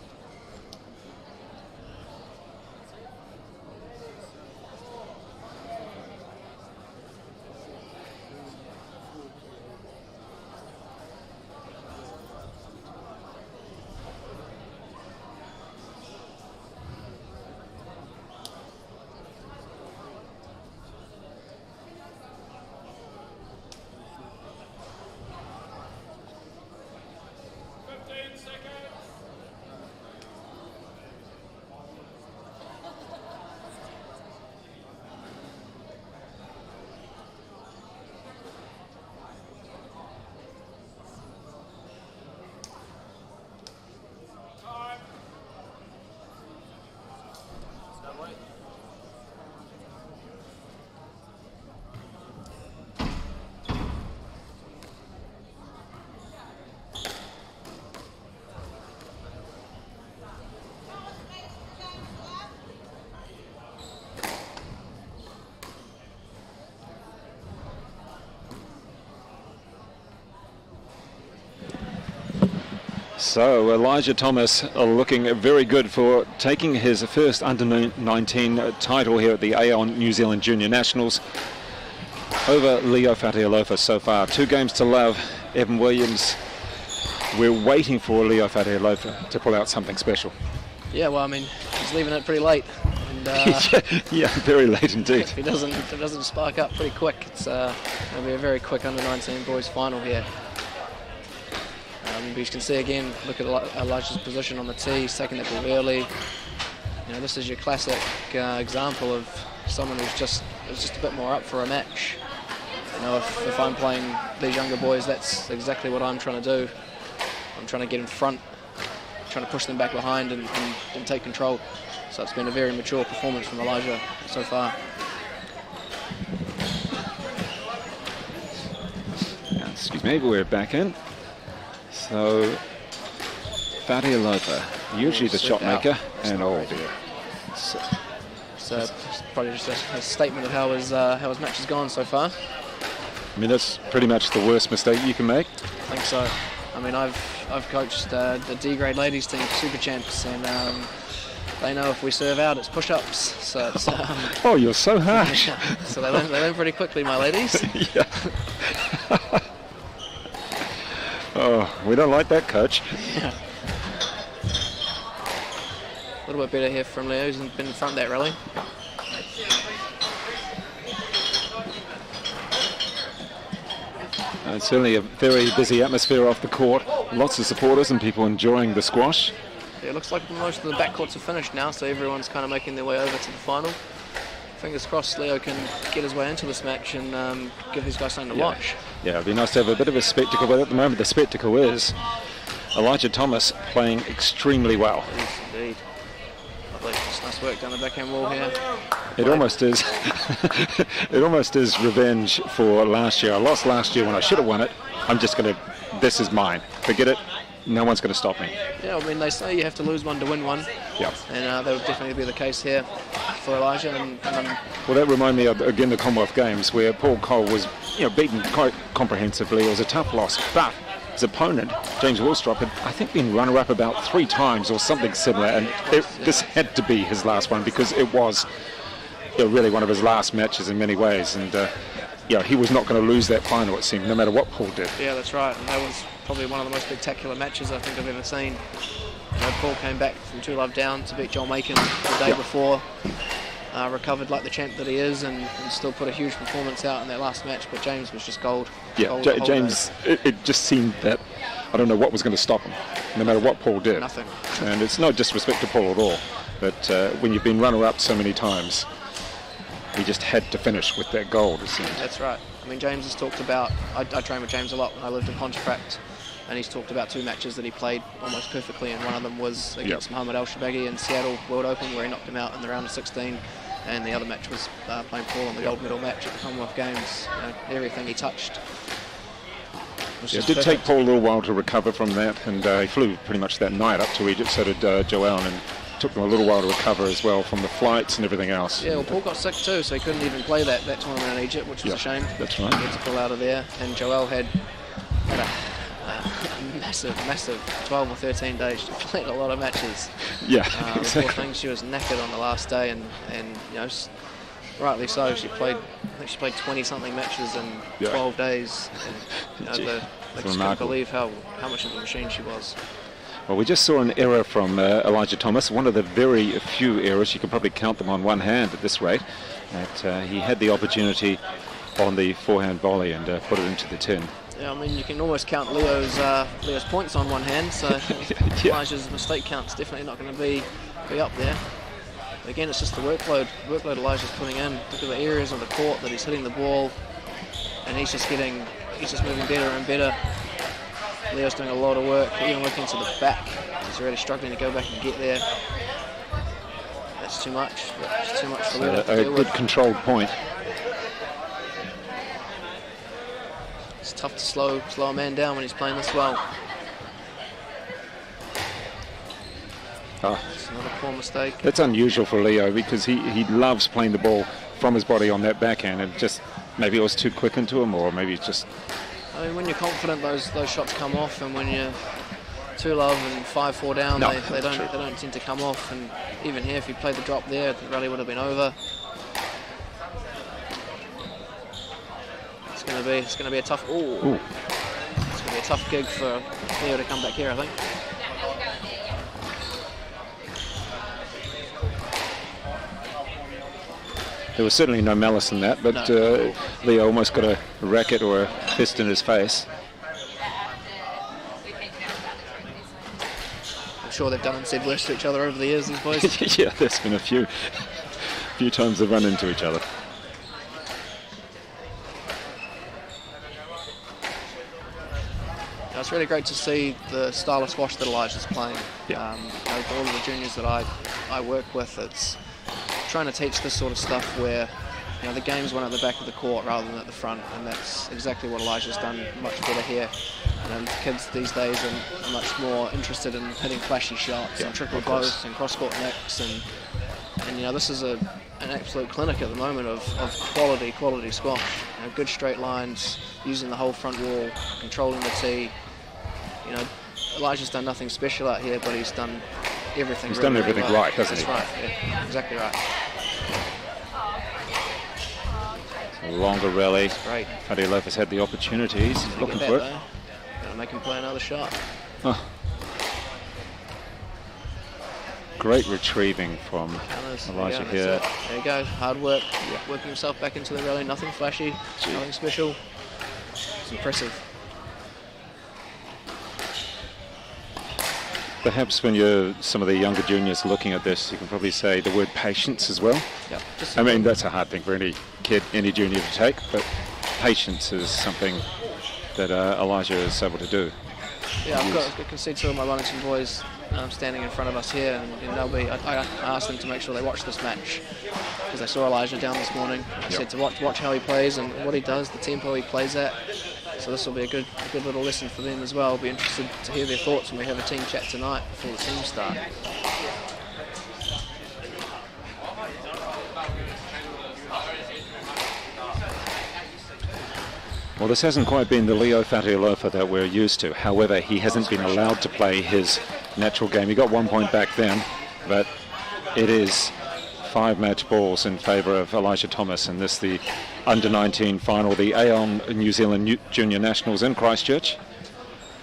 Speaker 3: So Elijah Thomas looking very good for taking his first under-19 title here at the Aon New Zealand Junior Nationals over Leo Fatialofa so far. 2 games to love. Evan Williams, we're waiting for Leo Fatialofa to pull out something special.
Speaker 10: Yeah, well, I mean, he's leaving it pretty late. And
Speaker 3: yeah, very late indeed.
Speaker 10: If it doesn't spark up pretty quick, it'll be a very quick under-19 boys final here. But you can see again, look at Elijah's position on the tee. He's taking that ball early. You know, this is your classic example of someone who's just a bit more up for a match. You know, if I'm playing these younger boys, that's exactly what I'm trying to do. I'm trying to get in front, trying to push them back behind and take control. So it's been a very mature performance from Elijah so far.
Speaker 3: Excuse me, but we're back in. So, Fadialova, usually the shot maker, and oh dear.
Speaker 10: So probably just a statement of how his match has gone so far.
Speaker 3: I mean, that's pretty much the worst mistake you can make.
Speaker 10: I think so. I mean, I've coached the D-grade ladies team, Super Champs, and they know if we serve out, it's push-ups. So it's,
Speaker 3: oh, you're so harsh.
Speaker 10: So they learn pretty quickly, my ladies.
Speaker 3: Yeah. Oh, we don't like that, coach.
Speaker 10: Yeah. A little bit better here from Leo, who's been in front of that rally.
Speaker 3: It's certainly a very busy atmosphere off the court. Lots of supporters and people enjoying the squash.
Speaker 10: Yeah, it looks like most of the backcourts are finished now, so everyone's kind of making their way over to the final. Fingers crossed Leo can get his way into this match and give these guys something to watch.
Speaker 3: Yeah, it'd be nice to have a bit of a spectacle, but at the moment the spectacle is Elijah Thomas playing extremely well.
Speaker 10: It is indeed. Lovely. Just nice work down the backhand wall here.
Speaker 3: It almost is. It almost is revenge for last year. I lost last year when I should have won it. I'm just going to. This is mine. Forget it. No one's going to stop me.
Speaker 10: Yeah, I mean, they say you have to lose one to win one.
Speaker 3: Yeah.
Speaker 10: And that would definitely be the case here for Elijah.
Speaker 3: Well, that reminded me of, again, the Commonwealth Games where Paul Cole was, beaten quite comprehensively. It was a tough loss, but his opponent, James Willstrop, had, I think, been runner-up about 3 times or something similar, and this had to be his last one because it was really one of his last matches in many ways, and he was not going to lose that final, it seemed, no matter what Paul did.
Speaker 10: Yeah, that's right, and that was probably one of the most spectacular matches I think I've ever seen. Paul came back from 2-love down to beat Joel Macon the day before, recovered like the champ that he is, and still put a huge performance out in that last match, but James was just gold.
Speaker 3: Yeah,
Speaker 10: gold
Speaker 3: James, it just seemed that I don't know what was going to stop him, no matter what Paul did.
Speaker 10: Nothing.
Speaker 3: And it's no disrespect to Paul at all, but when you've been runner-up so many times, he just had to finish with that gold, it seems.
Speaker 10: That's right. I mean, James has talked about, I trained with James a lot when I lived in Pontefract, and he's talked about 2 matches that he played almost perfectly, and one of them was against Mohamed El-Shabaghi in Seattle World Open, where he knocked him out in the round of 16, and the other match was playing Paul in the gold medal match at the Commonwealth Games. Everything he touched.
Speaker 3: It did take Paul a little while to recover from that, and he flew pretty much that night up to Egypt, so did Joel, and took them a little while to recover as well from the flights and everything else.
Speaker 10: Yeah, well, Paul got sick too, so he couldn't even play that tournament in Egypt, which was a shame.
Speaker 3: That's right.
Speaker 10: He had to pull out of there, and Joel had a massive 12 or 13 days. She played a lot of matches.
Speaker 3: Yeah,
Speaker 10: exactly. Poor thing, she was knackered on the last day, and rightly so. I think she played 20-something matches in 12 days. And, they just couldn't believe how much of a machine she was.
Speaker 3: Well, we just saw an error from Elijah Thomas, one of the very few errors, you can probably count them on one hand at this rate, that he had the opportunity on the forehand volley and put it into the tin.
Speaker 10: Yeah, I mean, you can almost count Leo's points on one hand, so Elijah's mistake count's definitely not going to be up there. But again, it's just the workload Elijah's putting in. Look at the areas on the court that he's hitting the ball, and he's just moving better and better. Leo's doing a lot of work, even working to the back. He's really struggling to go back and get there. That's too much. That's too much for Leo to deal with.
Speaker 3: A good controlled point.
Speaker 10: It's tough to slow a man down when he's playing this well. It's another poor mistake.
Speaker 3: That's unusual for Leo because he loves playing the ball from his body on that backhand, and just maybe it was too quick into him, or maybe it's just.
Speaker 10: I mean, when you're confident, those shots come off, and when you're 2-love and 5-4 down, they don't tend to come off. And even here, if you played the drop there, the rally would have been over. It's going to be a tough. It's going to be a tough gig for Leo to come back here, I think.
Speaker 3: There was certainly no malice in that, but
Speaker 10: No.
Speaker 3: Leo almost got a racket or a fist in his face.
Speaker 10: I'm sure they've done and said worse to each other over the years, these boys.
Speaker 3: Yeah, there's been a few times they've run into each other.
Speaker 10: It's really great to see the style of squash that Elijah's playing.
Speaker 3: Yeah.
Speaker 10: All of the juniors that I work with, it's trying to teach this sort of stuff where the game's won at the back of the court rather than at the front, and that's exactly what Elijah's done much better here. The kids these days are much more interested in hitting flashy shots and triple bows and cross-court nicks, and this is an absolute clinic at the moment of quality squash. Good straight lines, using the whole front wall, controlling the tee. Elijah's done nothing special out here, but he's done everything.
Speaker 3: He's done everything right, hasn't he?
Speaker 10: That's right. Yeah, exactly right.
Speaker 3: A longer rally.
Speaker 10: That's great.
Speaker 3: Fadi Lopez had the opportunities. He's looking for it.
Speaker 10: Got to make him play another shot.
Speaker 3: Oh. Great retrieving from Elijah here.
Speaker 10: There you go. Hard work. Working himself back into the rally. Nothing flashy. Nothing special. It's impressive.
Speaker 3: Perhaps when you're some of the younger juniors looking at this, you can probably say the word patience as well.
Speaker 10: Yep.
Speaker 3: I mean, that's a hard thing for any kid, any junior to take, but patience is something that Elijah is able to do.
Speaker 10: Yeah, I can see two of my Wellington boys standing in front of us here, and they'll be. I asked them to make sure they watch this match because they saw Elijah down this morning. I said to watch how he plays and what he does, the tempo he plays at. So this will be a good little lesson for them as well. I'll be interested to hear their thoughts when we have a team chat tonight before the teams start.
Speaker 3: Well, this hasn't quite been the Leo Fatialofa that we're used to. However, he hasn't been allowed to play his natural game. He got 1 point back then, but it is 5 match balls in favour of Elijah Thomas in this, the under-19 final, the Aon New Zealand Junior Nationals in Christchurch.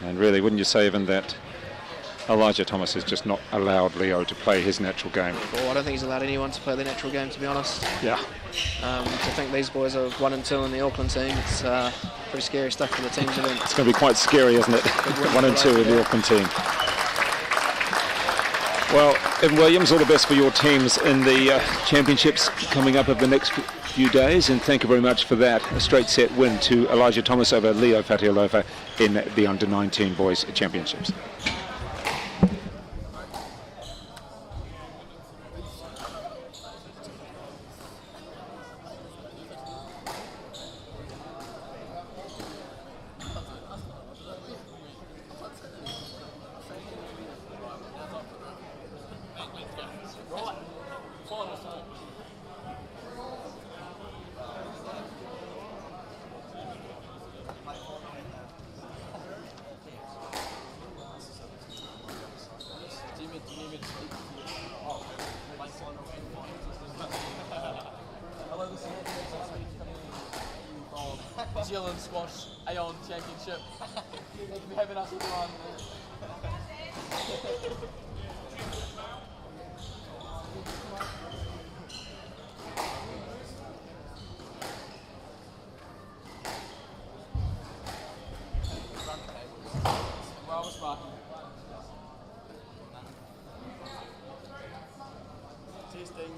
Speaker 3: And really, wouldn't you say even that Elijah Thomas has just not allowed Leo to play his natural game?
Speaker 10: Well, I don't think he's allowed anyone to play their natural game, to be honest.
Speaker 3: Yeah.
Speaker 10: To think these boys are 1 and 2 in the Auckland team, it's pretty scary stuff for the teams.
Speaker 3: It's going to be quite scary, isn't it? 1 and 2 in the Auckland team. Well, Evan Williams, all the best for your teams in the championships coming up over the next few days, and thank you very much for that. A straight set win to Elijah Thomas over Leo Fatialofa in the under-19 boys championships.
Speaker 11: New Zealand Squash Aon Championship. Thank you for having us everyone. Well, Sparky. Testing.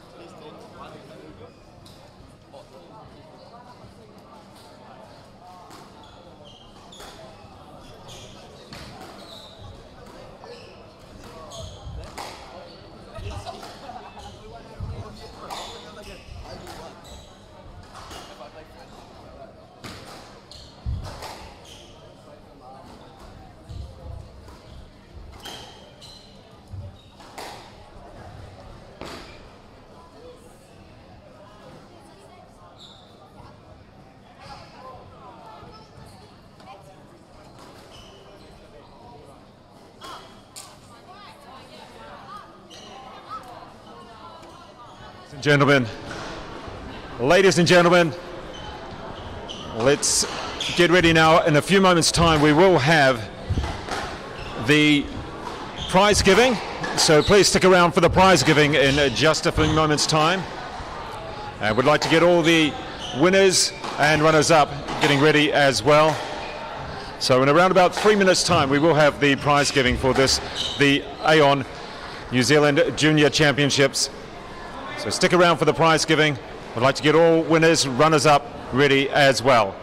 Speaker 3: Ladies and gentlemen, let's get ready now. In a few moments' time, we will have the prize giving. So please stick around for the prize giving in just a few moments' time. And we'd like to get all the winners and runners-up getting ready as well. So in around about 3 minutes' time, we will have the prize giving for this, the Aon New Zealand Junior Championships. So stick around for the prize giving. We'd like to get all winners, runners-up ready as well.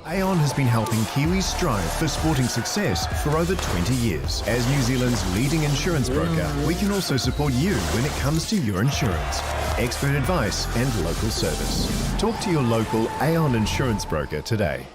Speaker 5: Aon has been helping Kiwis strive for sporting success for over 20 years. As New Zealand's leading insurance broker, we can also support you when it comes to your insurance. Expert advice and local service. Talk to your local Aon insurance broker today.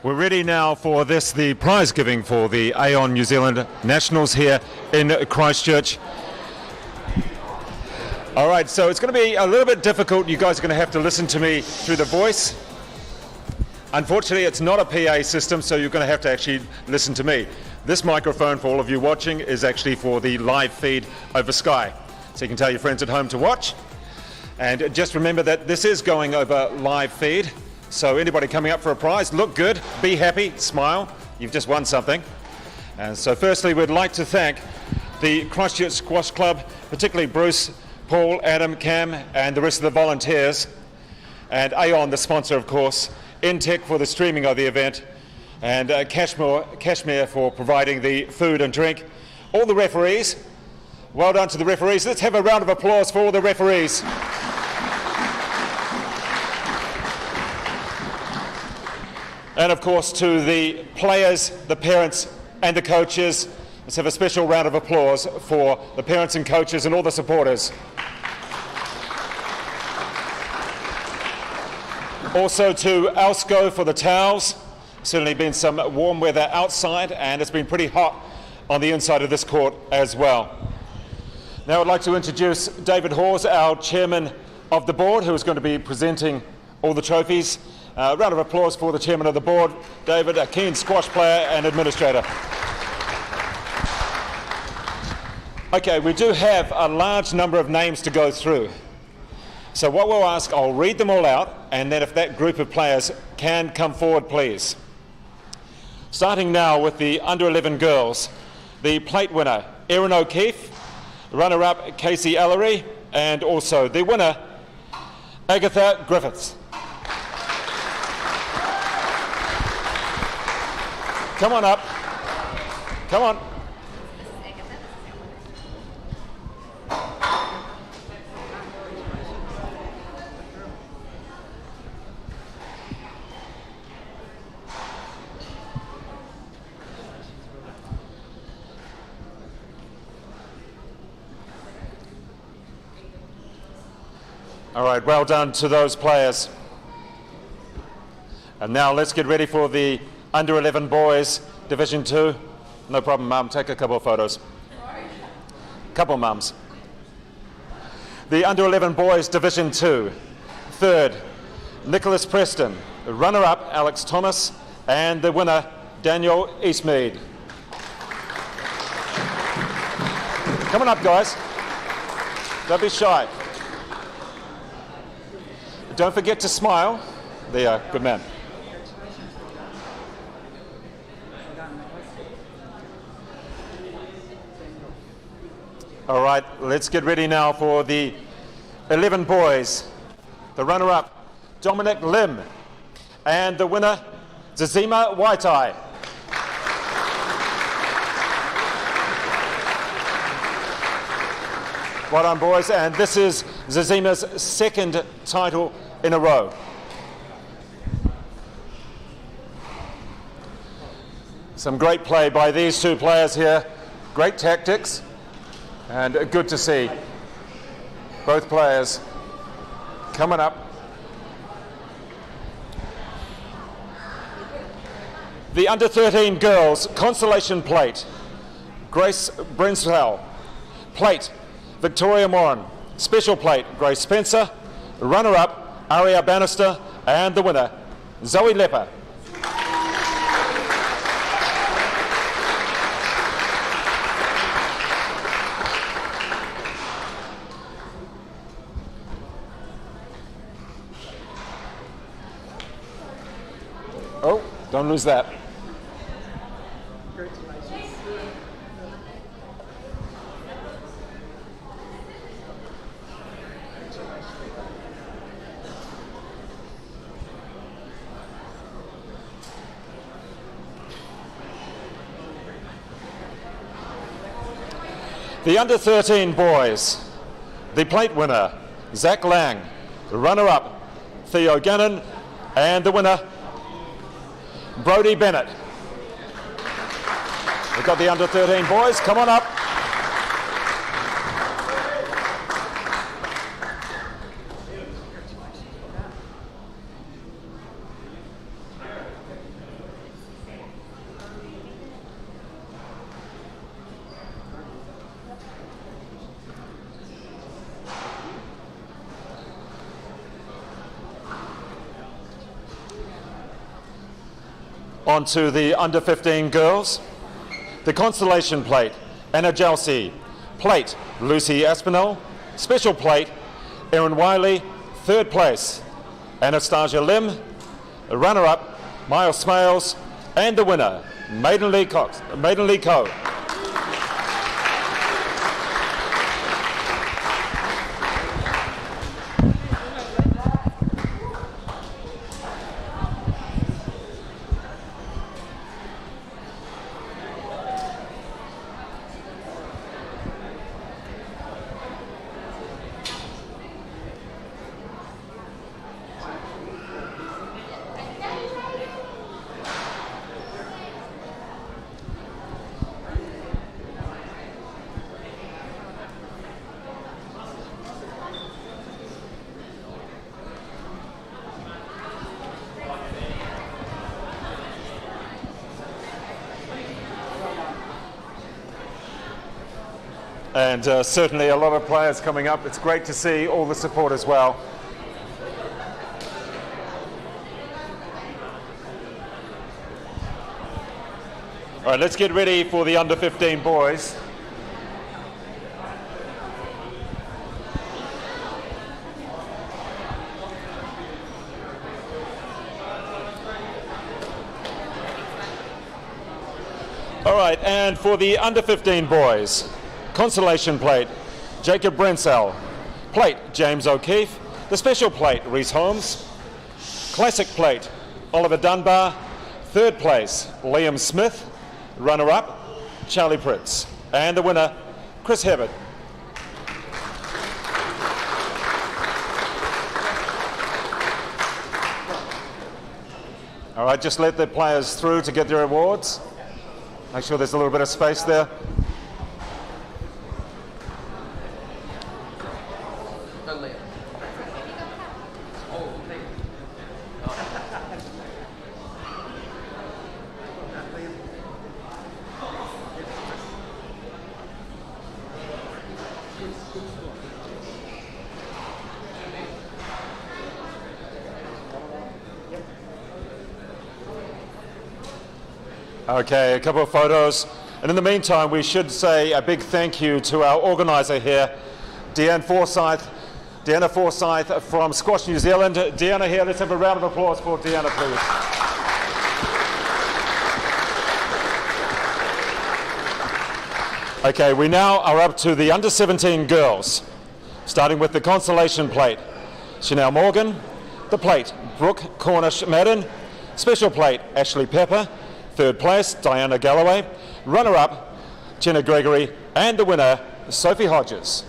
Speaker 3: We're ready now for this, the prize giving for the Aon New Zealand Nationals here in Christchurch. All right, so it's going to be a little bit difficult. You guys are going to have to listen to me through the voice. Unfortunately, it's not a PA system, so you're going to have to actually listen to me. This microphone, for all of you watching, is actually for the live feed over Sky. So you can tell your friends at home to watch. And just remember that this is going over live feed. So anybody coming up for a prize, look good, be happy, smile. You've just won something. And so firstly, we'd like to thank the Christchurch Squash Club, particularly Bruce, Paul, Adam, Cam, and the rest of the volunteers. And Aon, the sponsor, of course. Intech for the streaming of the event. And Cashmere for providing the food and drink. All the referees. Well done to the referees. Let's have a round of applause for all the referees. And of course to the players, the parents and the coaches. Let's have a special round of applause for the parents and coaches and all the supporters. Also to Alsco for the towels. Certainly been some warm weather outside and it's been pretty hot on the inside of this court as well. Now I'd like to introduce David Hawes, our chairman of the board, who is going to be presenting all the trophies. Round of applause for the chairman of the board, David, a keen squash player and administrator. Okay, we do have a large number of names to go through. So what we'll ask, I'll read them all out, and then if that group of players can come forward, please. Starting now with the under-11 girls, the plate winner, Erin O'Keefe, runner-up, Casey Ellery, and also the winner, Agatha Griffiths. Come on up. Come on. All right, well done to those players. And now let's get ready for the under-11 boys, Division 2. No problem, Mum. Take a couple of photos. Couple mums. The under-11 boys, Division 2. Third, Nicholas Preston. The runner-up, Alex Thomas. And the winner, Daniel Eastmead. Come on up, guys. Don't be shy. Don't forget to smile. There you are. Good man. All right, let's get ready now for the 11 boys. The runner-up, Dominic Lim. And the winner, Zazima Waitai. Well done, boys. And this is Zazima's second title in a row. Some great play by these two players here. Great tactics. And good to see both players coming up. The under-13 girls consolation plate, Grace Brinswell. Plate, Victoria Moran. Special plate, Grace Spencer. Runner-up, Aria Bannister. And the winner, Zoe Leather. Oh, don't lose that. The under-13 boys, the plate winner, Zach Lang. The runner-up, Theo Gannon. And the winner, Brody Bennett. We've got the under-13 boys. Come on up.
Speaker 12: On to the under-15 girls. The consolation plate, Anna Jalsi. Plate, Lucy Aspinall. Special plate, Erin Wiley. Third place, Anastasia Lim. The runner-up, Miles Smails. And the winner, Maiden Lee Co. And certainly a lot of players coming up. It's great to see all the support as well. All right, let's get ready for the under-15 boys. All right, and for the under-15 boys, consolation plate, Jacob Brensell. Plate, James O'Keefe. The special plate, Rhys Holmes. Classic plate, Oliver Dunbar. Third place, Liam Smith. Runner-up, Charlie Pritz. And the winner, Chris Hibbert. All right, just let the players through to get their awards. Make sure there's a little bit of space there. Okay, a couple of photos. And in the meantime, we should say a big thank you to our organiser here, Deanna Forsyth from Squash New Zealand. Deanna here, let's have a round of applause for Deanna, please. Okay, we now are up to the under-17 girls, starting with the consolation plate. Chanel Morgan, the plate, Brooke Cornish-Madden, special plate, Ashley Pepper. Third place, Diana Galloway. Runner-up, Jenna Gregory. And the winner, Sophie Hodges.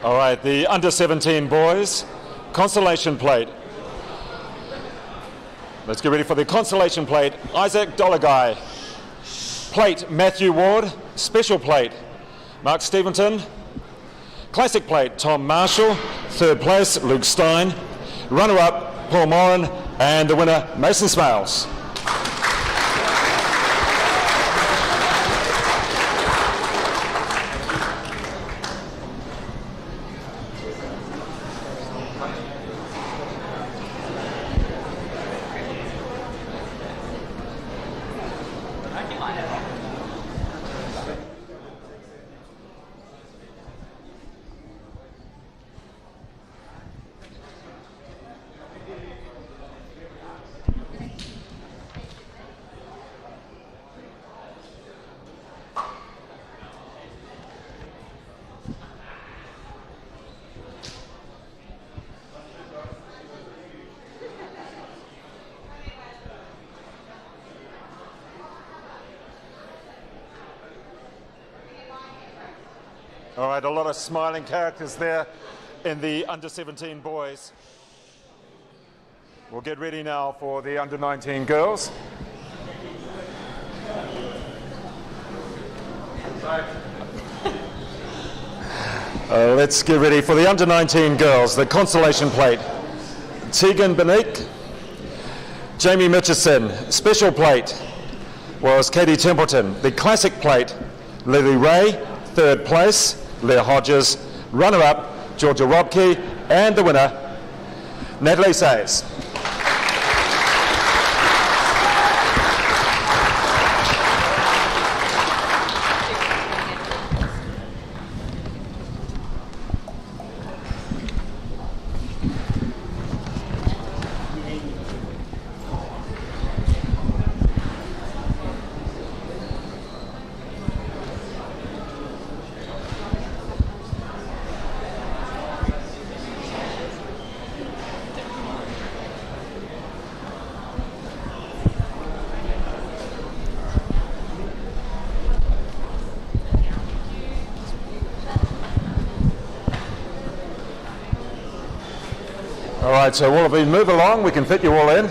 Speaker 12: All right, the under-17 boys, consolation plate. Let's get ready for the consolation plate. Isaac Dolagai. Plate, Matthew Ward. Special plate, Mark Steventon. Classic plate, Tom Marshall. Third place, Luke Stein. Runner-up, Paul Moran. And the winner, Mason Smails. All right, a lot of smiling characters there in the under-17 boys. We'll get ready now for the under-19 girls. Let's get ready for the under-19 girls. The consolation plate, Tegan Benick, Jamie Mitchison. Special plate was Katie Templeton. The classic plate, Lily Ray. Third place, Leah Hodges. Runner-up, Georgia Robke. And the winner, Natalie Sayes. All right, so all of you move along, we can fit you all in.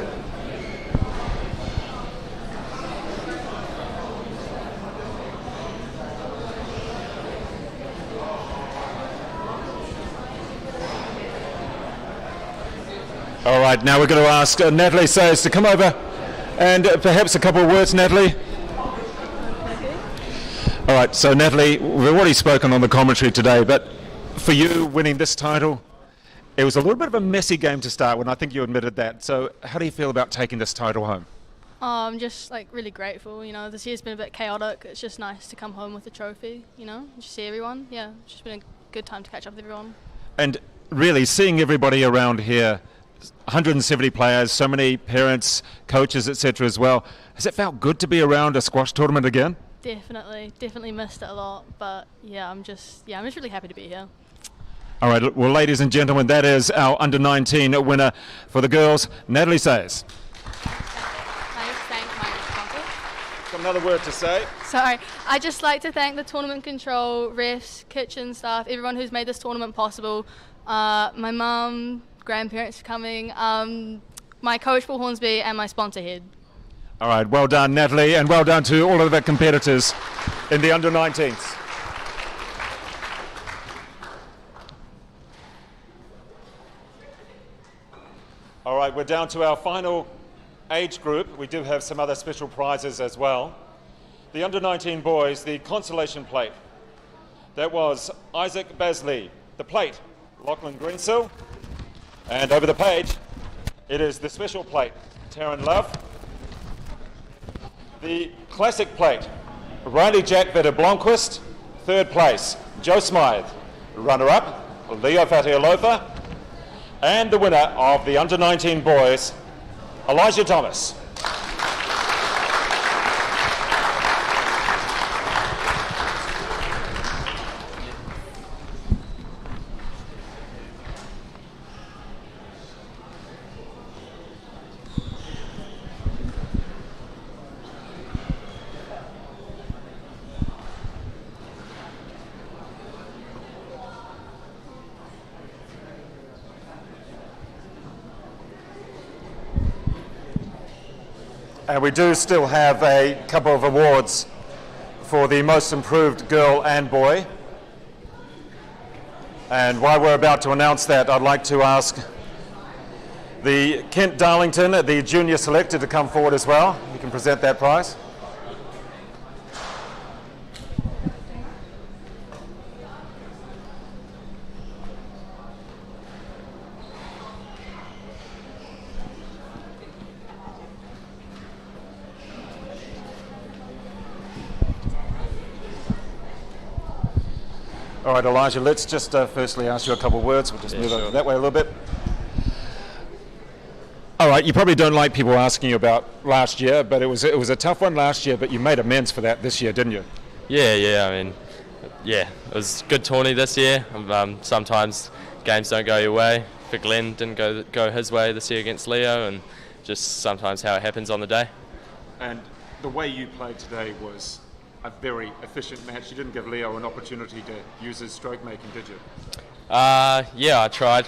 Speaker 12: All right, now we're going to ask Natalie Sayes to come over and perhaps a couple of words, Natalie. All right, so Natalie, we've already spoken on the commentary today, but for you winning this title, it was a little bit of a messy game to start with, and I think you admitted that. So how do you feel about taking this title home?
Speaker 9: I'm just really grateful. You know, this year's been a bit chaotic. It's just nice to come home with a trophy, you know, just see everyone. Yeah, it's just been a good time to catch up with everyone.
Speaker 12: And really, seeing everybody around here, 170 players, so many parents, coaches, etc. as well, has it felt good to be around a squash tournament again?
Speaker 9: Definitely missed it a lot, but yeah, I'm just really happy to be here.
Speaker 12: All right, well, ladies and gentlemen, that is our under-19 winner for the girls, Natalie Sayes. Got another word to say?
Speaker 9: Sorry, I'd just like to thank the tournament control, refs, kitchen staff, everyone who's made this tournament possible. My mum, grandparents for coming, my coach Paul Hornsby, and my sponsor Head.
Speaker 12: All right, well done, Natalie, and well done to all of the competitors in the under-19s. All right, we're down to our final age group. We do have some other special prizes as well. The under-19 boys, the consolation plate. That was Isaac Basley. The plate, Lachlan Greensill. And over the page, it is the special plate, Taryn Love. The classic plate, Riley Jack Vetter Blomqvist. Third place, Joe Smythe. Runner-up, Leo Fatialofa. And the winner of the under-19 boys, Elijah Thomas. And we do still have a couple of awards for the most improved girl and boy. And while we're about to announce that, I'd like to ask the Kent Darlington, the junior selector, to come forward as well. You can present that prize. All right, Elijah, let's just firstly ask you a couple of words. We'll just move over that way a little bit. All right, you probably don't like people asking you about last year, but it was a tough one last year, but you made amends for that this year, didn't you?
Speaker 13: Yeah, I mean, it was a good tourney this year. Sometimes games don't go your way. For Glenn, didn't go his way this year against Leo, and just sometimes how it happens on the day.
Speaker 12: And the way you played today was a very efficient match. You didn't give Leo an opportunity to use his stroke making, did you?
Speaker 13: Yeah, I tried.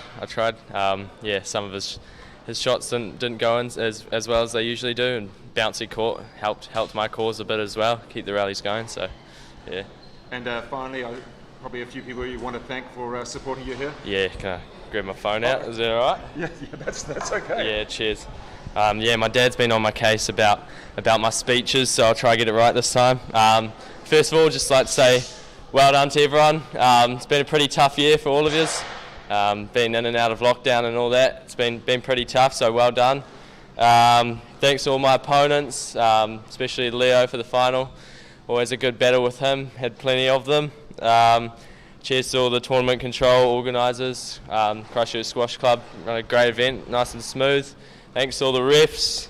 Speaker 13: Yeah, some of his shots didn't go in as well as they usually do, and bouncy court helped my cause a bit as well, keep the rallies going. So, yeah.
Speaker 12: And finally, probably a few people you want to thank for supporting you here.
Speaker 13: Yeah, can I grab my phone out? Is that all right?
Speaker 12: Yeah, that's okay.
Speaker 13: Yeah, cheers. Yeah, my dad's been on my case about my speeches, so I'll try to get it right this time. First of all, just like to say well done to everyone. It's been a pretty tough year for all of us. Been in and out of lockdown and all that. It's been pretty tough, so well done. Thanks to all my opponents, especially Leo for the final. Always a good battle with him, had plenty of them. Cheers to all the tournament control organisers, Christchurch Squash Club, run a great event, nice and smooth. Thanks to all the refs,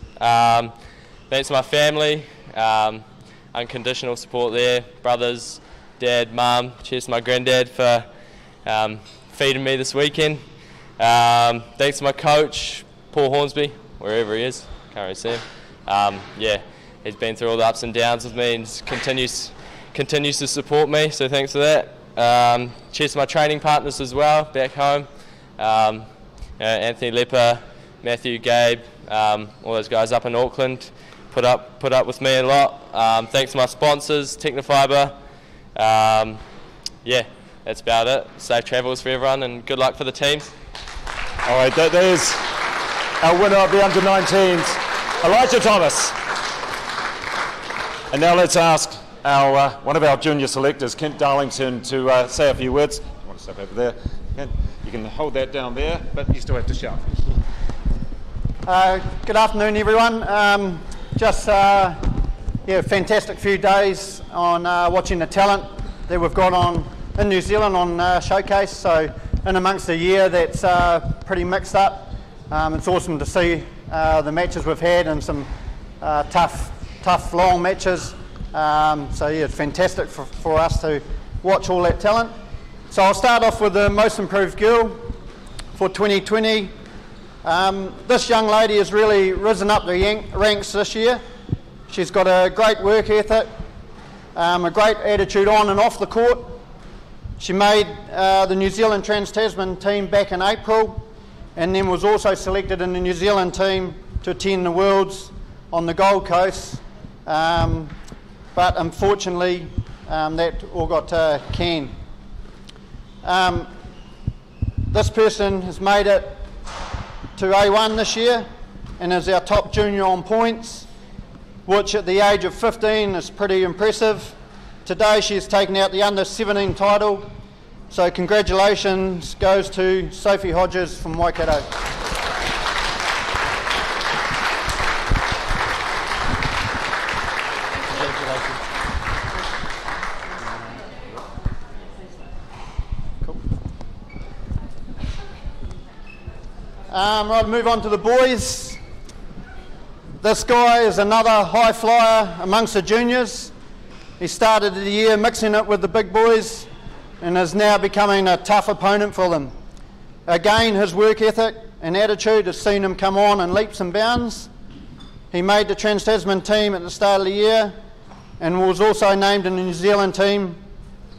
Speaker 13: thanks to my family, unconditional support there, brothers, dad, mum. Cheers to my granddad for feeding me this weekend. Thanks to my coach, Paul Hornsby, wherever he is, can't really see him. Yeah, he's been through all the ups and downs with me and continues to support me, so thanks for that. Cheers to my training partners as well, back home. Anthony Lepper, Matthew, Gabe, all those guys up in Auckland put up with me a lot. Thanks to my sponsors, Technofibre. Yeah, that's about it. Safe travels for everyone and good luck for the teams.
Speaker 12: All right, there's our winner of the under-19s, Elijah Thomas. And now let's ask one of our junior selectors, Kent Darlington, to say a few words. I want to step over there. You can hold that down there, but you still have to shout.
Speaker 14: Good afternoon, everyone. Fantastic few days on watching the talent that we've got on in New Zealand on Showcase. So in amongst a year that's pretty mixed up, it's awesome to see the matches we've had and some tough long matches. It's fantastic for us to watch all that talent. So I'll start off with the most improved girl for 2020. This young lady has really risen up the ranks this year. She's got a great work ethic, a great attitude on and off the court. She made the New Zealand Trans-Tasman team back in April, and then was also selected in the New Zealand team to attend the Worlds on the Gold Coast. But unfortunately, that all got canned. This person has made it to A1 this year and is our top junior on points, which at the age of 15 is pretty impressive. Today she's taken out the under-17 title, so congratulations goes to Sophie Hodges from Waikato. Right, move on to the boys. This guy is another high flyer amongst the juniors. He started the year mixing it with the big boys and is now becoming a tough opponent for them. Again, his work ethic and attitude has seen him come on in leaps and bounds. He made the Trans-Tasman team at the start of the year and was also named in the New Zealand team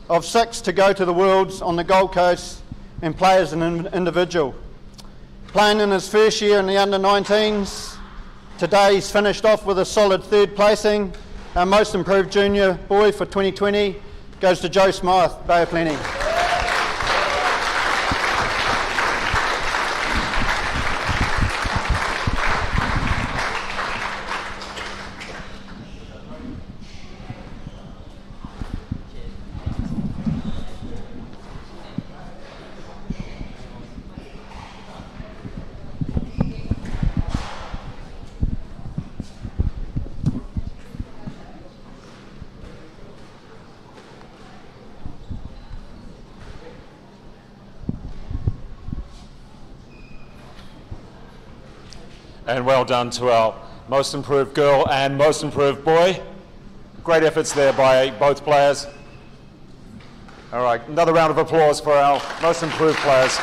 Speaker 14: of 6 to go to the Worlds on the Gold Coast and play as an individual. Playing in his first year in the under-19s, today he's finished off with a solid 3rd placing. Our most improved junior boy for 2020 goes to Joe Smythe, Bay of Plenty.
Speaker 12: And well done to our most improved girl and most improved boy. Great efforts there by both players. All right, another round of applause for our most improved players.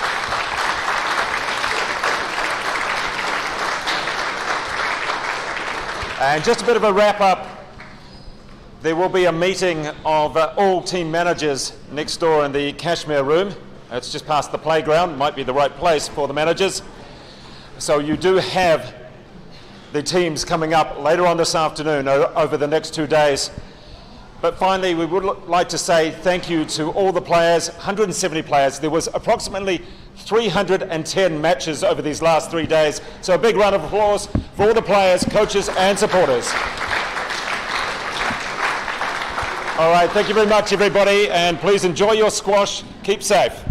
Speaker 12: And just a bit of a wrap up There will be a meeting of all team managers next door in the Cashmere room. It's just past the playground, might be the right place for the managers. So you do have the teams coming up later on this afternoon over the next 2 days. But finally, we would like to say thank you to all the players, 170 players. There was approximately 310 matches over these last 3 days. So a big round of applause for all the players, coaches and supporters. All right, thank you very much, everybody, and please enjoy your squash. Keep safe.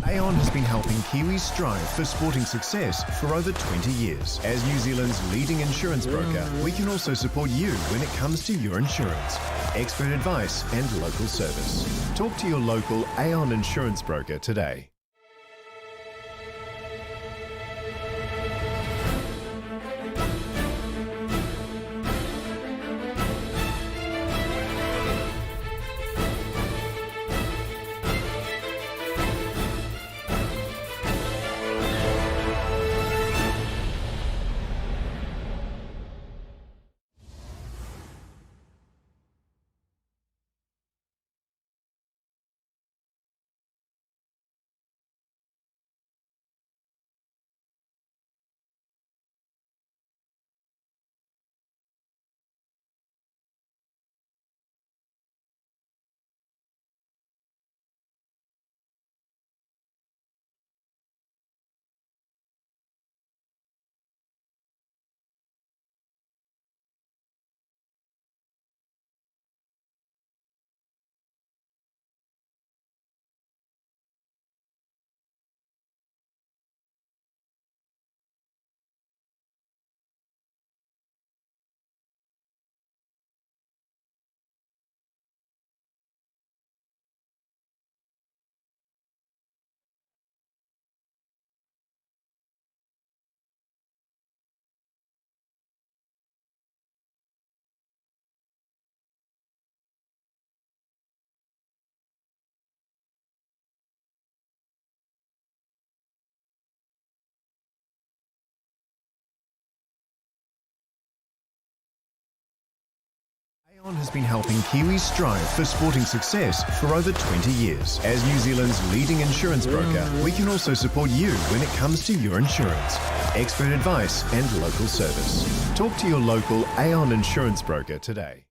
Speaker 5: Aon has been helping Kiwis strive for sporting success for over 20 years. As New Zealand's leading insurance broker, we can also support you when it comes to your insurance. Expert advice and local service. Talk to your local Aon insurance broker today. Aon has been helping Kiwis strive for sporting success for over 20 years. As New Zealand's leading insurance broker, we can also support you when it comes to your insurance. Expert advice and local service. Talk to your local Aon insurance broker today.